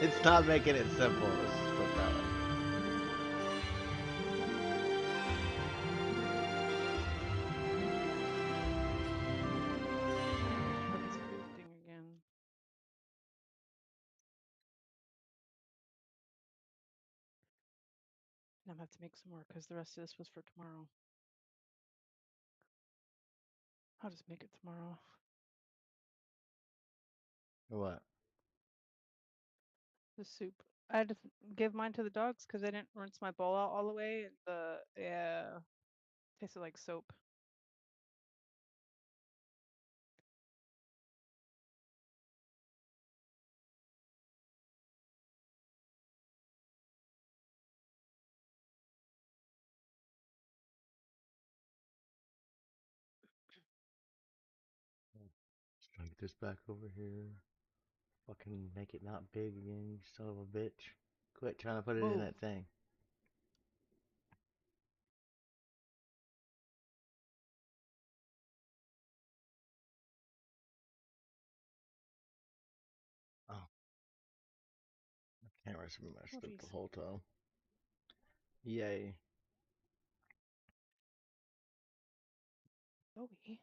It's not making it simple. Let's just put it that way. Again. I'm gonna have to make some more because the rest of this was for tomorrow. I'll just make it tomorrow. What? The soup. I had to give mine to the dogs because I didn't rinse my bowl out all the way. Yeah, tasted like soap. Trying to get this back over here. Fucking make it not big again, you son of a bitch. Quit trying to put it in that thing. Oh. The camera's been messed up the whole time. Yay. Bowie.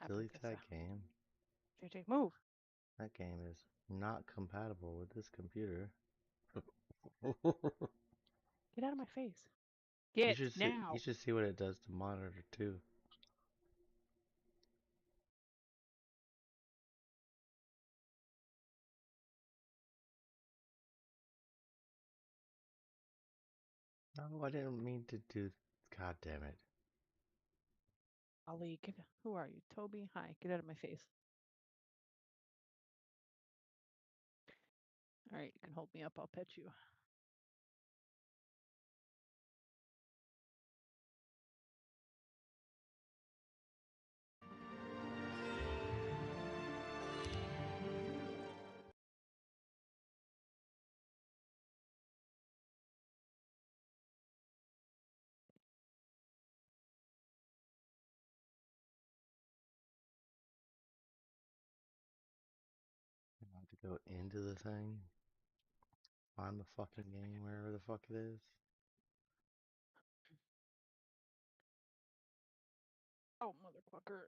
Delete that game. JJ, move. That game is not compatible with this computer. Get out of my face. Get now. You should see what it does to monitor too. No, I didn't mean to do. God damn it. Ali, who are you? Toby? Hi, get out of my face. Alright, you can hold me up, I'll pet you. I have to go into the thing. Find the fucking game wherever the fuck it is. Oh, motherfucker.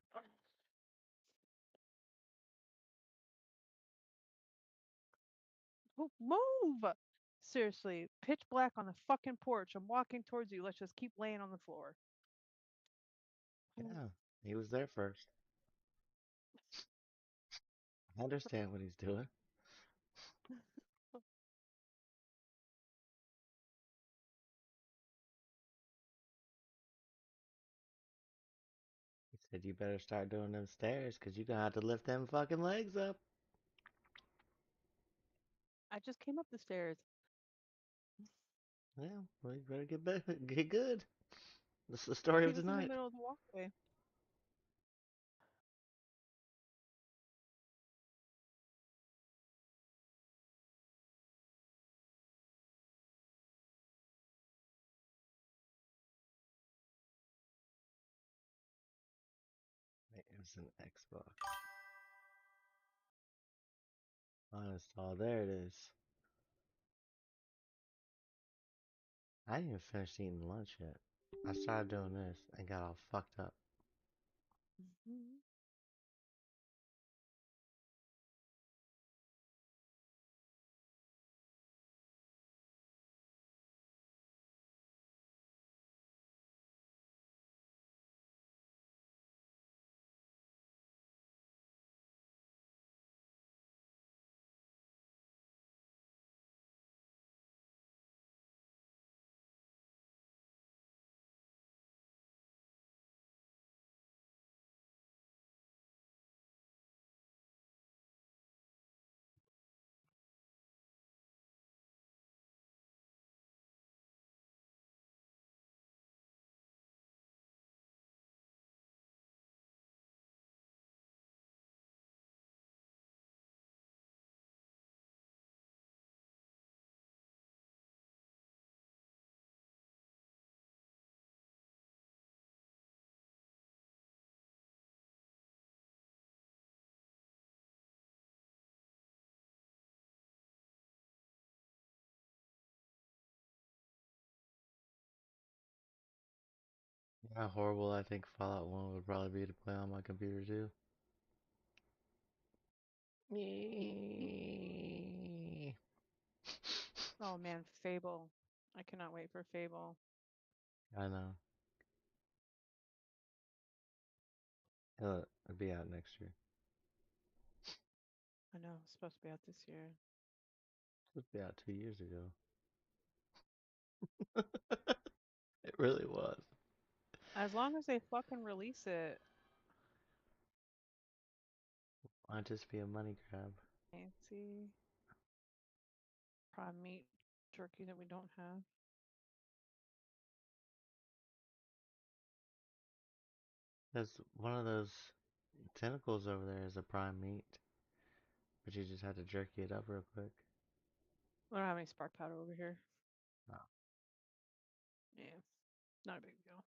Oh, move! Seriously, pitch black on the fucking porch. I'm walking towards you. Let's just keep laying on the floor. Yeah, he was there first. I understand what he's doing. He said you better start doing them stairs because you're gonna have to lift them fucking legs up. I just came up the stairs. Yeah, well, you better get better, get good. That's the story He of was the in the night. middle of the walkway. It was an Xbox. Uninstall. There it is. I didn't even finish eating lunch yet. I started doing this and got all fucked up. Mhm. You know how horrible I think Fallout 1 would probably be to play on my computer too. Me. Oh man, Fable. I cannot wait for Fable. I know. It'll be out next year. I know, it's supposed to be out this year. It's supposed to be out 2 years ago. It really was. As long as they fucking release it. Might just be a money grab. Fancy. Prime meat jerky that we don't have. There's one of those tentacles over there is a prime meat. But you just had to jerky it up real quick. We don't have any spark powder over here. Oh. Yeah, not a big deal.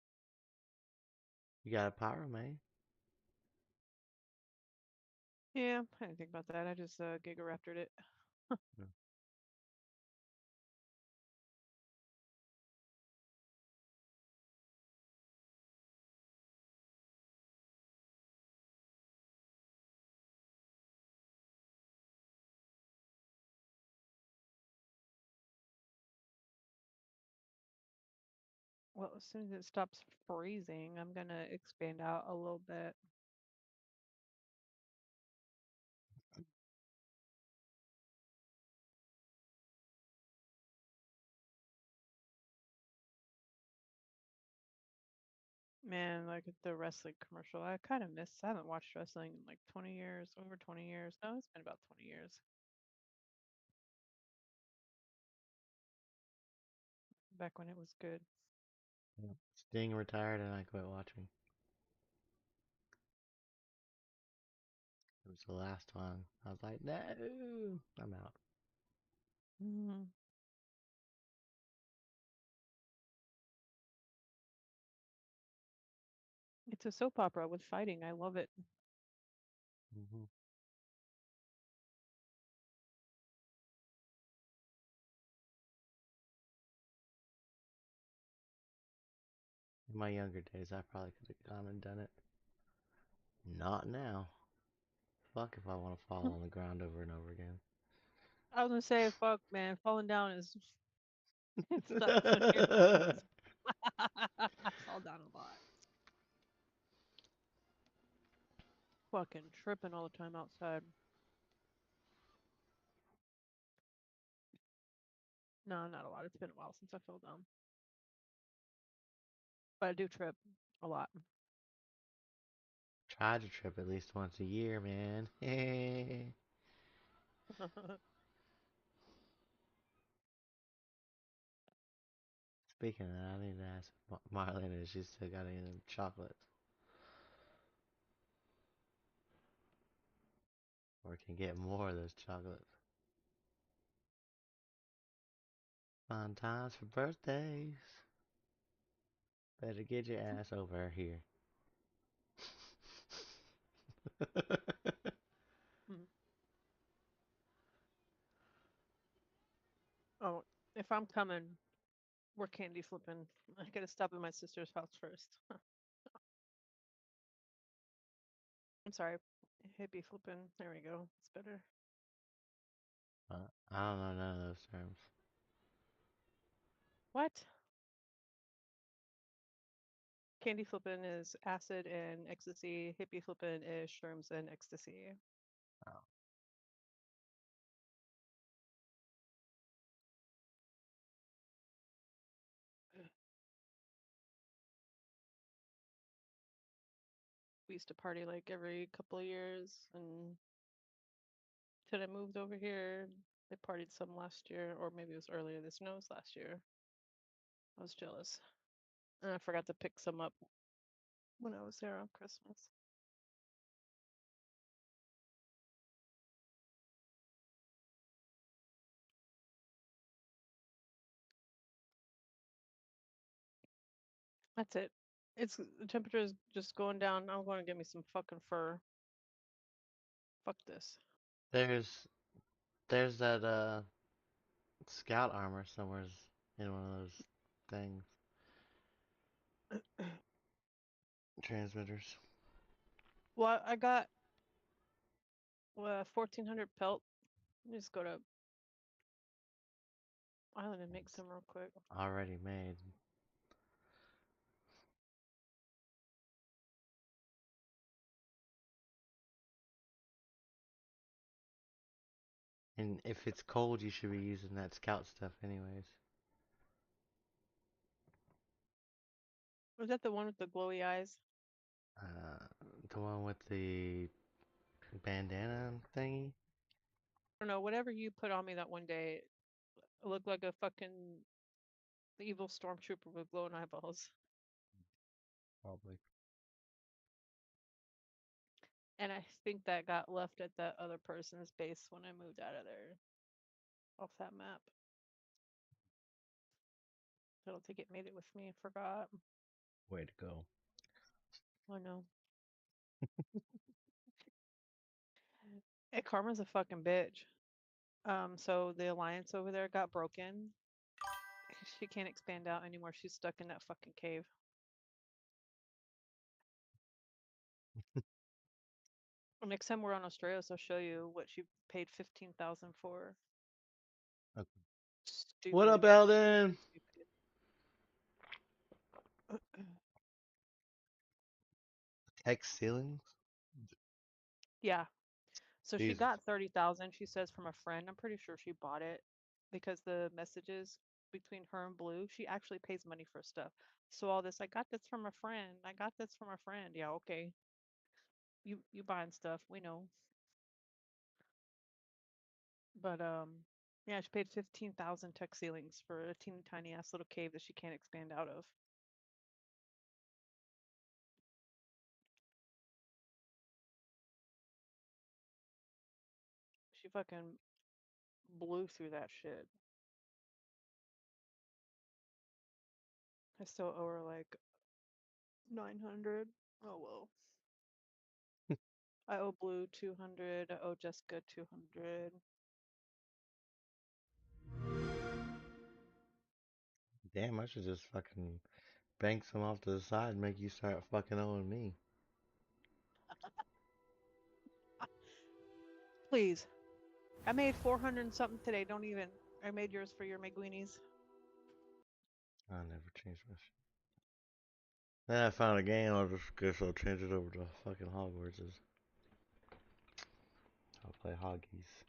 You got a Pyro, Yeah, I didn't think about that. I just Gigaraptored it. Hmm. Well, as soon as it stops freezing, I'm gonna expand out a little bit. Man, like the wrestling commercial, I kind of miss. I haven't watched wrestling in like 20 years, over 20 years. No, it's been about 20 years. Back when it was good. Yeah. Sting retired and I quit watching. It was the last one. I was like, no, I'm out. Mm. It's a soap opera with fighting. I love it. Mm-hmm. In my younger days, I probably could have gone and done it. Not now. Fuck if I want to fall on the ground over and over again. I was gonna say, fuck, man, falling down is it sucks when you're I fall down a lot. Fucking tripping all the time outside. No, not a lot. It's been a while since I fell down. But I do trip a lot. Try to trip at least once a year, man. Speaking of that, I need to ask Marlene if she's still got any of them chocolates. Or can get more of those chocolates. Fun times for birthdays. Better get your ass over here. Mm. Oh, if I'm coming, We're candy flipping. I gotta stop at my sister's house first. I'm sorry. Hippie flipping. There we go. It's better. I don't know none of those terms. What? Candy flipping is acid and ecstasy. Hippie flipping is shrooms and ecstasy. Oh. We used to party like every couple of years, and till I moved over here, they partied some last year, or maybe it was earlier this. No, it was last year. I was jealous, and I forgot to pick some up when I was there on Christmas. That's it. It's the temperature is just going down. I'm going to get me some fucking fur. Fuck this. There's that scout armor somewhere in one of those things. Transmitters. Well, I got 1400 pelt. Just go to Island and make some real quick. Already made. And if it's cold, you should be using that scout stuff anyways. Was that the one with the glowy eyes? The one with the bandana thingy? I don't know. Whatever you put on me that one day, it looked like a fucking evil stormtrooper with glowing eyeballs. Probably. And I think that got left at that other person's base when I moved out of there. Off that map. I don't think it made it with me. I forgot. Way to go. I know. Karma's a fucking bitch. So the alliance over there got broken. She can't expand out anymore. She's stuck in that fucking cave. Next time we're on Australis, I'll show you what she paid 15,000 for. Okay. Stupid. What up, Alden? Hex ceilings? Yeah. So she Jesus. got 30,000. She says from a friend. I'm pretty sure she bought it because the messages between her and Blue, she actually pays money for stuff. So all this, I got this from a friend. I got this from a friend. Yeah, okay. You buying stuff, we know. But yeah, she paid 15,000 tech ceilings for a teeny tiny ass little cave that she can't expand out of. She fucking blew through that shit. I still owe her like 900. Oh well. I owe Blue 200. I owe Jessica 200. Damn, I should just fucking bank some off to the side and make you start fucking owing me. Please. I made 400 and something today. Don't even. I made yours for your McGuineas. I never changed my shit. Then I found a game, I'll change it over to fucking Hogwarts. I'll play Hoggies.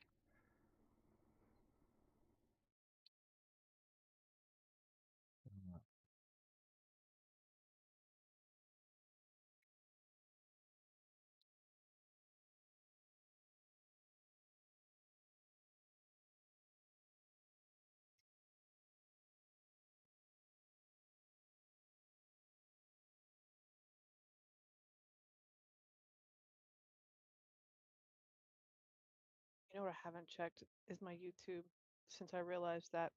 You know what I haven't checked is my YouTube since I realized that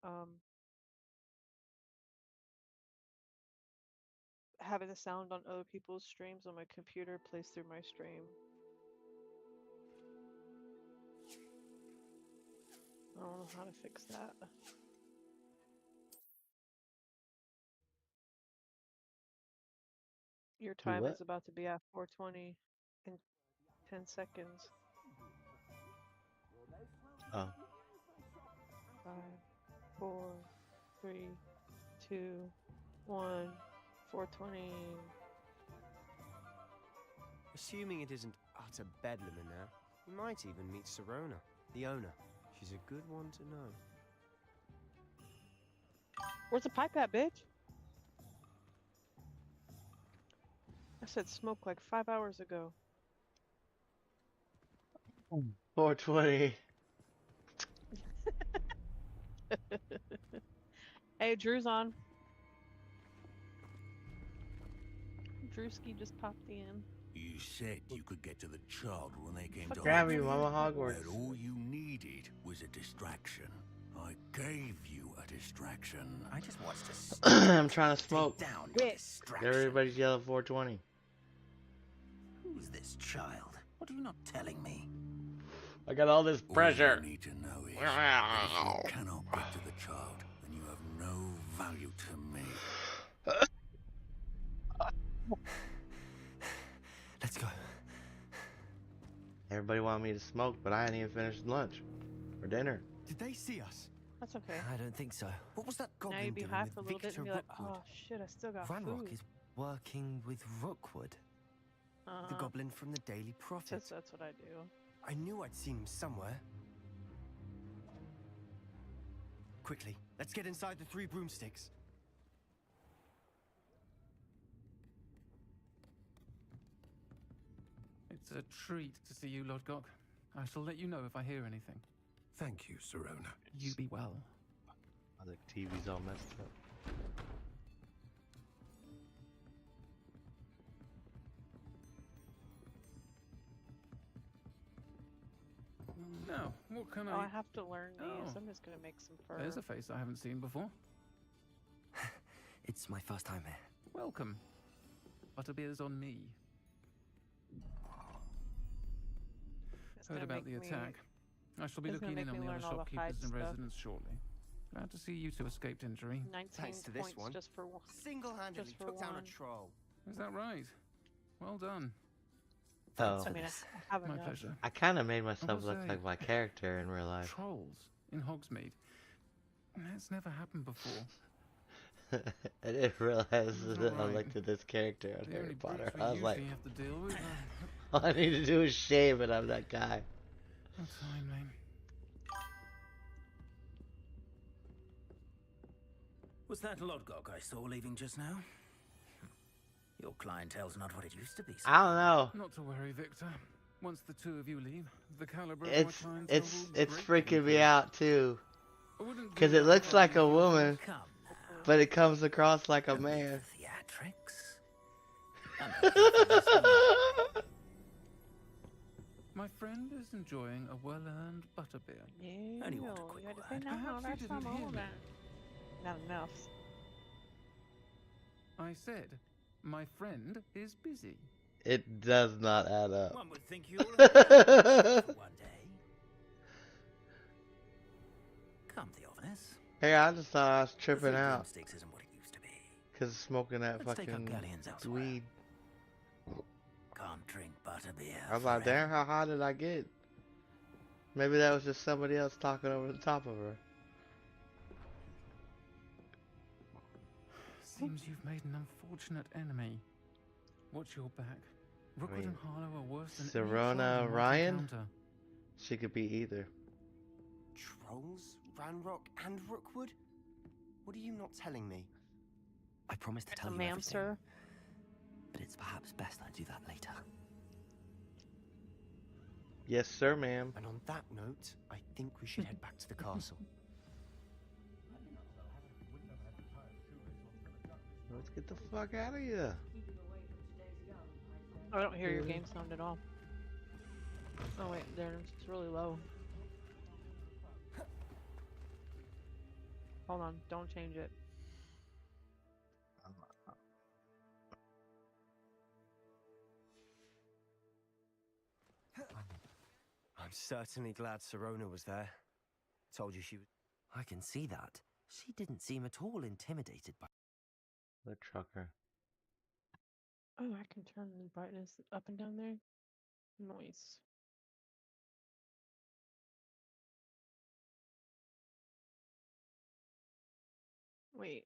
having the sound on other people's streams on my computer plays through my stream. I don't know how to fix that. Your Do time what? is about to be at 4:20 in 10 seconds. Oh. 5, 4, 3, 2, 1, 4:20. Assuming it isn't utter bedlam in there, we might even meet Sirona, the owner. She's a good one to know. Where's the pipe at, bitch? I said smoke like 5 hours ago. 420. Hey, Drew's on. Drewski just popped in. You said you could get to the child when they came to Grab you, Hogwarts, Mama Hogwarts. but all you needed was a distraction. I gave you a distraction. I just watched a I'm trying to smoke. down Everybody's yelling 420. Who's this child? What are you not telling me? I got all this pressure. All you need to know is that if you cannot get to the child, then you have no value to me. Let's go. Everybody wanted me to smoke, but I hadn't even finished lunch or dinner. Did they see us? That's okay. I don't think so. What was that Now goblin you'd be doing high with for a little bit Victor and be like, Rookwood? oh shit, I still got Ranrock food. is working with Rookwood, the goblin from the Daily Prophet. That's what I do. I knew I'd seen him somewhere. Quickly, let's get inside the 3 broomsticks. It's a treat to see you, Lodgok. I shall let you know if I hear anything. Thank you, Sirona. You be well. Oh, the TV's all messed up. Now, what can Oh, I have to learn these. Oh. I'm just gonna make some fur. There's a face I haven't seen before. It's my first time here. Welcome. Butterbeer's on me. It's Heard gonna about the make me- attack. I shall be it's gonna looking in make on me the learn other all the hide shopkeepers and stuff. residents shortly. Glad to see you two escaped injury. 19 Thanks to this points one. just for one. Single-handedly just for took down a one. troll. Is that right? Well done. Oh. I mean, I have My enough. pleasure. I kind of made myself will look say, like my character in real life. Trolls in Hogsmeade. That's never happened before. I didn't realize It's that I alright. looked at this character on The Harry only Potter. brutes we I was like, usually have to deal with. all I need to do is shave and I'm that guy. That's fine, man. Was that Lodgok I saw leaving just now? Your clientele's not what it used to be. I don't know. Not to worry, Victor. Once the two of you leave, the caliber of It's my clientele will greatly freaking me out too. I wouldn't Cause do it that looks if I like a were you. woman, but it comes across like a man. My friend is enjoying a well-earned butterbeer. Yeah, Only want a quick you had to say word. no, Perhaps you that's didn't not hear all me. that. Not enough. I said, my friend is busy. It does not add up. One would think you all have for one day. Come, Theophilus. Hey, I just thought I was The tripping Three out Broomsticks isn't what it used to be. because smoking that Let's take our fucking galleons elsewhere. weed. Can't drink butterbeer. I was like, damn, how high did I get? Maybe that was just somebody else talking over the top of her. Seems you've made an unfortunate enemy. Watch your back. Rookwood mean, and Harlow are worse than any Sirona troll you might Ryan? encounter. She could be either. Trolls, Ranrock, and Rookwood? What are you not telling me? I promise to tell you Ma'am, everything, sir. but it's perhaps best I do that later. Yes, sir, ma'am. And on that note, I think we should head back to the castle. Let's get the fuck out of here. I don't hear your game sound at all. Oh wait, there, it's really low. Hold on, don't change it. I'm certainly glad Sirona was there. Told you she was. I can see that. She didn't seem at all intimidated by. The trucker. Oh, I can turn the brightness up and down there. Noise. Wait.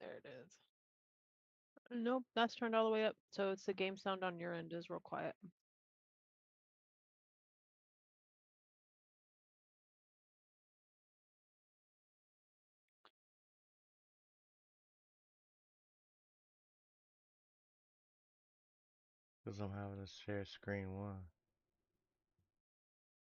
There it is. Nope, that's turned all the way up. So it's the game sound on your end is real quiet. Because I'm having to share screen one.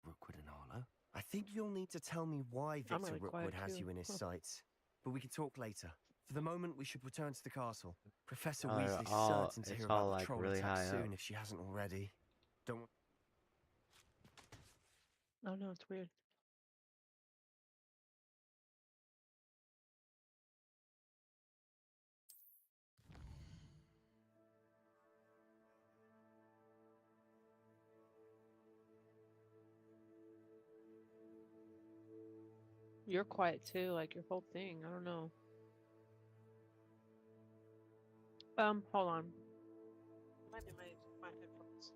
Rookwood and Harlow. I think you'll need to tell me why I'm Victor really Rookwood quiet, has too. you in his sights. But we can talk later. For the moment, we should return to the castle. Professor Oh, they're Weasley's all- certain to it's hear all, about the like, troll really attack high soon up. if she hasn't already. Don't. Oh no, it's weird. You're quiet too, like your whole thing. I don't know. Hold on. Might be my headphones.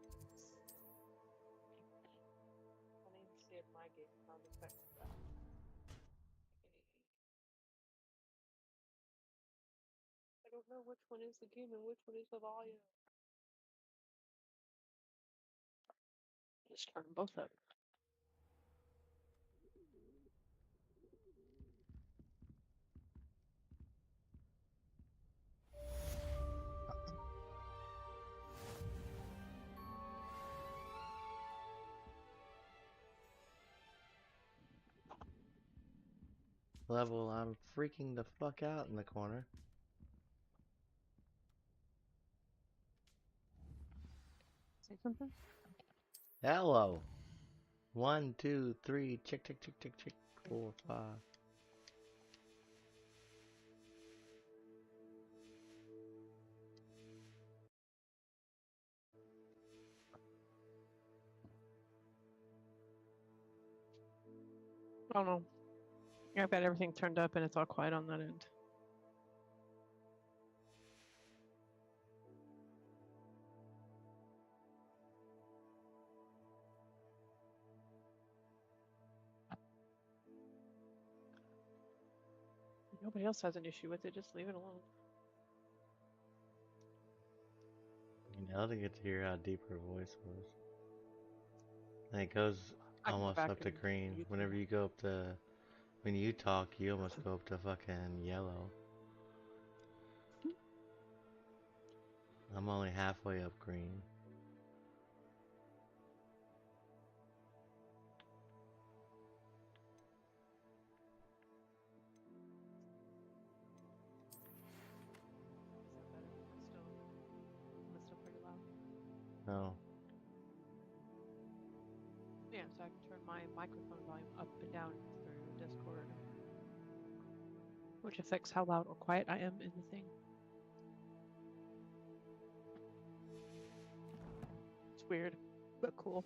I need to see if my game sound affects that. I don't know which one is the game and which one is the volume. Just turn them both up. Level, I'm freaking the fuck out in the corner. Say something? Hello. 1, 2, 3, check, 4, 5. I don't know. I've got everything turned up and it's all quiet on that end. Nobody else has an issue with it, just leave it alone. You know, to get to hear how deep her voice was. And it goes I can go almost back up to and green. YouTube. Whenever you go up to, when you talk, you almost go up to fucking yellow. I'm only halfway up green. It's still pretty loud. No. Yeah, so I can turn my microphone volume up and down through Discord, which affects how loud or quiet I am in the thing. It's weird, but cool.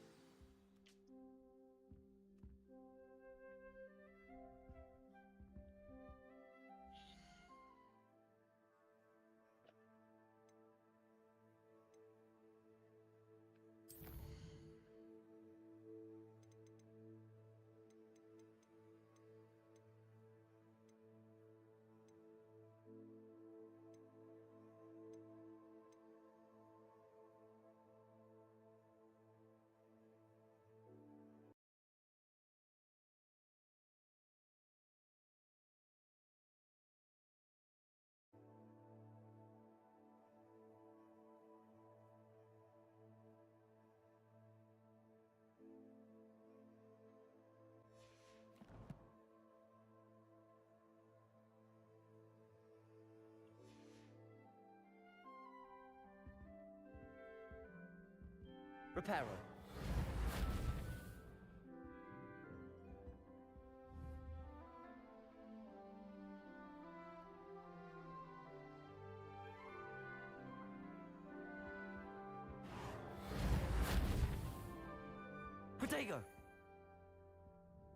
Reparo. Protego.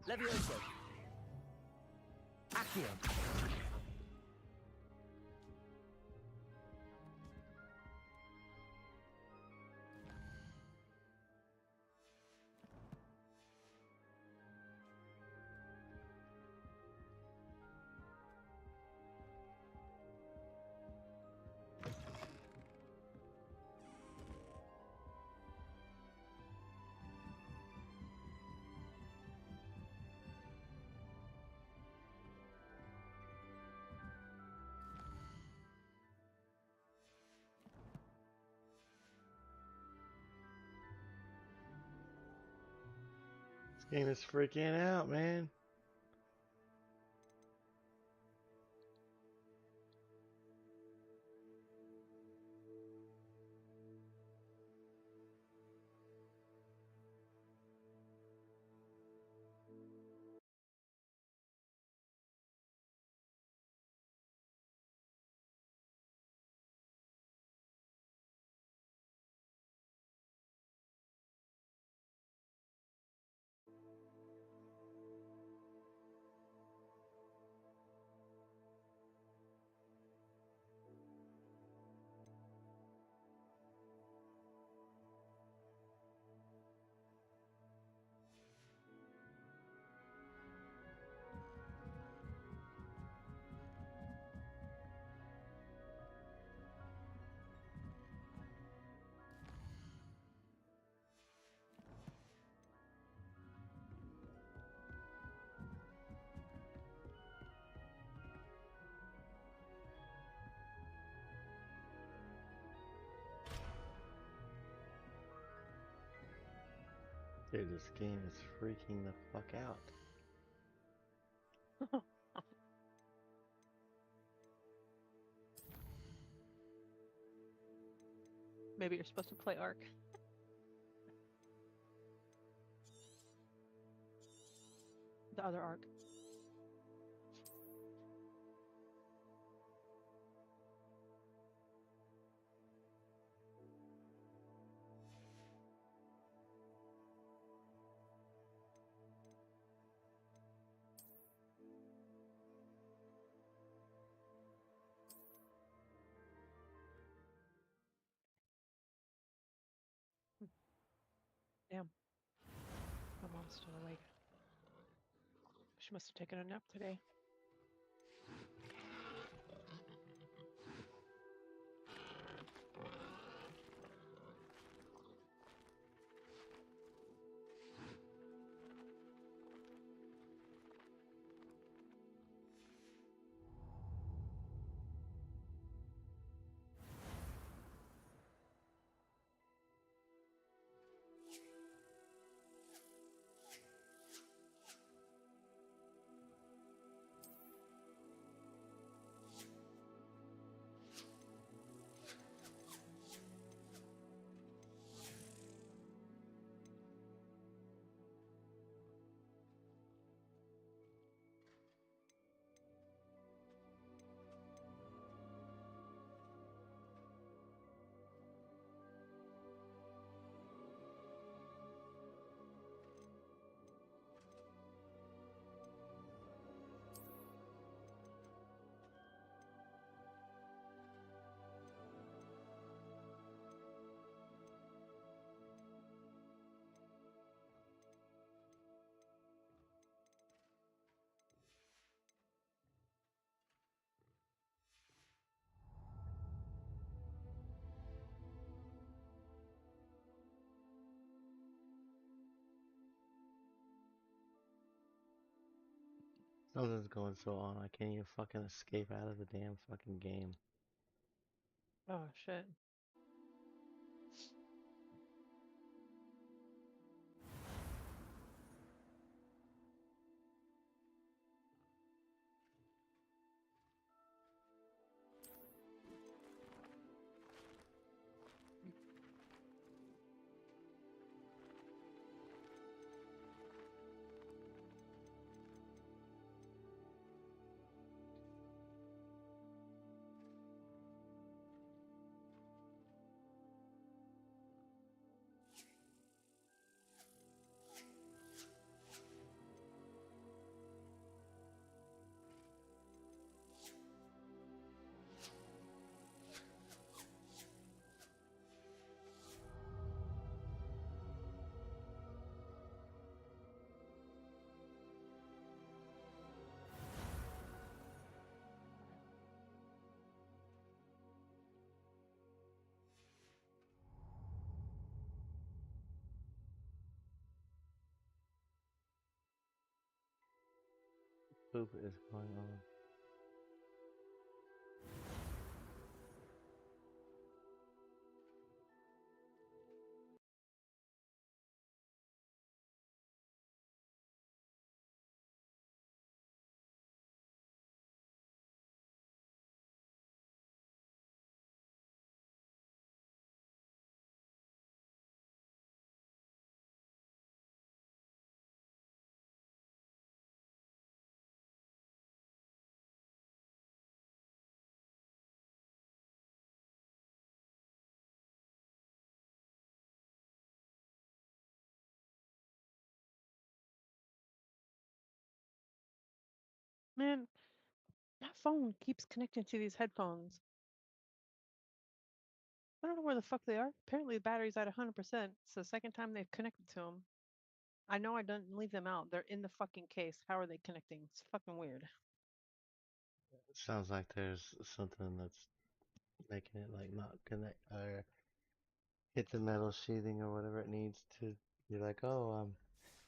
Levioso. Accio. Game is freaking out, man. Dude, this game is freaking the fuck out. Maybe you're supposed to play Ark. The other Ark. Damn. My mom's still awake. She must have taken a nap today. Something's going so on, I can't even fucking escape out of the damn fucking game. Oh shit. Poop is going on. Man, that phone keeps connecting to these headphones. I don't know where the fuck they are. Apparently the battery's at 100%. It's the second time they've connected to them. I know I didn't leave them out. They're in the fucking case. How are they connecting? It's fucking weird. Sounds like there's something that's making it like not connect or hit the metal sheathing or whatever it needs to. You're like, oh,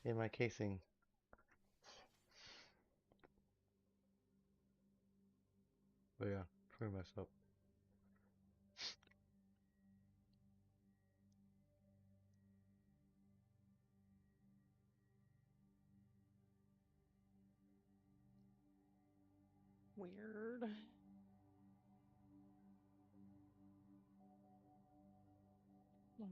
in my casing. But yeah, pretty messed up. Weird. Oh.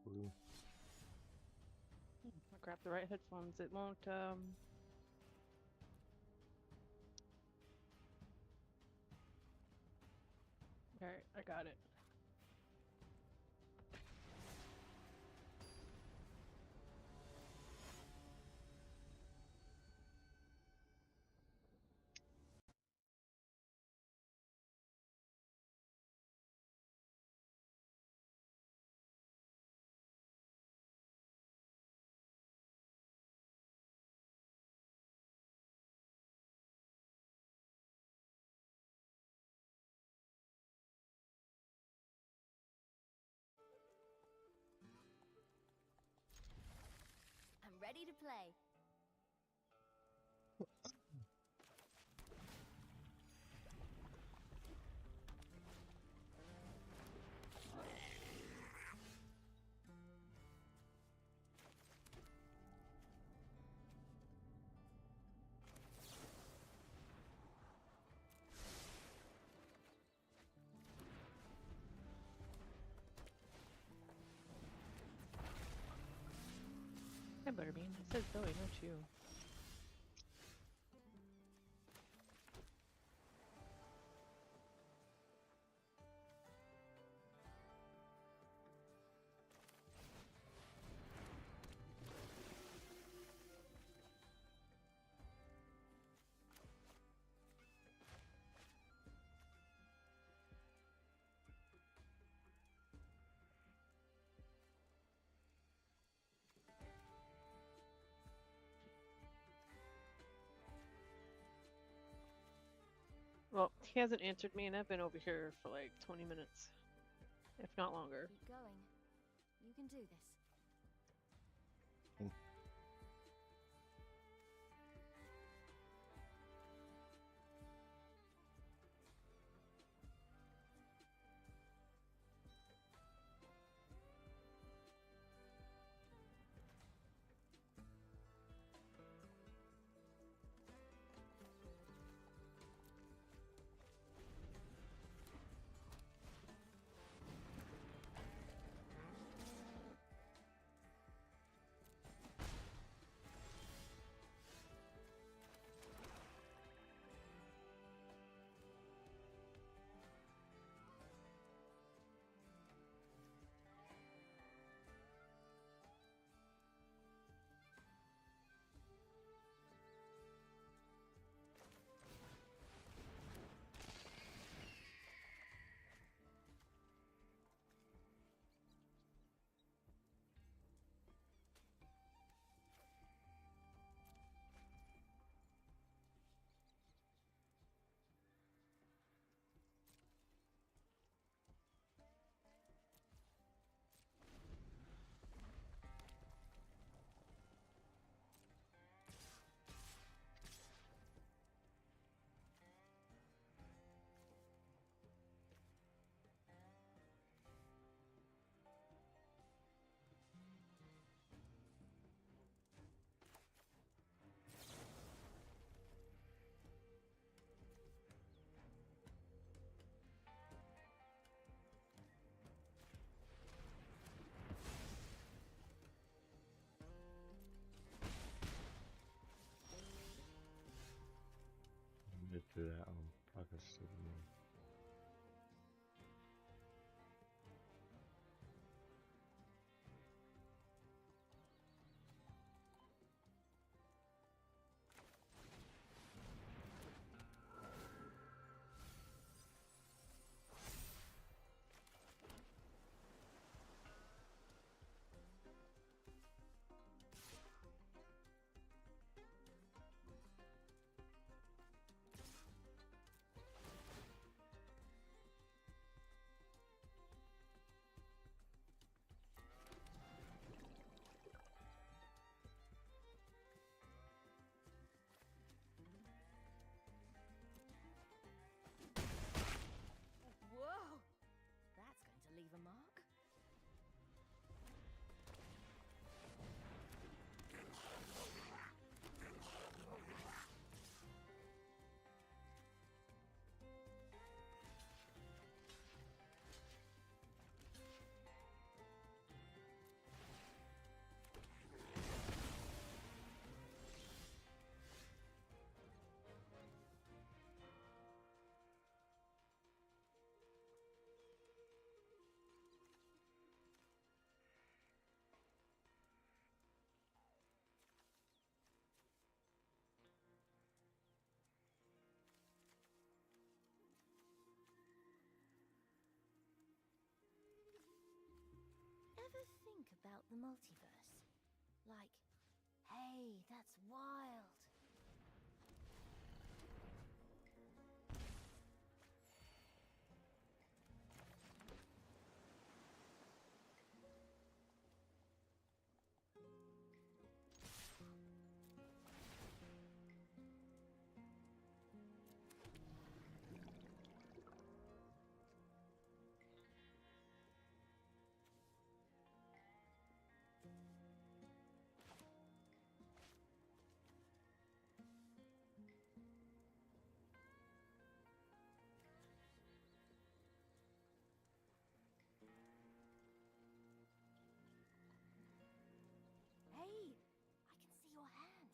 Ooh. I grabbed the right headphones. It won't, Alright, I got it. I'm ready to play. Hi, Butterbean. It says Zoe, not you. Well, he hasn't answered me, and I've been over here for like 20 minutes, if not longer. Keep going. You can do this. mark. Ever think about the multiverse? Like, hey, that's wild. Hey, I can see your hand.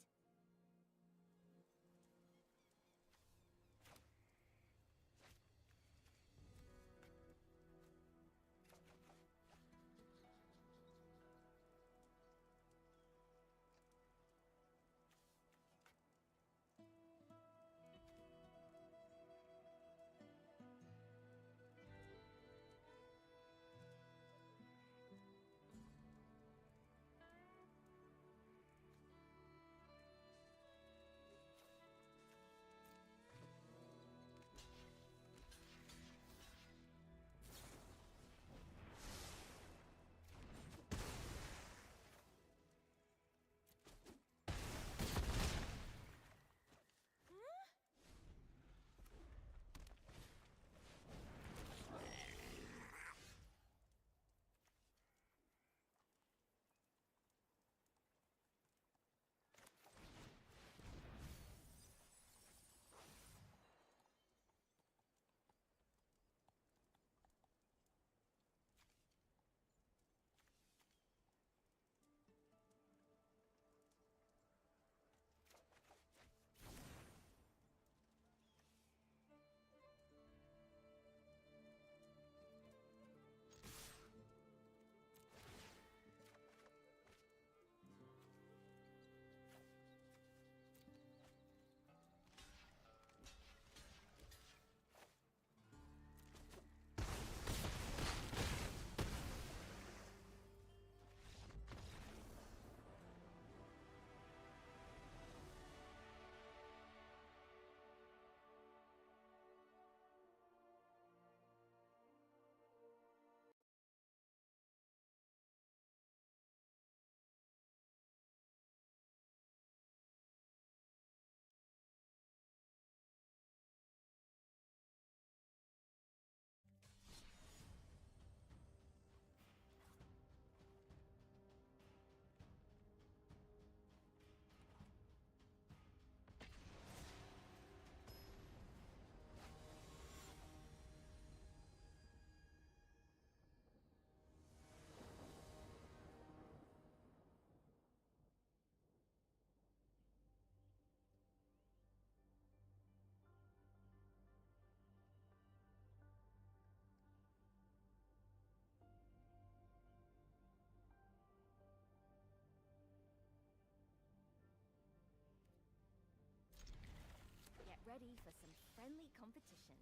Get ready for some friendly competition.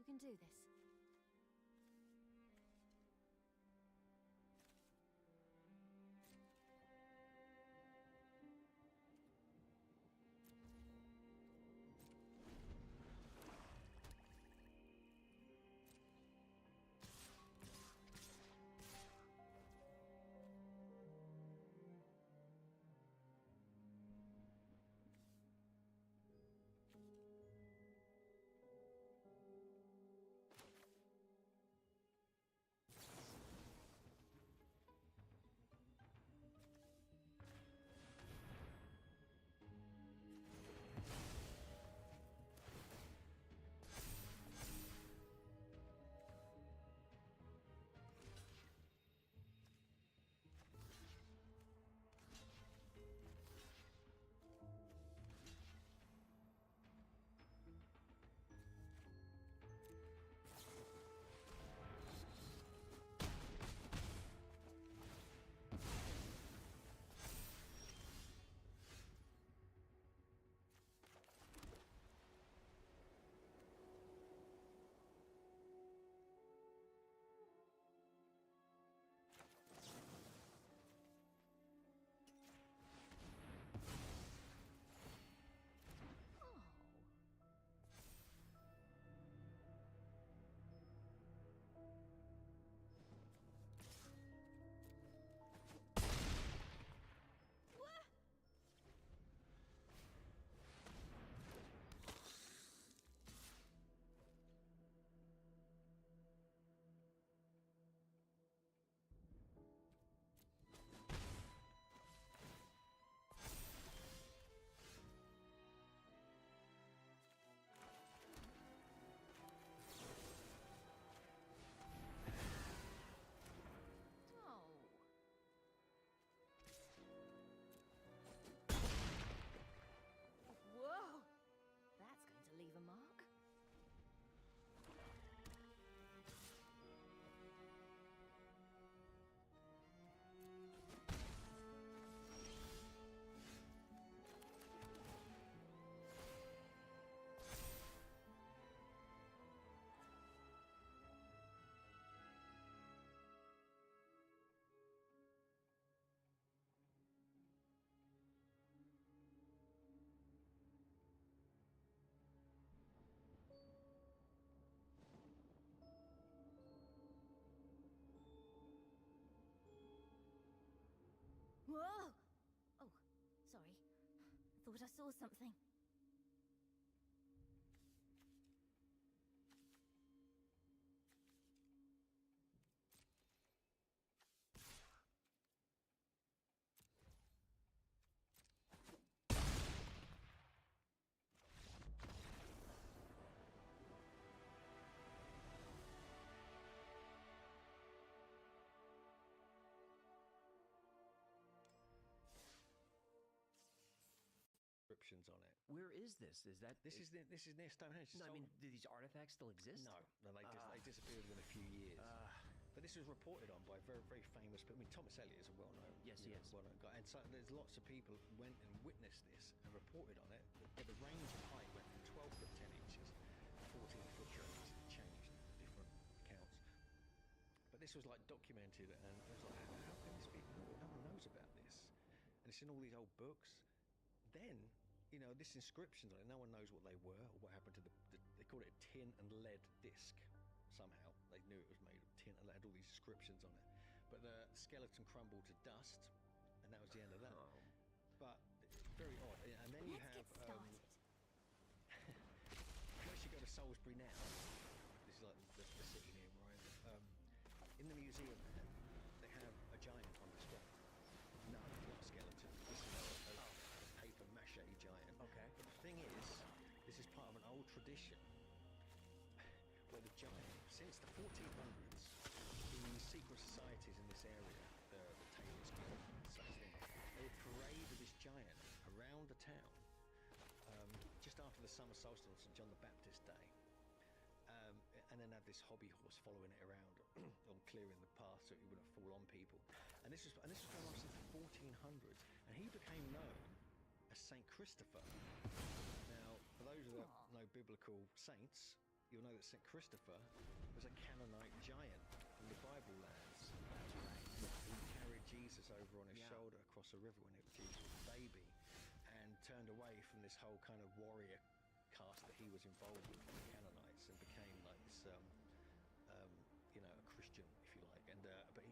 can do this. Whoa! Oh, sorry. I thought I saw something. Inscriptions on it. Where is this? Is that this is near Stonehenge? No, I mean, do these artifacts still exist? No, they disappeared within a few years. But this was reported on by very, very famous people. I mean, Thomas Elliot is a well-known, yes, he is, well-known guy, and so there's lots of people who went and witnessed this and reported on it. But the range of height went from 12 foot 10 inches, 14 foot journeys. It changed different accounts. But this was like documented, and it was like, how can this be? No one knows about this, and it's in all these old books. Then, you know, this inscriptions on it, no one knows what they were or what happened to they called it a tin and lead disc. Somehow they knew it was made of tin and had all these inscriptions on it. But the skeleton crumbled to dust, and that was the end of that. But very odd. And then you have first you go to Salisbury now. This is like the city near Ryan. In the museum there, they have a giant on display. No, not a skeleton. This is a paper mache giant. Okay. But the thing is, this is part of an old tradition where the giant, since the 1400s, in secret societies in this area, the Tailors Guild, such thing, they would parade with this giant around the town just after the summer solstice on St. John the Baptist Day. And then have this hobby horse following it around on clearing the path so it wouldn't fall on people. And this was going on since the 1400s, and he became known as Saint Christopher. Now, for those that know biblical saints, you'll know that St. Christopher was a Canaanite giant from the Bible lands. That's right. He carried Jesus over on his shoulder across a river when Jesus was a baby, and turned away from this whole kind of warrior caste that he was involved with, the Canaanites, and became like this, you know, a Christian, if you like. And but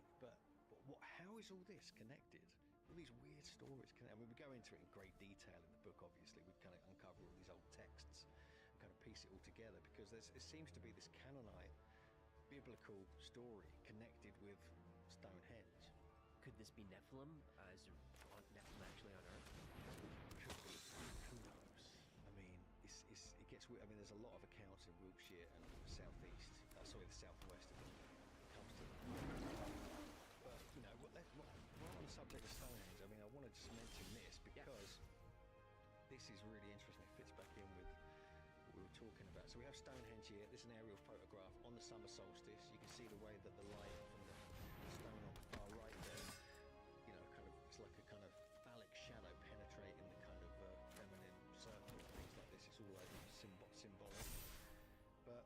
what? How is all this connected? All these weird stories. I mean, we go into it in great detail in the book. Obviously, we kind of uncover all these old texts and kind of piece it all together, because it seems to be this Canaanite biblical story connected with Stonehenge. Could this be Nephilim? Is there Nephilim actually on Earth? Who knows? I mean, it gets weird. I mean, there's a lot of accounts in Wiltshire and southeast, the southwest of it comes to that. But, you know, while on the subject of Stonehenge, I mean, I want to just mention this because this is really interesting. It fits back in with what we were talking about. So we have Stonehenge here. This is an aerial photograph on the summer solstice. You can see the way that the light from the stone on the far right there, you know, kind of, it's like a kind of phallic shadow penetrating the kind of feminine circle, things like this. It's all like symbolic. But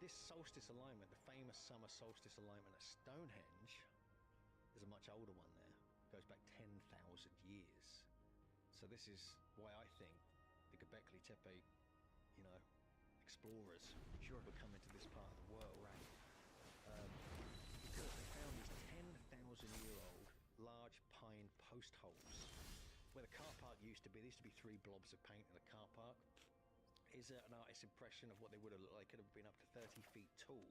this solstice alignment, the famous summer solstice alignment at Stonehenge, there's a much older one there. It goes back 10,000 years. So this is why I think the Göbekli Tepe, you know, explorers were coming to this part of the world. Right. Because they found these 10,000-year-old large pine post holes where the car park used to be. There used to be 3 blobs of paint in a car park. Is an artist's impression of what they would have looked like. Could have been up to 30 feet tall.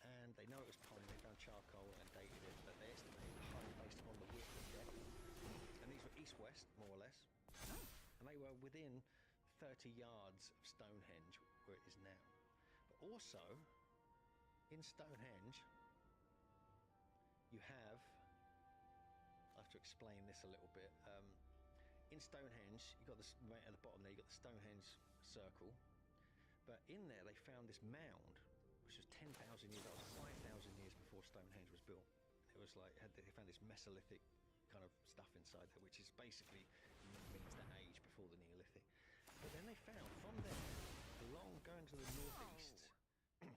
And they know it was pine. They found charcoal and dated it, but they estimated the height based upon the width and depth. And these were east-west, more or less. And they were within 30 yards of Stonehenge, where it is now. But also, in Stonehenge, you have... I have to explain this a little bit. In Stonehenge, you got this right at the bottom there. You got the Stonehenge circle, but in there they found this mound, which was 10,000 years old, 5,000 years before Stonehenge was built. It was like they found this Mesolithic kind of stuff inside there, which is basically means that age before the Neolithic. But then they found from there, along going to the northeast,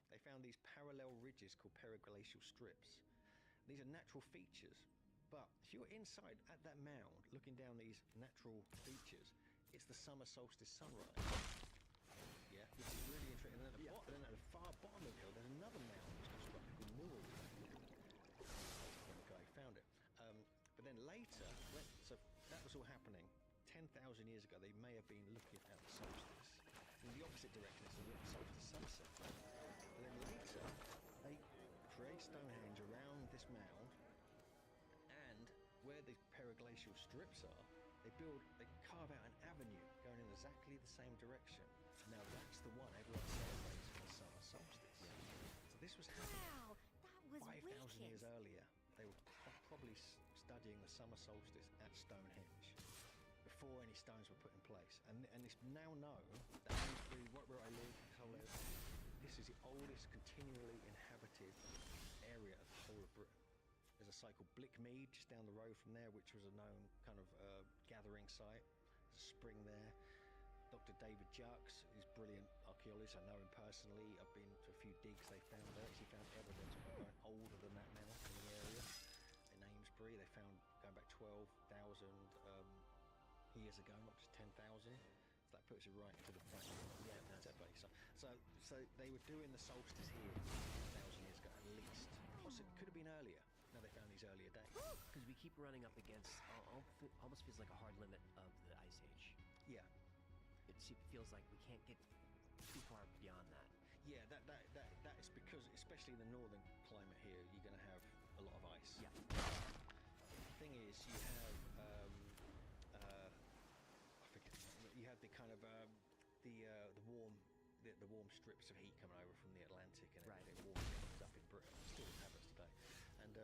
they found these parallel ridges called periglacial strips. These are natural features. But if you're inside at that mound, looking down these natural features, it's the summer solstice sunrise. Yeah, which is really interesting. And then at the far bottom of the hill, there's another mound which constructed called Newell. When the guy found it. But then later, so that was all happening 10,000 years ago. They may have been looking at the solstice in the opposite direction. It's the solstice sunset. And then later, they create Stonehenge around this mound. Where the periglacial strips are, they carve out an avenue going in exactly the same direction. Now that's the one everyone celebrates for the summer solstice. So this was happening 5,000 years earlier. They were probably studying the summer solstice at Stonehenge before any stones were put in place. And it's now known that where I live, this is the oldest continually inhabited area of the whole of Britain. There's a site called Blickmead just down the road from there, which was a known kind of gathering site. There's a spring there. Dr. David Jux is a brilliant archaeologist. I know him personally. I've been to a few digs they found. They actually found evidence going older than that now in the area. In Amesbury, they found going back 12,000 years ago, not just 10,000. So that puts it right into the front. Yeah, that's it. So they were doing the solstice here 10,000 years ago at least. Possibly could have been earlier. Now they found these earlier days. Because we keep running up against almost feels like a hard limit of the Ice Age. Yeah. It feels like we can't get too far beyond that. Yeah, that is because, especially in the northern climate here, you're going to have a lot of ice. Yeah. The thing is, you have I forget. You have the kind of the warm strips of heat coming over from the Atlantic and everything. Warm things up in Britain. Still happens today. And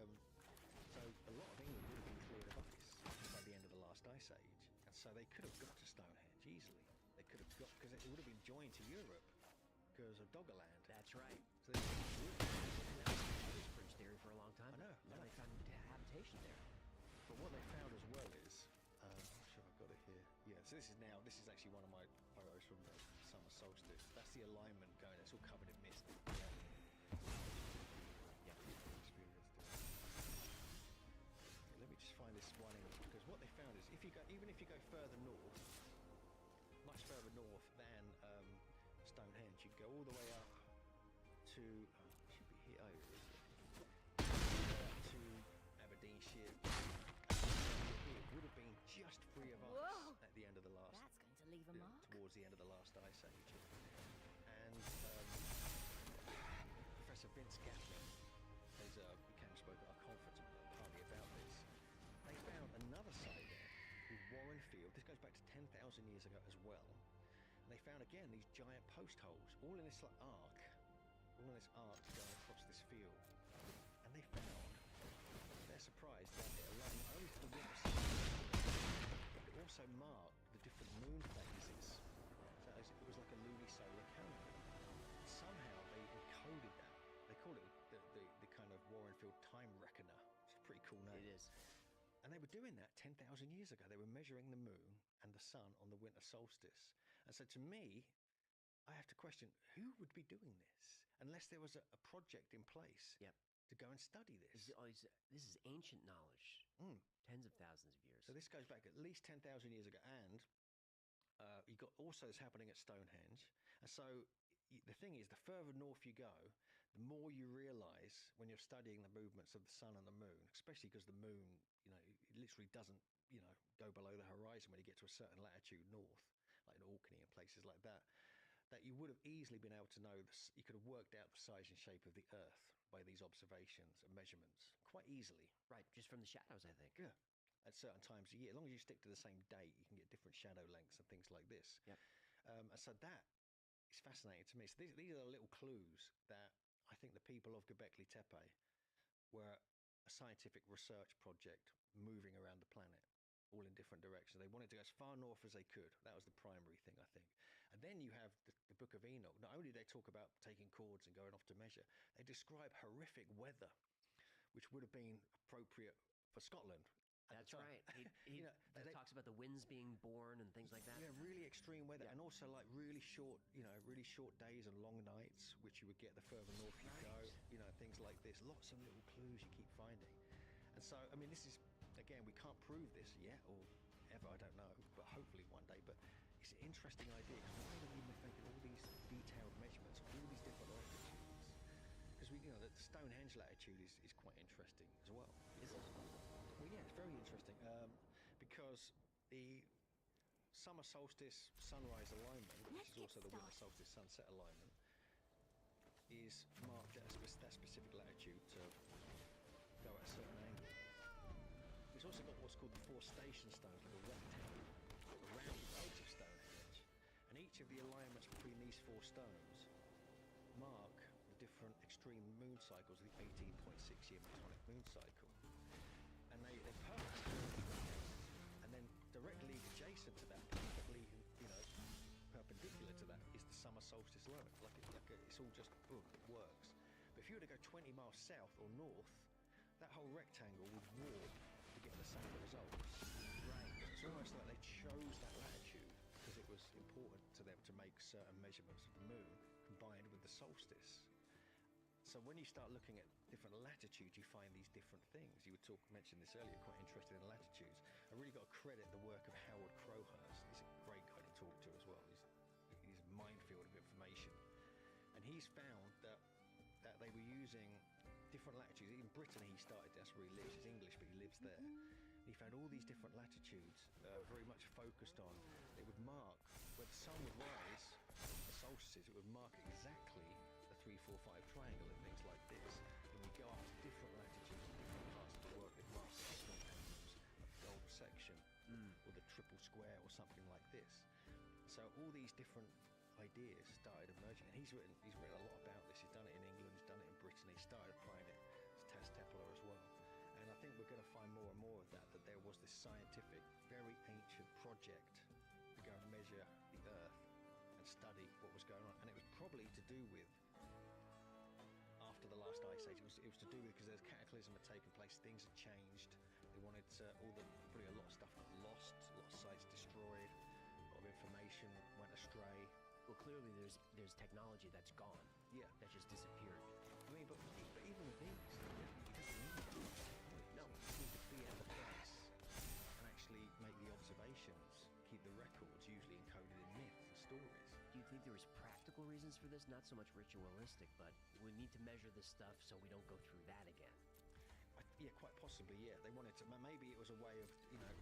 so a lot of England would have been cleared of ice by the end of the last ice age. And so they could have got to Stonehenge easily. They could have got, because it would have been joined to Europe because of Doggerland. That's right. So that was French theory for a long time. I know. Now they found habitation there. But what they found as well is, I'm not sure I've got it here. Yeah, so this is actually one of my photos from the summer solstice. That's the alignment going all covered in mist. Yeah. Let me just find this one image, because what they found is even if you go further north, much further north than Stonehenge, you go all the way up to should be here. Oh, here it is. To Aberdeenshire. It would have been just 3 of us at the end of the last. That's going to leave a mark. Towards the end of the last ice age, and Professor Vince Gatling, we came and spoke at our conference partly about this. They found another site there called Warren Field. This goes back to 10,000 years ago as well. And they found again these giant post holes, all in this arc going across this field. And they found, they're surprised that it aligned not only to the winter season, but it also marked the different moon phases. So it was like a lunisolar calendar. Somehow they encoded that. They call it the kind of Warrenfield time reckoner. It's a pretty cool name. It is. And they were doing that 10,000 years ago. They were measuring the moon and the sun on the winter solstice. And so to me, I have to question, who would be doing this? Unless there was a project in place to go and study this. This is ancient knowledge. Tens of thousands of years. So this goes back at least 10,000 years ago. And you got also this happening at Stonehenge. And so the thing is, the further north you go, the more you realise when you're studying the movements of the sun and the moon, especially because the moon, it literally doesn't, go below the horizon when you get to a certain latitude north, like in Orkney and places like that, that you would have easily been able to know this. You could have worked out the size and shape of the Earth by these observations and measurements quite easily. Right, just from the shadows, I think. Yeah. At certain times of year, as long as you stick to the same date, you can get different shadow lengths and things like this. Yep. And so that is fascinating to me. So these are the little clues that I think the people of Göbekli Tepe were a scientific research project moving around the planet, all in different directions. They wanted to go as far north as they could. That was the primary thing, I think. And then you have the Book of Enoch. Not only do they talk about taking cords and going off to measure, they describe horrific weather, which would have been appropriate for Scotland. That's right. He talks about the winds being born and things like that. Yeah, really extreme weather, and also like really short days and long nights, which you would get the further north you go. Things like this. Lots of little clues you keep finding. And so, I mean, this is, again, we can't prove this yet or ever, I don't know, but hopefully one day. But it's an interesting idea, because why are we making all these detailed measurements of all these different latitudes? Because the Stonehenge latitude is quite interesting as well. Is it? Well, yeah, it's very interesting, because the summer solstice sunrise alignment, which is also the winter solstice sunset alignment, is marked at that specific latitude to go at a certain angle. It's also got what's called the 4 station stones, like a rectangle around the edge of Stonehenge, and each of the alignments between these 4 stones mark the different extreme moon cycles, the 18.6-year Metonic moon cycle, and they perfectly, and then directly adjacent to that, perfectly, perpendicular to that, is the summer solstice alignment. It's all just boom, it works. But if you were to go 20 miles south or north, that whole rectangle would warp to get the same results. Right. It's almost like they chose that latitude because it was important to them to make certain measurements of the moon combined with the solstice. So when you start looking at different latitudes, you find these different things. You mentioned this earlier, quite interested in latitudes. I really got to credit the work of Howard Crowhurst. He's a great guy to talk to as well. He's a minefield of information. And he's found that they were using different latitudes. In Brittany he started, that's where he lives. He's English, but he lives there. And he found all these different latitudes, very much focused on, they would mark where the sun would rise, the solstices, it would mark exactly the 3-4-5 triangle and things like this. And we go up to different latitudes in different parts of the world, it marks segment angles, a Gulf section, or the triple square, or something like this. So all these different ideas started emerging, and he's written a lot about this. He's done it in England, he's done it in Britain, he started applying it to Tas Tepala as well. And I think we're going to find more and more of that there was this scientific, very ancient project to go and measure the Earth and study what was going on. And it was probably to do with, after the last ice age, it was to do with, because there's cataclysm had taken place, things had changed. They wanted probably a lot of stuff got lost, a lot of sites destroyed, a lot of information went astray. Well, clearly there's technology that's gone. Yeah. That just disappeared. I mean, but even these, you don't need them. No, you need to be at the place and actually make the observations, keep the records, usually encoded in myths and stories. Do you think there was practical reasons for this? Not so much ritualistic, but we need to measure this stuff so we don't go through that again. Yeah, quite possibly, yeah. They wanted to, maybe it was a way of,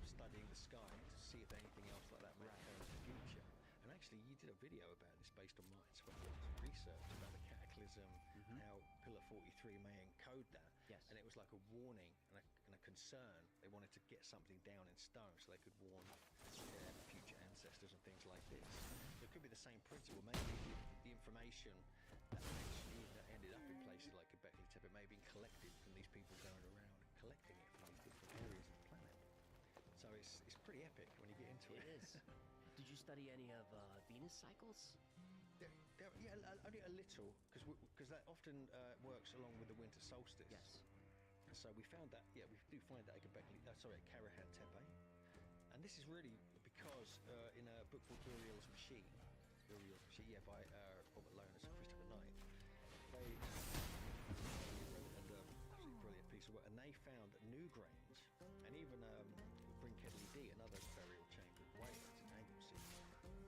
studying the sky to see if anything else like that might occur in the future. And actually, you did a video about this based on my research about the cataclysm, how Pillar 43 may encode that. Yes. And it was like a warning and a concern. They wanted to get something down in stone so they could warn their future ancestors and things like this. So it could be the same principle. Maybe the information that actually ended up in places like Göbekli Tepe may have been collected from these people going around and collecting it from these different areas of the planet. So it's pretty epic when you get into it. It is. Did you study any of Venus cycles? Yeah, only a little, because that often works along with the winter solstice. Yes. So we found that, we do find that at Karahan Tepe. And this is really because in a book called Uriel's Machine, by Robert Lowness and Christopher Knight, they absolutely brilliant piece of work, and they found that Newgrange and even Brinkedly D, another burial chamber in Wales in Anglesey,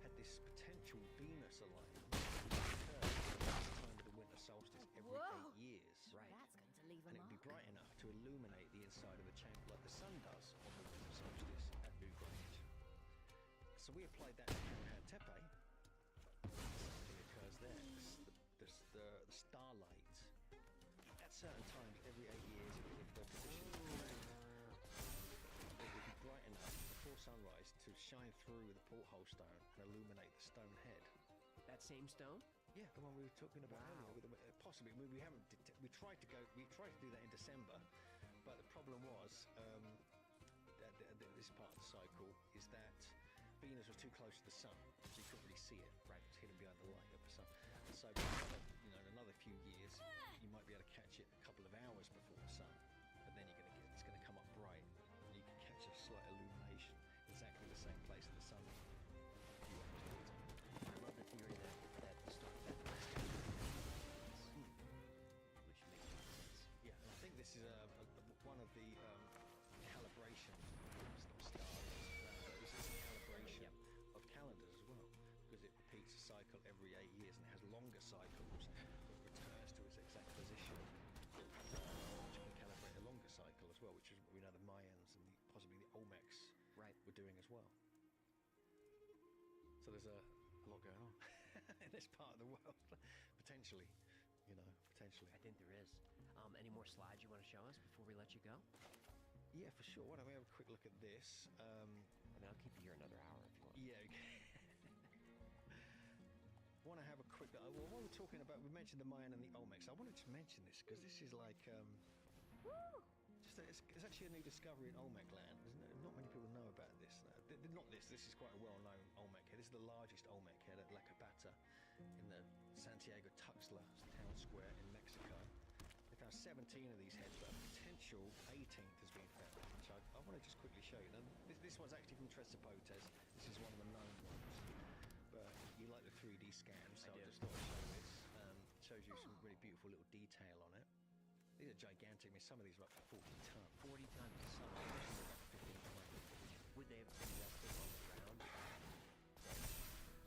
had this potential Venus alignment at the time of the winter solstice every 8 years. Right. That's going to leave a And it would be mark. bright enough to illuminate the inside of the chamber like the sun does on the winter solstice at Newgrange. So we applied that to Karahan Tepe. Something occurs there. The starlight at certain times every 8 years, if the position is correct, it would be bright enough before sunrise to shine through the porthole stone and illuminate the stone head. That same stone? Yeah, the one we were talking about earlier. With possibly, we haven't. We tried to do that in December, but the problem was this part of the cycle is that Venus was too close to the sun, so you couldn't really see it. Right, it's hidden behind the light of the sun. And so, in another few years, you might be able to catch it a couple of hours before the sun, but then it's going to come up bright, and you can catch a slight illumination exactly the same place that the sun is. I love the theory that the stone that the rest of which makes sense. Yeah, and I think this is one of the calibration stars. This is a calibration of calendars as well, because it repeats a cycle every 8 years and has longer cycles that returns to its exact position, which can calibrate a longer cycle as well, which is what we know the Mayans and possibly the Olmecs were doing as well. So there's a lot going on in this part of the world, potentially. Potentially. I think there is. Any more slides you want to show us before we let you go? Yeah, for sure. Why don't we have a quick look at this? I mean, I'll keep you here another hour if you want. Yeah, okay. Want to have a quick... Well, while we're talking about... We mentioned the Mayan and the Olmecs. I wanted to mention this because this is like... it's actually a new discovery in Olmec land. Not many people know about this. Not this. This is quite a well-known Olmec head. This is the largest Olmec head at La Capata in the Santiago Tuxtla town square in Mexico. They found 17 of these heads, but a potential 18th has been found. So I want to just quickly show you. Now, this one's actually from Tres Zapotes. This is one of the known ones. But you like the 3D scans, so I just thought I'd show this. Shows you some really beautiful little detail on it. These are gigantic. I mean, some of these are up to 40 tons. 40 tons. Some of them are about 15 tons. Would they have been resting on the ground?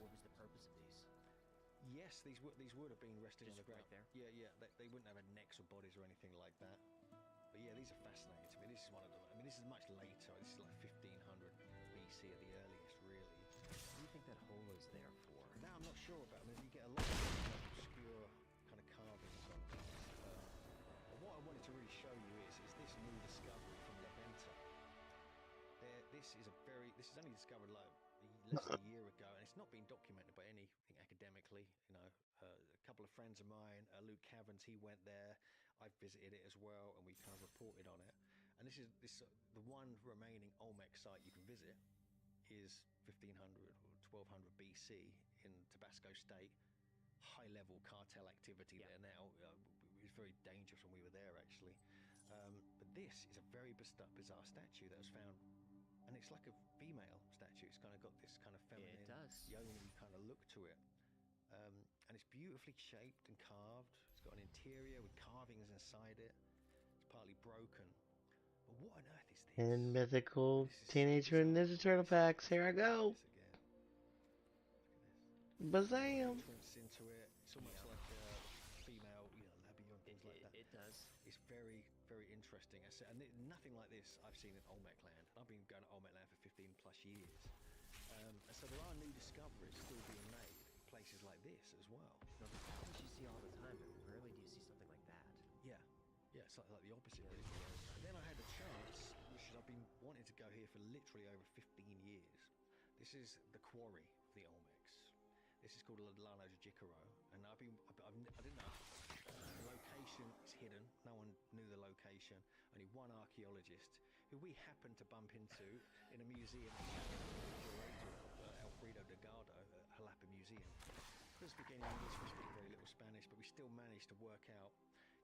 What was the purpose of these? Yes, these would have been resting Just on the ground. right there? Yeah. They wouldn't have had necks or bodies or anything like that. But yeah, these are fascinating to me. This is one of them. I mean, this is much later. This is like 1500 BC at the earliest, really. What do you think that hole is there for? Now I'm not sure about. I mean, you get a lot of obscure kind of carvings on these. But what I wanted to really show you is this new discovery from La Venta. This is only discovered like less than a year ago, and it's not been documented by anything academically. A couple of friends of mine, Luke Caverns, he went there. I've visited it as well, and we kind of reported on it. And this is the one remaining Olmec site you can visit is 1500 or 1200 BC in Tabasco State. High-level cartel activity there now. It was very dangerous when we were there, actually. But this is a very bizarre statue that was found. And it's like a female statue. It's kind of got this kind of feminine, yoni kind of look to it. And it's beautifully shaped and carved. It's got an interior with carvings inside it. It's partly broken. But what on earth is this? And mythical Teenage Mutant Ninja Turtle packs. Here I go. Bazam! Into it. It's almost like a female, labia and things like that. It does. It's very, very interesting. And nothing like this I've seen in Olmec Land. I've been going to Olmec Land for 15 plus years. And so there are new discoveries still being made in places like this as well. No, the patterns you see all the time, but rarely do you see something like that. Yeah. Yeah, it's like the opposite. Really. And then I had a chance, which is I've been wanting to go here for literally over 15 years. This is the quarry of the Olmecs. This is called Lano de Jicaro, and I didn't know. The location is hidden. No one knew the location. Only one archaeologist, who we happened to bump into in a museum curator, Alfredo Delgado, at Jalapa Museum. At the beginning of this, we speak very little Spanish, but we still managed to work out,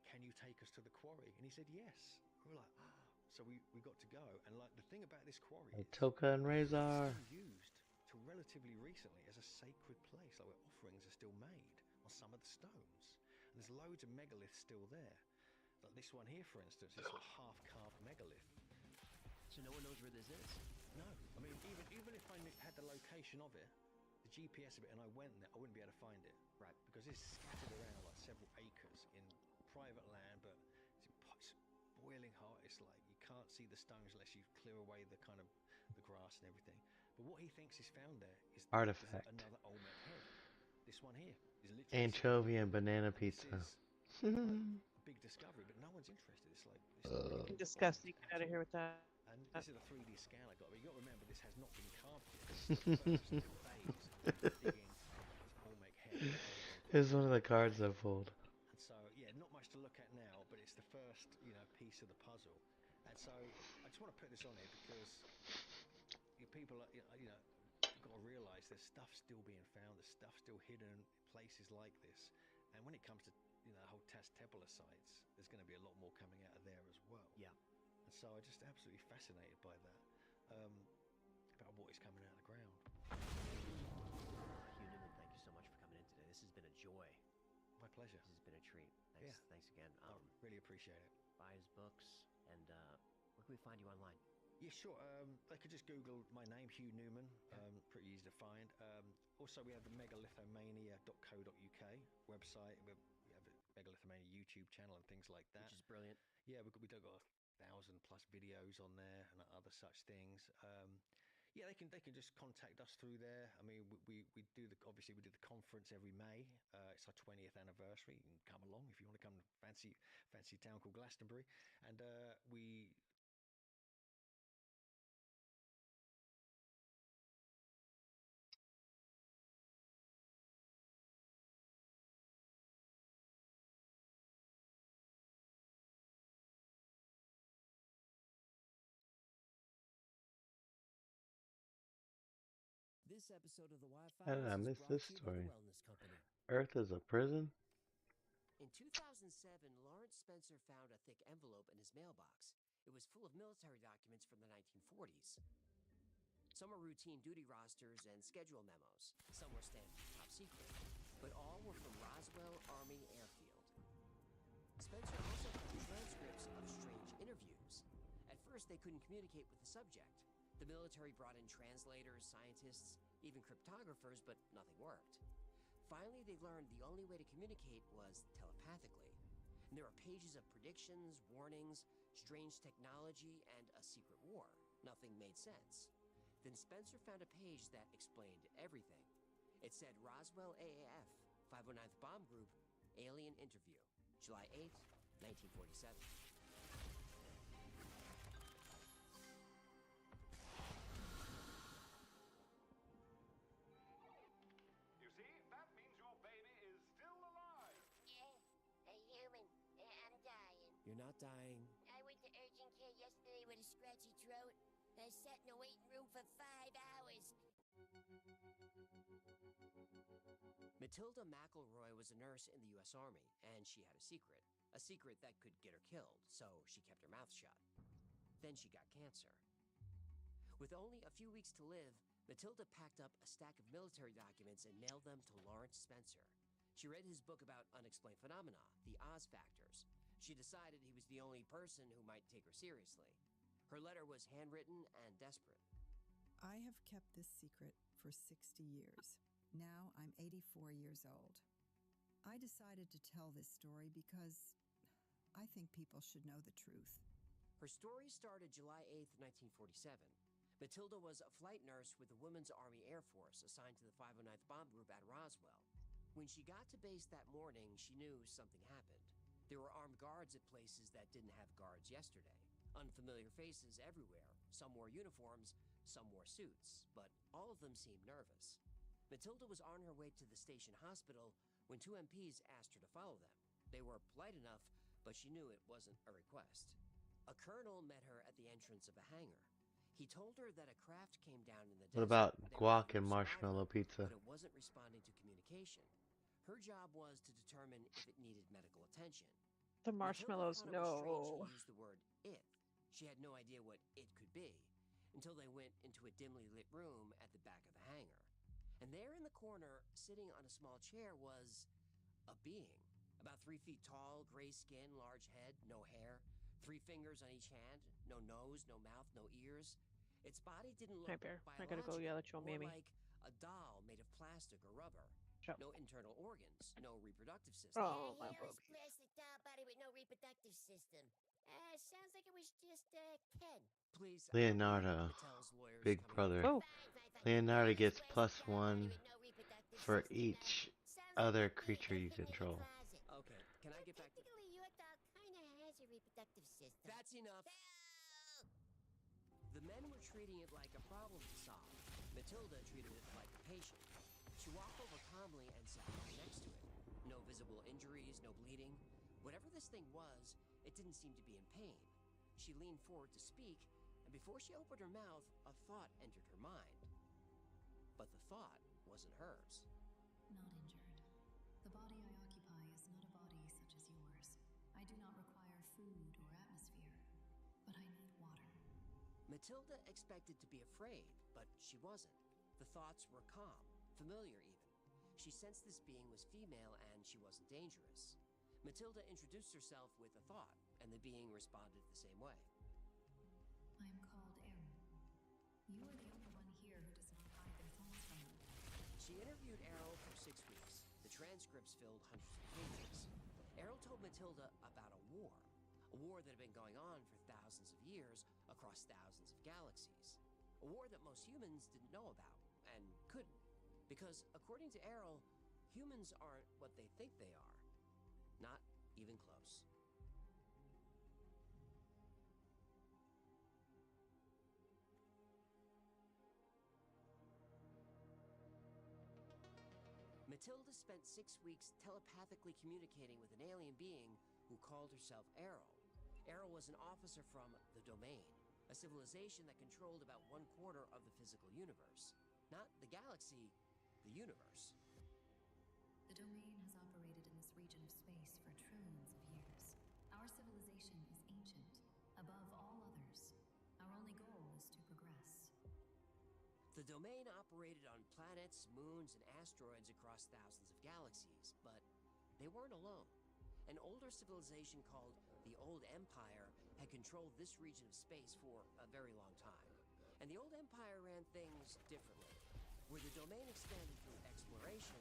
can you take us to the quarry? And he said yes. We were like, oh. So we got to go. And like the thing about this quarry is Toka and Razor. it's still used till relatively recently as a sacred place, like where offerings are still made on some of the stones. And there's loads of megaliths still there. Like this one here, for instance, is a half-carved megalith. So no one knows where this is? No. I mean, even if I had the location of it, the GPS of it, and I went there, I wouldn't be able to find it. Right. Because it's scattered around like several acres in private land, but it's boiling hot. It's like you can't see the stones unless you clear away the kind of the grass and everything. But what he thinks he's found there is Artifact. another Olmec head. This one here is literally Anchovy and banana pizza. a big discovery, but no one's interested. It's like disgusting. Get out of here with that. And this is a 3D scan I got, but you got to remember this has not been carved yet. This is the first phase of digging this Olmec head. It's one of the cards I pulled. And so, yeah, not much to look at now, but it's the first, piece of the puzzle. And so, I just want to put this on here because people, you've got to realise there's stuff still being found, there's stuff still hidden in places like this. And when it comes to, the whole Tepala sites, there's going to be a lot more coming out of there as well. Yeah. And so I'm just absolutely fascinated by that, about what is coming out of the ground. Hugh Newman, thank you so much for coming in today. This has been a joy. My pleasure. This has been a treat. Thanks, Thanks again. I really appreciate it. Buy his books, and where can we find you online? Yeah, sure. They could just Google my name, Hugh Newman. Pretty easy to find. Also, we have the megalithomania.co.uk website. We have a Megalithomania YouTube channel and things like that. Which is brilliant. Yeah, we've got 1,000+ videos on there and other such things. Yeah, they can just contact us through there. I mean, we do obviously we do the conference every May. It's our 20th anniversary. You can come along if you want to come to fancy town called Glastonbury, and we. This episode of the Wi-Fi How did I is miss brought this to you by story? the Wellness Company. Earth is a prison? In 2007, Lawrence Spencer found a thick envelope in his mailbox. It was full of military documents from the 1940s. Some were routine duty rosters and schedule memos. Some were standard top secret. But all were from Roswell Army Airfield. Spencer also found transcripts of strange interviews. At first, they couldn't communicate with the subject. The military brought in translators, scientists, even cryptographers, but nothing worked. Finally, they learned the only way to communicate was telepathically. And there were pages of predictions, warnings, strange technology, and a secret war. Nothing made sense. Then Spencer found a page that explained everything. It said Roswell AAF, 509th Bomb Group, Alien Interview, July 8th, 1947. You see, that means your baby is still alive. Yeah, a human. I'm dying. You're not dying. I went to urgent care yesterday with a scratchy throat. I sat in the waiting room for 5 hours. Matilda McElroy was a nurse in the U.S. Army, and she had a secret that could get her killed, so she kept her mouth shut. Then she got cancer. With only a few weeks to live, Matilda packed up a stack of military documents and mailed them to Lawrence Spencer. She read his book about unexplained phenomena, the Oz Factors. She decided he was the only person who might take her seriously. Her letter was handwritten and desperate. I have kept this secret for 60 years. Now I'm 84 years old. I decided to tell this story because I think people should know the truth. Her story started July 8th, 1947. Matilda was a flight nurse with the Women's Army Air Force assigned to the 509th Bomb Group at Roswell. When she got to base that morning, she knew something happened. There were armed guards at places that didn't have guards yesterday. Unfamiliar faces everywhere. Some wore uniforms, some wore suits, but all of them seemed nervous. Matilda was on her way to the station hospital when two MPs asked her to follow them. They were polite enough, but she knew it wasn't a request. A colonel met her at the entrance of a hangar. He told her that a craft came down in the desert. What about They were guac and looking for marshmallow survival, pizza? But it wasn't responding to communication. Her job was to determine if it needed medical attention. The Matilda marshmallows, thought it was strange no. he used the word "it." She had no idea what it could be until they went into a dimly lit room at the back of the hangar. And there in the corner, sitting on a small chair, was a being. About 3 feet tall, gray skin, large head, no hair, 3 fingers on each hand, no nose, no mouth, no ears. Its body didn't look Hi, Bear. I gotta go yell at your more mammy. like a doll made of plastic or rubber. Yep. No internal organs, no reproductive system. Oh, my Here is baby. plastic doll body with no reproductive system. Sounds like it was just Ken. Please, Leonardo, Mattel's lawyers big coming brother. Oh. Leonardo gets +1 for each other creature you control. Okay, can I get back to... Technically, your doll kind of has a reproductive system. That's enough. The men were treating it like a problem to solve. Matilda treated it like a patient. She walked over calmly and sat right next to it. No visible injuries, no bleeding. Whatever this thing was, it didn't seem to be in pain. She leaned forward to speak, and before she opened her mouth, a thought entered her mind. But the thought wasn't hers. Not injured. The body I occupy is not a body such as yours. I do not require food or atmosphere, but I need water. Matilda expected to be afraid, but she wasn't. The thoughts were calm, familiar even. She sensed this being was female and she wasn't dangerous. Matilda introduced herself with a thought, and the being responded the same way. I am called Errol. You are the only one here who does not hide their thoughts from me. She interviewed Errol for 6 weeks. The transcripts filled hundreds of pages. Errol told Matilda about a war that had been going on for thousands of years across thousands of galaxies. A war that most humans didn't know about, and couldn't. Because, according to Errol, humans aren't what they think they are. Not even close. Matilda spent 6 weeks telepathically communicating with an alien being who called herself Errol. Errol was an officer from the Domain, a civilization that controlled about 1/4 of the physical universe. Not the galaxy, the universe. The Domain has operated in this region of space for trillions of years. Our civilization is ancient, above all others. Our only goal is to progress. The Domain operated on planets, moons, and asteroids across thousands of galaxies, but they weren't alone. An older civilization called the Old Empire had controlled this region of space for a very long time. And the Old Empire ran things differently. Where the Domain expanded through exploration,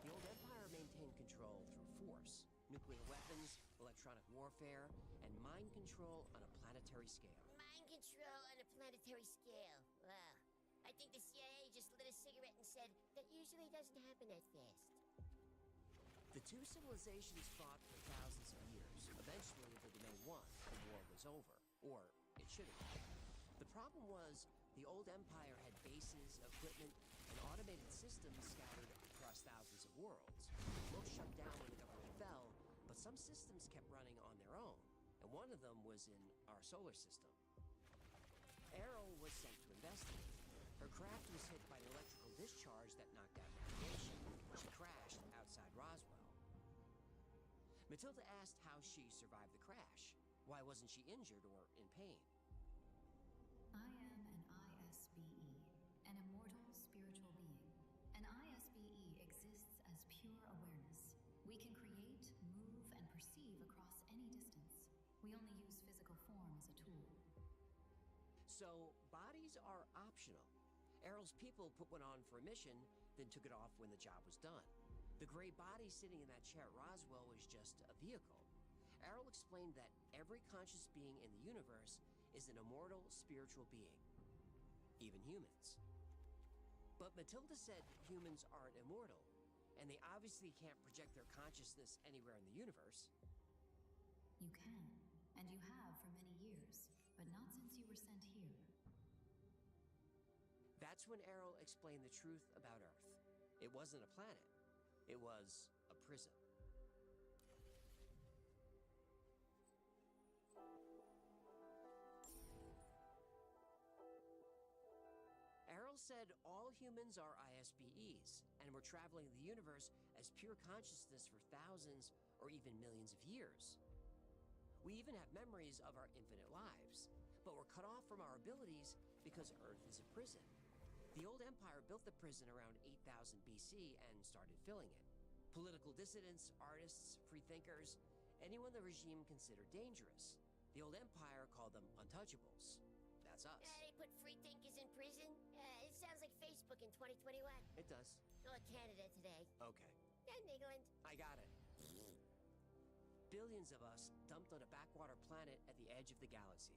the Old Empire maintained control through force, nuclear weapons, electronic warfare, and mind control on a planetary scale. Mind control on a planetary scale. Wow. I think the CIA just lit a cigarette and said that usually doesn't happen that fast. The two civilizations fought for thousands of years. Eventually, the Domain won. The war was over. Or it should have been. The problem was, the Old Empire had bases, equipment, and automated systems scattered across thousands of worlds. Most shut down when the government fell, but some systems kept running on their own, and one of them was in our solar system. Errol was sent to investigate. Her craft was hit by an electrical discharge that knocked out navigation. She crashed outside Roswell. Matilda asked how she survived the crash. Why wasn't she injured or in pain? I am an ISBE, an immortal ISBE exists as pure awareness. We can create, move, and perceive across any distance. We only use physical form as a tool. So, bodies are optional. Errol's people put one on for a mission, then took it off when the job was done. The gray body sitting in that chair at Roswell was just a vehicle. Errol explained that every conscious being in the universe is an immortal spiritual being. Even humans. But Matilda said humans aren't immortal, and they obviously can't project their consciousness anywhere in the universe. You can, and you have for many years, but not since you were sent here. That's when Errol explained the truth about Earth. It wasn't a planet. It was a prison. Errol said all humans are ISBEs, and we're traveling the universe as pure consciousness for thousands or even millions of years. We even have memories of our infinite lives, but we're cut off from our abilities because Earth is a prison. The old empire built the prison around 8000 BC and started filling it. Political dissidents, artists, freethinkers, anyone the regime considered dangerous. The old empire called them untouchables. That's us. They put free thinkers in prison? It sounds like Facebook in 2021. It does. Or Canada today. Okay. And England. I got it. Billions of us dumped on a backwater planet at the edge of the galaxy,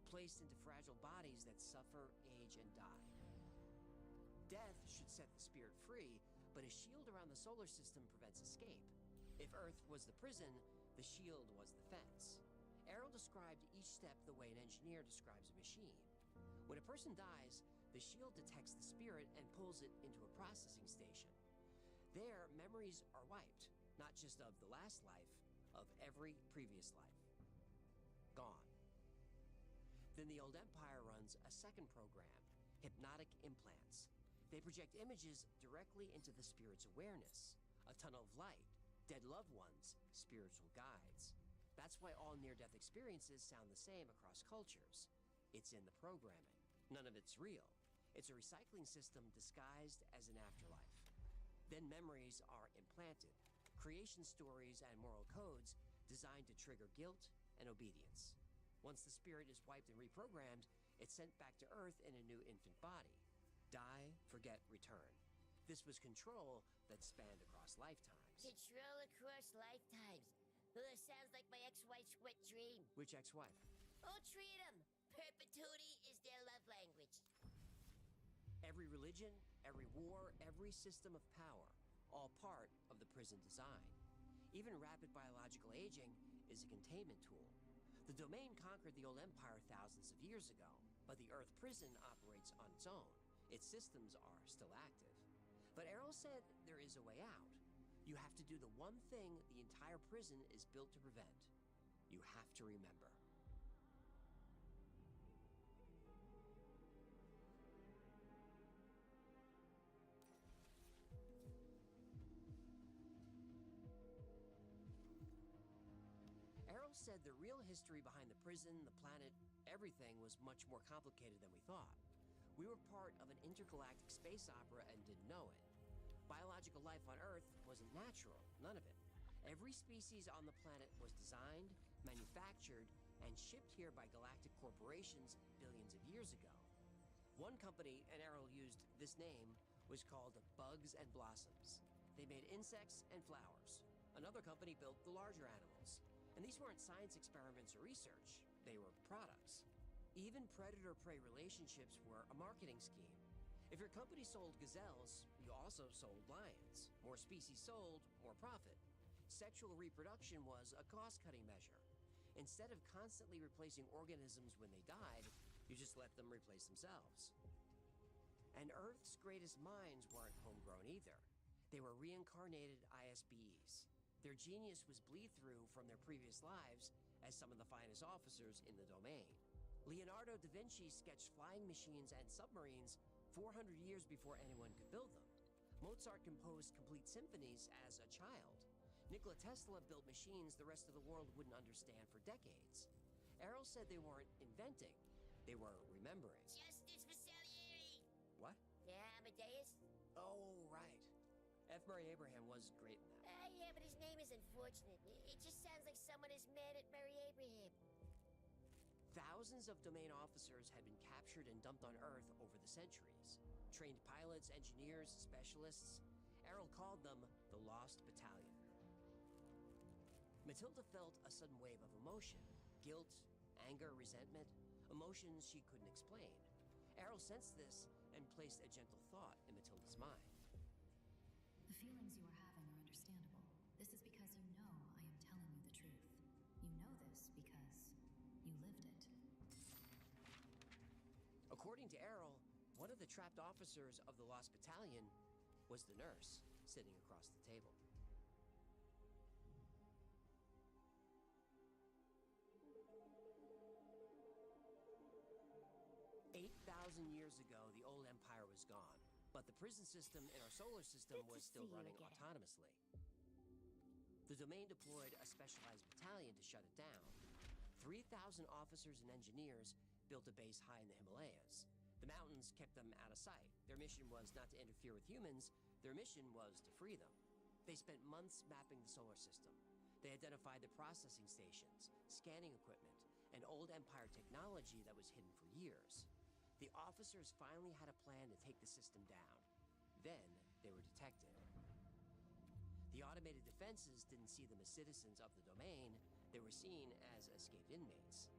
placed into fragile bodies that suffer, age, and die. Death should set the spirit free, but a shield around the solar system prevents escape. If Earth was the prison, the shield was the fence. Errol described each step the way an engineer describes a machine. When a person dies, the shield detects the spirit and pulls it into a processing station. There, memories are wiped, not just of the last life, of every previous life. Gone. Then the old empire runs a second program, hypnotic implants. They project images directly into the spirit's awareness. A tunnel of light, dead loved ones, spiritual guides. That's why all near-death experiences sound the same across cultures. It's in the programming. None of it's real. It's a recycling system disguised as an afterlife. Then memories are implanted. Creation stories and moral codes designed to trigger guilt and obedience. Once the spirit is wiped and reprogrammed, it's sent back to Earth in a new infant body. Die, forget, return. This was control that spanned across lifetimes. Control across lifetimes. Ugh, sounds like my ex-wife's wet dream. Which ex-wife? Oh, treat them. Perpetuity is their love language. Every religion, every war, every system of power, all part of the prison design. Even rapid biological aging is a containment tool. The domain conquered the old empire thousands of years ago, but the Earth prison operates on its own. Its systems are still active. But Errol said there is a way out. You have to do the one thing the entire prison is built to prevent. You have to remember. Errol said the real history behind the prison, the planet, everything was much more complicated than we thought. We were part of an intergalactic space opera and didn't know it. Biological life on Earth wasn't natural, none of it. Every species on the planet was designed, manufactured, and shipped here by galactic corporations billions of years ago. One company, and Errol used this name, was called Bugs and Blossoms. They made insects and flowers. Another company built the larger animals. And these weren't science experiments or research. They were products. Even predator-prey relationships were a marketing scheme. If your company sold gazelles, you also sold lions. More species sold, more profit. Sexual reproduction was a cost-cutting measure. Instead of constantly replacing organisms when they died, you just let them replace themselves. And Earth's greatest minds weren't homegrown either. They were reincarnated ISBEs. Their genius was bleed through from their previous lives as some of the finest officers in the domain. Leonardo da Vinci sketched flying machines and submarines 400 years before anyone could build them. Mozart composed complete symphonies as a child. Nikola Tesla built machines the rest of the world wouldn't understand for decades. Errol said they weren't inventing, they were remembering. Justice for Salieri! What? Yeah, Amadeus? Oh, right. F. Murray Abraham was great in that. Yeah, but his name is unfortunate. It just sounds like someone is mad at Murray Abraham. Thousands of domain officers had been captured and dumped on Earth over the centuries. Trained pilots, engineers, specialists. Errol called them the Lost Battalion. Matilda felt a sudden wave of emotion. Guilt, anger, resentment. Emotions she couldn't explain. Errol sensed this and placed a gentle thought in Matilda's mind. The feelings you are having are understandable. This is because you know I am telling you the truth. You know this because you lived it. According to Errol, one of the trapped officers of the Lost Battalion was the nurse sitting across the table. 8,000 years ago, the old empire was gone, but the prison system in our solar system was still running autonomously. The domain deployed a specialized battalion to shut it down. 3,000 officers and engineers built a base high in the Himalayas. The mountains kept them out of sight. Their mission was not to interfere with humans. Their mission was to free them. They spent months mapping the solar system. They identified the processing stations, scanning equipment, and old empire technology that was hidden for years. The officers finally had a plan to take the system down. Then they were detected. The automated defenses didn't see them as citizens of the domain. They were seen as escaped inmates.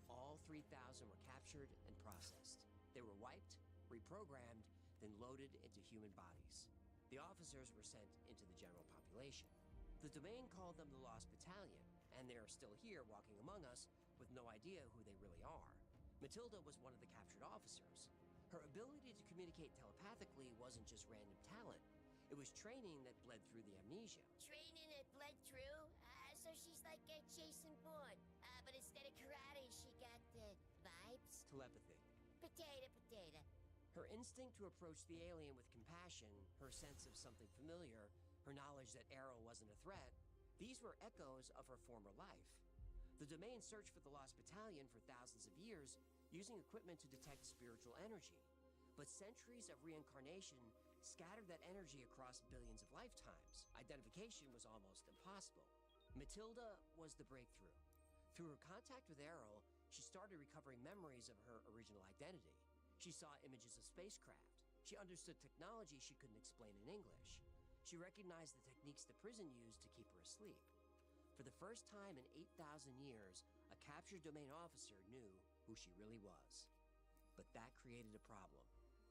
All 3,000 were captured and processed. They were wiped, reprogrammed, then loaded into human bodies. The officers were sent into the general population. The domain called them the Lost Battalion, and they are still here walking among us with no idea who they really are. Matilda was one of the captured officers. Her ability to communicate telepathically wasn't just random talent. It was training that bled through the amnesia. Training that bled through? So she's like Jason Bourne. But instead of karate, she got vibes? Telepathy. Potato. Her instinct to approach the alien with compassion, her sense of something familiar, her knowledge that Errol wasn't a threat, these were echoes of her former life. The domain searched for the Lost Battalion for thousands of years, using equipment to detect spiritual energy. But centuries of reincarnation scattered that energy across billions of lifetimes. Identification was almost impossible. Matilda was the breakthrough. Through her contact with Errol, she started recovering memories of her original identity. She saw images of spacecraft. She understood technology she couldn't explain in English. She recognized the techniques the prison used to keep her asleep. For the first time in 8,000 years, a captured domain officer knew who she really was. But that created a problem,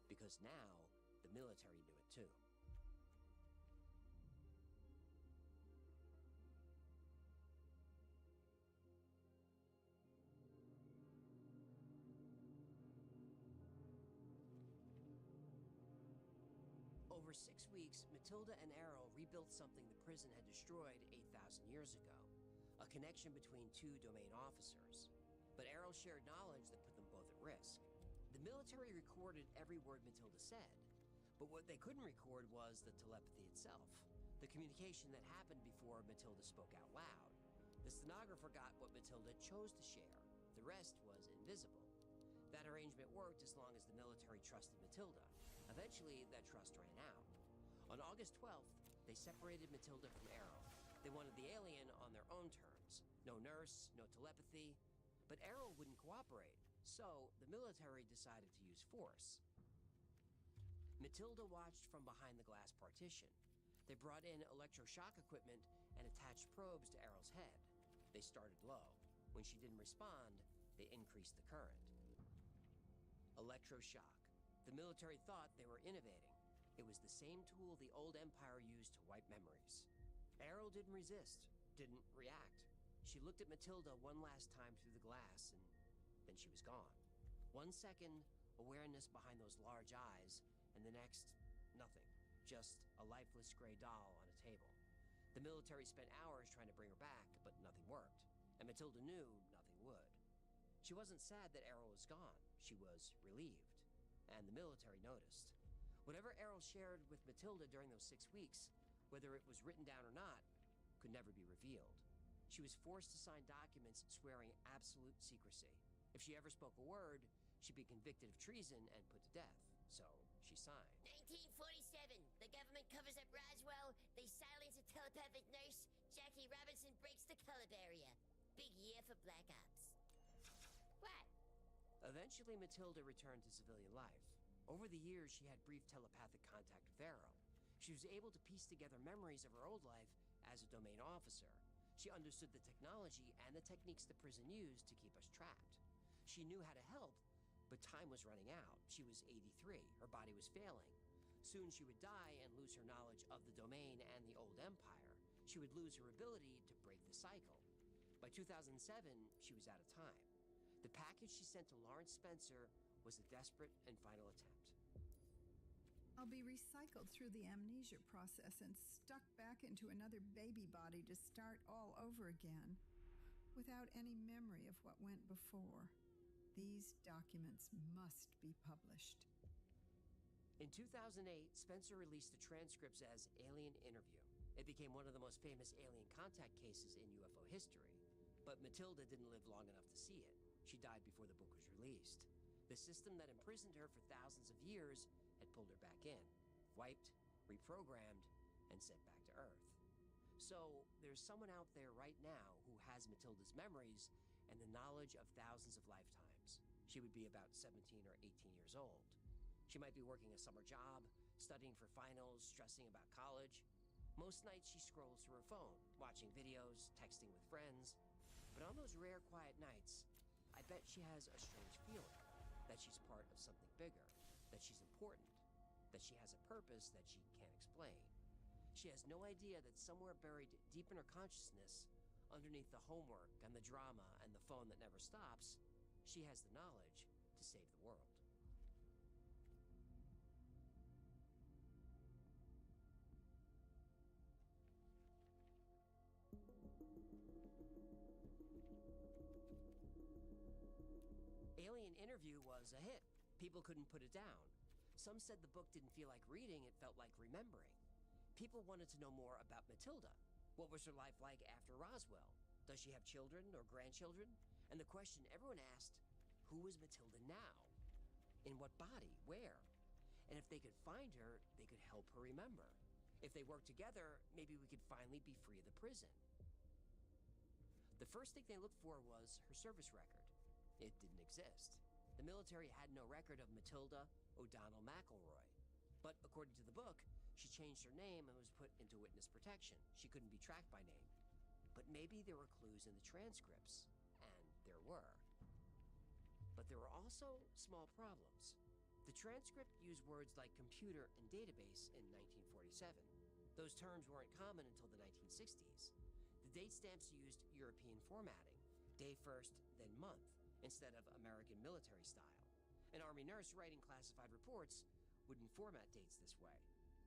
because now the military knew it too. Over 6 weeks, Matilda and Errol rebuilt something the prison had destroyed 8,000 years ago, a connection between two domain officers. But Errol shared knowledge that put them both at risk. The military recorded every word Matilda said, but what they couldn't record was the telepathy itself, the communication that happened before Matilda spoke out loud. The stenographer got what Matilda chose to share. The rest was invisible. That arrangement worked as long as the military trusted Matilda. Eventually, that trust ran out. On August 12th, they separated Matilda from Errol. They wanted the alien on their own terms. No nurse, no telepathy. But Errol wouldn't cooperate, so the military decided to use force. Matilda watched from behind the glass partition. They brought in electroshock equipment and attached probes to Errol's head. They started low. When she didn't respond, they increased the current. Electroshock. The military thought they were innovating. It was the same tool the old empire used to wipe memories. Errol didn't resist, didn't react. She looked at Matilda one last time through the glass, and then she was gone. 1 second, awareness behind those large eyes, and the next, nothing. Just a lifeless gray doll on a table. The military spent hours trying to bring her back, but nothing worked. And Matilda knew nothing would. She wasn't sad that Errol was gone. She was relieved. And the military noticed. Whatever Errol shared with Matilda during those 6 weeks, whether it was written down or not, could never be revealed. She was forced to sign documents swearing absolute secrecy. If she ever spoke a word, she'd be convicted of treason and put to death. So she signed. Thank 1947. The government covers up Roswell. They silence a telepathic nurse. Jackie Robinson breaks the color barrier. Big year for Black Ops. What? Eventually, Matilda returned to civilian life. Over the years, she had brief telepathic contact with Errol. She was able to piece together memories of her old life as a domain officer. She understood the technology and the techniques the prison used to keep us trapped. She knew how to help, but time was running out. She was 83. Her body was failing. Soon she would die and lose her knowledge of the domain and the old empire. She would lose her ability to break the cycle. By 2007, she was out of time. The package she sent to Lawrence Spencer was a desperate and final attempt. I'll be recycled through the amnesia process and stuck back into another baby body to start all over again, without any memory of what went before. These documents must be published. In 2008, Spencer released the transcripts as Alien Interview. It became one of the most famous alien contact cases in UFO history. But Matilda didn't live long enough to see it. She died before the book was released. The system that imprisoned her for thousands of years had pulled her back in, wiped, reprogrammed, and sent back to Earth. So there's someone out there right now who has Matilda's memories and the knowledge of thousands of lifetimes. She would be about 17 or 18 years old. She might be working a summer job, studying for finals, stressing about college. Most nights she scrolls through her phone, watching videos, texting with friends. But on those rare, quiet nights, I bet she has a strange feeling that she's part of something bigger, that she's important, that she has a purpose that she can't explain. She has no idea that somewhere buried deep in her consciousness, underneath the homework and the drama and the phone that never stops, she has the knowledge to save the world. Alien Interview was a hit. People couldn't put it down. Some said the book didn't feel like reading, it felt like remembering. People wanted to know more about Matilda. What was her life like after Roswell? Does she have children or grandchildren? And the question everyone asked, who is Matilda now? In what body? Where? And if they could find her, they could help her remember. If they worked together, maybe we could finally be free of the prison. The first thing they looked for was her service record. It didn't exist. The military had no record of Matilda O'Donnell McElroy. But according to the book, she changed her name and was put into witness protection. She couldn't be tracked by name. But maybe there were clues in the transcripts, and there were. But there were also small problems. The transcript used words like computer and database in 1947. Those terms weren't common until the 1960s. The date stamps used European formatting, day first, then month, instead of American military style. An Army nurse writing classified reports wouldn't format dates this way.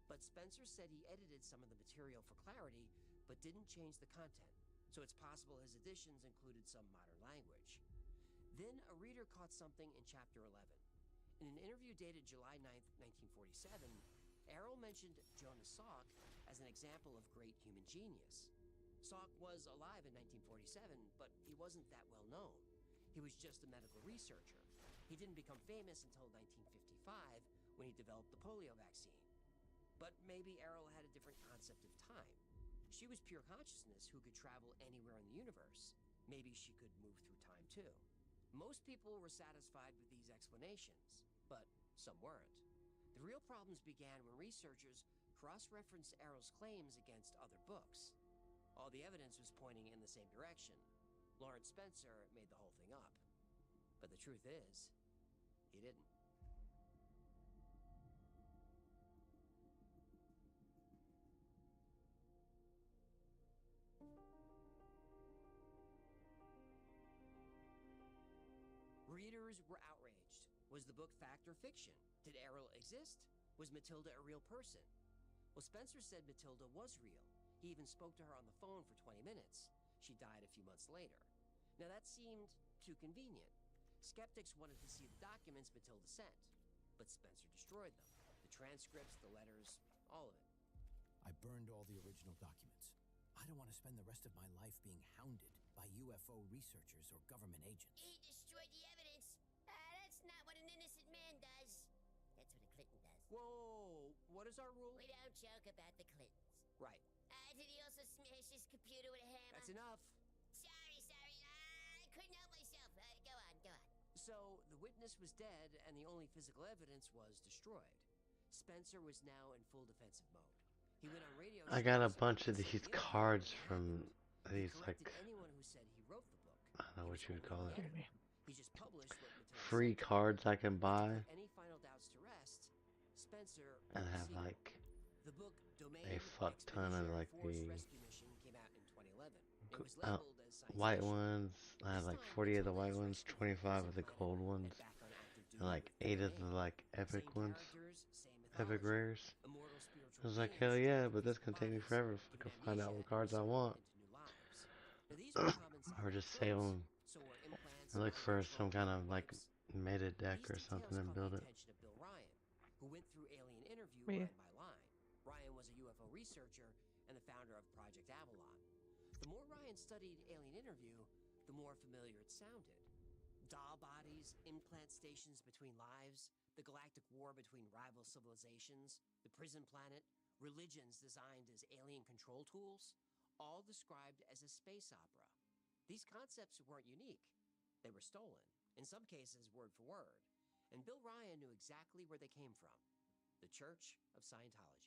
But Spencer said he edited some of the material for clarity, but didn't change the content, so it's possible his additions included some modern language. Then a reader caught something in Chapter 11. In an interview dated July 9th, 1947, Errol mentioned Jonas Salk as an example of great human genius. Salk was alive in 1947, but he wasn't that well known. He was just a medical researcher. He didn't become famous until 1955 when he developed the polio vaccine. But maybe Errol had a different concept of time. She was pure consciousness who could travel anywhere in the universe. Maybe she could move through time too. Most people were satisfied with these explanations, but some weren't. The real problems began when researchers cross-referenced Errol's claims against other books. All the evidence was pointing in the same direction. Lawrence Spencer made the whole thing up. But the truth is, he didn't. Readers were outraged. Was the book fact or fiction? Did Errol exist? Was Matilda a real person? Well, Spencer said Matilda was real. He even spoke to her on the phone for 20 minutes. She died a few months later. Now that seemed too convenient. Skeptics wanted to see the documents Matilda sent, but Spencer destroyed them. The transcripts, the letters, all of it. I burned all the original documents. I don't want to spend the rest of my life being hounded by UFO researchers or government agents. He destroyed the evidence. That's not what an innocent man does. That's what a Clinton does. Whoa, What is our rule? We don't joke about the Clintons. Right. Did he also smash his computer with a hammer? That's enough. Sorry. I couldn't help myself. Go on. So, the witness was dead, and the only physical evidence was destroyed. Spencer was now in full defensive mode. He went on radio. I got a bunch of these cards from these, like, anyone who said he wrote the book. I don't know what you would call it. He just published what Matilda Free said. cards I can buy. To put any final doubts to rest, Spencer And wrote have, secret. like, The book Domain, a fuck ton of, like, Force the Rescue Mission came out in 2011. It was uh, labeled as science white fiction. ones. I have like 40 of the white ones, 25 of the gold ones, and like 8 of the like epic ones, epic rares. I was like, hell yeah, but that's gonna take me forever if I can find out what cards I want. Or just save them and look for some kind of like meta deck or something and build it. Bill Ryan, who went through Alien Interview Yeah. line by line. Ryan was a UFO researcher and the founder of Project Avalon. The more Ryan studied Alien Interview, the more familiar it sounded. Doll bodies, implant stations between lives, the galactic war between rival civilizations, the prison planet, religions designed as alien control tools, all described as a space opera. These concepts weren't unique. They were stolen, in some cases word for word. And Bill Ryan knew exactly where they came from. The Church of Scientology.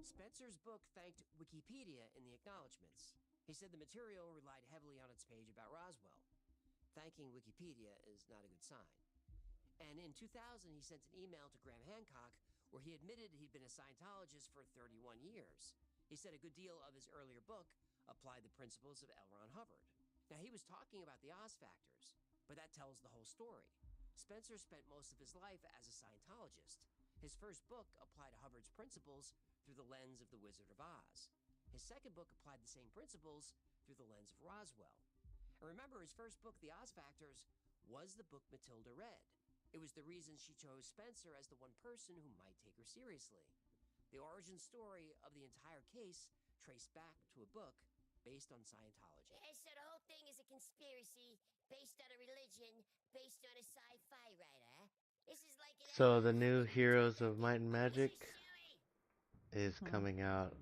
Spencer's book thanked Wikipedia in the acknowledgments. He said the material relied heavily on its page about Roswell. Thanking Wikipedia is not a good sign. And in 2000, he sent an email to Graham Hancock where he admitted he'd been a Scientologist for 31 years. He said a good deal of his earlier book applied the principles of L. Ron Hubbard. Now, he was talking about the Oz factors, but that tells the whole story. Spencer spent most of his life as a Scientologist. His first book applied Hubbard's principles through the lens of The Wizard of Oz. His second book applied the same principles through the lens of Roswell. And remember, his first book, The Oz Factors, was the book Matilda read. It was the reason she chose Spencer as the one person who might take her seriously. The origin story of the entire case traced back to a book based on Scientology. Yeah, so the whole thing is a conspiracy based on a religion, based on a sci-fi writer. This is like an So the new Heroes of Might and Magic is coming out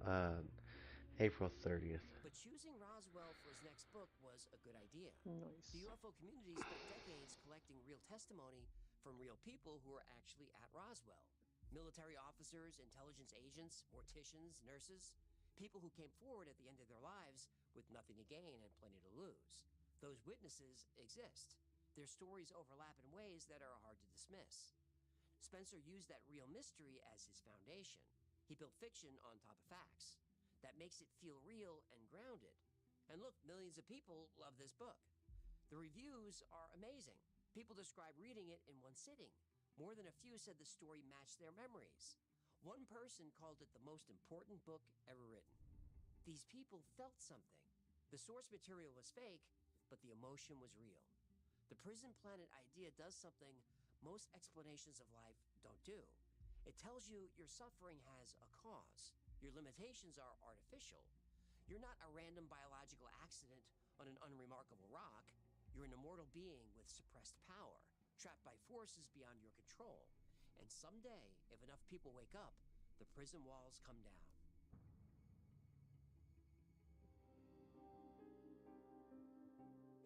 April 30th. But choosing Roswell for his next book was a good idea. Nice. The UFO community spent decades collecting real testimony from real people who were actually at Roswell. Military officers, intelligence agents, morticians, nurses, people who came forward at the end of their lives with nothing to gain and plenty to lose. Those witnesses exist. Their stories overlap in ways that are hard to dismiss. Spencer used that real mystery as his foundation. He built fiction on top of facts. That makes it feel real and grounded. And look, millions of people love this book. The reviews are amazing. People describe reading it in one sitting. More than a few said the story matched their memories. One person called it the most important book ever written. These people felt something. The source material was fake, but the emotion was real. The prison planet idea does something most explanations of life don't do. It tells you your suffering has a cause. Your limitations are artificial. You're not a random biological accident on an unremarkable rock. You're an immortal being with suppressed power, trapped by forces beyond your control. And someday, if enough people wake up, the prison walls come down.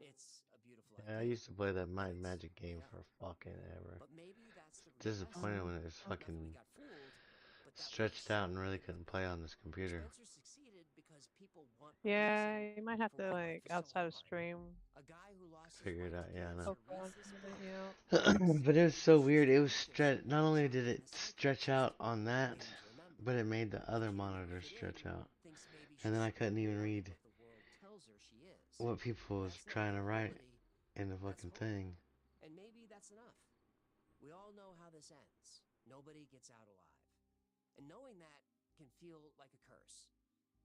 It's a beautiful Yeah, I used to play that Might and Magic game for fucking ever. But maybe that's the Disappointed when it was fucking stretched out and really couldn't play on this computer. Spencer succeeded because people want Yeah, you might have to like outside of stream. a guy who lost Figure it out, yeah, I know. Poke around a bit, you know. But it was so weird. It was stretch. Not only did it stretch out on that, but it made the other monitor stretch out, and then I couldn't even read what people was trying to write in the fucking thing. And maybe that's enough. We all know how this ends. Nobody gets out alive. And knowing that can feel like a curse.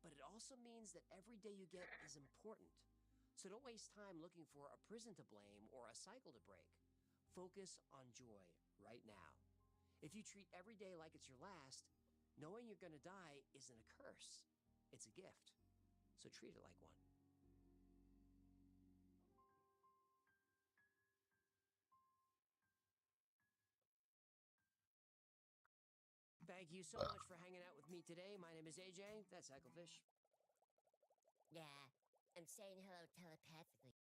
But it also means that every day you get is important. So don't waste time looking for a prison to blame or a cycle to break. Focus on joy right now. If you treat every day like it's your last, knowing you're going to die isn't a curse. It's a gift. so treat it like one. Thank you so much for hanging out with me today. My name is AJ. That's Ecclefish. Yeah, I'm saying hello telepathically.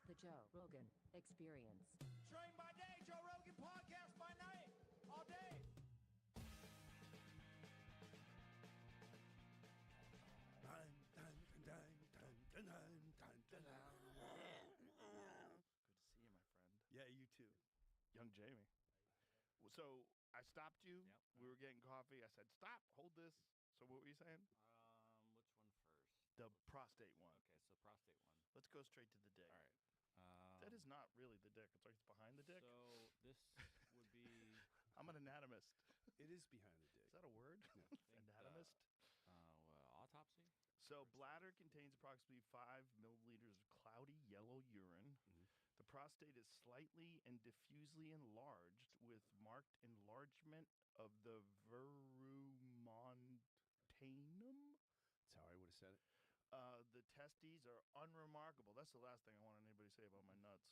The Joe Rogan Experience. Train by day, Joe Rogan podcast by night, all day. Jamie. So I stopped you. Yep. We were getting coffee. I said, "Stop! Hold this." So what were you saying? Which one first? The prostate one. Okay, so prostate one. Let's go straight to the dick. All right. That is not really the dick. It's like it's behind the dick. So this would be. I'm an anatomist. It is behind the dick. Is that a word? No. Anatomist. Autopsy. So bladder contains approximately 5 milliliters of cloudy yellow urine. The prostate is slightly and diffusely enlarged with marked enlargement of the verumontanum. That's how I would have said it. The testes are unremarkable. That's the last thing I want anybody to say about my nuts.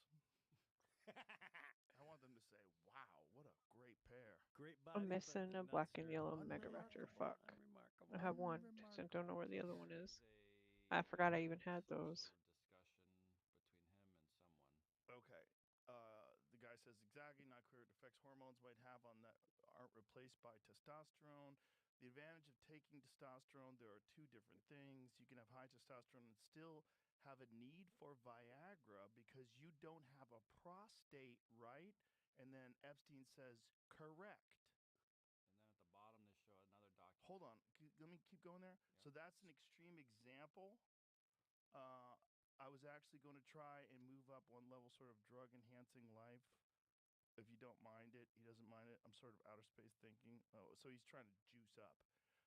I want them to say, "Wow, what a great pair." Great I'm missing a black and yellow Megaraptor. Fuck. I have one. Just I don't know where the other one is. I forgot I even had those. Discussion between him and someone. Okay. The guy says exactly not clear what effects hormones might have on that aren't replaced by testosterone. The advantage of taking testosterone, there are 2 different things. You can have high testosterone and still have a need for Viagra because you don't have a prostate, right? And then Epstein says, correct. And then at the bottom, they show another document. Hold on. Let me keep going there. Yep. So that's an extreme example. I was actually going to try and move up one level, sort of drug-enhancing life. If you don't mind it, he doesn't mind it. I'm sort of outer space thinking. Oh, so he's trying to juice up.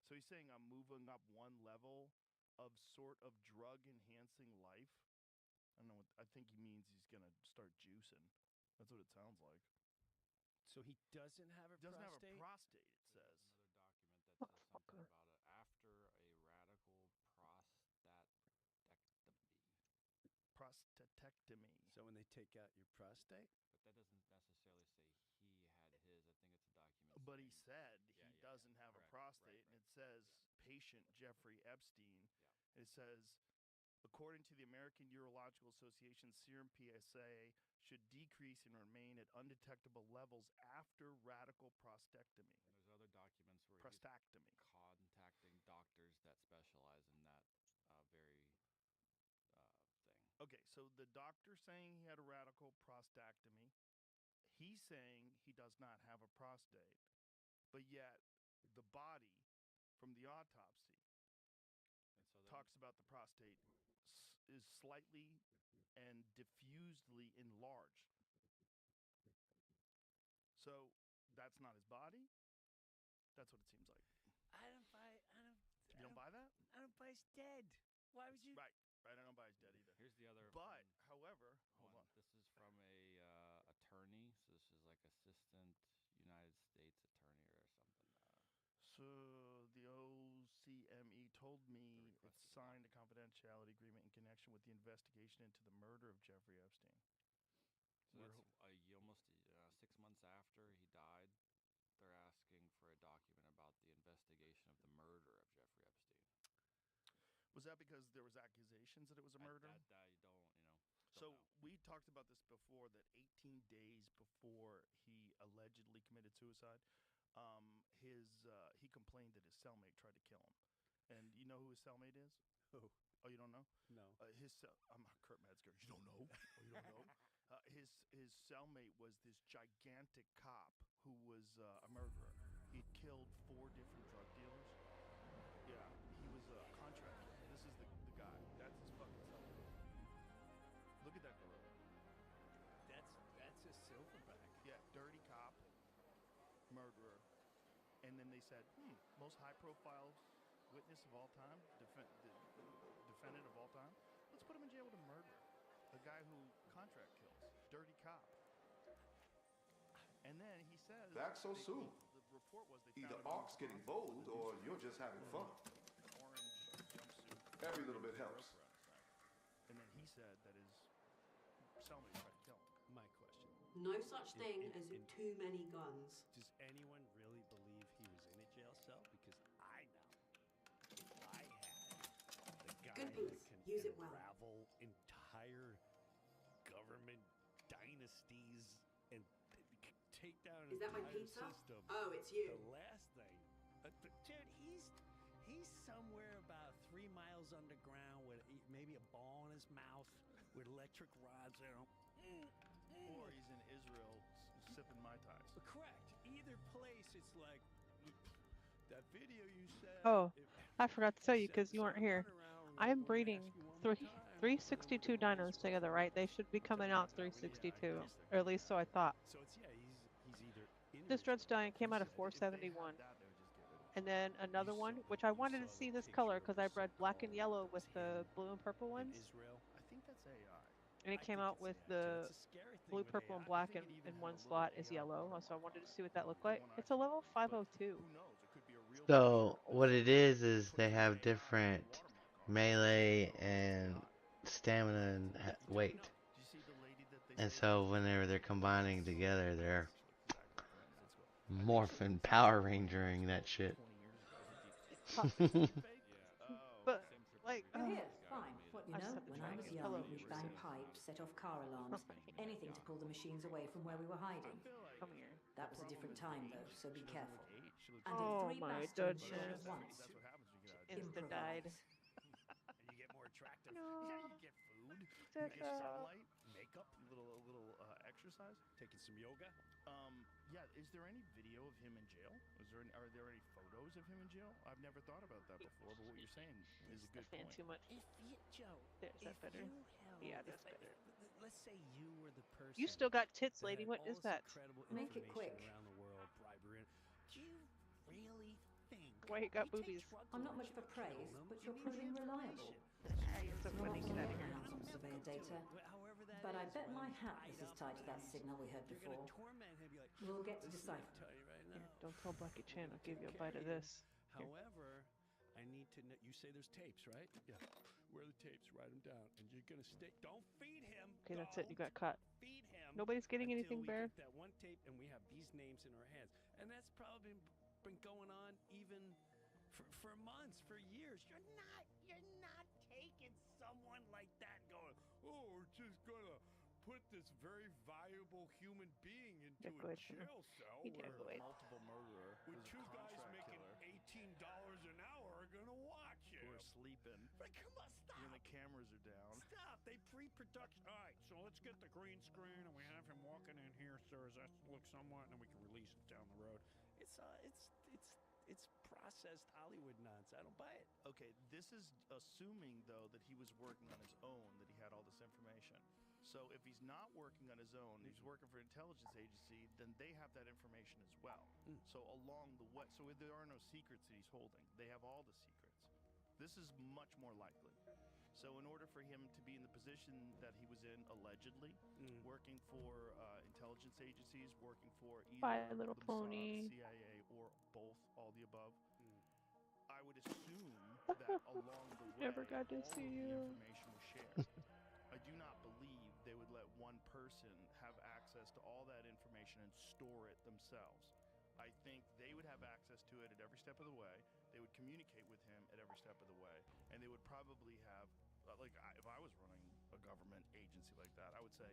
So he's saying I'm moving up one level of sort of drug-enhancing life. I don't know what I think he means. He's gonna start juicing. That's what it sounds like. So he doesn't have a doesn't prostate? have a prostate. It says another document that says something about it after a radical prostatectomy. So when they take out your prostate? But that doesn't necessarily say he had his. I think it's a document. But he said he doesn't have a prostate, and it says patient Jeffrey Epstein. Yeah. It says, according to the American Urological Association, serum PSA should decrease and remain at undetectable levels after radical prostatectomy. And there's other documents where prostatectomy he's contacting doctors that specialize in that very thing. Okay, so the doctor saying he had a radical prostatectomy. He's saying he does not have a prostate, but yet the body from the autopsy talks about the prostate is slightly and diffusely enlarged. So that's not his body? That's what it seems like. You don't buy that? I don't buy his dead. Why would you? Right. I don't buy his dead either. Here's the other. But, however, hold on. This is from a attorney. So this is like assistant United States attorney or something. So the OCME told me it signed a confidentiality agreement in connection with the investigation into the murder of Jeffrey Epstein. So that's almost 6 months after he died. They're asking for a document about the investigation of the murder of Jeffrey Epstein. Was that because there was accusations that it was a murder? I So we talked about this before, that 18 days before he allegedly committed suicide, he complained that his cellmate tried to kill him. And you know who his cellmate is? Who? Oh, you don't know? No. I'm Kurt Metzger. You don't know? Oh, you don't know? His cellmate was this gigantic cop who was a murderer. He'd killed 4 different drug dealers. Yeah, he was a contractor. This is the guy. That's his fucking cellmate. Look at that gorilla. That's a silverback. Yeah, dirty cop, murderer. And then they said, most high-profile witness of all time, defendant of all time. Let's put him in jail with a murderer. A guy who contract kills. Dirty cop. And then he says... Back so soon. The report was they Either found Ark's getting bold or you're just having fun. An orange jumpsuit. Every little bit helps. And then he said that his cellmate tried to kill him. My question. No such thing as too many guns. Does anyone really believe he was in a jail cell? Because I know. I had the guy Good that piece. can Use it well. unravel entire government dynasties and take down an Is that my entire pizza? system. Oh, it's you. The last thing. Dude, he's somewhere about 3 miles underground with maybe a ball in his mouth with electric rods there. Or he's in Israel sipping Mai Tais. Correct. Either place, it's like that video you said. Oh, I forgot to tell you because you weren't here. I'm breeding 362 dinos together, right? They should be coming out 362, or at least so I thought. So it's he's either in This Dread Stallion came out of 471. And then another one, which I wanted to see this color because I bred black and yellow with the blue and purple ones. Israel. I think that's AI. And it came out with the blue, purple, and black in one slot is yellow. So I wanted to see what that looked like. It's a level 502. So what it is they have different melee and stamina and weight. And so whenever they're combining together, they're morphin' Power Rangering that shit. But like, You're here, fine. What you know? When I was young, we'd bang pipes, set off car alarms, anything to pull the machines away from where we were hiding. Come here. That was a different time, though, so be careful. And Oh if 3 my bastards shot goodness. at once, Insta died. And you get more attractive. No. Yeah, you get food. You Shut get up. sunlight, makeup, a little exercise. Taking some yoga. Yeah. Is there any video of him in jail? Are there any photos of him in jail? I've never thought about that before, but what you're saying is a good Fan point. too much. If you, Joe, There's that better. Yeah, that's better. Let's say you were the person. You still got tits, that lady. had What all is this that? incredible Make it information quick. Around the world, bribery. Do you really think? Why you got boobies? I'm not much for praise, but you're proving reliable. You're so funny. Get out of here. Hands on surveyor data. But I bet my hat this is tied to that signal we heard before. We'll get to decipher. Here, don't tell Blackie Chan. I'll give you a bite of this. Here. However, I need to know. You say there's tapes, right? Yeah. Where are the tapes? Write them down, and you're gonna stay. Don't feed him. Okay, that's it. You got caught. Feed him. Nobody's getting until anything, we Bear. get that one tape, and we have these names in our hands, and that's probably been going on even for months, for years. You're not taking someone like that going. Oh, we're just gonna put this very valuable human being into a jail cell where Multiple murderer. with who's a two guys contract making killer. $18 an hour are gonna watch it. Who are sleeping. But come on, stop. When the cameras are down. Stop. They pre-production. All right, so let's get the green screen, and we have him walking in here, sir. Does that look somewhat? And then we can release it down the road. It's processed Hollywood nonsense. I don't buy it. Okay, this is assuming though that he was working on his own, that he had all this information. So if he's not working on his own, he's working for an intelligence agency, then they have that information as well. So along the way, so there are no secrets that he's holding. They have all the secrets. This is much more likely. So in order for him to be in the position that he was in, allegedly, working for intelligence agencies, working for either Bye, Little the Mossad, Pony. CIA, or both, all the above, I would assume that along the way, Never got to all see of the you. information was shared. I do not believe they would let one person have access to all that information and store it themselves. I think they would have access to it at every step of the way. They would communicate with him at every step of the way, and they would probably have, if I was running a government agency like that, I would say,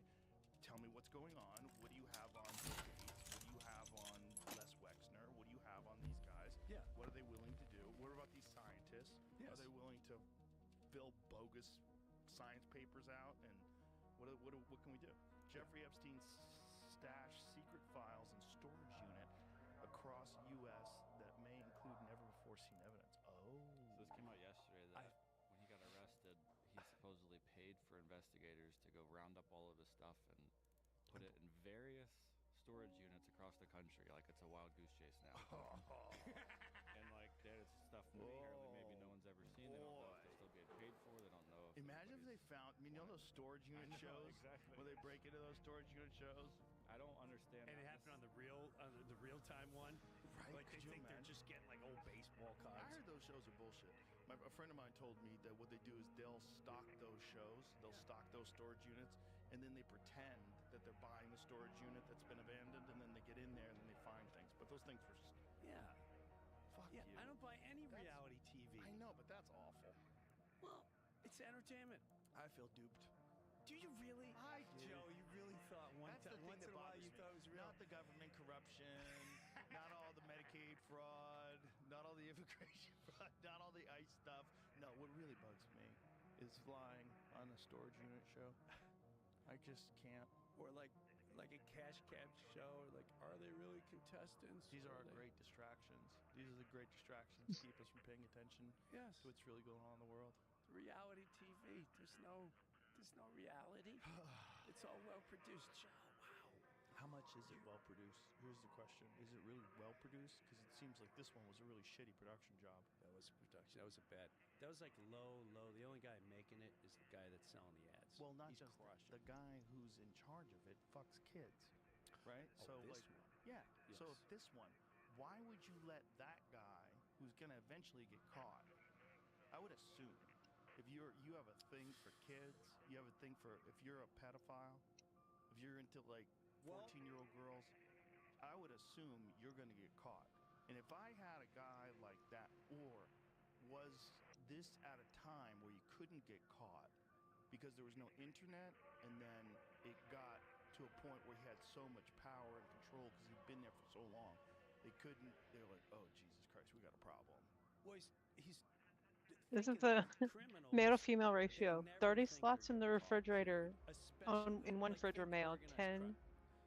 tell me what's going on. What do you have on Bill Gates? What do you have on Les Wexner? What do you have on these guys? Yeah. What are they willing to do? What about these scientists? Yes. Are they willing to fill bogus science papers out? And what can we do? Jeffrey Epstein's stash secret files and storage unit across U.S. that may include never-before-seen evidence. So this came out yesterday that when he got arrested, he supposedly paid for investigators to go round up all of his stuff and put it in various storage units across the country, like it's a wild goose chase now. And like there's stuff apparently maybe no one's ever seen. They don't know if they're still getting paid for. They don't know if Imagine if they found, you know those storage unit shows? Exactly. Where they break into those storage unit shows? I don't understand. And it happened on the real-time one. Right? Like they think they're just getting like old baseball cards. I heard those shows are bullshit. A friend of mine told me that what they do is they'll stock those shows, they'll stock those storage units, and then they pretend that they're buying the storage unit that's been abandoned, and then they get in there and then they find things. But those things were just, Yeah. fuck Yeah, you. I don't buy any reality TV. I know, but that's awful. Well, it's entertainment. I feel duped. Do you really? I do. Joe, you really thought That's the thing once in that a while bothers you me. thought it was real? Not the government corruption, not all the Medicaid fraud, not all the immigration fraud, not all the ICE stuff. No, what really bugs me is flying on a storage unit show. I just can't. Or like like a cash cab show? Like, are they really contestants? These are great distractions. These are the great distractions to keep us from paying attention Yes. to what's really going on in the world. Reality TV. There's no reality. It's all well produced. Joe, wow. How much is it well produced? Here's the question: is it really well produced? Because it seems like this one was a really shitty production job. That was production. That was a bad. That was like low. The only guy making it is the guy that's selling the ads. Well, not He's just crushed the it. guy who's in charge of it fucks kids, right? Oh, so this like, one. yeah. Yes. So if this one, why would you let that guy, who's gonna eventually get caught? I would assume, if you have a thing for kids, you have a thing for if you're a pedophile, if you're into like 14-year-old girls, I would assume you're gonna get caught. And if I had a guy like that, or was this at a time where you couldn't get caught because there was no internet, and then it got to a point where he had so much power and control because he'd been there for so long, they were like, oh, Jesus Christ, we got a problem. Well, he's This is the male-to-female ratio. 30 slots in the refrigerator. In one fridge are male. 10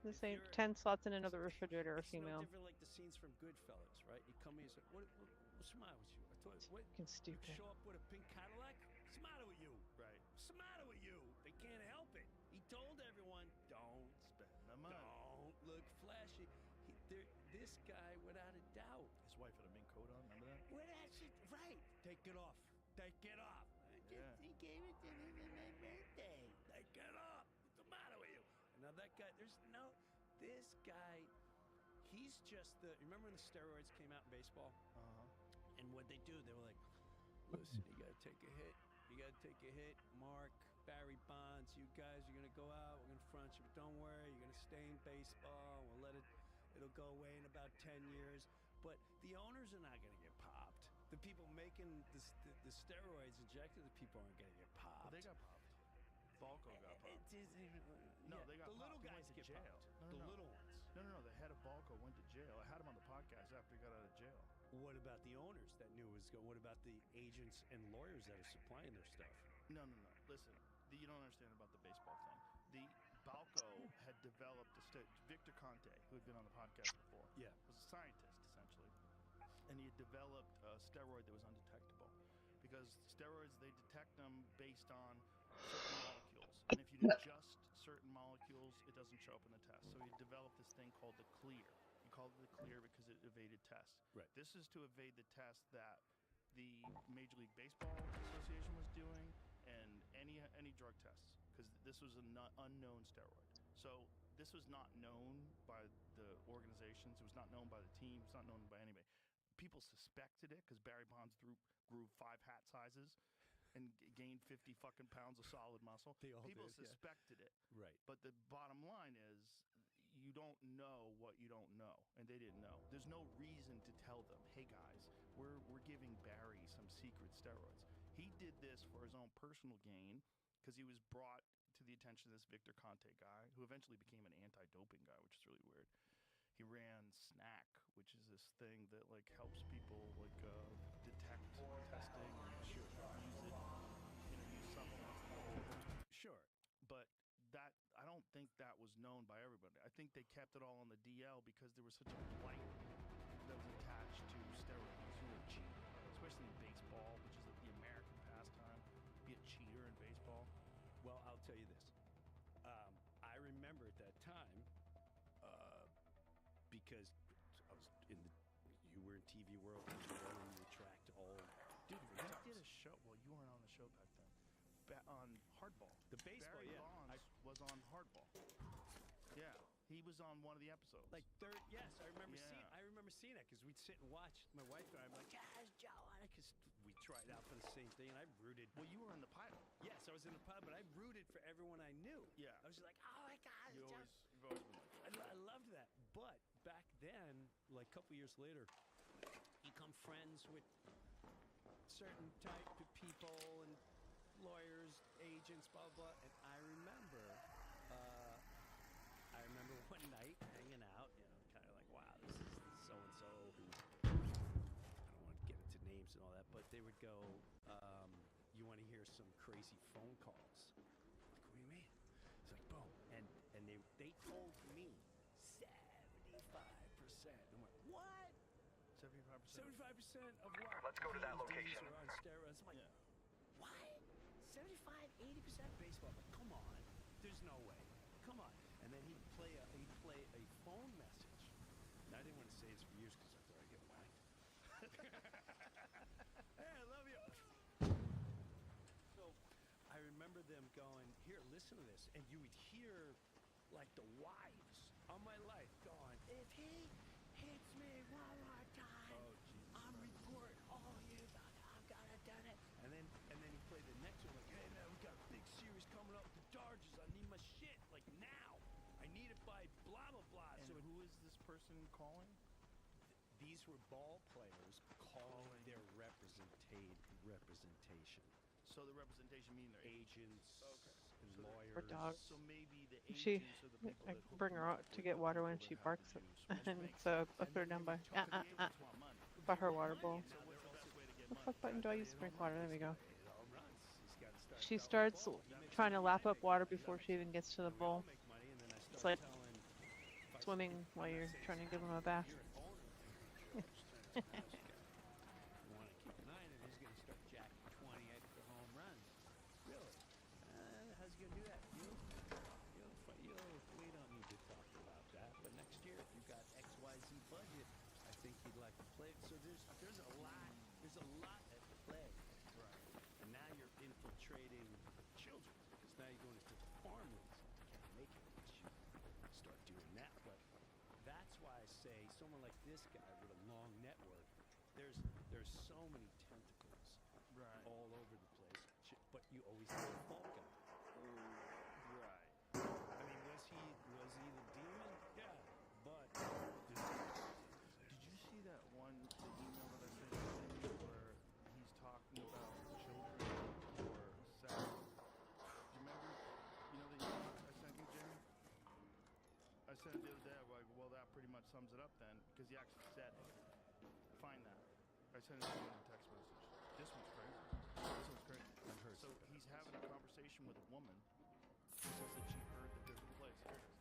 the same. 10 slots in another refrigerator are It's female. no different like the scenes from Goodfellas, right? You come here and say, what's the matter with you? I thought, what? Fucking stupid. You show up with a pink Cadillac? What's the matter with you? Right. What's the matter with you? They can't help it. He told everyone, don't spend the money. Don't look flashy. This guy, without a doubt. His wife had a mink coat on, remember that? Well, that's it. Right. Take it off. Take it off. Yeah. He gave it to me on my birthday. Take it off. What's the matter with you? Now that guy, this guy, he's just remember when the steroids came out in baseball? Uh-huh. And what they do, they were like, listen, you gotta take a hit. You gotta take a hit. Mark, Barry Bonds, you guys are gonna go out. We're gonna front you, but don't worry, you're gonna stay in baseball. We'll it'll go away in about 10 years. But the owners are not gonna get popped. The people making the steroids injected to people aren't gonna get popped. Well, they got popped. Balco got popped. No, they got the little popped. He guys went to get jail. popped. No. The little ones. No. The head of Balco went to jail. I had him on the podcast after he got out of jail. What about the owners that knew it was going? What about the agents and lawyers that are supplying their stuff? No. Listen, you don't understand about the baseball thing. The Balco had developed Victor Conte, who had been on the podcast before, was a scientist essentially, and he had developed a steroid that was undetectable because steroids, they detect them based on certain molecules, and if you adjust certain molecules, it doesn't show up in the test. So he developed this thing called the Clear. He called it the Clear because it evaded tests. Right. This is to evade the test that the Major League Baseball Association was doing, and any drug tests, because this was an unknown steroid. So this was not known by the organizations. It was not known by the team. It's not known by anybody. People suspected it because Barry Bonds grew 5 hat sizes and gained 50 fucking pounds of solid muscle. People suspected it. Right. But the bottom line is, you don't know what you don't know, and they didn't know. There's no reason to tell them, hey guys, we're giving Barry some secret steroids. He did this for his own personal gain because he was brought to the attention of this Victor Conte guy, who eventually became an anti-doping guy, which is really weird. He ran SNAC, which is this thing that like helps people like detect testing and use supplements. Sure. But that, I don't think that was known by everybody. I think they kept it all on the DL because there was such a blight that was attached to steroid use. You were a cheater, especially in baseball, which is like the American pastime. Be a cheater in baseball. Well, I'll tell you this. I remember at that time, because I was you were in TV World, and you tracked all. Dude, we did a show. Well, you weren't on the show back then. On Hardball. The baseball, Barry yeah. Bonds was on Hardball. Yeah, he was on one of the episodes. Like third, yes, I remember Yeah. seeing. I remember seeing that because we'd sit and watch. My wife and I were like, "Yes, Joe," because we tried out for the same thing, and I rooted. Well, you were in the pilot. Yes, I was in the pilot, but I rooted for everyone I knew. Yeah. I was just like, "Oh my God, You've Joe." always been like that. I loved that. But back then, like a couple years later, you become friends with certain type of people and lawyers, agents, blah blah. And I remember one night hanging out, kind of like, wow, this is so and so who, I don't want to get into names and all that, but they would go, you want to hear some crazy phone calls? Like, what do you mean? It's like, boom, and they told I'm like, what? 75%. 75% of what? Let's go to that PhDs location. are on steroids. I'm like, what? 75, 80% baseball. I'm like, come on. There's no way. Come on. And then he'd play a phone message. Now, I didn't want to say this for years because I thought I'd get whacked. Hey, I love you. So I remember them going, here, listen to this. And you would hear like the wives on my life going, if he hits me one more time, I'm reporting all you I've got to done it. And then he played the next one like, hey man, we got a big series coming up with the Dodgers. I need my shit like now. I need it by blah blah blah. And So who is this person calling? these were ball players calling their representation. So the representation mean their agents and So lawyers. Or dogs. So maybe the She, agents or the people I that bring her out to get water when she barks, and so I put her down by by her water bowl. What the fuck button do I use to drink water? There we go. She starts trying to lap up water before she even gets to the bowl. It's like swimming while you're trying to give him a bath. You want to keep an eye on it, he's going to start jacking 20 extra home runs. Really? How's he going to do that? We don't need to talk about that. But next year, if you've got XYZ budget, I think he'd like to play. So there's a lot at play. Right. And now you're infiltrating children because now you're going into the farmlands. You can't make it unless you start doing that. But that's why I say someone like this guy with a long network, there's so many tentacles all over the place. But you always have a fall guy. Right. I mean, was he the demon? Yeah. But Did you see that the email that I sent you where he's talking about children or sex? Do you remember? You know the email I sent you, Jimmy? I sent it the other day. I'm like, well, that pretty much sums it up then, because he actually said it. Find that. I sent it to you in a text message. This one's crazy. So he's having a conversation with a woman who says that she heard that there's a place. Here it is.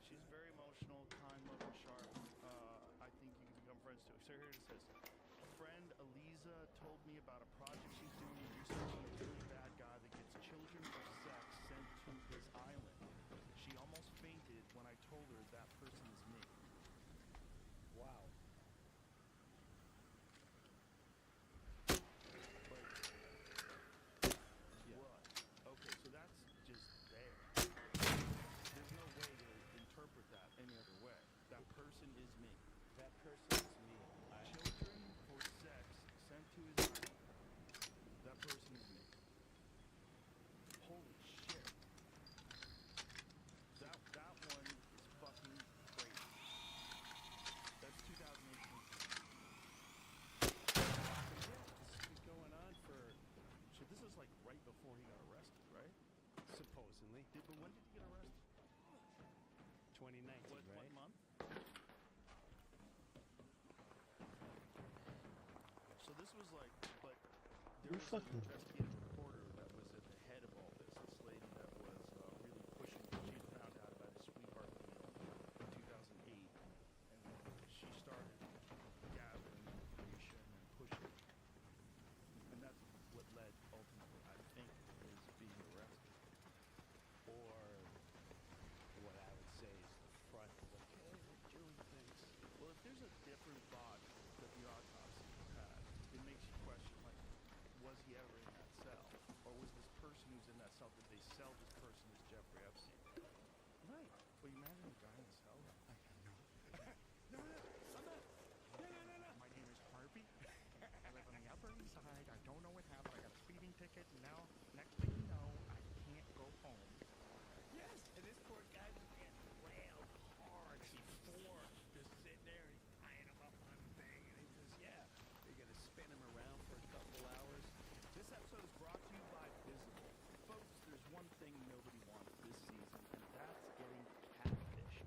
She's very emotional, kind, loving, sharp. I think you can become friends too. So here it says, friend Eliza told me about a project she's doing researching a really bad guy that gets children for sex sent to his island. She almost fainted when I told her that person is me. wow. What? Okay, so that's just there. There's no way to interpret that any other way. That person is me. That person is me. Children for sex sent to his island. That person is me. Holy shit. That one is fucking crazy. That's 2018. So yeah, this has been going on for. So this is like right before he got arrested, right? Supposedly. But when did he get arrested? 2019, What right? month? So this was like, but there was an investigative reporter that was at the head of all this. This lady that was really pushing. She had found out about his sweetheart deal in 2008, and she started gathering information and pushing. And that's what led ultimately, I think, to his being arrested. Or what I would say is the front is like, hey, we're doing things. Well, if there's a different body that the autopsy had, it makes you question, like, was he ever in that cell? Or was this person who's in that cell, did they sell this person as Jeffrey Epstein? Right. Well, you imagine a guy in a cell? No, I'm not. No. My name is Harvey. I live on the Upper East Side. I don't know what happened. I got a speeding ticket, and now, next thing you know, I can't go home. Yes, and this poor guy was getting railed hard before, just sitting there and he's tying him up on the thing, and he says, yeah, they're going to spin him around for a couple hours. This episode is brought to you by Visible. Folks, there's one thing nobody wants this season, and that's getting catfished.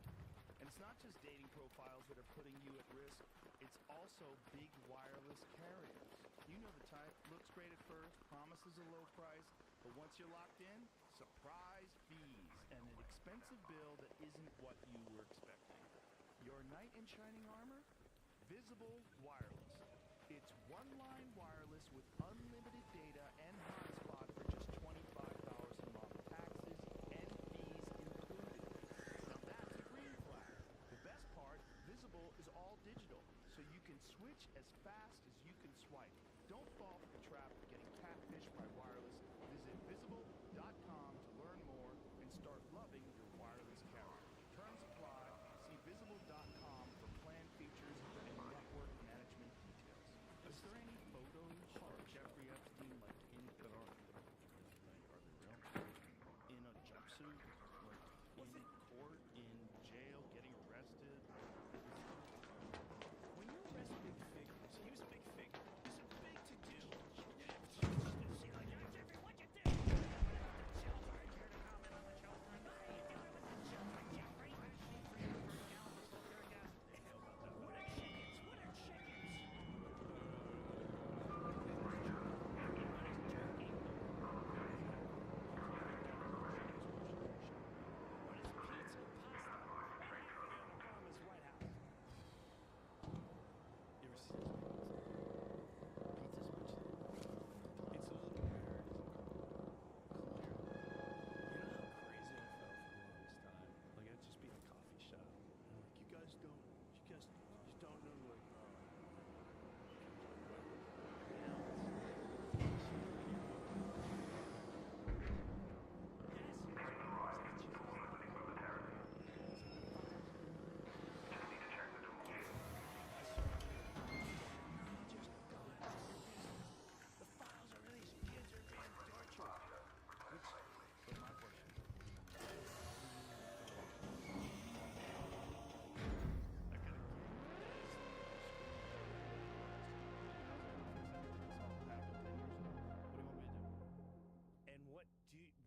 And it's not just dating profiles that are putting you at risk, it's also big wireless carriers. You know the type, looks great at first, promises a low price, but once you're locked in, surprise fees and an expensive bill that isn't what you were expecting. Your knight in shining armor? Visible Wireless. It's one-line wireless with unlimited data and hotspot for just $25 a month, taxes and fees included. Now that's a green flag. The best part, Visible is all digital, so you can switch as fast as you can swipe. Don't fall for the trap of getting catfished by wireless. Visit visible.com to learn more and start loving your wireless carrier. Terms apply. See visible.com for plan features and network management details. Is there any photos of Jeffrey Epstein, like in are they real? In a jumpsuit, like in court, in jail, getting arrested? When you arrest big figures, he was a big figure. He's a big to-do.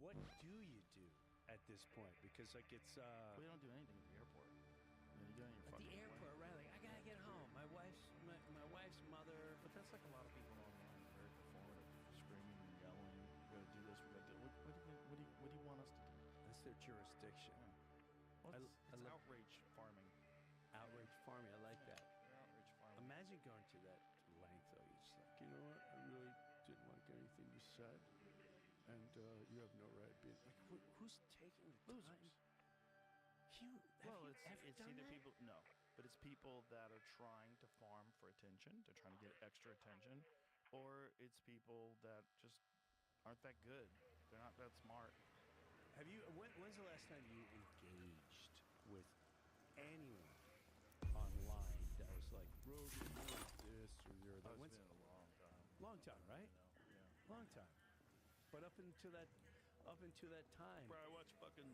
What do you do at this point? Because like it's We don't do anything at the airport. You do it at the airport, right? Like I gotta get home. My wife's mother. But that's like a lot of people online, very performative, screaming and yelling. We gotta do this. We gotta do. What do you want us to do? That's their jurisdiction. Well, it's outrage farming. Outrage farming. I like that. Outrage farming. Imagine going to that length though. You're just like, you know what? I really didn't like anything you said, and you have no right being like, who's taking the Losers. time? It's either people but it's people that are trying to farm for attention. They're trying to get extra attention, or it's people that just aren't that good. They're not that smart. Have you? When's the last time you engaged with anyone online that was like, Rogan, you're this or you're that? It's been a long time. Long time, right? Yeah. Long time. But up until that time, Bro, I watch fucking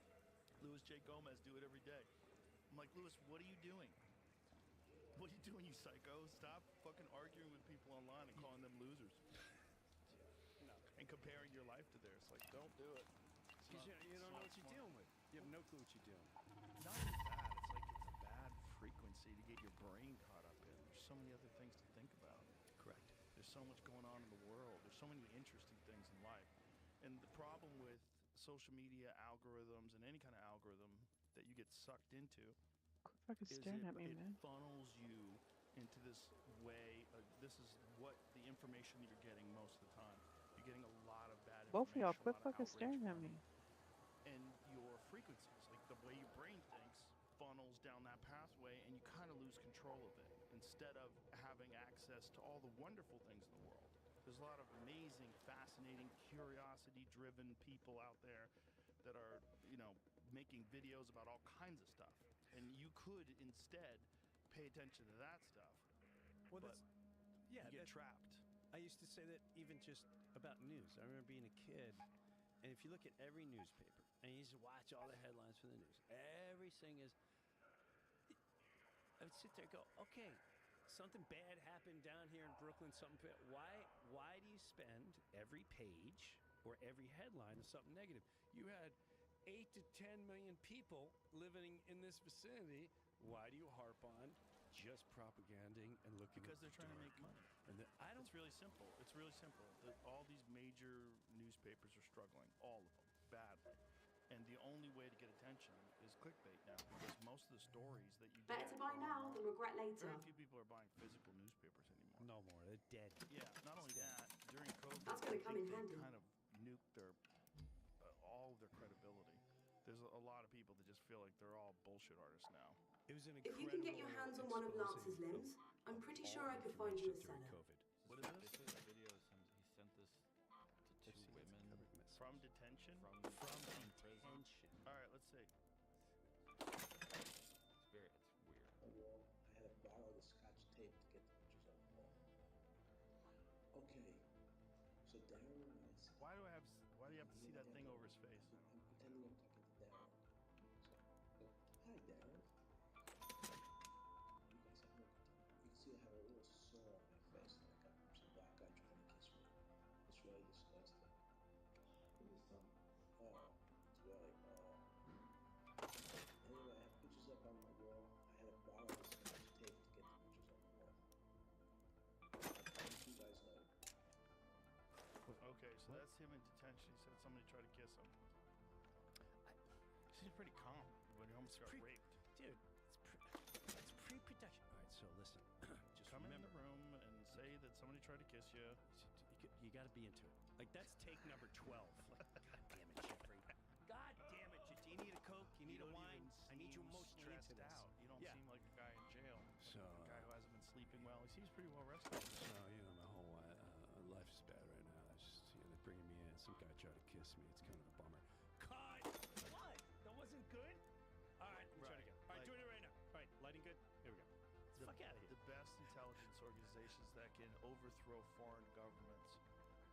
Louis J. Gomez do it every day. I'm like, Louis, what are you doing? What are you doing, you psycho? Stop fucking arguing with people online and calling them losers. And comparing your life to theirs. Like, don't do it. because you don't know what you're dealing with. You have no clue what you're doing. Not even that. It's like it's a bad frequency to get your brain caught up in. There's so many other things to think about. Correct. There's so much going on in the world. There's so many interesting things in life. And the problem with social media algorithms and any kind of algorithm that you get sucked into Fucking is staring at me, it man. funnels you into this way. This is what the information that you're getting most of the time. You're getting a lot of bad information. Both of y'all, a quit lot of fucking staring at me. and your frequencies, like the way your brain thinks, funnels down that pathway, and you kind of lose control of it instead of having access to all the wonderful things in the world. There's a lot of amazing, fascinating, curiosity-driven people out there that are, making videos about all kinds of stuff, and you could instead pay attention to that stuff. Well, but you get trapped. I used to say that even just about news. I remember being a kid, and if you look at every newspaper, and you just watch all the headlines for the news, everything is. I would sit there and go, okay, something bad happened down here in Brooklyn. Something bad. Why do you spend every page or every headline on something negative? You had 8 to 10 million people living in this vicinity. Why do you harp on just propaganding and looking Because they're trying to make money. And It's really simple. It's really simple. All these major newspapers are struggling, all of them, badly. And the only way to get attention is clickbait now, because most of the stories that you Better get to buy now than regret later. Very few people are buying physical newspapers anymore. No more. They're dead. Yeah, not only that, during COVID, That's gonna I come think in they handy. kind of nuked their all of their credibility. There's a lot of people that just feel like they're all bullshit artists now. It was an If you can get your hands on one of Lance's limbs, I'm pretty sure I could find you a seller. What is This this? is a video of he sent this to two women From detention? from prison. All right, let's see. It's weird. Wall. I had to borrow the scotch tape to get the pictures on the wall. Okay, so Darren is. Why do you have to see that thing over his face? I'm pretending I'm talking to Darren. So, hi, Darren. You guys have no. You can see I have a little sore on my face, like some black guy trying to kiss me. It's really disgusting. Give me a thumb. Oh, it's really. Anyway, I have pictures up on my wall. I had to borrow the scotch tape to get the pictures on the wall. You guys know. Okay, so that's him in detention. He said somebody tried to kiss him. Seems pretty calm when he almost got raped. Dude, it's pre-production. All right, so listen. Just Come in remember, the room and say that somebody tried to kiss you. you got to be into it. Like, that's take number 12. Like, God damn it, Jeffrey. God damn it. Do you need a Coke? You need a wine? I need you emotionally into stressed this. out. You don't Yeah. seem like a guy in jail. So, A guy who hasn't been sleeping well. He seems pretty well rested. So, my whole life is bad right now. It's just, they're bringing me in. Some guy tried to kiss me. It's kind of a bummer. Cut! What? That wasn't good? All right, let me try it again. All right, doing it right now. All right, lighting good? Here we go. The, Fuck out of here. the best intelligence organizations that can overthrow foreign governments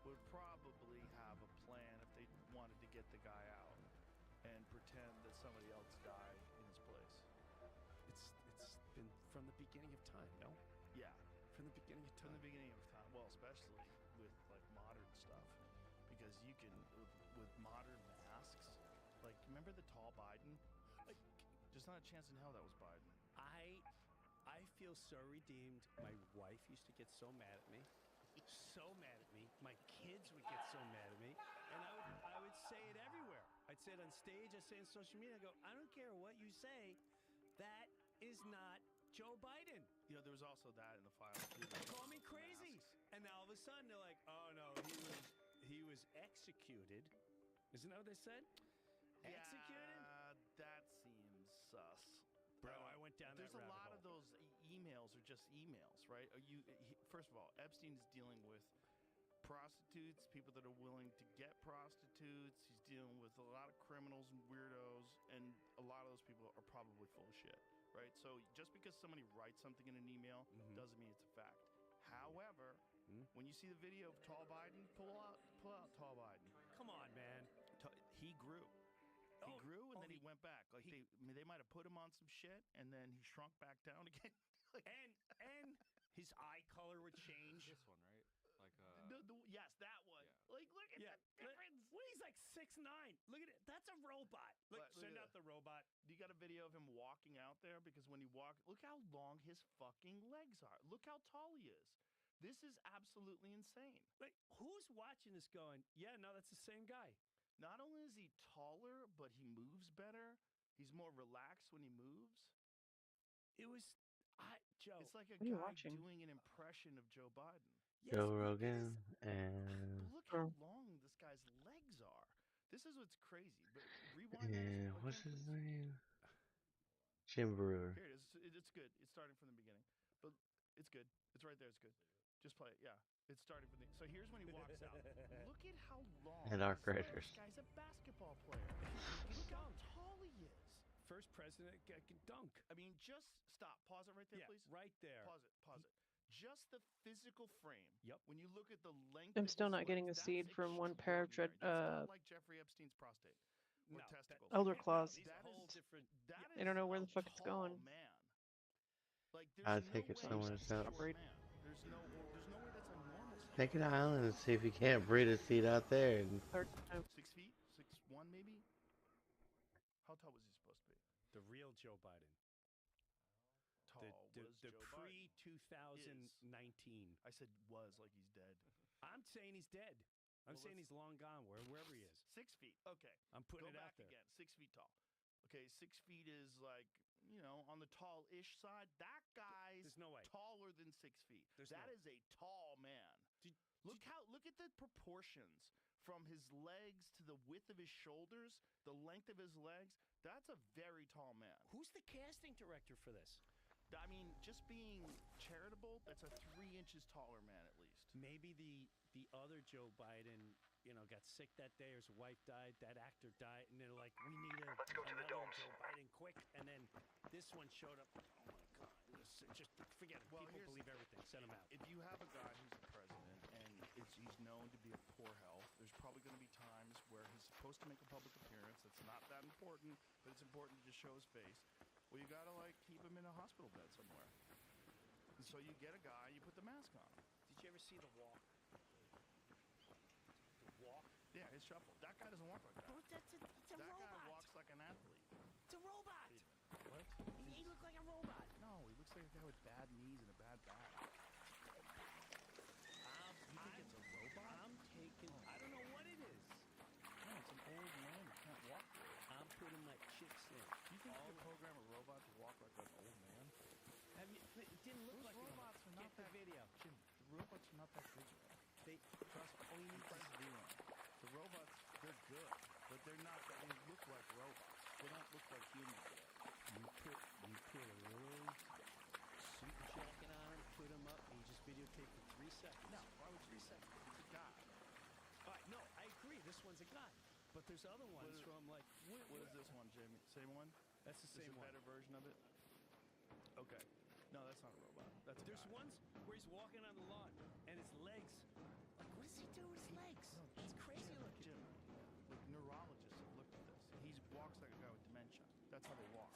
would probably have a plan if they wanted to get the guy out and pretend that somebody else died in his place. It's been from the beginning of time, no? Yeah, From the beginning of from time. the beginning of time. Well, especially with like modern stuff, because you can with modern masks. Like, remember the tall Biden? Like, there's not a chance in hell that was Biden. I feel so redeemed. My wife used to get so mad at me. So mad at me. My kids would get so mad at me. And I would say it everywhere. I'd say it on stage, I'd say it on social media. I go, I don't care what you say. That is not Joe Biden. You know, there was also that in the file too. Call me crazy. And now all of a sudden they're like, oh no, he was executed. Isn't that what they said? Executed? That seems sus. Bro, I went down There's that a rabbit lot hole. of those emails are just emails, right? First of all, Epstein is dealing with prostitutes, people that are willing to get prostitutes. He's dealing with a lot of criminals and weirdos, and a lot of those people are probably full of shit, right? So just because somebody writes something in an email doesn't mean it's a fact. However, when you see the video of tall Biden, pull out tall Biden. Come on, man. He grew. He grew, and then he went back. Like they might have put him on some shit, and then he shrunk back down again. And his eye color would change. This one, right? Like yes, that one. Like, look at the difference. Well, he's like 6'9". Look at it. That's a robot. Look, send out the robot. You got a video of him walking out there, because when he walked, look how long his fucking legs are. Look how tall he is. This is absolutely insane. Like, who's watching this going, yeah, no, that's the same guy. Not only is he taller, but he moves better. He's more relaxed when he moves. It was, Joe. It's like a What are you guy watching? doing an impression of Joe Biden. Joe Rogan and Look how long this guy's legs are. This is what's crazy. But rewind that what's his name? Jim Brewer. Here it is. It's good. It's starting from the beginning. But it's good. It's right there. It's good. Just play it. Yeah. It's starting from the... So here's when he walks out. Look at how long... And Dark his legs- Raiders. This guy's a basketball player. Look how tall he is. First president can dunk. I mean, just stop. Pause it right there, please. Right there. Pause it. Pause it. Just the physical frame. Yep. When you look at the length I'm of still his not getting a legs, seed that's from one pair of extraordinary. That's not like Jeffrey Epstein's prostate or testicles. Elder claws. These are whole different. I don't know where the fuck it's going. Man. Like, I there's take no it way somewhere that's else. a man. There's no way that's a normal size. Take it to Island and see if you can't breed a seed out there. And 6 feet? 6'1" maybe? How tall was he supposed to be? The real Joe Biden. Tall The was Joe Biden. pre-2019. I said was like he's dead. I'm saying he's dead. I'm saying he's long gone, wherever he is. 6 feet. Okay. I'm putting Go it back out there. again. 6 feet tall. Okay, 6 feet is like, on the tall-ish side. That guy's There's no way. taller than 6 feet. That is a tall man. Look at the proportions from his legs to the width of his shoulders, the length of his legs. That's a very tall man. Who's the casting director for this? I mean, just being charitable, that's a 3 inches taller man at least. Maybe the other Joe Biden, got sick that day, or his wife died, that actor died, and they're like, we need another Joe Biden quick. And then this one showed up. Oh my God! Just forget it. People believe everything. Send him out. If you have a guy who's the president and he's known to be of poor health, there's probably going to be times where he's supposed to make a public appearance. That's not that important, but it's important to just show his face. Well, you gotta keep him in a hospital bed somewhere. And so you get a guy, you put the mask on him. Did you ever see The Walk? The Walk? Yeah, his shuffle. That guy doesn't walk like that. Well, that's a that robot. guy walks like an athlete. It's a robot. What? He looked like a robot. No, he looks like a guy with bad knees and a bad back. You think it's a robot? I'm taking. I don't know what it is. No, it's an old man that can't walk. I'm putting my chips in. You think you could program a robot to walk like an old man? Have you? It didn't look like robots are not that video. Jim, the robots are not that digital. They trust me. All you need to do the robots, they're good, but they're not. They look like robots. They don't look like humans. You put a little suit jacket on him, put him up, and you just videotape for 3 seconds. No, why would 3 seconds? It's a guy. All right, no, I agree. This one's a guy. But there's other ones from like... What is this one, Jamie? Same one? That's the same one. one. Better version of it? Okay. No, that's not a robot. That's a There's guy. ones where he's walking on the lawn, and his legs... Like, what does he do with his legs? It's crazy looking. Jim, the neurologists have looked at this. He walks like a guy with dementia. That's how they walk.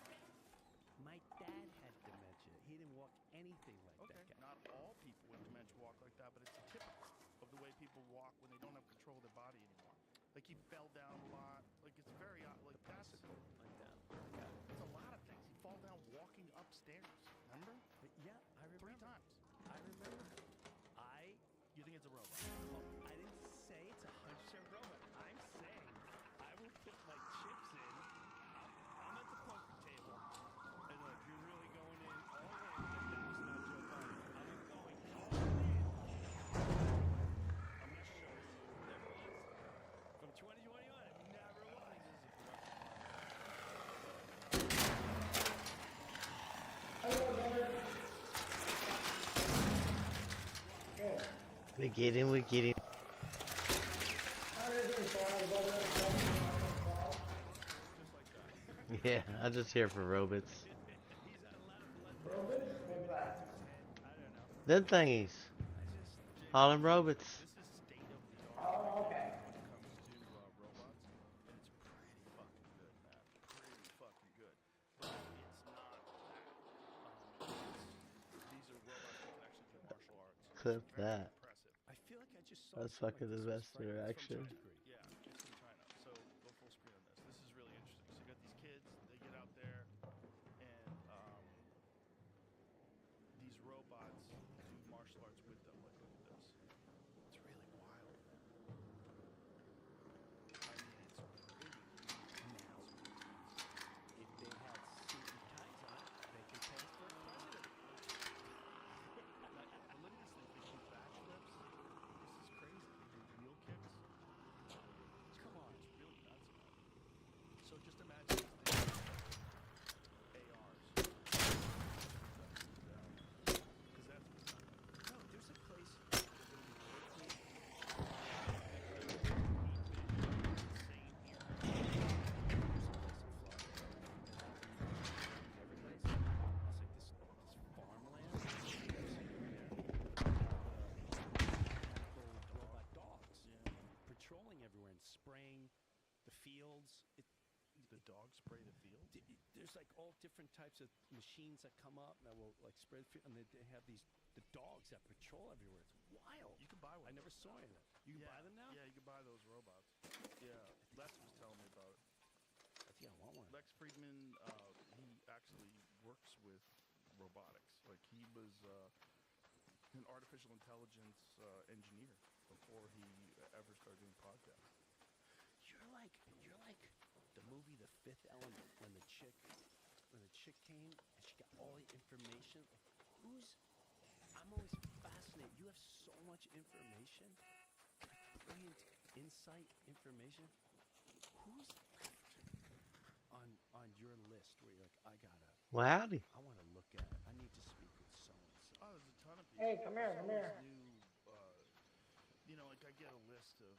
My dad had dementia. He didn't walk anything like that guy. Not all people with dementia walk like that, but it's typical of the way people walk when they don't have control of their body anymore. Like he fell down a lot. Like it's very like that's like that. It's a lot of things. He fall down walking upstairs. Remember? Yeah, I remember. 3 times. I remember. You think it's a robot? Oh, I didn't say it's 100% robot. I'm saying I will put my chips in. I'm at the poker table, and look, you're really going in all in. That was not Joe Biden. I'm going all in. I'm gonna show you. Never once. From 2021, I've never won. We get him, we get him. Yeah, I'm just here for robots. Them thingies. All them robots. Oh, okay. When it comes to robots, and it's pretty fucking good, man. Pretty fucking good. But it's not that. These are robots that can actually do martial arts. Clip that. Impressive. I feel like I just saw That's something fucking like the this best was from interaction. Yeah, it's from China. So go full screen on this. This is really interesting. So you got these kids, they get out there, and these robots do martial arts with them. Like, look at this. It's really wild, man. I mean, it's pretty. Now, if they had suit and ties on, they could pass for a president. But look at this thing. They do backflips. This is crazy. They do wheel kicks. Come on. It's really nuts, man. So just imagine these things. ARs. Because that's No, there's a place. Patrolling everywhere and spraying the fields. The dogs spray the field? There's like all different types of machines that come up that will like spray the field, and they have the dogs that patrol everywhere. It's wild. You can buy one. I never saw any of that. You can buy them now? Yeah, you can buy those robots. Yeah, Lex was telling me about it. I think I want one. Lex Friedman, he actually works with robotics. Like he was an artificial intelligence engineer before he ever started doing podcasts. You're like the movie The Fifth Element when the chick came and she got all the information. I'm always fascinated. You have so much information, brilliant insight, information. Who's on your list where you're like, I howdy. want to look at it. I need to speak with so and so. Oh, there's a ton of people. Hey, come here, come here. Like I get a list of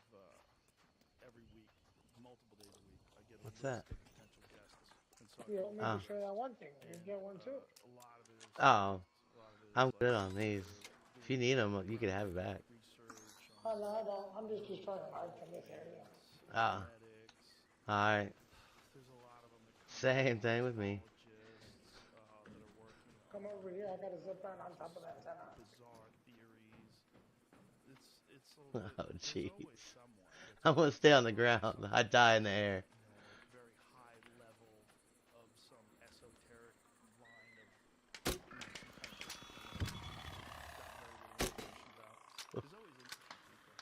every week, multiple days a week. I get a What's list that? of potential guests. And so You want me to show that one thing? You get one too. a lot of it is. Oh, I'm good on these. If you need them, you can have it back. Oh, no, I don't. I'm just destroying art from this area. Oh. Alright. Same thing with me. Come over here. I got a zip line on top of that antenna. Oh, jeez. I'm gonna stay on the ground. I die in the air. Very high level of some esoteric line of there's always interesting people.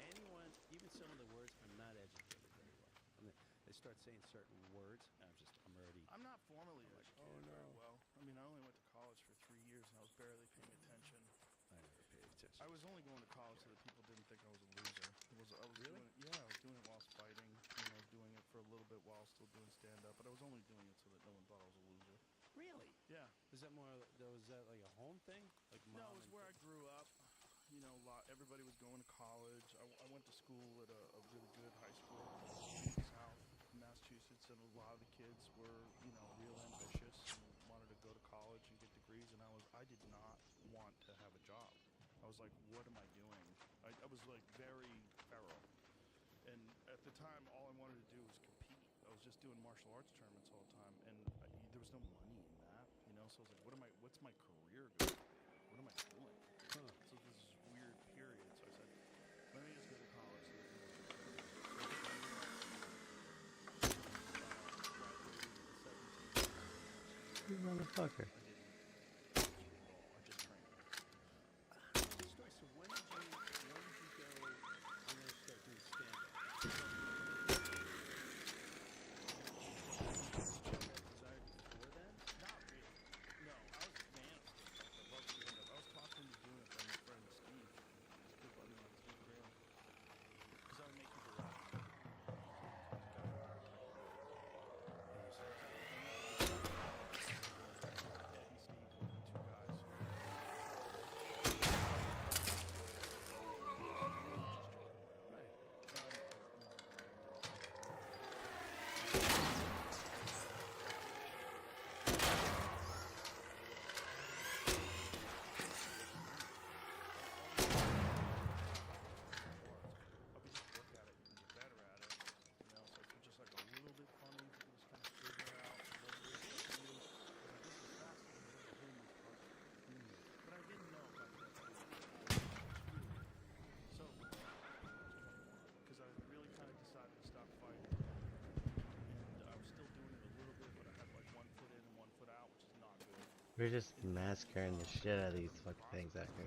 Anyone, even some of the words, I'm not educated very well. They start saying certain words, and I'm already. I'm not formally educated very well. I mean, I only went to college for 3 years, and I was barely paying attention. I never paid attention. I was only going to college so that people didn't think I was a loser. I was really? I was doing it whilst fighting. I was doing it for a little bit while still doing stand-up, but I was only doing it so that no one thought I was a loser. Really? Yeah. Was that like a home thing? Like No, it was where I grew up. Everybody was going to college. I went to school at a really good high school in the South Massachusetts, and a lot of the kids were, real ambitious and wanted to go to college and get degrees, and I did not want to have a job. I was like, what am I doing? I was like very feral. And at the time, all I wanted to do was compete. I was just doing martial arts tournaments all the time, and there was no money in that, So I was like, what's my career going to be? What am I doing? So this weird period. So I said, let me just go to college. You motherfucker. So when did you go? I'm going to start doing stand-up. Before then? Not really. No, I was a fan of stand-up. I love stand-up. I was talking to doing it with my friend Steve. Good buddy of mine, Steve Graham. Because I would make people laugh. We're just massacring the shit out of these fucking things out here.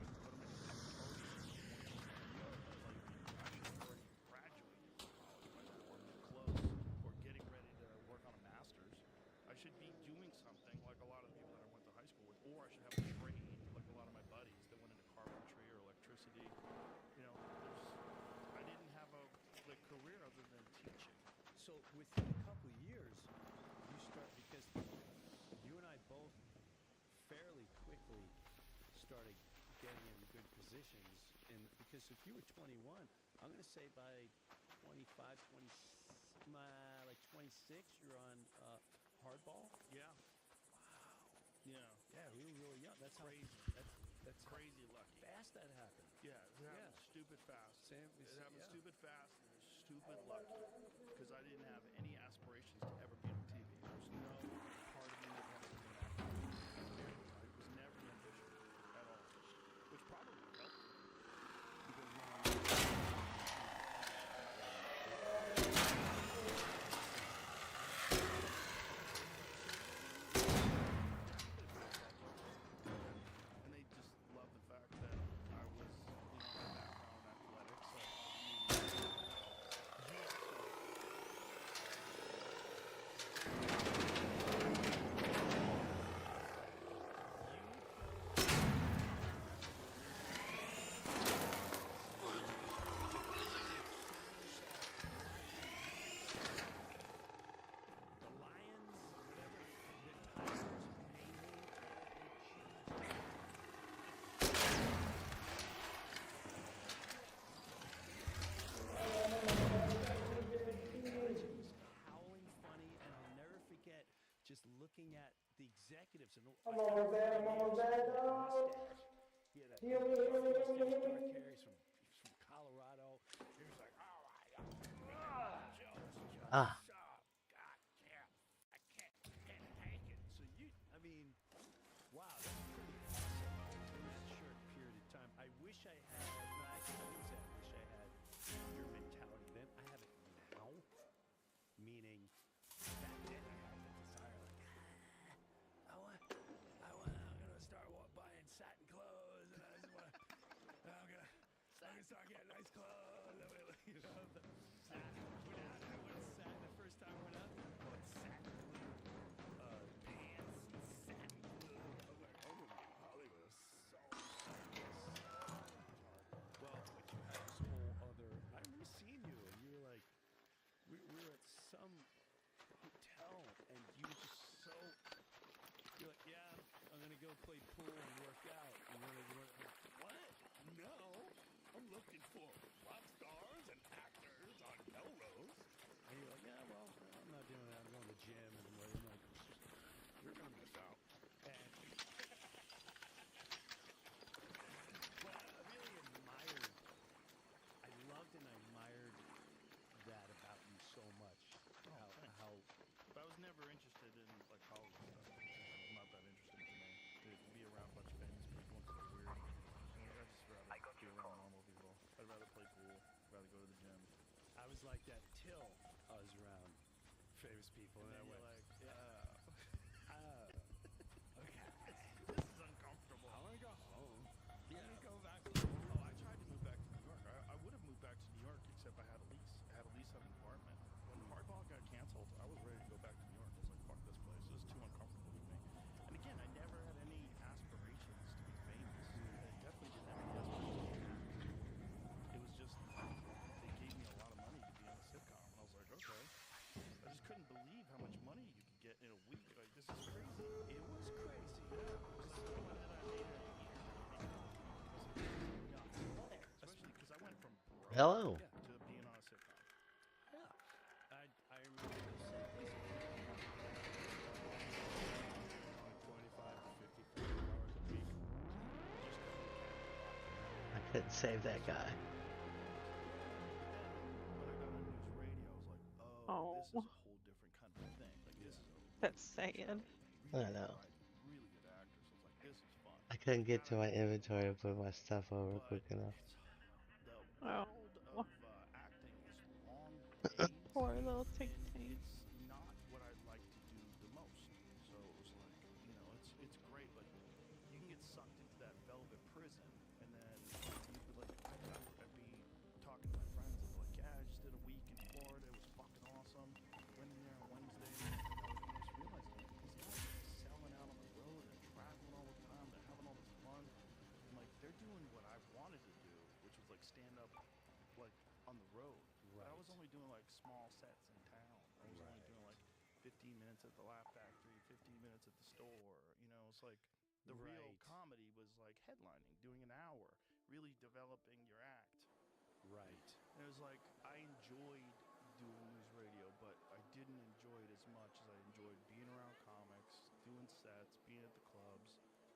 Or getting ready to work on a master's. I should be doing something like a lot of the people that I went to high school with, or I should have a trade like a lot of my buddies that went into carpentry or electricity. I didn't have a career other than teaching. So within a couple of years, you start, because you and I both fairly quickly started getting in good positions. Because if you were 21, I'm going to say by 25, 26, you're on hardball. Yeah. Wow. Yeah. Yeah, we were really young. That's crazy. That's crazy lucky. Fast that happened. Yeah, it happened stupid fast. It happened stupid fast and stupid lucky. Because I didn't have any aspirations to ever be on TV. There was no part of me that wanted to be an actor. It was never an ambition at all. Which probably helped me. And they I'm almost there. I'm almost there. No. He had that Heal me, heal me, heal me, heal me. carries from Colorado. He was like, all right, just Ah. God damn, I can't take it. So I mean, wow, that's pretty awesome in that short period of time. I wish I had, no, actually, I wouldn't say I wish I had your mentality then. I have it now, meaning back then I had the desire, like, I'm gonna start buying satin clothes, and I just want, I'm gonna start getting nice clothes. You know, the satin. I went satin the first time I went out. I went satin pants and satin glue. I was like, oh my Hollywood, so hard. Well, but you had this whole other. I remember seeing you, and you were like, we were at some hotel, and you were just so. You're like, yeah, I'm gonna go play pool and work out. And you're like, what? No, I'm looking for rock stars and actors on Melrose. And you're like, yeah, well, I'm not doing that. I'm going to the gym and I'm like, you're gonna miss out. And but I really admired. I loved and I admired that about you so much. How But I was never interested in like Hollywood stuff. It's not that interesting to me. To be around a bunch of famous people and stuff weird. I'd just rather be around normal people. I'd rather play pool. I'd rather go to the gym. I was like that till I was around famous people, and I went like, okay, this is uncomfortable. I want to go home. Yeah. Let me go back. Oh, I tried to move back to New York. I would have moved back to New York, except I had a lease. I had a lease on an apartment. When Hardball got canceled, I was ready to go back to New York. I was like, fuck this place. This is too uncomfortable for me. And again, I never had any aspirations to be famous. I definitely didn't have any aspirations. It was just, they gave me a lot of money to be on a sitcom. And I was like, okay. I just couldn't believe how much money you could get in a week. Like, this is crazy. It was crazy. Yeah. Someone that I made in a year. Especially because I went from broke Hello. to being on a sitcom. Yeah. I remember this. 25 to 50 hours a week. I couldn't save that guy. Oh, This is a whole different kind of thing. Like, this is that's sad. I know. really good actors. So it's like, this is fun. I couldn't get to my inventory to put my stuff over quick enough. The Oh. world of acting is long days. Poor little Tank. It's not what I'd like to do the most. So it was like, you know, it's great, but you can get sucked into that velvet prison, and then you'd be like, I'd be talking to my friends, and like, yeah, I just did a week in Florida. It was fucking awesome. Went in there on Wednesday, and I just realized like, these guys are selling out on the road and traveling all the time. They're having all this fun, and like they're doing what I wanted to do, which was like stand up, like on the road. But I was only doing like small sets in town. I was only doing like 15 minutes at the Laugh Factory, 15 minutes at the store. You know, it's like the real comedy was like headlining, doing an hour, really developing your act. Right. And it was like I enjoyed doing news radio, but I didn't enjoy it as much as I enjoyed being around comics, doing sets, being at the clubs,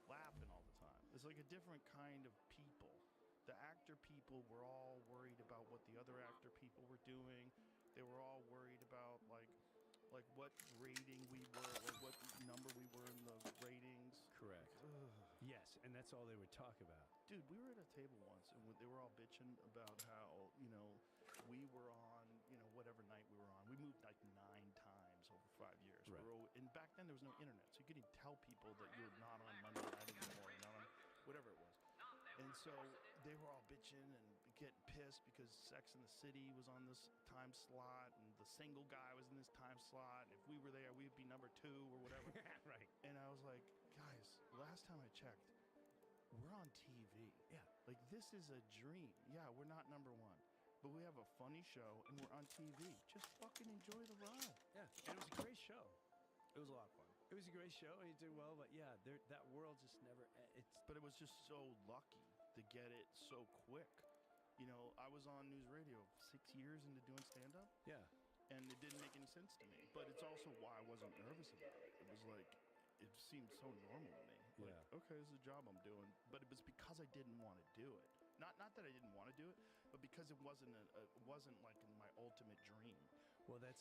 laughing all the time. It's like a different kind of people. The actor people were all worried about what the other actor people were doing. They were all worried about like what rating we were, like what number we were in the ratings. Correct. Yes, and that's all they would talk about. Dude, we were at a table once, and they were all bitching about how, you know, we were on, you know, whatever night we were on. We moved like 9 times over 5 years. Right. And back then there was no internet, so you couldn't tell people that you're not on Monday night anymore, not on whatever it was. And so they were all bitching and getting pissed because Sex and the City was on this time slot, and the single guy was in this time slot. And if we were there, we'd be number 2 or whatever. Right. And I was like, guys, last time I checked, we're on TV. Yeah. Like, this is a dream. Yeah, we're not number 1, but we have a funny show and we're on TV. Just fucking enjoy the ride. Yeah, and it was a great show. It was a lot of fun. It was a great show, and you did well, but yeah, that world just never. But it was just so lucky to get it so quick. You know, I was on news radio 6 years into doing stand-up. Yeah. And it didn't make any sense to me. But it's also why I wasn't nervous about it. It was like, it seemed so normal to me. Like, okay, this is a job I'm doing, but it was because I didn't want to do it. Not that I didn't want to do it, but because it wasn't like my ultimate dream. Well, that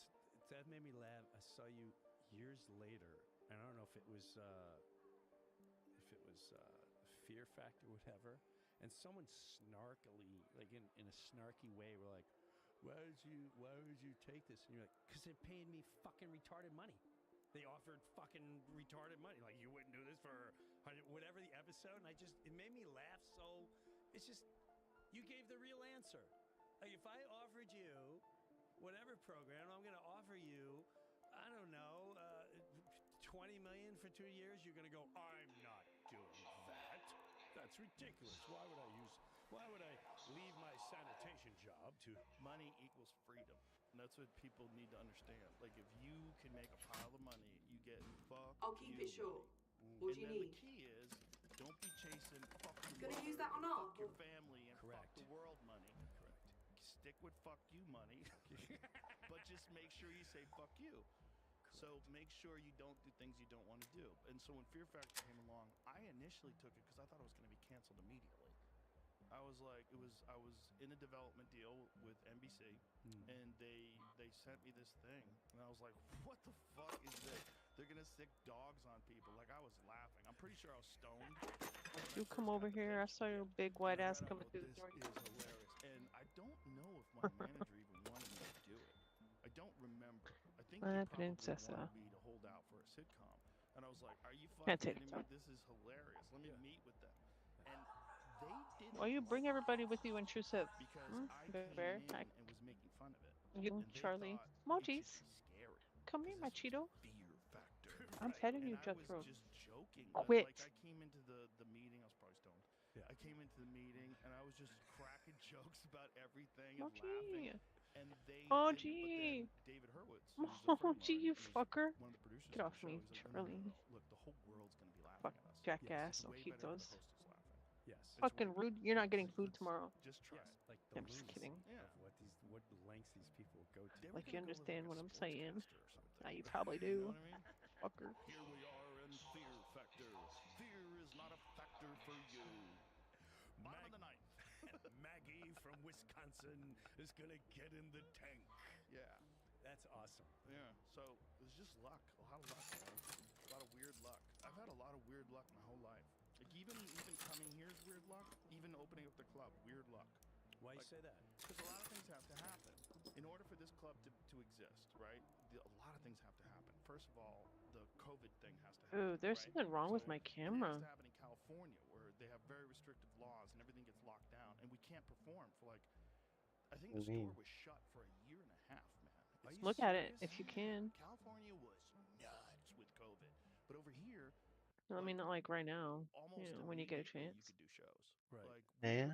made me laugh. I saw you years later, and I don't know if it was Fear Factor, whatever, and someone snarkily, like in a snarky way, were like, why would you take this? And you're like, because they're paying me fucking retarded money. They offered fucking retarded money. Like, you wouldn't do this for whatever the episode. And it made me laugh. So it's just, you gave the real answer. Like, if I offered you whatever program, I'm going to offer you, I don't know, 20 million for 2 years, you're going to go, I'm not doing that. That's ridiculous. Why would I leave my sanitation job to... Money equals freedom. And that's what people need to understand. Like, if you can make a pile of money, you get fuck. I'll keep it short. What do you need? The key is, don't be chasing fuck you Gonna money, use that on art? fuck your family, and fuck the world money. Correct. Stick with fuck you money, but just make sure you say fuck you. So make sure you don't do things you don't want to do. And so when Fear Factor came along, I initially took it because I thought it was going to be canceled immediately. I was in a development deal with NBC, and they sent me this thing, and I was like, what the fuck is this? They're gonna stick dogs on people. Like, I was laughing. I'm pretty sure I was stoned. You come over here. I saw your big white ass coming through the door. This is hilarious. And I don't know if my manager even wanted me to do it. I don't remember. I think he probably wanted me to hold out for a sitcom. And I was like, are you fucking kidding me? This is hilarious. Let me meet with them. And they didn't. Why you bring everybody with you, intrusive? Because I came in and was making fun of it. You, Charlie. Mojis. Come here, my Cheeto. Fear Factor. I'm petting you, Jethro. I was just joking. Quit. Like, I came into the meeting. I was probably stoned. Yeah. I came into the meeting and I was just cracking jokes about everything and laughing. And they. David Hurwitz. You fucker. One of the producers. Get off me, Charlie. Look, the whole world's gonna be laughing Fuck, at us. jackass. I'll keep those. Yes. Fucking rude. You're not getting food tomorrow. Just try it. Like I'm just kidding. Of what lengths these people go to. Like you understand what I'm saying. Yeah, you probably do. You know what I mean? Fucker. Here we are in Fear Factor. Fear is not a factor for you. Bottom of the ninth. Maggie from Wisconsin is gonna get in the tank. Yeah. That's awesome. Yeah. So it was just luck. A lot of luck, man. A lot of weird luck. I've had a lot of weird luck my whole life. Like even coming here is weird luck. Even opening up the club, weird luck. Why you say that? Because a lot of things have to happen in order for this club to exist, right? A lot of things have to happen. First of all, the COVID thing has to happen. Ooh, there's right? something wrong with my camera. It has to happen in California, where they have very restrictive laws and everything gets locked down, and we can't perform for like. I think the store was shut for a year and a half, man. Look at it if you can. California was nuts with COVID, but over here. I mean, not like right now. You know, when you get a chance. You could do shows. Right. Like the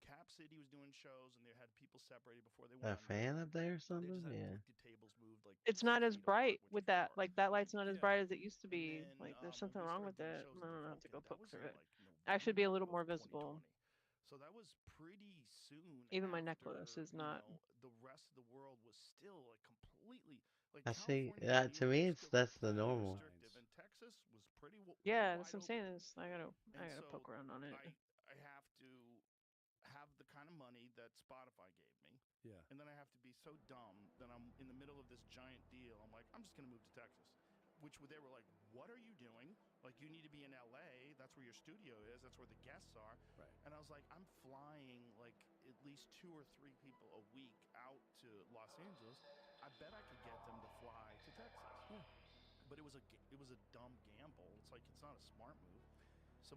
Cap City was doing shows, and they had people separated before they went. A fan up there or something? Yeah. Tables moved, like, it's not as bright with that. Like that light's not as bright as it used to be. Like there's something wrong with it. I don't know. I have to go poke through it. I should be a little more visible. So that was pretty soon. Even my necklace is not. The rest of the world was still like completely. Like I see. To me, that's the normal. And Texas was pretty. Yeah, that's what I'm saying. Is I gotta poke around on it. I have to have the kind of money that Spotify gave me. Yeah. And then I have to be so dumb that I'm in the middle of this giant deal. I'm like, I'm just gonna move to Texas. Which they were like, what are you doing? Like, you need to be in LA. That's where your studio is. That's where the guests are. Right. And I was like, I'm flying like at least 2 or 3 people a week out to Los Angeles. I bet I could get them to fly to Texas. But it was a dumb gamble. It's like, it's not a smart move. So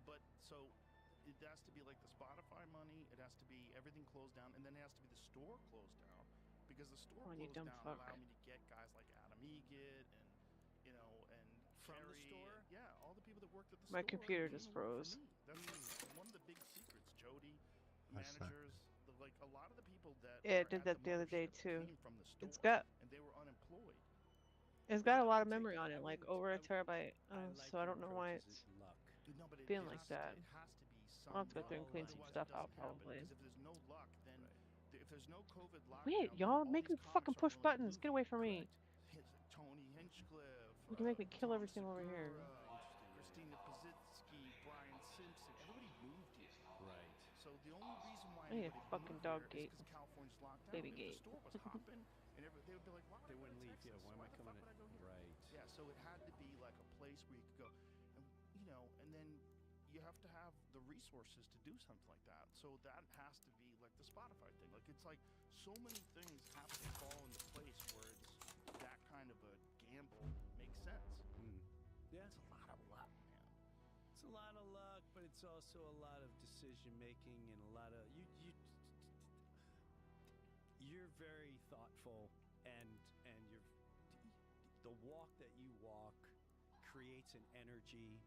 it has to be like the Spotify money. It has to be everything closed down, and then it has to be the store closed down because the store closed down allowed me to get guys like Adam Egid and from the store. Yeah, all the people that worked at the My store. computer just froze. That's one of the big secrets. Jody, managers, like a lot of the people that. Yeah, it did that the other day too. From the store, it's got. And they were unemployed. It's got a lot of memory on it, like over a terabyte. So I don't know why it's being like that. It has to be some. I'll have to go through and clean some stuff out probably. Because if there's no luck, then if there's no COVID lockdown. Wait, y'all make me fucking push buttons. Get away from me. Tony Hinchcliffe, You can make me kill everything over here. Christina Pazitsky, Brian Simpson, everybody moved here. Right. So the only reason why I need a anybody fucking moved dog here gate. is because California's locked down. Baby If gate. the store was hopping, and they would be like, why would They I go wouldn't to leave. Yeah, Texas? why am I the coming fuck in? would I go here? Right. Yeah, so it had to be like a place where you could go, and and then you have to have the resources to do something like that. So that has to be like the Spotify thing. Like it's like so many things have to fall into place where it's that kind of a gamble makes sense. Yeah. It's a lot of luck, man. It's a lot of luck, but it's also a lot of decision making and a lot of you're very thoughtful and the walk that you walk creates an energy,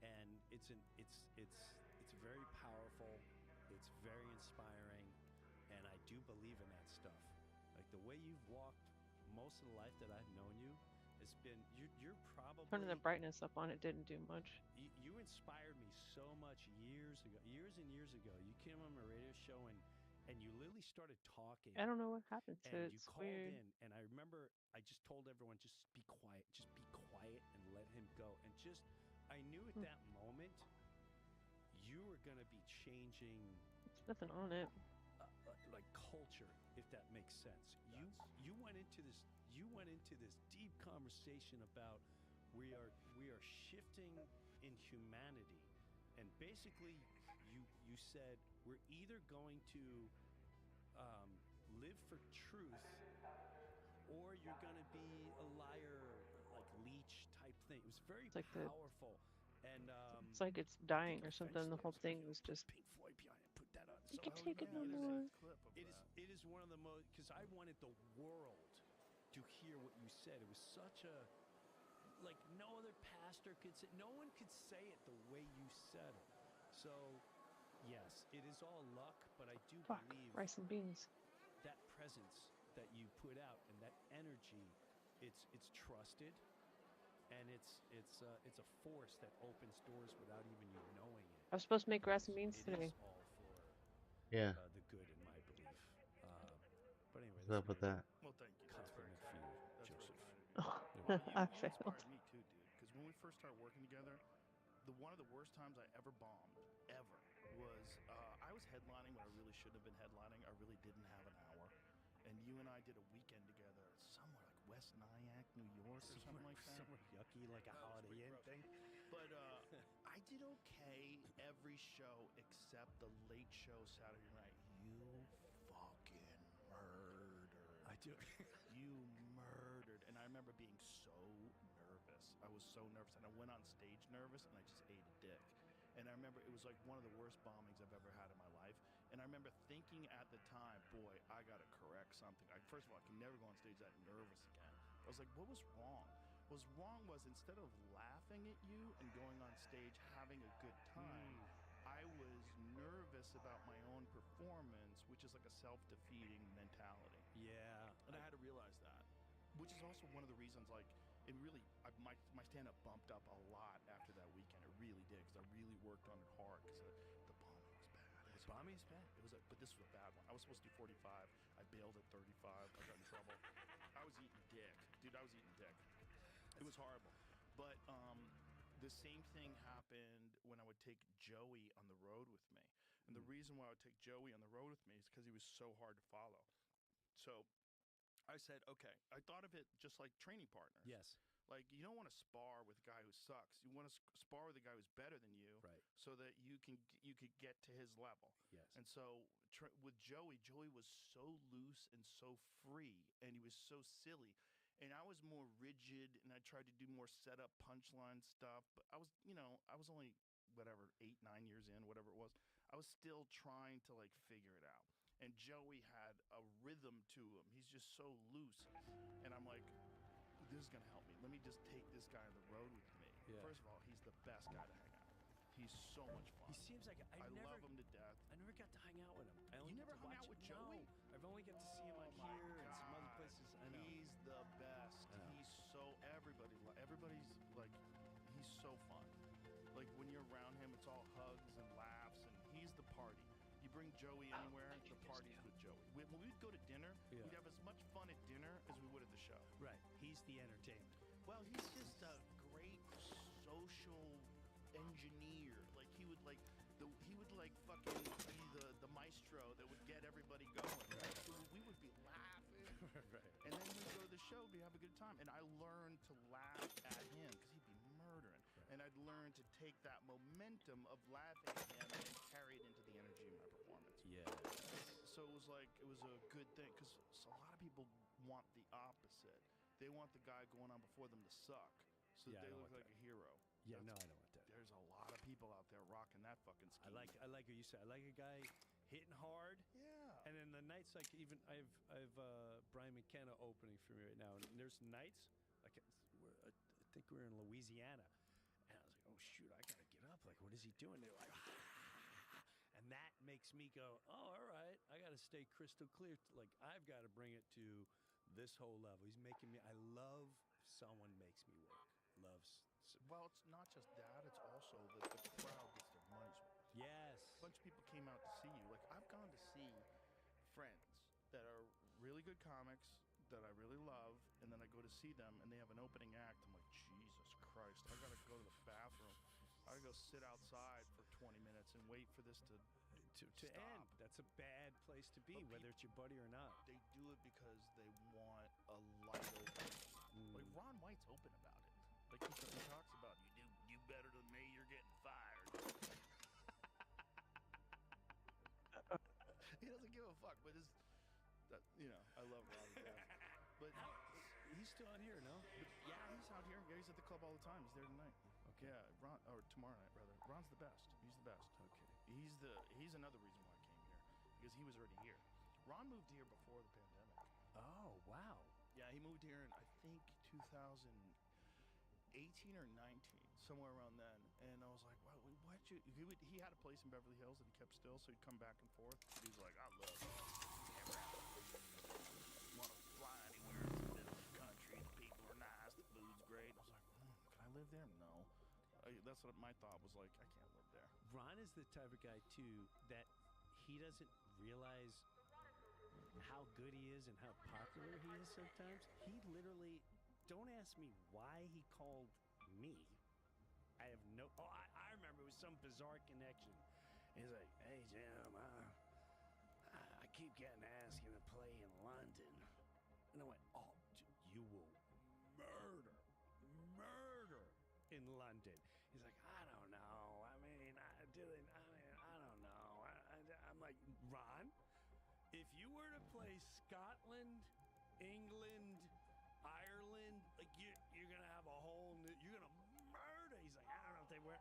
and it's very powerful. It's very inspiring, and I do believe in that stuff. Like the way you've walked most of the life that I've known you, it's been you're probably Turning the brightness up on it didn't do much. you inspired me so much years and years ago. You came on my radio show and you literally started talking. I don't know what happened to And it. you It's called weird. in, and I remember I just told everyone, just be quiet and let him go. And I knew at that moment you were going to be changing There's nothing on it. like culture, if that makes sense. You went into this deep conversation about we are shifting in humanity, and basically you said we're either going to live for truth, or you're going to be a liar, like leech type thing. It was very It's like powerful, and It's like it's dying or something. The whole thing was just. Pink Floyd behind it. Put that on. You So can take it no more. it is one of the most, because I wanted the world to hear what you said. It was such a, like no other pastor could say, no one could say it the way you said it. So yes, it is all luck, but I do Fuck, believe rice and beans. that presence that you put out and that energy, it's trusted, and it's a force that opens doors without even you knowing it. I was supposed to make rice and beans It today. is all for Yeah. the good, in my belief. But anyway, What's up with that? Well, thank you. That's very compliment for you, kind. That's Joseph. Well, you I inspired failed. me too, dude. Because when we first started working together, one of the worst times I ever bombed, ever, was I was headlining when I really shouldn't have been headlining. I really didn't have an hour. And you and I did a weekend together somewhere like West Nyack, New York, or something like that. Somewhere yucky, like a Holiday Inn thing. But I did okay every show except the late show Saturday night. You fucking murdered. I do. You murdered. And I remember being so nervous. I was so nervous. And I went on stage nervous, and I just ate a dick. And I remember it was like one of the worst bombings I've ever had in my life. And I remember thinking at the time, boy, I got to correct something. First of all, I can never go on stage that nervous again. I was like, what was wrong? What was wrong was instead of laughing at you and going on stage having a good time, I was nervous about my own performance, which is like a self-defeating mentality. Yeah. And I had to realize that, which is also one of the reasons, like, it really, my stand-up bumped up a lot after that weekend. It really did, because I really worked on it hard, because the bombing was bad. The bombing is bad? But this was a bad one. I was supposed to do 45. I bailed at 35. I got in trouble. I was eating dick. Dude, I was eating dick. It was horrible. But the same thing happened when I would take Joey on the road with me. And the reason why I would take Joey on the road with me is because he was so hard to follow. So I said, okay, I thought of it just like training partners. Yes. Like, you don't want to spar with a guy who sucks. You want to spar with a guy who's better than you, right? So that you could get to his level. Yes. And so with Joey was so loose and so free, and he was so silly. And I was more rigid, and I tried to do more setup punchline stuff. But I was only, whatever, 8, 9 years in, whatever it was. I was still trying to, like, figure it out. And Joey had a rhythm to him. He's just so loose. And I'm like, this is going to help me. Let me just take this guy on the road with me. Yeah. First of all, he's the best guy to hang out with. He's so much fun. He seems like I love him to death. I never got to hang out with him. I only You got never to hung watch out with him. Joey? No, I've only got to see him on my here and some other God. places. I know. He's the best. I know. He's so everybody's like, he's so fun. Like when you're around him, it's all hugs and laughs, and he's the party. You bring Joey anywhere, the party's with Joey. When we'd go to dinner, Yeah. we'd have as much fun at dinner as we would at the show. Right. He's the entertainment. Well, he's just a great social engineer. Like he would fucking be the maestro that would get everybody going. Right? So we would be laughing, Right. and then we'd go to the show, we'd have a good time. And I learned to laugh at him because he'd be murdering, and I'd learn to take that momentum of laughing at him and carry it into the energy of my performance. Yeah. So it was a good thing because a lot of people want the opposite. They want the guy going on before them to suck, so Yeah, I they don't look want like that. a hero. Yeah, no, I don't want that. There's a lot of people out there rocking that fucking scheme. I like what you said. I like a guy hitting hard. Yeah. And then the nights like even I've Brian McKenna opening for me right now, and there's nights like I think we're in Louisiana, and I was like, oh shoot, I gotta get up. Like, what is he doing? They're like, and that makes me go, oh, all right, I gotta stay crystal clear. Like, I've got to bring it to this whole level. He's making me. I love someone makes me work. Loves. Well, it's not just that. It's also that the crowd gets their money's worth. Yes. A bunch of people came out to see you. Like, I've gone to see friends that are really good comics that I really love, and then I go to see them, and they have an opening act. I'm like, Jesus Christ, I gotta go to the bathroom. I gotta go sit outside for 20 minutes and wait for this to stop. End. That's a bad place to be, whether it's your buddy or not. They do it because they want a light opening. Like, Ron White's open about it. Like, he talks about, you do better than me, you're getting fired. He doesn't give a fuck, but I love Ron to death. But he's still out here, no? Yeah, he's out here. Yeah, he's at the club all the time. He's there tonight. Okay. Yeah, Ron, or tomorrow night rather. Ron's the best. He's the best. Okay. He's another reason why I came here, because he was already here. Ron moved here before the pandemic. Oh, wow. Yeah, he moved here in I think 2018 or 19, somewhere around then. And I was like, "Wow, why'd you?" He had a place in Beverly Hills that he kept still, so he'd come back and forth. He was like, "I love it. Never have to leave. Want to fly anywhere in the middle of the country. The people are nice. The food's great." I was like, "Can I live there? No." That's what my thought was like. I can't live there. Ron is the type of guy too that he doesn't realize how good he is and how popular he is sometimes. He literally, don't ask me why he called me. I have no, I remember it was some bizarre connection. He's like, hey Jim, I keep getting asked to play in London. And I went, oh, you will murder in London. He's like, I don't know. I don't know. I'm like, Ron, if you were to play Scotland, England, Ireland, like you're gonna have a whole new, you're gonna murder. He's like, I don't know if they were.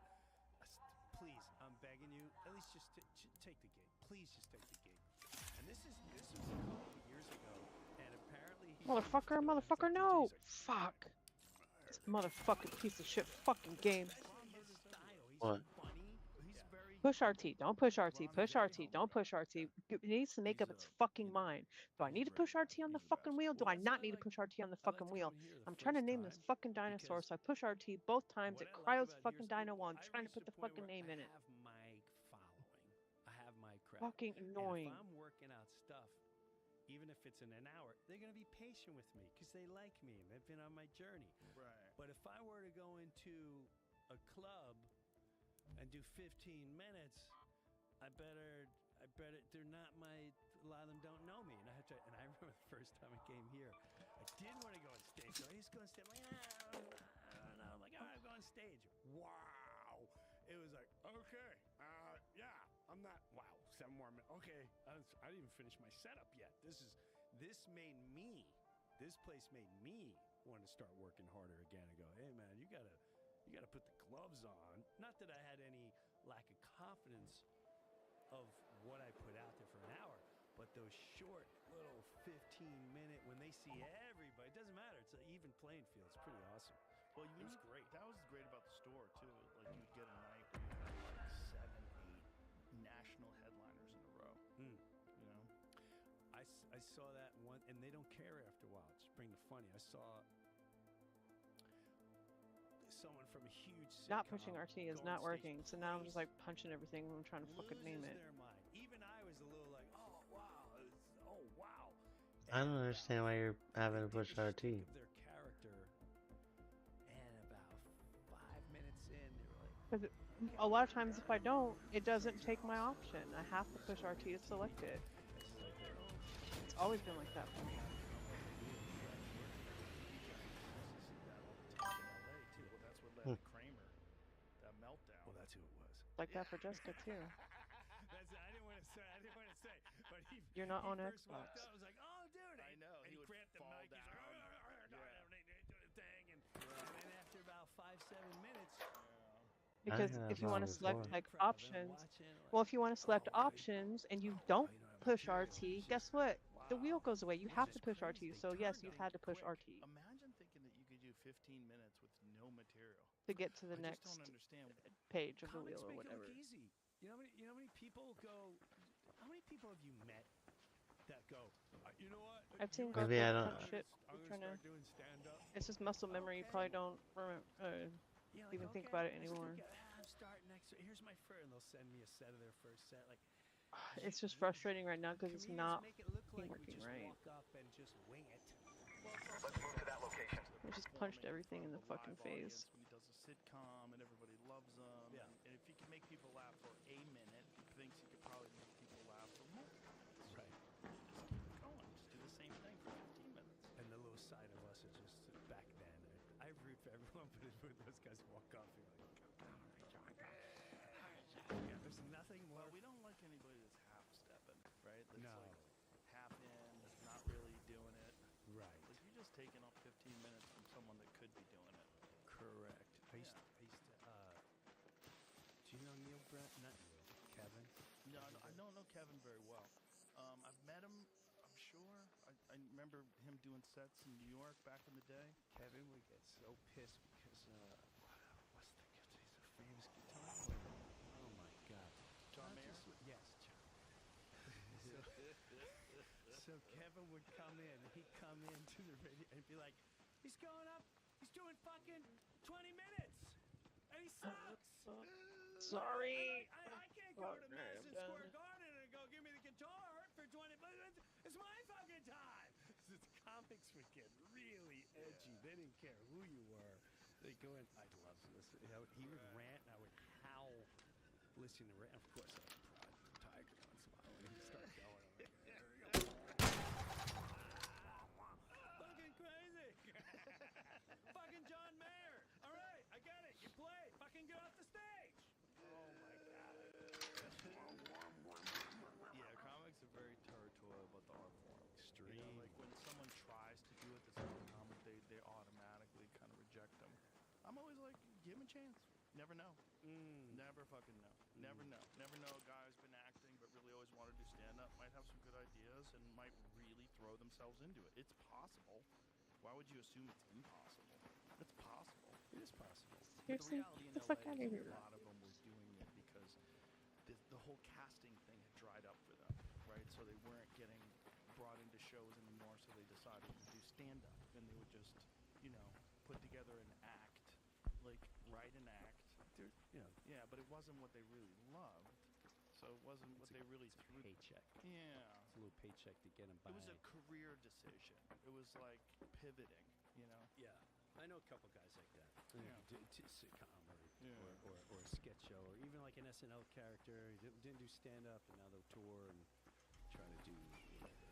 Please, I'm begging you, at least just take the gig. Please just take the gig. And this was a couple of years ago, and apparently Motherfucker, no! Fuck. This motherfucking piece of shit fucking game. What? Push RT, don't push RT, push RT, don't push RT. It needs to make up its fucking mind. Do I need to push RT on the fucking wheel? Do I not need to push RT on the fucking wheel? I'm trying to name this fucking dinosaur, so I push RT both times. It cryos the fucking dino while I'm trying to put the fucking name in it. I have my following. I have my crowd. Fucking annoying. And if I'm working out stuff, even if it's in an hour, they're going to be patient with me because they like me and they've been on my journey. Right. But if I were to go into a club and do 15 minutes, I better they're not a lot of them don't know me, and I remember the first time I came here, I didn't want to go on stage, so I used to go on stage. I'm like, I don't know. I'm like, all right, go on stage. Wow, it was like, okay, yeah, I'm not. Wow, 7 more minutes. Okay, I didn't even finish my setup yet. This made me. This place made me want to start working harder again and go, hey man, you gotta put the gloves on. Not that I had any lack of confidence of what I put out there for an hour, but those short little 15-minute, when they see everybody, it doesn't matter. It's an even playing field. It's pretty awesome. Well, it was great. That was great about the store too. Like you'd get a night where you had like 7, 8 national headliners in a row. You know, I saw that one, and they don't care after a while. Just bring the funny. I saw someone from a huge sitcom Not pushing RT is not working, so now I'm just like punching everything when I'm trying to fucking name it. Their mind. Even I was a little like, oh wow. I don't understand why you're having to push RT. Their character Because a lot of times if I don't, it doesn't take my option. I have to push RT to select it. It's always been like that for me. Well, that's what led to Kramer. That meltdown. Well, that's who it was. Like that for Jessica too. That's, I didn't want to say. But You're not on first Xbox. walked out, I was like, oh, dude. I know. And he would grabbed the fall mic. down. Thing, and then after about 5-7 minutes. Because if you want to select like options, well, if you want to select options and you don't push RT, guess what? The wheel goes away. You have to push RT. So yes, you've had to push RT Imagine thinking that you could do 15 minutes with no material. to get to the I next just don't understand. page of the Comics wheel or make whatever. it look easy. You know how many people go? How many people have you met that go? You know what? I've seen You girls Maybe I do don't- fun shit. I'm Trying gonna to. start doing stand-up. It's just muscle memory. You probably don't remember, Yeah, even think okay, about it let's anymore. I'm starting next. Here's my first, and they'll send me a set of their first set. Like, It's just frustrating right now because it's comedians not make it look like we working just right. walk up and just wing it. Let's move to that location. I just punched everything in the fucking face. When he does a sitcom and everybody loves him. Yeah. And if he can make people laugh for a minute, he thinks he could probably make people laugh for more. Right. Just keep it going. Just do the same thing for 15 minutes. And the little side of us is just back then. I root for everyone, but when those guys walk off, you're like, yeah, there's nothing more. Well, we don't like anybody that's half-stepping, right? That's No. like half in, not really doing it. Right. Like you're just taking up 15 minutes from someone that could be doing it. Correct. I used to, do you know Neil Brett? Not Neil. Kevin? No, I don't know Kevin very well. I've met him, I'm sure. I remember him doing sets in New York back in the day. Kevin would get so pissed because, what's the guitar? He's a famous guitar player. Oh my God. John Not Mayer? just- Yes, John. So Kevin would come in, and he'd come into the radio and be like, he's going up, he's doing fucking 20 minutes, and he sucks. Sorry. I can't go to Okay, Madison I'm Square done. Garden and go, give me the guitar for 20 minutes. It's my fucking time. The comics would get really edgy. They didn't care who you were. They'd go in. I'd love to listen. You know, he would rant, and I would howl listening to rant. Of course, I would prod the tiger once in a while, and he'd start going. I'm like, there we go. Fucking crazy. Fucking John Mayer. All right, I get it. You play. Fucking get off the stage. Oh my God. Yeah, comics are very territorial about the art form. Extreme. You know, like when someone tries to do it that's not a comic, they automatically kind of reject them. I'm always like, give him a chance. Never know. Never fucking know. Never know. Never know. A guy who's been acting but really always wanted to do stand-up might have some good ideas and might really throw themselves into it. It's possible. Why would you assume it's impossible? It's possible. It is possible. But the Seriously? reality in Get the fuck LA outta is here. a lot of them were doing it because the whole casting thing had dried up for them, right? So they weren't getting brought into shows anymore, so they decided to do stand-up, and they would just, you know, put together an act, like write an act. You know, Yeah, but it wasn't what they really loved, so it wasn't what they really threw. Paycheck. Yeah. It's a little paycheck to get him by. It was a career decision. It was like pivoting, you know? Yeah, I know a couple guys like that. Yeah. Sitcom Yeah. or a sketch show, or even like an SNL character. He didn't do stand up, and now they'll tour and try to do whatever.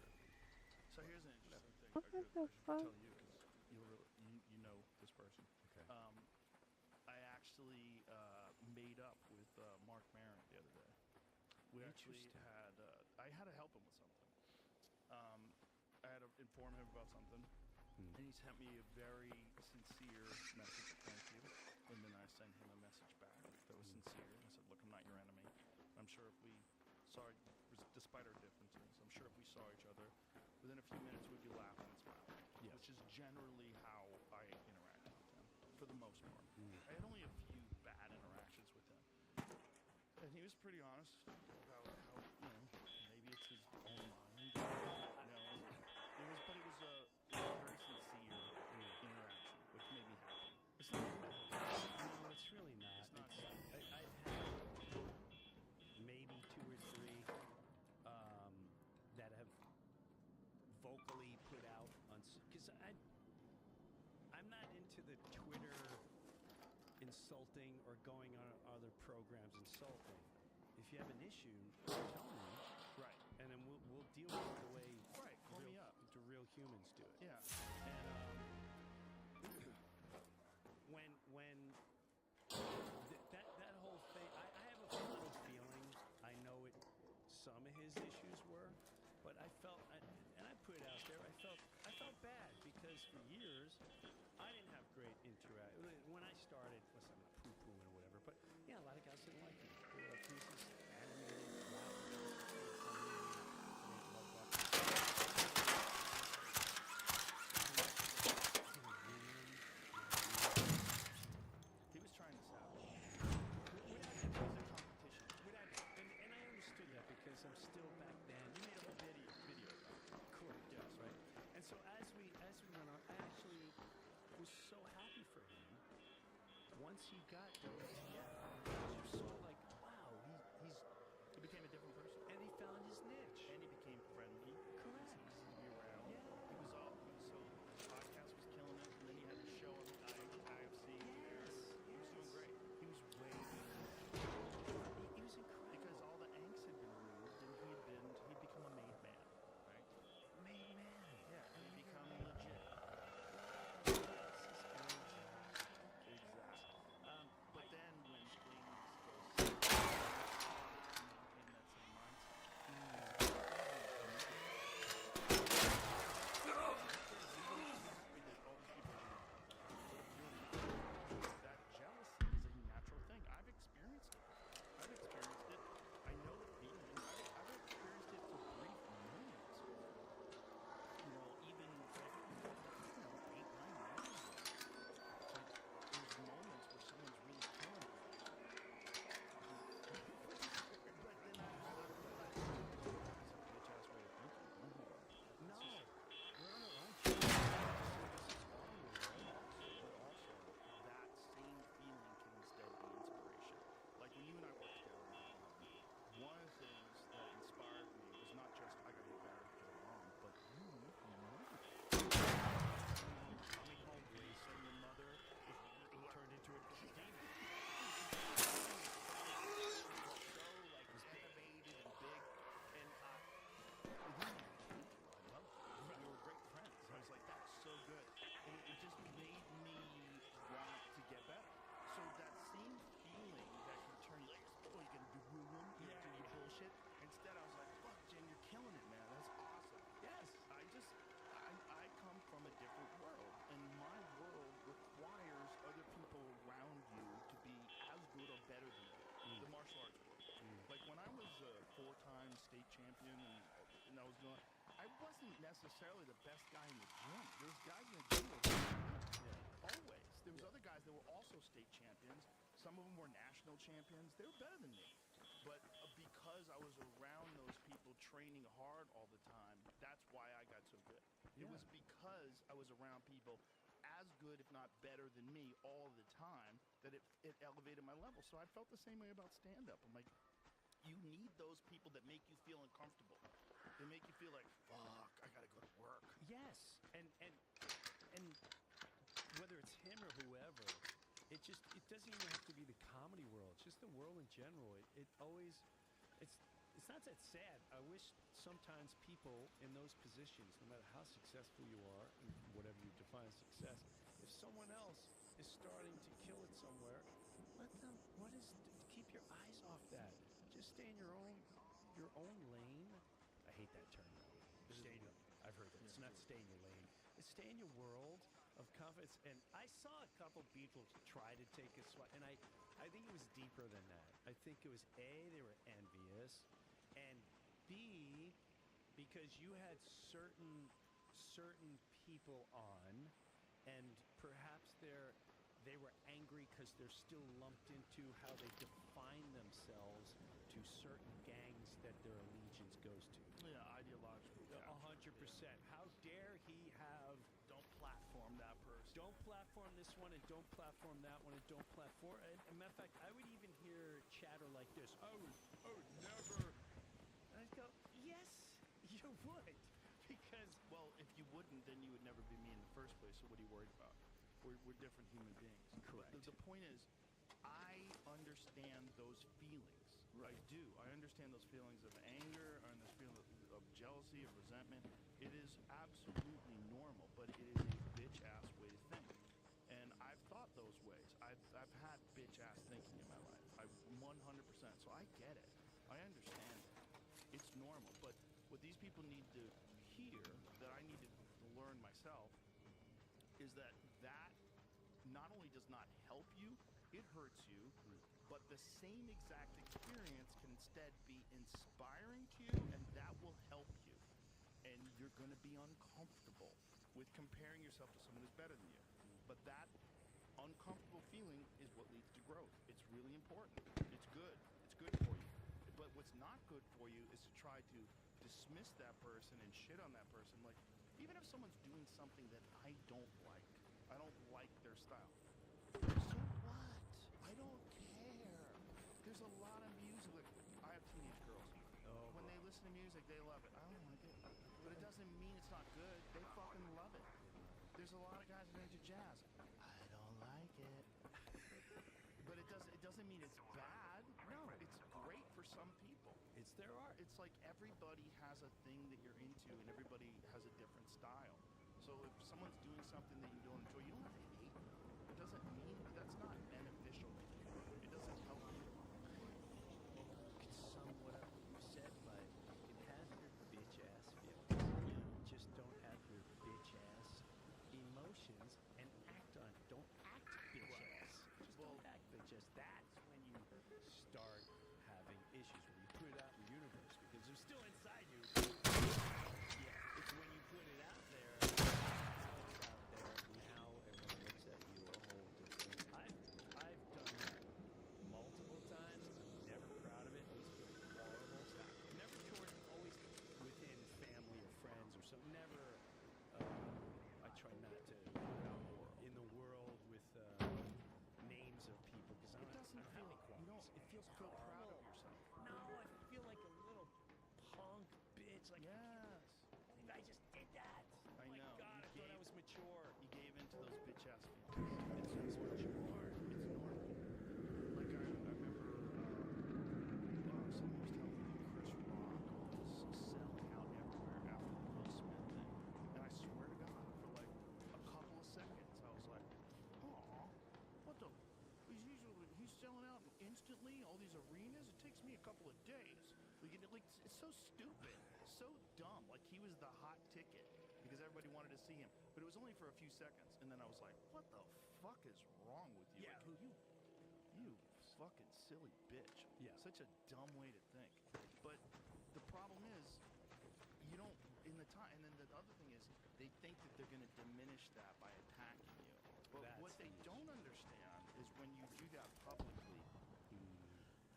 So here's an interesting thing. What I should the fuck? tell you because you know this person. Okay. I actually made up with Mark Maron the other day. We actually had I had to help him with something. I had to inform him about something, and he sent me a very sincere message of thank you. And then I sent him a message back that was sincere. I said, "Look, I'm not your enemy. I'm sure if we saw, despite our differences, I'm sure if we saw each other, within a few minutes we'd be laughing and smiling." Yeah. Which is generally how I interact with him, for the most part. I had only a few bad interactions with him, and he was pretty honest about how, you know, maybe it's his own mind. You know, but it was a very sincere interaction, which made me happy. It's not No, it's really not. It's not. I've had maybe 2 or 3 that have vocally put out on, because I'm not into the Twitter insulting or going on other programs insulting. If you have an issue, tell me. Right. And then we'll deal with it the way Call me up. the real humans do it. Yeah. And that whole thing, I have a funny feeling. I know it. Some of his issues were, but I felt, and I put it out there. I felt bad because for years I didn't have great interaction. When I started, listen, I'm not poo-pooing or whatever, but yeah, a lot of guys didn't like me. They were like, "Who's this animated, loud, He was trying to sabotage. And I understood that because I'm still back then. You made a whole video about it. Correct, yes, right? And so as we went on, I actually was so happy for him. Once he got WTF, you saw like, wow, he became a different person. And he found his niche. And he became friendly. Correct. It was easy to be around. Yeah. His podcast was killing it, and then he had a show on the IFC. Yes. He was doing great. He was way better. He was incredible. Because all the angst had been removed, and he'd become a made man, right? Made man. Yeah, and he'd become legit. Exactly. But then when things go south, in that same mindset. That jealousy is a natural thing. I've experienced it. I know the feeling. I've experienced it for brief moments. You know, even like, 8, 9 months ago. Like, there's moments where someone's really killing me. But then I realize that's a bitch-ass way of thinking. No, we're on our own track. But also, that same feeling can instead be inspiration. Like when you and I worked together, one of the things that inspired me was not just I gotta get better because I'm wrong, but you coming home racing your mother turned into a demon. So like animated and big, and I loved you. We were great friends. I was like, that's so good, and it just made me want to get better. So that same feeling that can turn like, oh, you can do woo-woo, you do your bullshit. Instead, I was like, fuck, Jen, you're killing it, man. That's awesome. Yes, I come from a different world, and my world requires other people around you to be as good or better than you. The martial arts world. Like when I was a 4-time state champion, and I was going, I wasn't necessarily the best guy in the gym. There was guys in the gym that were always. There was other guys that were also state champions. Some of them were national champions. They were better than me. But because I was around those people training hard all the time, that's why I got so good. It was because I was around people as good, if not better than me all the time, that it elevated my level. So I felt the same way about stand-up. I'm like, you need those people that make you feel uncomfortable. They make you feel like, fuck, I gotta go to work. Yes, and whether it's him or whoever, it doesn't even have to be the comedy world. It's just the world in general. It's not that sad. I wish sometimes people in those positions, no matter how successful you are, and whatever you define as success, if someone else is starting to kill it somewhere, let them. Keep your eyes off that. Just stay in your own lane. I hate that term. I've heard that. It's not stay in your lane. It's stay in your world of confidence. And I saw a couple people try to take a swat, and I think it was deeper than that. I think it was A, they were envious, and B, because you had certain people on, and perhaps they were angry because they're still lumped into how they define themselves to certain gangs that their allegiance goes to. Yeah, ideological. 100%. How dare he have... Don't platform that person. Don't platform this one, and don't platform that one, and don't platform... And matter of fact, I would even hear chatter like this. I would never... And I'd go, yes, you would. Because... Well, if you wouldn't, then you would never be me in the first place, so what are you worried about? We're different human beings. Correct. The point is, I understand those feelings. I do. I understand those feelings of anger, and those feelings of jealousy, of resentment. It is absolutely normal, but it is a bitch-ass way to think. And I've thought those ways. I've had bitch-ass thinking in my life. I 100%. So I get it. I understand it. It's normal. But what these people need to hear, that I need to learn myself, is that not only does not help you, it hurts you, but the same exact experience can instead be inspiring to you, and that will help you. And you're going to be uncomfortable with comparing yourself to someone who's better than you. But that uncomfortable feeling is what leads to growth. It's really important. It's good. It's good for you. But what's not good for you is to try to dismiss that person and shit on that person. Like, even if someone's doing something that I don't like their style. So what? I don't care. There's a lot of music. Like, I have teenage girls. When they listen to music, they love it. I don't like it. But it doesn't mean it's not good. They fucking love it. There's a lot of guys that are into jazz. I don't like it. But it doesn't mean it's bad. No, it's great for some people. It's their art. It's like everybody has a thing that you're into, and everybody has a different style. So if someone's doing something that you don't enjoy, you don't have to hate them. It doesn't mean that's not beneficial to you. It doesn't help you. Well, you can sum what up you said by you can have your bitch ass feelings. You just don't have your bitch ass emotions and act on it. Don't act bitch ass. Just don't act bitch ass. That's when you start having issues, when you put it out in the universe, because they're still inside you. Yeah, it's when you put it out there. Now everyone looks at you a whole different. I've done that multiple times. Never proud of it. It was horrible stuff. Never towards, always within family or friends or something. Never. I try not to put it out more in the world with names of people, because I don't have any qualities. It feels proud of yourself. No, I feel like a little punk bitch. Like, yes. I just did that. I know. My God, I thought I was mature. You gave into those bitch ass feelings. It's normal. It's normal. Like I remember someone was telling me that Chris Rock was selling out everywhere after the Will Smith thing. And I swear to God, for like a couple of seconds, I was like, aw, what the? He's selling out instantly, all these arenas? It takes me a couple of days. Like, it's so stupid, so dumb. Like, he was the hot ticket because everybody wanted to see him. But it was only for a few seconds. And then I was like, what the fuck is wrong with you? Yeah. Like, you fucking silly bitch. Yeah. Such a dumb way to think. But the problem is, you don't, in the time, and then the other thing is, they think that they're going to diminish that by attacking you. But That's what they the don't understand is when you do that publicly,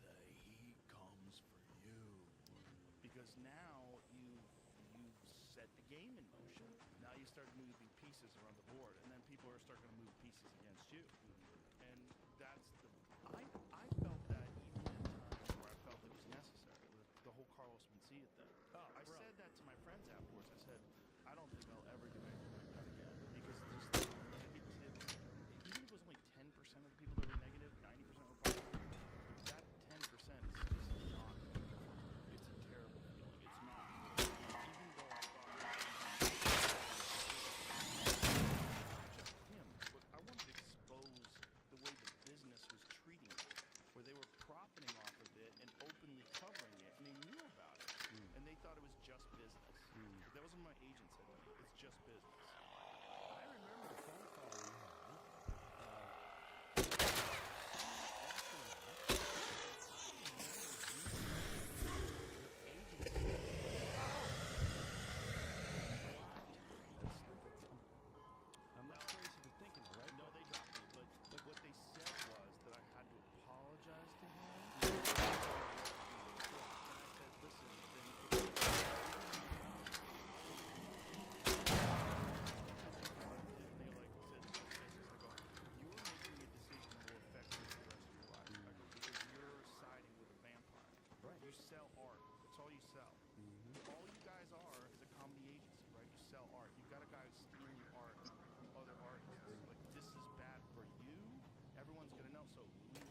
the heat comes for you. Because now you've set the game in motion. Now you start moving pieces around the board, and then people are starting to move pieces against you. And that's I felt that even in times where I felt it was necessary. The whole Carlos Mencia thing. I said that to my friends afterwards. I said, I don't think I'll ever do anything like that again. Because even if it was only 10% of the people that were negative, 90% were positive, that 10% is not good. It's a terrible feeling. It's not good. Even though I thought just him, but I wanted to expose the way the business was treating it, where they were profiting off of it and openly covering it, and they knew about it, and they thought it was just business. That was what my agent said to me. It's just business. I remember the phone call we had. I'm not crazy for thinking it, right? No, they dropped me, but what they said was that I had to apologize to him. And I said, listen, then sell art. That's all you sell. All you guys are is a comedy agency, right? You sell art. You've got a guy who's stealing art from other artists. Like, this is bad for you. Everyone's going to know. So Louis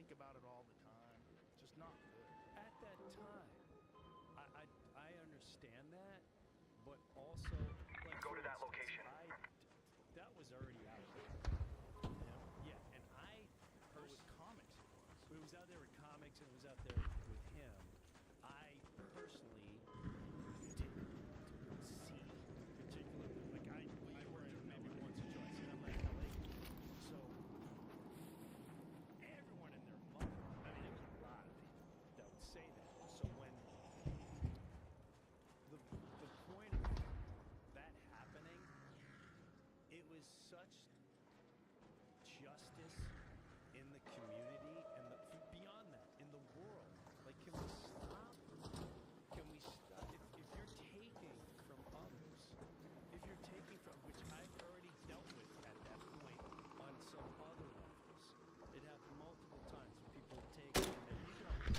think about it all the time. It's just not good. At that time, I understand that, but also like Go to that for location. That was already out there. Yeah, and I With comics, it was out there with comics and it was out there with him. I personally didn't see particularly like I worked there maybe once or twice, and I'm like LA. So everyone and their mother, I mean, there was a lot of people that would say that. So when the point of that happening, it was such justice in the community and beyond that, in the world. Like, can we stop? Can we stop? If you're taking from others, if you're taking from, which I've already dealt with at that point on some other levels, it happened multiple times where people take and you don't.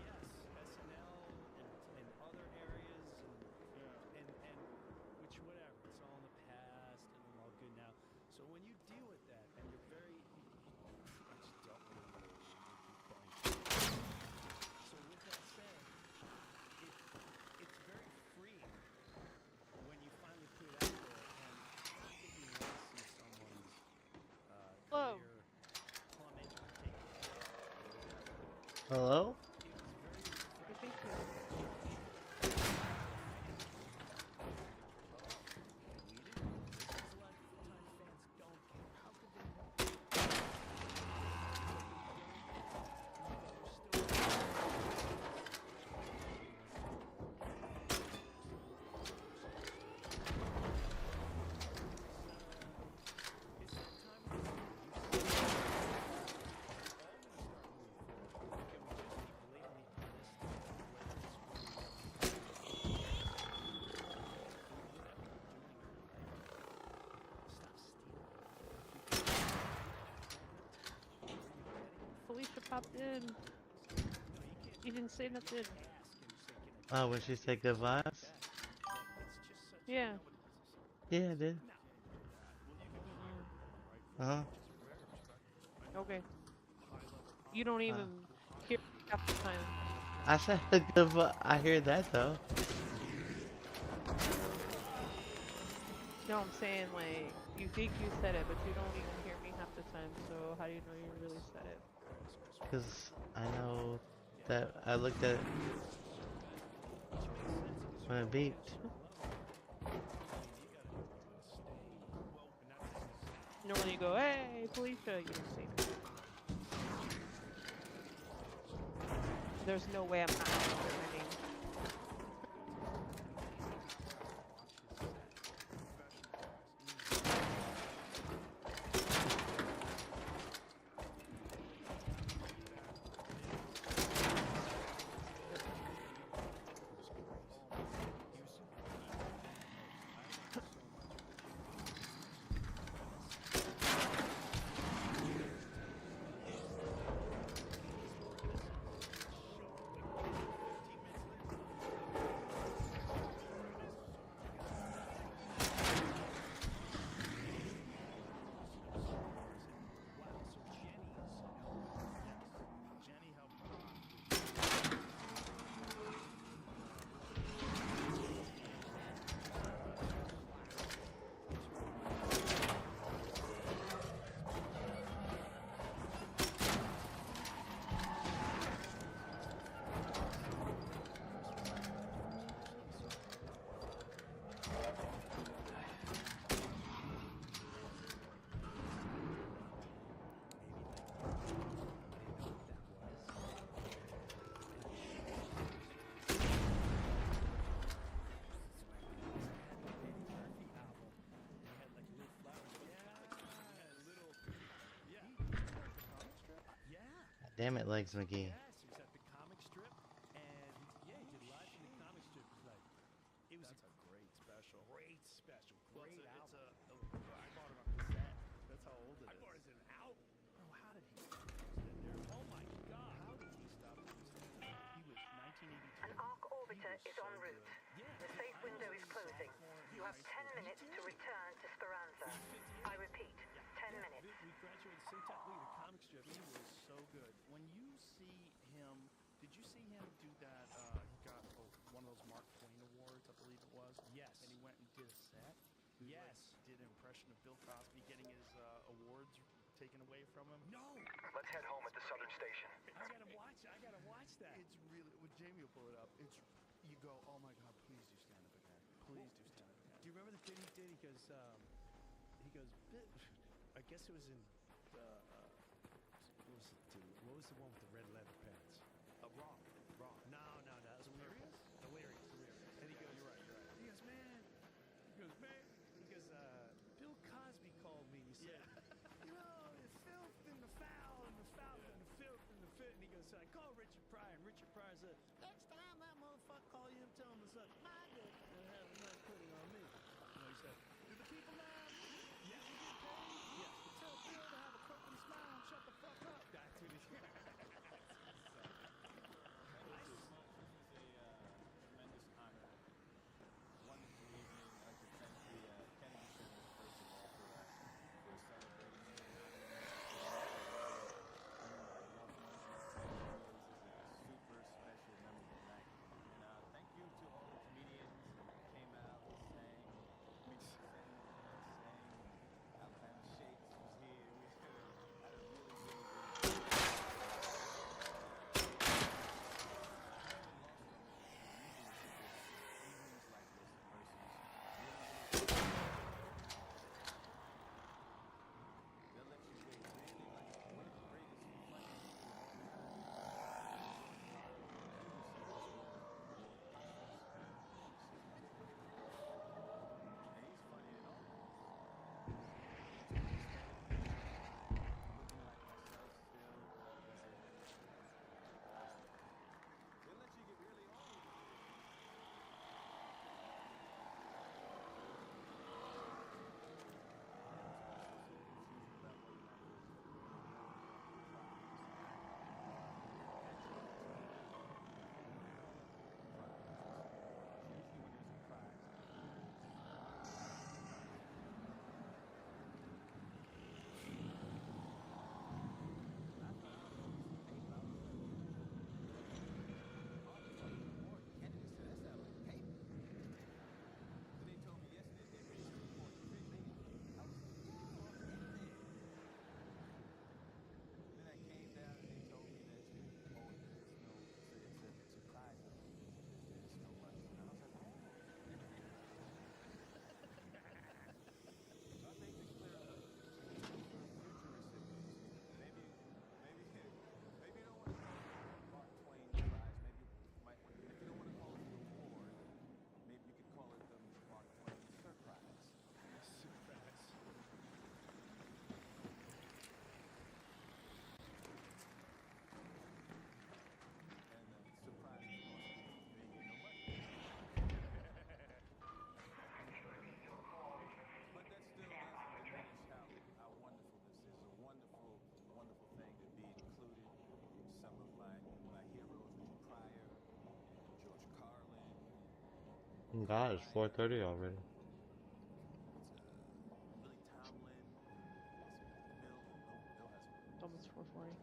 Yes, SNL and other areas and which whatever, it's all in the past and I'm all good now. So when you deal with that and you're very, I just dealt with it. So with that said, it's very freeing when you finally put it out there and not that you want to see someone's Hello. career plummet or take a hit. Hello? I think so. Felicia popped in. You didn't say nothing. Oh, when she said good vibes? Yeah. Yeah, I did. Uh-huh. Okay. You don't even hear half the time. I said a good vibe. I hear that, though. No, I'm saying, like, you think you said it, but you don't even hear me half the time, so how do you know you really said it? Because I know that I looked at it when it beeped. Normally you go, hey, Felicia, you don't say that. There's no way I'm not gonna say my name. Damn it, Legs McGee. Yes, he was at the comic strip, and yeah, he did live from the comic strip. It was That's a great special. great special, Well, great it's album. I bought it on cassette. That's how old it is. I bought it as an album. Bro, how did he? Oh my God! How did he stop producing that? He was 1982. An Arc Orbiter is en route. The safe window is closing. You have 10 minutes to return to Speranza. I repeat, 10 minutes. We graduated the same time. Look at the comic strip. He was so good. When you see him, did you see him do that? He got one of those Mark Twain Awards, I believe it was. Yes. And he went and did a set. He did an impression of Bill Cosby getting his awards taken away from him. No. Let's head home at the Southern Station. I gotta watch that. It's really. Well, Jamie will pull it up. It's. You go, oh my God! Please do stand up again. Please do stand up again. Do you remember the bit he did? He goes. I guess it was in. What was the one with the red leather pants? Wrong. No. That was Delirious. And he goes, you're right. He goes, man. Bill Cosby called me. He said, the filth and the foul and the foul and the filth and the fit. And he goes, so I called Richard Pryor, and Richard Pryor said, next time that motherfucker call you and tell him to suck my dick and have a nice pudding on me. He said, do the people laugh? Yes. You get paid? Yes. But tell Bill to have a crooked smile and shut the fuck up. That's what he said. God, it's 4:30 already. Almost 4:40.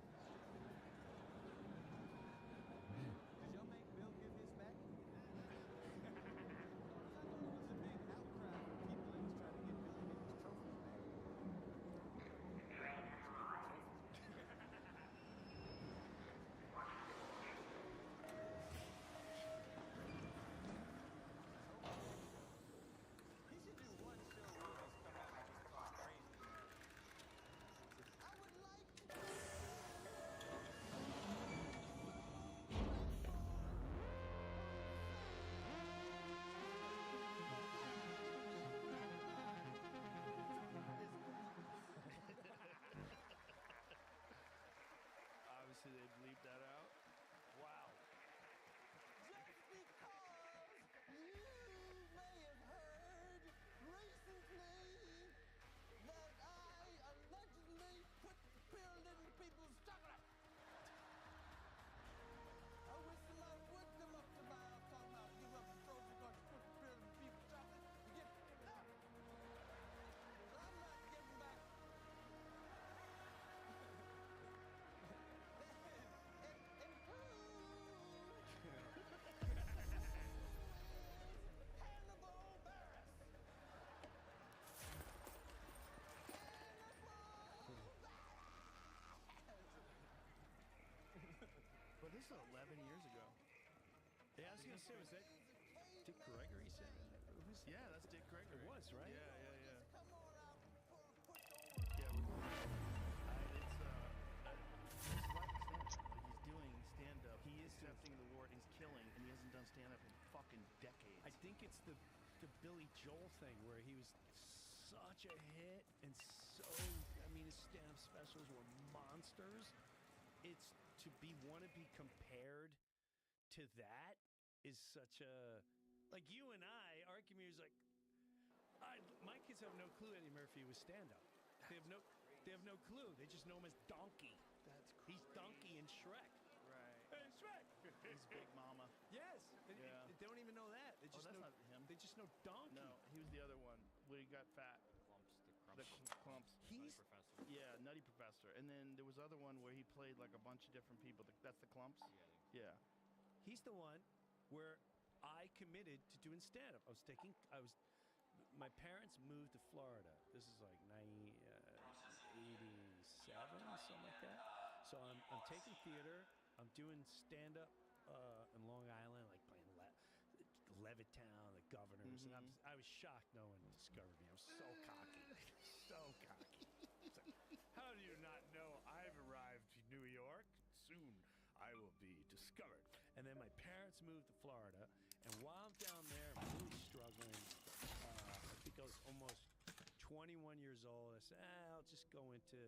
This was 11 years ago. Yeah, I was gonna say, was that Dick Gregory said that? Who's Yeah, that's Dick Gregory. It was, right? Yeah. Yeah, it's he's doing stand-up. He is accepting the award. He's killing, and he hasn't done stand-up in fucking decades. I think it's the Billy Joel thing where he was such a hit and so, I mean, his stand-up specials were monsters. It's to wanna be compared to that is such a, like you and I, our community's like, my kids have no clue Eddie Murphy was stand-up. They have no clue. They just know him as Donkey. That's crazy. He's Donkey in Shrek. Right. Hey, Shrek. He's Big Mama. Yes. They don't even know that. They just that's know not him. They just know Donkey. No, he was the other one when he got fat. The clumps. He's Nutty Professor. And then there was other one where he played like a bunch of different people. That's the clumps. Yeah. He's the one where I committed to doing stand-up. My parents moved to Florida. This is like 87, something like that. So I'm taking theater. I'm doing stand-up in Long Island, like playing Levittown, the Governors. And I was shocked no one discovered me. I was so cocky. So cocky. It's like, how do you not know I've arrived to New York? Soon I will be discovered. And then my parents moved to Florida. And while I'm down there, I'm really struggling. I think I was almost 21 years old. I said, I'll just go into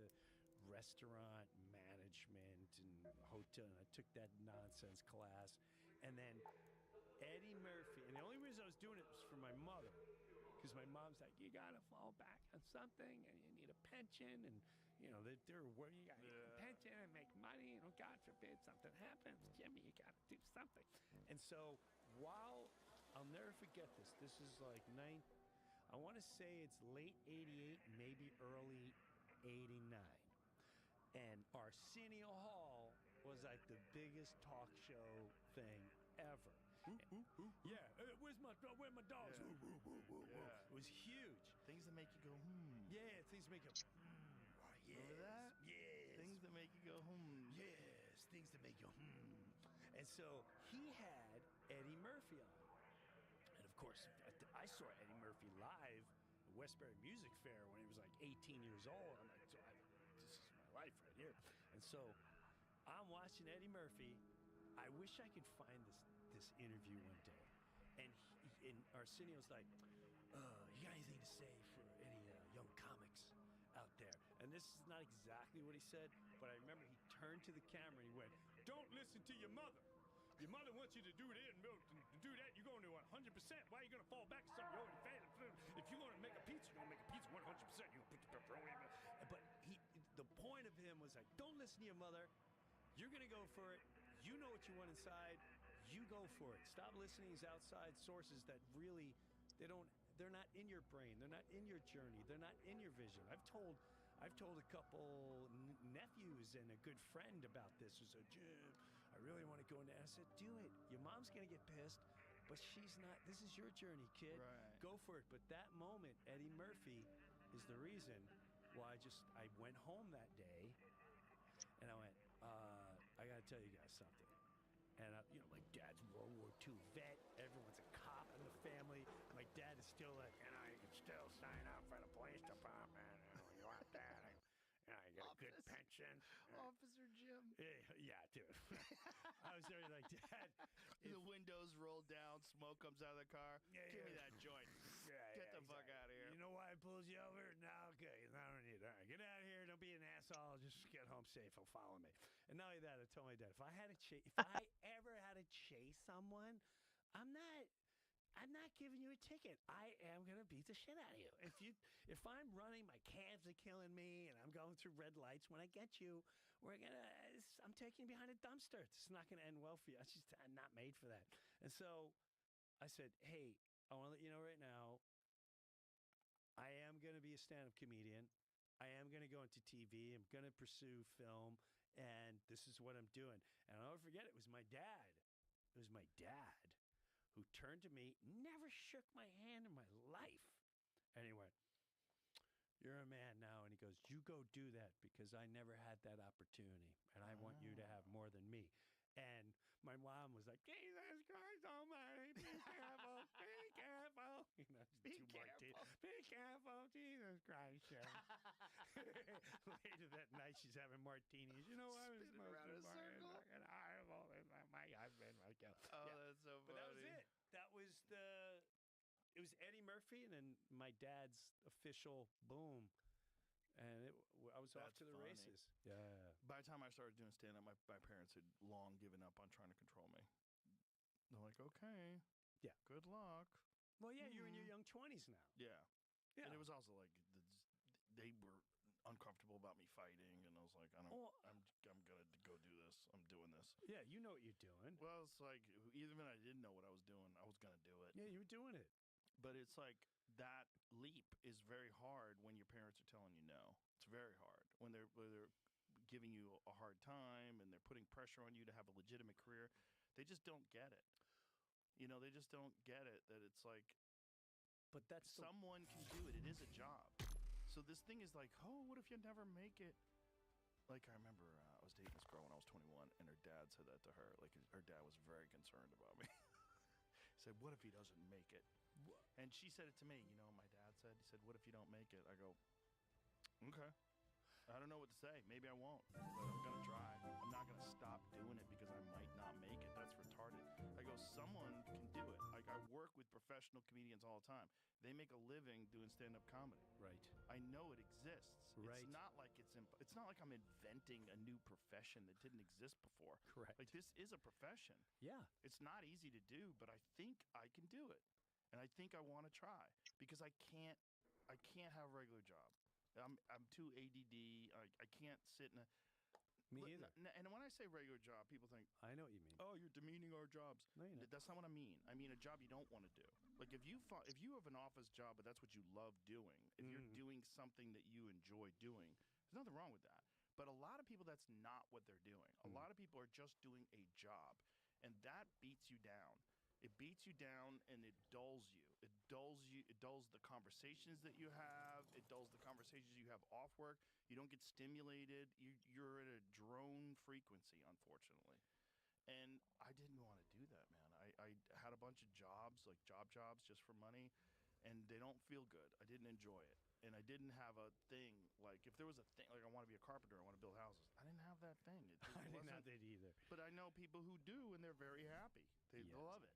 restaurant management and hotel. And I took that nonsense class. And then Eddie Murphy, and the only reason I was doing it was for my mother. Because my mom's like, you got to fall back on something, and you need a pension. And, you know, they're worried. You got to get a pension and make money. And, God forbid something happens. Jimmy, you got to do something. And so while I'll never forget this. This is like I want to say it's late 88, maybe early 89. And Arsenio Hall was like the biggest talk show thing ever. Yeah, where my dogs? Yeah. It was huge. Things that make you go, Yeah, things that make you, Remember that? Yes. Things that make you go, Yes, things that make you, And so he had Eddie Murphy on. And of course, I saw Eddie Murphy live at Westbury Music Fair when he was like 18 years old. I'm like, this is my life right here. And so I'm watching Eddie Murphy. I wish I could find this interview one day. And Arsenio's like, you got anything to say for any young comics out there? And this is not exactly what he said, but I remember he turned to the camera and he went, don't listen to your mother. Your mother wants you to do this and to do that. You're going to 100%. Why are you going to fall back to something you already failed? If you're going to make a pizza, you're going to make a pizza 100%. You're going to put the pepperoni in it. But the point of him was like, don't listen to your mother. You're going to go for it. You know what you want inside. You go for it. Stop listening to these outside sources that really, they're not in your brain. They're not in your journey. They're not in your vision. I've told a couple nephews and a good friend about this who said, Jim, I really want to go into it. I said, do it. Your mom's going to get pissed, but she's not. This is your journey, kid. Right. Go for it. But that moment, Eddie Murphy is the reason why I went home that day and I went, I got to tell you guys something. And, my dad's World War II vet. Everyone's a cop in the family. My dad is still you can still sign up for the police department. You want that? You get a good pension. Officer Jim. Yeah, dude. I was already like, Dad. The windows roll down, smoke comes out of the car. Give me that joint. Get the fuck out of here. You know why I pulled you over? No, okay. I don't need it. All right, get out of here. Don't be an asshole. Just get home safe. He'll follow me. And not only that, I told my dad, if I ever had to chase someone, I'm not giving you a ticket. I am gonna beat the shit out of you. If I'm running, my calves are killing me, and I'm going through red lights. When I get you, I'm taking you behind a dumpster. It's not gonna end well for you. I'm not made for that. And so I said, hey, I want to let you know right now, I am gonna be a stand-up comedian. I am gonna go into TV. I'm gonna pursue film, and this is what I'm doing. And I'll never forget, it was my dad. It was my dad who turned to me, never shook my hand in my life. Anyway, you're a man now. And he goes, you go do that because I never had that opportunity. And I want you to have more than me. And my mom was like, Jesus Christ Almighty, be careful, be careful. You know, Be two careful. Be careful, Jesus Christ. Later that night, she's having martinis. You know, I was Spinning around in a circle. fucking horrible. My husband. Like, Oh, that's so funny. but that was it. That was it was Eddie Murphy and then my dad's official boom. And I was off That's to the funny. races. Yeah. By the time I started doing stand-up, my parents had long given up on trying to control me. They're like, okay, yeah, good luck. Well, yeah, you're in your young 20s now. Yeah. Yeah. And it was also like they were uncomfortable about me fighting, and I was like, I'm gonna go do this. I'm doing this. Yeah, you know what you're doing. Well, it's like even when I didn't know what I was doing, I was gonna do it. Yeah, you were doing it. But it's like that leap is very hard when your parents are telling you no. It's very hard when they're giving you a hard time and they're putting pressure on you to have a legitimate career. They just don't get it. You know, they just don't get it that it's like, but that's someone can do it. It is a job. So this thing is like, oh, what if you never make it? Like I remember I was dating this girl when I was 21, and her dad said that to her. Like her dad was very concerned about me. He said, "What if he doesn't make it?" And she said it to me. You know, my dad said, he said, "What if you don't make it?" I go, "Okay. I don't know what to say. Maybe I won't, but I'm gonna try. I'm not gonna stop doing it because I might not make it. That's retarded." I go, someone can do it. Like I work with professional comedians all the time. They make a living doing stand-up comedy. Right. I know it exists. Right. It's not like it's not like I'm inventing a new profession that didn't exist before. Correct. Like this is a profession. Yeah. It's not easy to do, but I think I can do it, and I think I want to try because I can't have a regular job. I'm too ADD. I can't sit in a. Me either. And when I say regular job, people think, I know what you mean. "Oh, you're demeaning our jobs." No, you're not. That's not what I mean. I mean a job you don't want to do. Like if you have an office job, but that's what you love doing. If you're doing something that you enjoy doing, there's nothing wrong with that. But a lot of people, that's not what they're doing. A lot of people are just doing a job, and that beats you down. It beats you down, and it dulls you. It dulls you. It dulls the conversations that you have. It dulls the conversations you have off work. You don't get stimulated. You're at a drone frequency, unfortunately. And I didn't want to do that, man. I had a bunch of jobs, like job jobs, just for money, and they don't feel good. I didn't enjoy it. And I didn't have a thing, like if there was a thing, like I want to be a carpenter, I want to build houses. I didn't have that thing. I didn't have that either. But I know people who do, and they're very happy. They love it.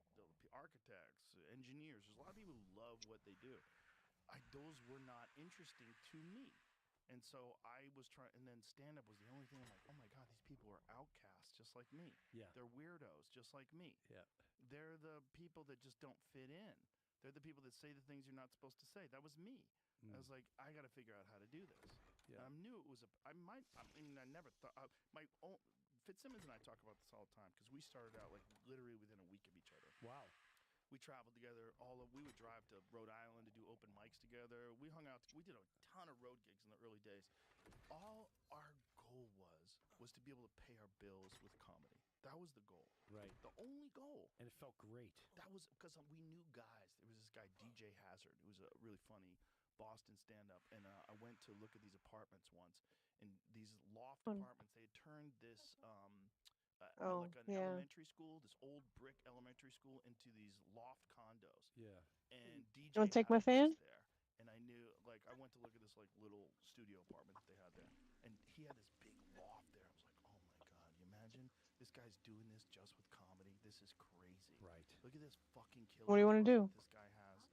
Architects, engineers. There's a lot of people who love what they do. Those were not interesting to me. And so I was trying, and then stand-up was the only thing. I'm like, oh my God, these people are outcasts just like me. Yeah. They're weirdos just like me. Yeah. They're the people that just don't fit in. They're the people that say the things you're not supposed to say. That was me. I was like, I got to figure out how to do this. Yeah. And I knew it was I never thought, Fitzsimmons and I talk about this all the time because we started out like literally within a week of each other. Wow. We traveled together. We would drive to Rhode Island to do open mics together. We hung out. We did a ton of road gigs in the early days. All our goal was to be able to pay our bills with comedy. That was the goal. Right. The only goal. And it felt great. That was because we knew guys. There was this guy, DJ Hazard, who was a really funny Boston stand-up. And I went to look at these apartments once. And these loft apartments, they had turned this like an elementary school, this old brick elementary school, into these loft condos. Yeah. And DJ You want to take my Hazard fan? was there. And I knew, like, I went to look at this like little studio apartment that they had there, and he had this big loft there. I was like, oh my God, you imagine this guy's doing this just with comedy? This is crazy. Right. Look at this fucking killer. What do you want to do? This guy has,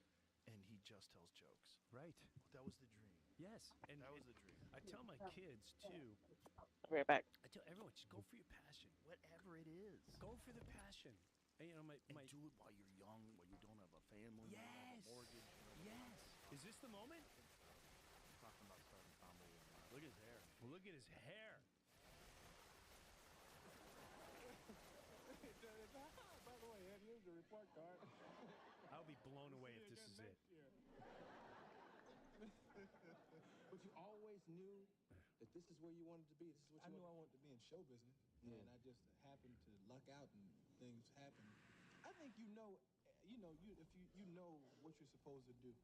and he just tells jokes. Right. That was the dream. Yes. And that was the dream. I tell my kids too. I'll be right back. I tell everyone, just go for your passion. Whatever it is. Go for the passion. And, you know, and do it while you're young, while you don't have a family, you don't have a mortgage. Yes. Is this the moment? Talking about starting comedy. Look at his hair. Well, look at his hair. By the way, Ed, here's the report card. I'll be blown away if this is it. But you always knew that this is where you wanted to be. This is what I knew I wanted to be in show business, and I just happened to luck out and things happen. I think if you know what you're supposed to do.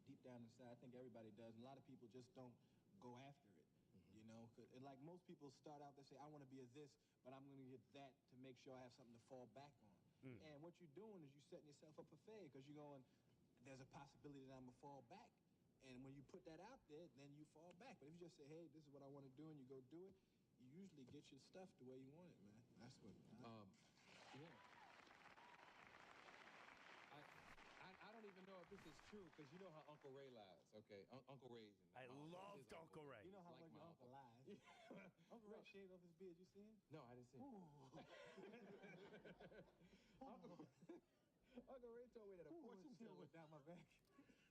Deep down inside, I think everybody does. And a lot of people just don't go after it, you know. And like most people start out, they say, I want to be a this, but I'm going to get that to make sure I have something to fall back on. And what you're doing is you're setting yourself up for failure because you're going, there's a possibility that I'm going to fall back. And when you put that out there, then you fall back. But if you just say, hey, this is what I want to do, and you go do it, you usually get your stuff the way you want it, man. That's what. Yeah. I don't even know if this is true because you know how Uncle Ray lies. Okay, Uncle Ray's. I loved Uncle Ray. You know how much your uncle lies. Uncle Ray shaved off his beard. You see him? No, I didn't see him. Uncle Ray told me that a fortune teller went down my back.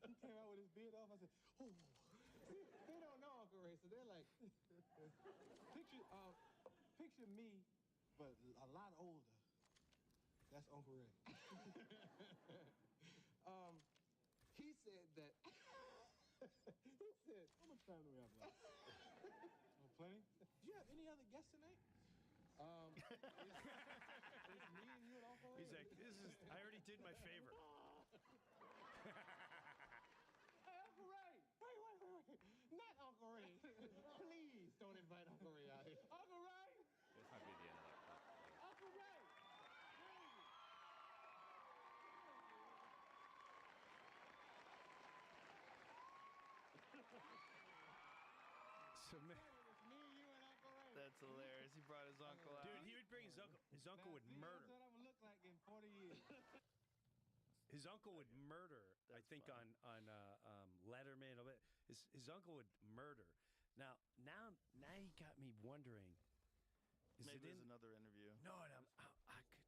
He came out with his beard off. I said, oh. They don't know Uncle Ray, so they're like, picture me, but a lot older. That's Uncle Ray. He said that. He said, how much time do we have left? Oh, plenty? Do you have any other guests tonight? It's me and you and Uncle Ray. He's like, I already did my favor. Hey, Uncle Ray! Wait. Not Uncle Ray. Please don't invite Uncle Ray out here. Uncle Ray! This might be the end of that clip. Uncle Ray! So, man, It's me, you, and Uncle Ray. That's hilarious. He brought his uncle out. dude, he would bring his uncle. His uncle would murder. That's what I'm going to look like in 40 years. His uncle would murder. I think on Letterman. His uncle would murder. Now he got me wondering. Maybe there's another interview. No, and I could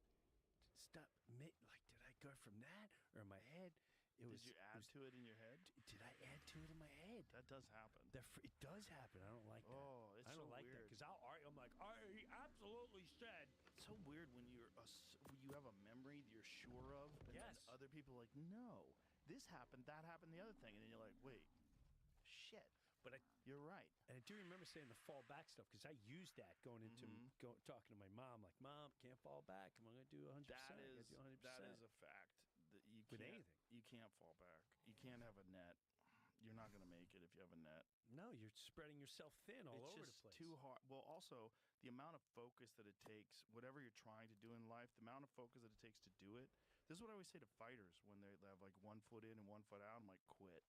stop. Like, did I go from that or in my head? Did you add to it in your head? Did I add to it in my head? That does happen. It does happen. I don't like that. Oh, it's I don't so like weird. that because I'm like, he absolutely said. It's so weird when when you have a memory that you're sure of, and then other people are like, no, this happened, that happened, the other thing, and then you're like, wait, shit. But you're right. And I do remember saying the fall back stuff because I used that going into talking to my mom. Like, Mom, can't fall back. I'm going to do 100%. That is a fact. That you With can't, anything. You can't fall back. You can't have a net. You're not going to make it if you have a net. No, you're spreading yourself thin all over the place. It's just too hard. Well, also, the amount of focus that it takes, whatever you're trying to do in life, the amount of focus that it takes to do it. This is what I always say to fighters when they have like 1 foot in and 1 foot out. I'm like, quit.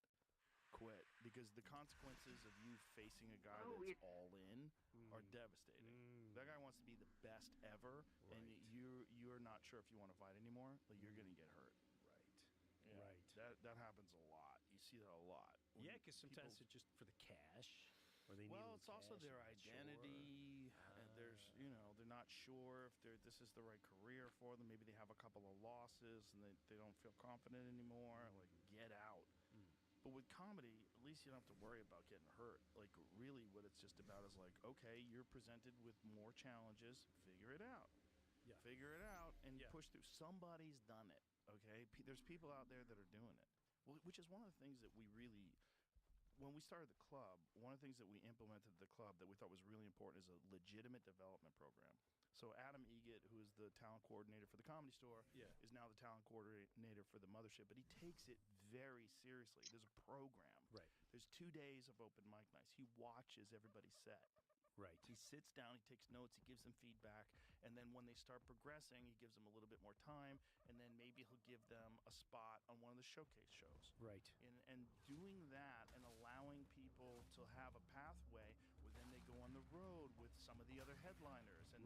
Because the consequences of you facing a guy that's all in are devastating. That guy wants to be the best ever, and you're not sure if you want to fight anymore. Like, you're going to get hurt. Yeah, Right. That happens a lot. You see that a lot. Yeah, because sometimes it's just for the cash, or they need. Well, it's also cash, their they're not identity, and there's they're not sure if this is the right career for them. Maybe they have a couple of losses and they don't feel confident anymore. Like, get out. But with comedy, at least you don't have to worry about getting hurt. Like, really, what it's just about is like, okay, you're presented with more challenges. Figure it out. Yeah. Figure it out and push through. Somebody's done it. Okay, there's people out there that are doing it, which is one of the things that we really, when we started the club, one of the things that we implemented at the club that we thought was really important is a legitimate development program. So Adam Egett, who is the talent coordinator for the Comedy Store, is now the talent coordinator for the Mothership, but he takes it very seriously. There's a program. Right. There's 2 days of open mic nights. He watches everybody's set. Right. He sits down, he takes notes, he gives them feedback, and then when they start progressing, he gives them a little bit more time, and then maybe he'll give them a spot on one of the showcase shows. Right. And doing that and allowing people to have a pathway where then they go on the road with some of the other headliners. And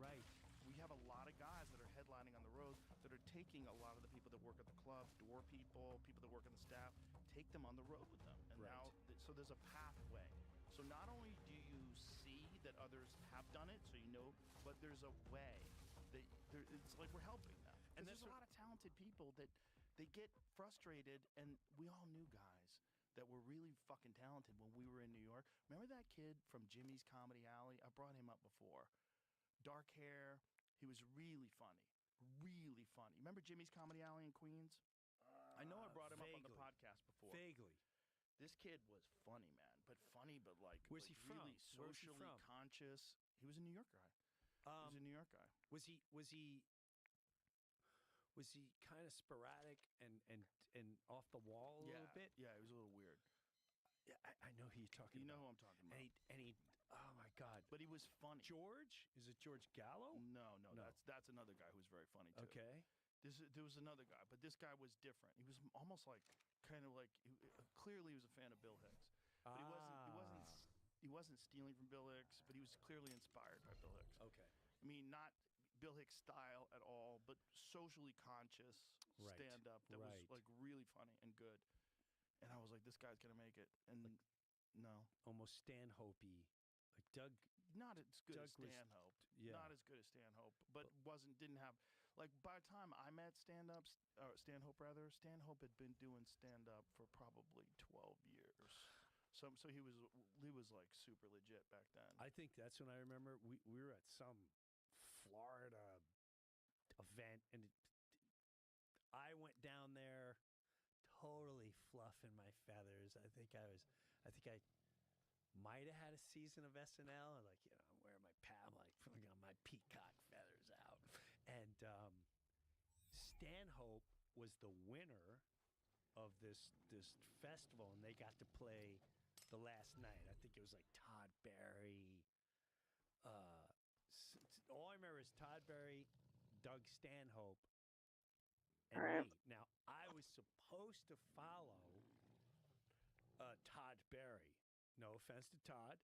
we have a lot of guys that are headlining on the road that are taking a lot of the people that work at the club, door people, people that work on the staff, take them on the road with them. And now, so there's a pathway. So not only do you see that others have done it, so you know, but there's a way. It's like we're helping them. And there's a lot of talented people that they get frustrated, and we all knew guys that were really fucking talented when we were in New York. Remember that kid from Jimmy's Comedy Alley? I brought him up before. Dark hair. He was really funny. Really funny. Remember Jimmy's Comedy Alley in Queens? I know I brought him up on the podcast before. Vaguely. This kid was funny, man. But funny, but like, Where's he from? Really socially conscious. He was a New York guy. He was a New York guy. Was he kind of sporadic and off the wall a little bit? Yeah, he was a little weird. Yeah, I know who you're talking about. You know who I'm talking about. And he oh my God. but he was funny. George? Is it George Gallo? No, that's another guy who's very funny too. Okay. There was another guy, but this guy was different. He was almost like kind of like clearly he was a fan of Bill Hicks. But he wasn't stealing from Bill Hicks, but he was clearly inspired by Bill Hicks. Okay. I mean, not Bill Hicks style at all, but socially conscious stand up that was like really funny and good. And I was like, this guy's gonna make it. And no, almost Stanhope-y. Like Doug, not as good as Stanhope. Not as good as Stanhope, but didn't have like by the time I met Stanhope had been doing stand up for probably 12 years. So he was like super legit back then. I think that's when I remember we were at some Florida event, and I went down there totally fluffing my feathers. I think I might have had a season of SNL, and like, I'm wearing my I'm like putting on my peacock feathers out. And Stanhope was the winner of this festival, and they got to play the last night. I think it was like Todd Barry. All I remember is Todd Barry, Doug Stanhope, and me. Now, I was supposed to follow Todd Barry. No offense to Todd.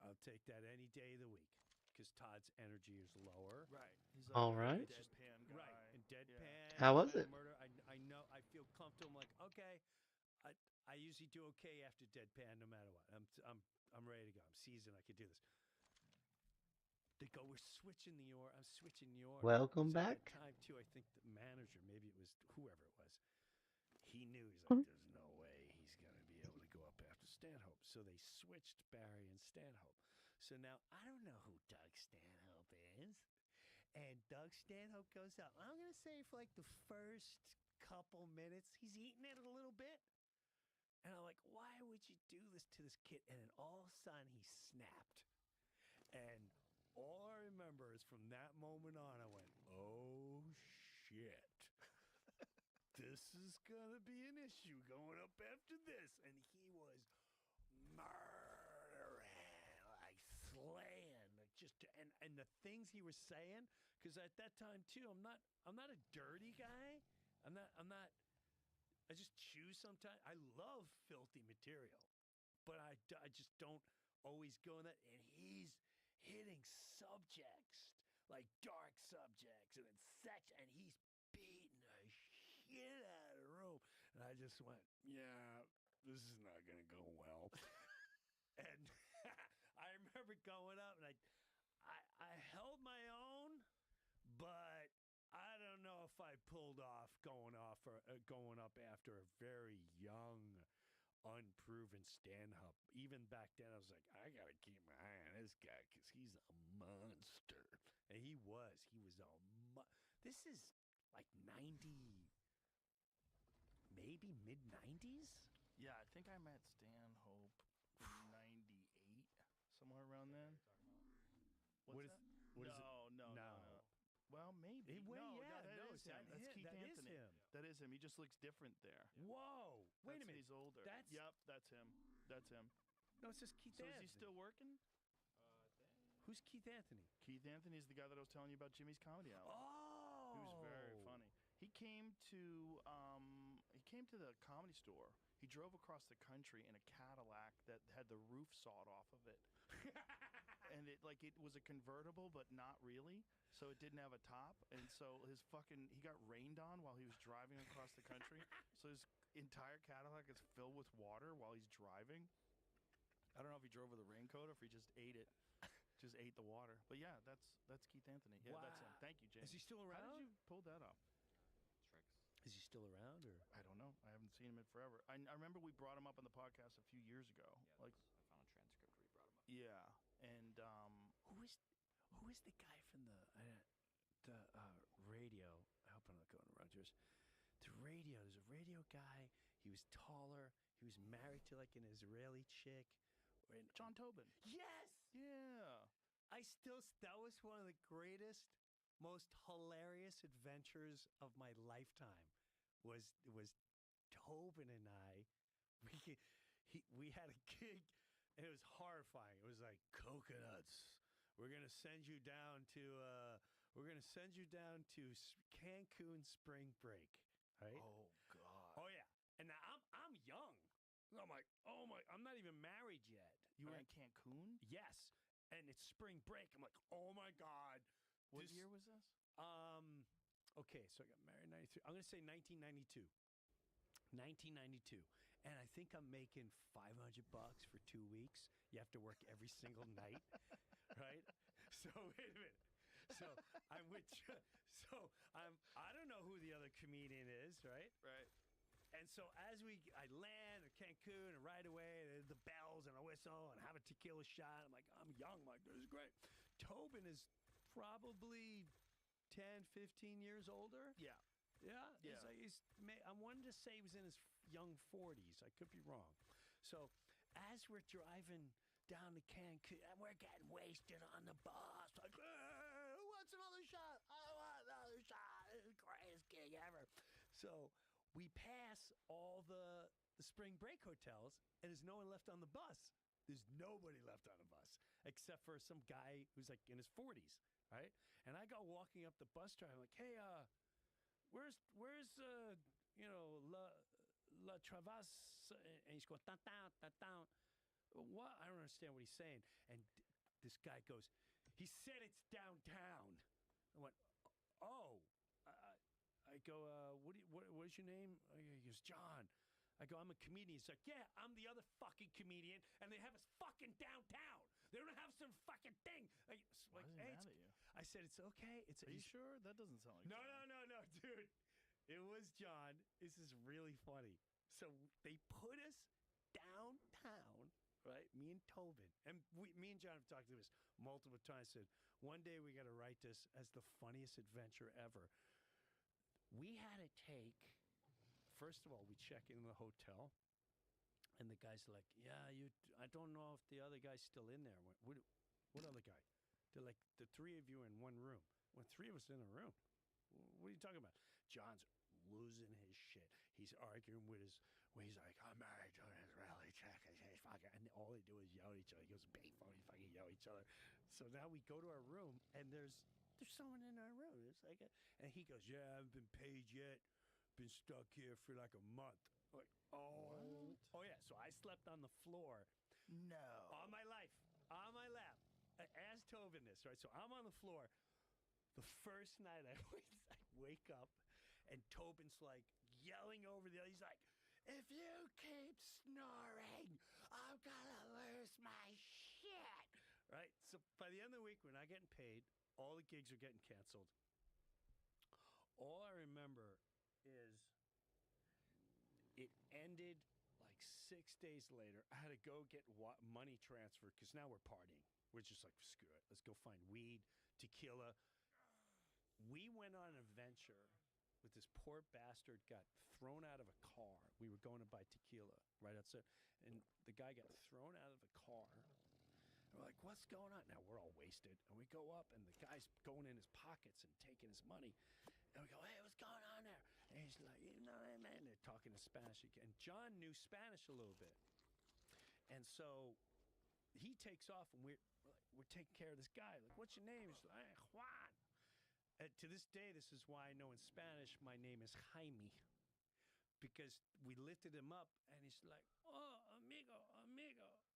I'll take that any day of the week because Todd's energy is lower. Right. He's like all right. Deadpan guy. Right. And Deadpan. How was it? Murder. I know. I feel comfortable. I'm like, okay. I usually do okay after Deadpan, no matter what. I'm ready to go. I'm seasoned. I can do this. They go, we're switching the order. I'm switching the order. Welcome back. At that time too, I think the manager, maybe it was whoever it was, he knew. He's like, there's no way he's gonna be able to go up after Stanhope. So they switched Barry and Stanhope. So now I don't know who Doug Stanhope is. And Doug Stanhope goes up. I'm gonna say for like the first couple minutes, he's eating it a little bit. And I'm like, why would you do this to this kid? And then all of a sudden he snapped. And all I remember is from that moment on, I went, oh, shit. This is going to be an issue going up after this. And he was murdering, like slaying. And the things he was saying, because at that time, too, I'm not a dirty guy. I just choose sometimes. I love filthy material, but I just don't always go in that. And he's hitting subjects, like dark subjects, and sex, and he's beating the shit out of the room. And I just went, yeah, this is not going to go well. And I remember going up, and I held my own, but I don't know if I pulled off going up after a very young, unproven Stanhope. Even back then, I was like, I gotta keep my eye on this guy because he's a monster, and he was this is like 90, maybe mid 90s. Yeah, I think I met Stanhope in 98, somewhere around then. What's that? No. Well, maybe. That is him. That's Keith Anthony. That is him. He just looks different there. Whoa! Wait a minute. He's older. Yep, that's him. No, it's just Keith Anthony. So is he still working? Who's Keith Anthony? Keith Anthony's the guy that I was telling you about Jimmy's Comedy Hour. Oh! He was very funny. He came to the Comedy Store. He drove across the country in a Cadillac that had the roof sawed off of it. And it was a convertible, but not really. So it didn't have a top, and so he got rained on while he was driving across the country. So his entire Cadillac is filled with water while he's driving. I don't know if he drove with a raincoat or if he just ate it, just ate the water. But yeah, that's Keith Anthony. Yeah, wow. That's him. Thank you, James. Is he still around? How did you pull that off? Is he still around, or I don't know. I haven't seen him in forever. I remember we brought him up on the podcast a few years ago. Yeah, I found a transcript where you brought him up. Yeah, and who is the guy from the radio? I hope I'm not going to Rogers. There's a radio guy. He was taller. He was married to like an Israeli chick. John Tobin. Yes. Yeah. That was one of the greatest, most hilarious adventures of my lifetime. Was Tobin and I. We had a gig it was horrifying. It was like coconuts. We're gonna send you down to Cancun spring break, right? Oh God. Oh yeah. And now I'm young. I'm like, oh my, I'm not even married yet. You were in Cancun? Yes. And it's spring break. I'm like, oh my God. What year was this? Okay, so I got married in 93. I'm gonna say 1992. 1992. And I think I'm making $500 for 2 weeks. You have to work every single night, right? So wait a minute. So I don't know who the other comedian is, right? Right. And so I land at Cancun and right away, the bells and a whistle and have a tequila shot. I'm like, I'm young. I'm like, this is great. Tobin is probably 10, 15 years older. Yeah. Yeah. I wanted to say he was in his young 40s. I could be wrong. So as we're driving down to Cancun, and we're getting wasted on the bus. Like, who wants another shot? I want another shot. It's the greatest gig ever. So we pass all the spring break hotels, and there's no one left on the bus. There's nobody left on the bus except for some guy who's like in his 40s, right? And I go walking up the bus drive. I'm like, hey, where's La Traverse? And he's going, ta-down, ta-down. What? I don't understand what he's saying. And this guy goes, he said it's downtown. I went, oh. I go, what is your name? He goes, John. I go, I'm a comedian. He's like, yeah, I'm the other fucking comedian, and they have us fucking downtown. They don't have some fucking thing. Why is he mad at you? I said, it's okay. Are you sure? That doesn't sound like No, dude. It was John. This is really funny. So they put us downtown, right? Me and Tobin. And me and John have talked to this multiple times. Said, one day we got to write this as the funniest adventure ever. We had to take, first of all, we check in the hotel, and the guy's like, yeah, I don't know if the other guy's still in there. What other guy? They're like, the three of you in one room. Well, three of us in a room. What are you talking about? John's losing his shit. He's arguing with he's like, I'm married to an Israeli chick, and all they do is yell at each other. He goes, payphone, fucking yell at each other. So now we go to our room, and there's someone in our room. It's like and he goes, yeah, I haven't been paid yet. Been stuck here for like a month. Like, oh. What? Oh, yeah. So I slept on the floor. No. On my life. On my lap. As Tobin this, right? So I'm on the floor. The first night I wake up, and Tobin's like yelling over the other. He's like, if you keep snoring, I'm gonna lose my shit. Right? So by the end of the week, we're not getting paid. All the gigs are getting canceled. All I remember is it ended like 6 days later. I had to go get money transferred because now we're partying. We're just like, screw it. Let's go find weed, tequila. We went on an adventure with this poor bastard got thrown out of a car. We were going to buy tequila right outside. And the guy got thrown out of the car. And we're like, what's going on? Now we're all wasted. And we go up and the guy's going in his pockets and taking his money. And we go, hey, what's going on there? And he's like, you know what I mean? They're talking in Spanish again. And John knew Spanish a little bit. And so he takes off and we're taking care of this guy. Like, what's your name? He's like, hey, Juan. And to this day, this is why I know in Spanish my name is Jaime. Because we lifted him up and he's like, oh, amigo.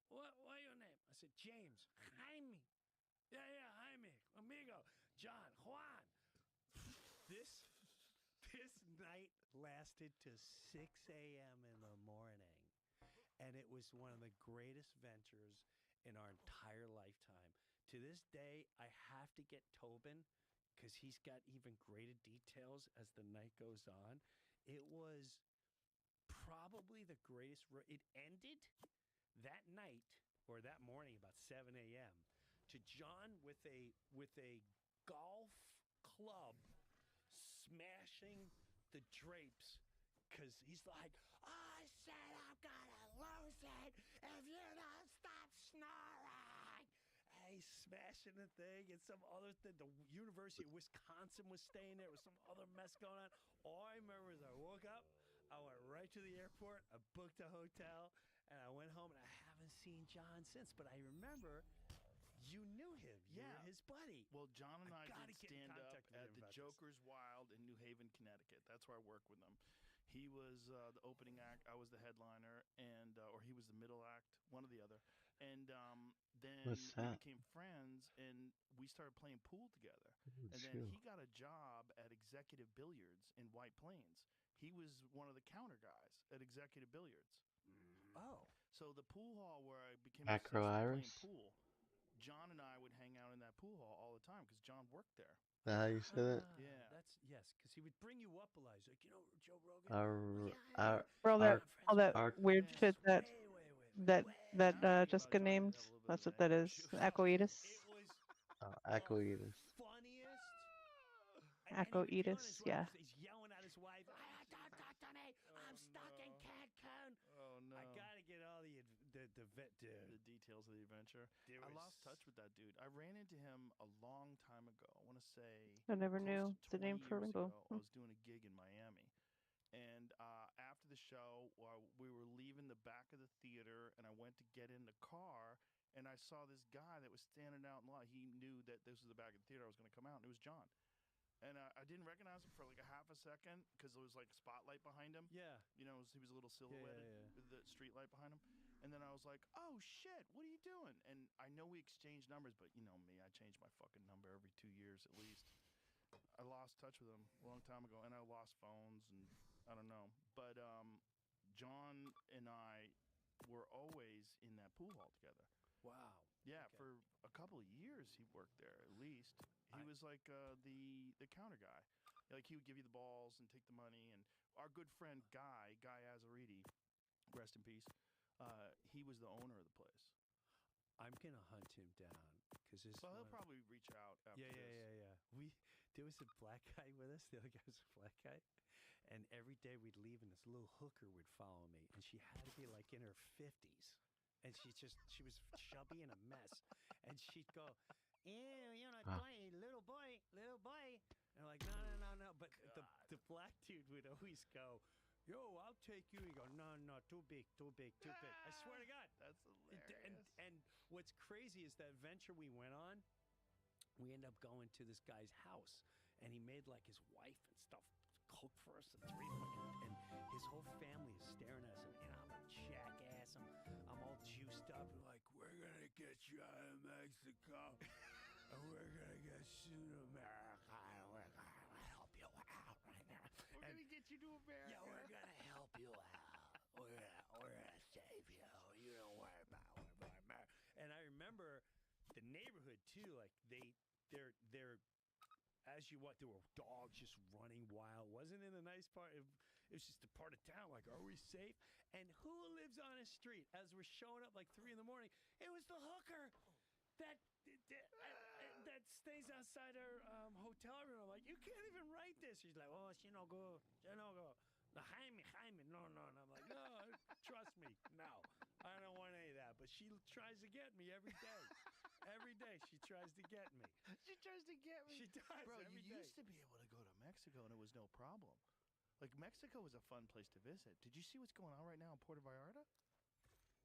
What your name? I said, James. Jaime. Yeah, Jaime. Amigo. John. Juan. This night lasted to 6 a.m. in the morning. And it was one of the greatest ventures in our entire lifetime. To this day, I have to get Tobin because he's got even greater details as the night goes on. It was probably the greatest. It ended that night or that morning about 7 a.m. to John with a golf club smashing the drapes because he's like, I said I'm gonna lose it if you don't stop snoring. And he's smashing the thing and some other thing. The University of Wisconsin was staying there with some other mess going on. All I remember is I woke up, I went right to the airport, I booked a hotel, and I went home and I haven't haven't seen John since, but I remember you knew him. You were his buddy. Well, John and I gotta did get in stand up contact with at him the about this. Joker's Wild in New Haven, Connecticut. That's where I work with him. He was the opening act. I was the headliner, and or he was the middle act, one or the other. And then What's we that? became friends, and we started playing pool together. Oh, And then shoot. he got a job at Executive Billiards in White Plains. He was one of the counter guys at Executive Billiards. Oh. So the pool hall where I became Acro obsessed with Iris? playing pool, John and I would hang out in that pool hall all the time because John worked there. Is that how you said it? Yeah. That's yes, because he would bring you up, Elijah. Like, you know, Joe Rogan. For all that weird shit that Jessica named. That's what that is. Acoitis. Acoitis. Acoitis. Yeah. He's yelling at his wife. Don't talk to me. I'm stuck in Cancun. Oh no! I gotta get all the details of the adventure. There I was- lost touch with that dude. I ran into him a long time ago. I want to say I never close knew to the name 20 for years Rainbow. ago, I was doing a gig in Miami, and after the show, we were leaving the back of the theater, and I went to get in the car, and I saw this guy that was standing out in the lot. He knew that this was the back of the theater I was going to come out, and it was John. And I didn't recognize him for like a half a second because there was like a spotlight behind him. Yeah. You know, he was a little silhouetted with the street light behind him. And then I was like, oh shit, what are you doing? And I know we exchanged numbers, but you know me, I change my fucking number every 2 years at least. I lost touch with him a long time ago, and I lost phones, and I don't know. But John and I were always in that pool hall together. Wow. Yeah, for a couple of years he worked there at least. He was like the counter guy. Like he would give you the balls and take the money. And our good friend Guy Azariti, rest in peace. He was the owner of the place. I'm gonna hunt him down because Well, he'll probably reach out after this. Yeah. There was a black guy with us. The other guy was a black guy, and every day we'd leave, and this little hooker would follow me, and she had to be like in her 50s, and she was chubby and a mess, and she'd go, "Ew, you know, boy, little boy," and I'm like, no. But the black dude would always go, "Yo, I'll take you." He go, "No, too big. I swear to God." That's hilarious. And what's crazy is that venture we went on, we end up going to this guy's house, and he made like his wife and stuff cook for us and and his whole family is staring at us, and I'm a jackass. I'm all juiced up, and like, we're gonna get you out of Mexico, and we're gonna get you to America, and we're gonna help you out right now. We're gonna get you to America. Yeah, we're gonna help you out. We're gonna save you. You don't worry about it. And I remember the neighborhood too. Like they're as you what, there were dogs just running wild. Wasn't it a nice part? It was just a part of town. Like, are we safe? And who lives on a street? As we're showing up like 3 a.m, it was the hooker that stays outside our hotel room. I'm like, you can't even write this. She's like, oh, she no go. No, Jaime. No. And I'm like, no, trust me. No, I don't want any of that. But she tries to get me every day. Every day she tries to get me. She tries to get me. She does. Bro, every you day. used to be able to go to Mexico and it was no problem. Like Mexico was a fun place to visit. Did you see what's going on right now in Puerto Vallarta?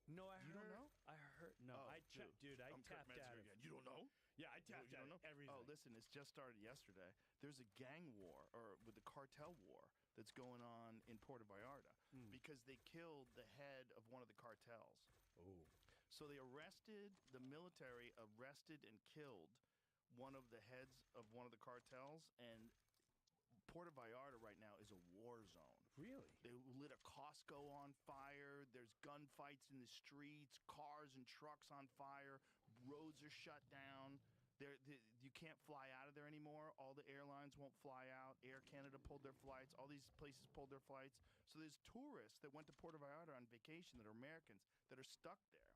No, You don't know? I heard. No, Oh, I dude, I I'm Kurt tapped Metzger out again. You don't know? Yeah, I tapped You out don't know? everything. Oh, listen, it's just started yesterday. There's a gang war, or with the cartel war, that's going on in Puerto Vallarta because they killed the head of one of the cartels. Oh. So the military arrested and killed one of the heads of one of the cartels, and Puerto Vallarta right now is a war zone. Really? They lit a Costco on fire. There's gunfights in the streets, cars and trucks on fire. Roads are shut down. You can't fly out of there anymore. All the airlines won't fly out. Air Canada pulled their flights. All these places pulled their flights. So there's tourists that went to Puerto Vallarta on vacation that are Americans that are stuck there.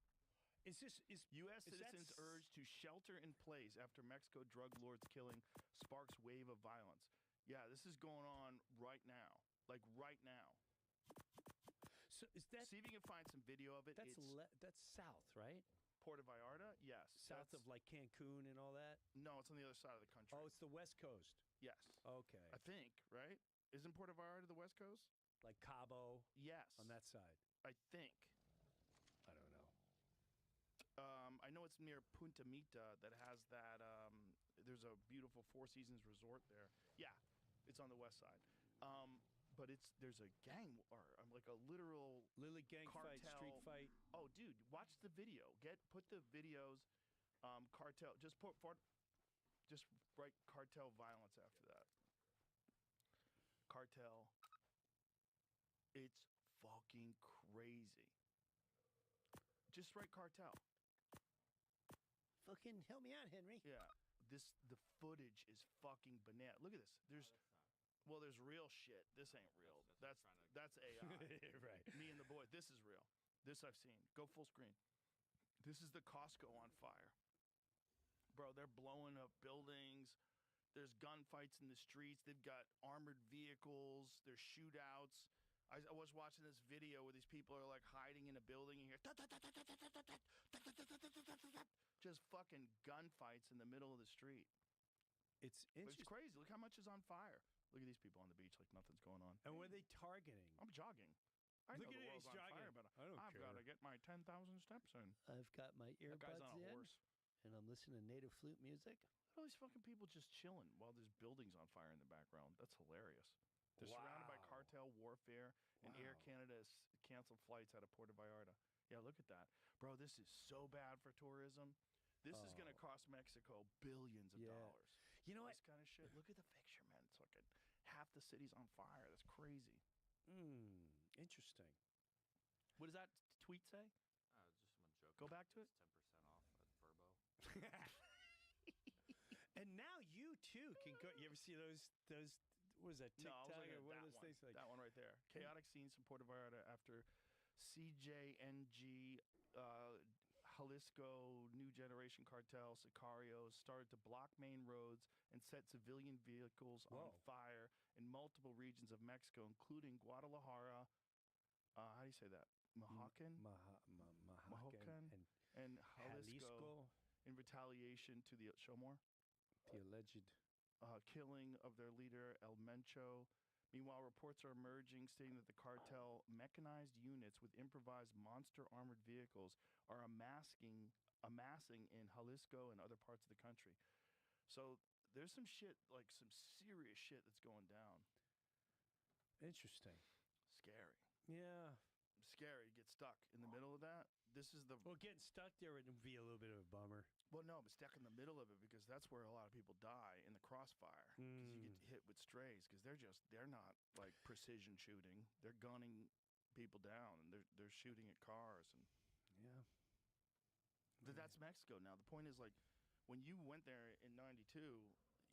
U.S. citizens urged to shelter in place after Mexico drug lords killing sparks wave of violence. Yeah, this is going on right now. Like right now. So is that? See if you can find some video of it. That's south, right? Puerto Vallarta, yes. South of like Cancun and all that? No, it's on the other side of the country. Oh, it's the West Coast. Yes. Okay. I think, right? Isn't Puerto Vallarta the West Coast? Like Cabo? Yes. On that side? I think. I don't know. I know it's near Punta Mita that has that. There's a beautiful Four Seasons resort there. Yeah, it's on the west side. But there's a gang or like a literal Lily gang cartel. fight, street fight. Oh, dude, watch the video. Put the videos. Cartel. Just write cartel violence after that. Cartel. It's fucking crazy. Just write cartel. Fucking help me out, Henry. Yeah. The footage is fucking banana. Look at this. There's real shit. This ain't real. That's AI. Right. Me and the boy. This is real. This I've seen. Go full screen. This is the Costco on fire. Bro, they're blowing up buildings. There's gunfights in the streets. They've got armored vehicles. There's shootouts. I was watching this video where these people are like hiding in a building and you hear just fucking gunfights in the middle of the street. It's crazy. Look how much is on fire. Look at these people on the beach like nothing's going on. And where are they targeting? I'm jogging. I Look know at the it, world's he's on jogging. fire, but I don't I've care. got to get my 10,000 steps in. I've got my That guy's earbuds on a in, horse. and I'm listening to native flute music. All these fucking people just chilling while there's buildings on fire in the background. That's hilarious. They're surrounded by Wow. cartel warfare, and Air Wow. Canada has canceled flights out of Puerto Vallarta. Yeah, look at that. Bro, this is so bad for tourism. This is going to cost Mexico billions of dollars. You know what? This kind of shit. Look at the picture, man. It's like half the city's on fire. That's crazy. Interesting. What does that tweet say? Just one joke. Go back to it. 10% off at Verbo. And now you too can go. You ever see those? What was that No, I was TikTok looking or at one of that those one. things? Like, That one right there. Chaotic scenes from Puerto Vallarta after CJNG, Jalisco New Generation Cartel, Sicarios started to block main roads and set civilian vehicles on fire in multiple regions of Mexico, including Guadalajara. How do you say that? Mojacan? Mojacan and Jalisco, in retaliation to the show more. The alleged killing of their leader El Mencho. Meanwhile, reports are emerging stating that the cartel mechanized units with improvised monster armored vehicles are amassing in Jalisco and other parts of the country. So there's some shit, like some serious shit that's going down. Interesting. Scary. Yeah. Scary to get stuck in the middle of that. This is the... Well, getting stuck there would be a little bit of a bummer. Well, no, but stuck in the middle of it because that's where a lot of people die in the crossfire. Because you get hit with strays because they're not like precision shooting. They're gunning people down and they're shooting at cars and yeah. That's Mexico now. The point is like when you went there in '92,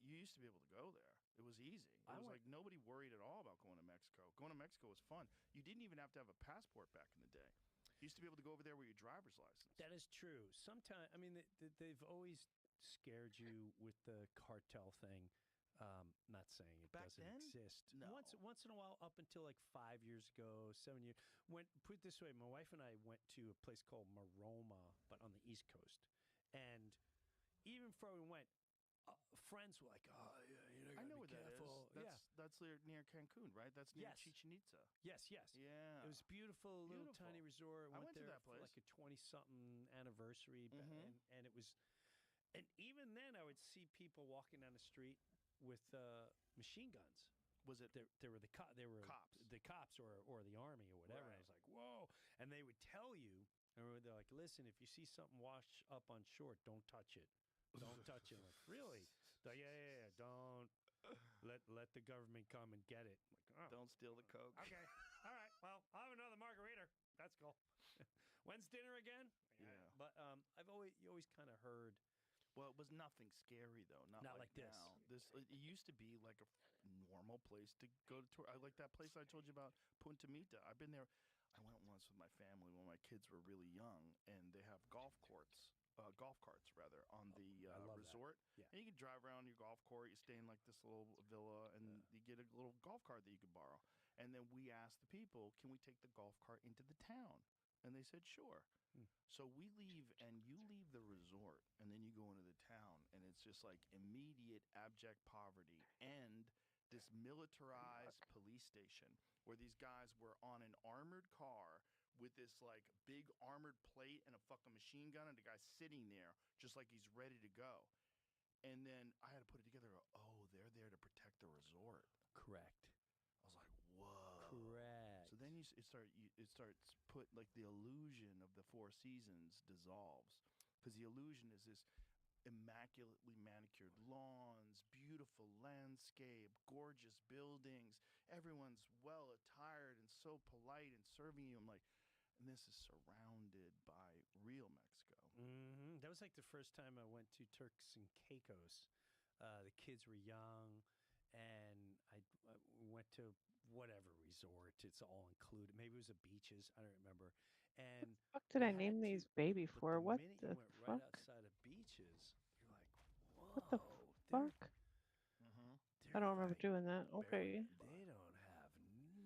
you used to be able to go there. It was easy. It was like nobody worried at all about going to Mexico. Going to Mexico was fun. You didn't even have to have a passport back in the day. You used to be able to go over there with your driver's license. That is true. Sometimes, I mean, they've always scared you with the cartel thing. Not saying it Back doesn't then? exist. No. Once in a while, up until like 5 years ago, 7 years. Put it this way, my wife and I went to a place called Maroma, but on the East Coast. And even before we went, friends were like, "Oh, yeah, you know, I know be where careful." that is. That's near Cancun, right? That's near Yes. Chichen Itza. Yes, yes. Yeah. It was beautiful, little Beautiful. tiny resort. I went to there that for place. like a 20-something anniversary, and it was. And even then, I would see people walking down the street with machine guns. Was it? They were the cops, the cops, or the army or whatever. Right. And I was like, whoa! And they would tell you, and they're like, listen, if you see something wash up on shore, don't touch it. Don't touch it. I'm like, really? Like, yeah. Don't let the government come and get it. I'm like, oh. Don't steal the Coke. Okay. All right. Well, I'll have another margarita. That's cool. When's dinner again? Yeah. But you always kind of heard. Well, it was nothing scary though. Not like this. Now. It used to be like a normal place to go to tour. I like that place I told you about, Punta Mita. I've been there. I went once with my family when my kids were really young, and they have golf carts rather, on the resort. Yeah. And you can drive around your golf cart. You stay in like this little villa, and you get a little golf cart that you can borrow. And then we asked the people, can we take the golf cart into the town? And they said, sure. So we leave, and you leave the resort, and then you go into the town, and it's just like immediate abject poverty and this militarized police station where these guys were on an armored car with this like big armored plate and a fucking machine gun, and the guy's sitting there just like he's ready to go. And then I had to put it together. Oh, they're there to protect the resort. Correct. I was like, whoa. Correct. So then it starts put like the illusion of the Four Seasons dissolves, because the illusion is this immaculately manicured lawns, beautiful landscape, gorgeous buildings. Everyone's well attired and so polite and serving you. I'm like, and this is surrounded by real Mexico. That was like the first time I went to Turks and Caicos. The kids were young, and I went to whatever resort. It's all included. Maybe it was the beaches. I don't remember. And What the fuck did I name these baby for? What minute the you went right fuck? outside of beaches, you're like, whoa. What the fuck? I don't remember doing that. Okay. They don't have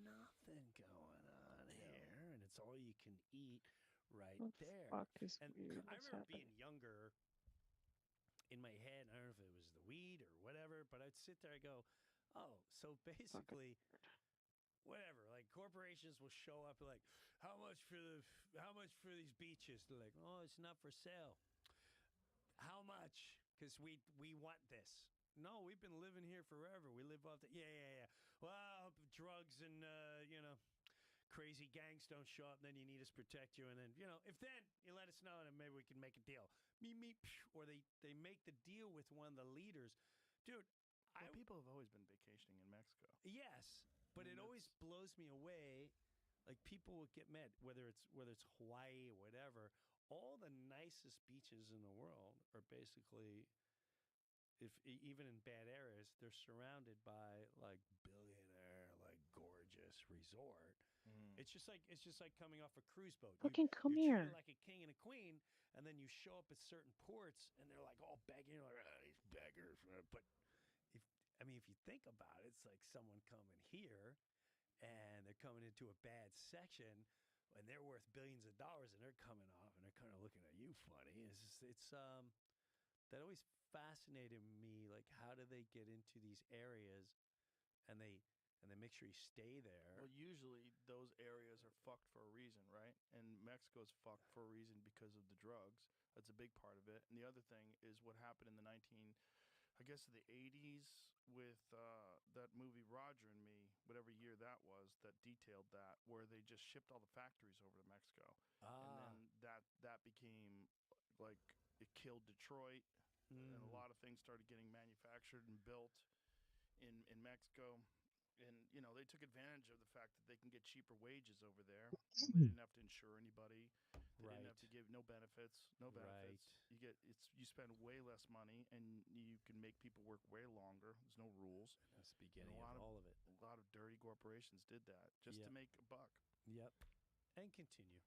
nothing going on here, and it's all you can eat right What the there. fuck is And weird? I What's remember happening? being younger. In my head, I don't know if it was the weed or whatever, but I'd sit there and go, oh, so basically, whatever. Like corporations will show up and like, how much for these beaches? They're like, oh, it's not for sale. How much? Because we want this. No, we've been living here forever. We live off the yeah. Well, drugs and crazy gangs don't show up, and then you need us to protect you, and then if then you let us know, and then maybe we can make a deal. Or they make the deal with one of the leaders, dude. People have always been vacationing in Mexico. Yes, but it always blows me away. Like people will get mad, whether it's Hawaii or whatever. All the nicest beaches in the world are basically, even in bad areas, they're surrounded by like billionaire, like gorgeous resort. It's just like coming off a cruise boat. Fucking come you're here. treated like a king and a queen, and then you show up at certain ports, and they're like all begging. You're like, these beggars. But if you think about it, it's like someone coming here, and they're coming into a bad section, and they're worth billions of dollars, and they're coming off, and they're kind of looking at you funny. It's that always fascinated me. Like, how do they get into these areas, and they make sure you stay there? Well, usually those areas are fucked for a reason, right? And Mexico's fucked for a reason because of the drugs. That's a big part of it. And the other thing is what happened in the 80s with that movie Roger and Me, whatever year that was, that detailed that, where they just shipped all the factories over to Mexico. And then that became like, it killed Detroit, and a lot of things started getting manufactured and built in Mexico. And, they took advantage of the fact that they can get cheaper wages over there. They didn't have to insure anybody. They didn't have to give no benefits. Right. You spend way less money, and you can make people work way longer. There's no rules. That's the beginning of all of it. A lot of dirty corporations did that just to make a buck. Yep. And continue.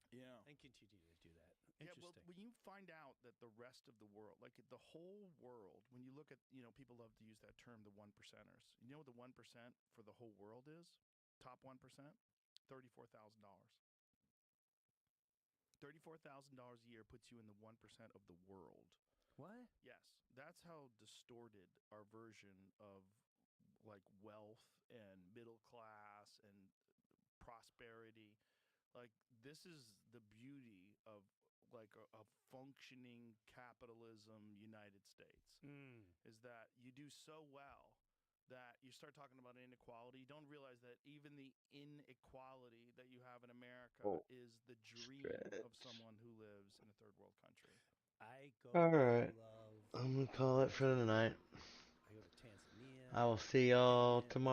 Yeah. And continue to do that. Yeah, Interesting. well, when you find out that the rest of the world, like the whole world, when you look at, people love to use that term, the one percenters. You know what the 1% for the whole world is? Top 1%? $34,000. $34,000 a year puts you in the 1% of the world. What? Yes. That's how distorted our version of like wealth and middle class and prosperity. Like, this is the beauty of like a functioning capitalism United States, is that you do so well that you start talking about inequality. You don't realize that even the inequality that you have in America is the dream of someone who lives in a third world country. Alright, I'm gonna call it for the night. I go to Tanzania. I will see y'all tomorrow.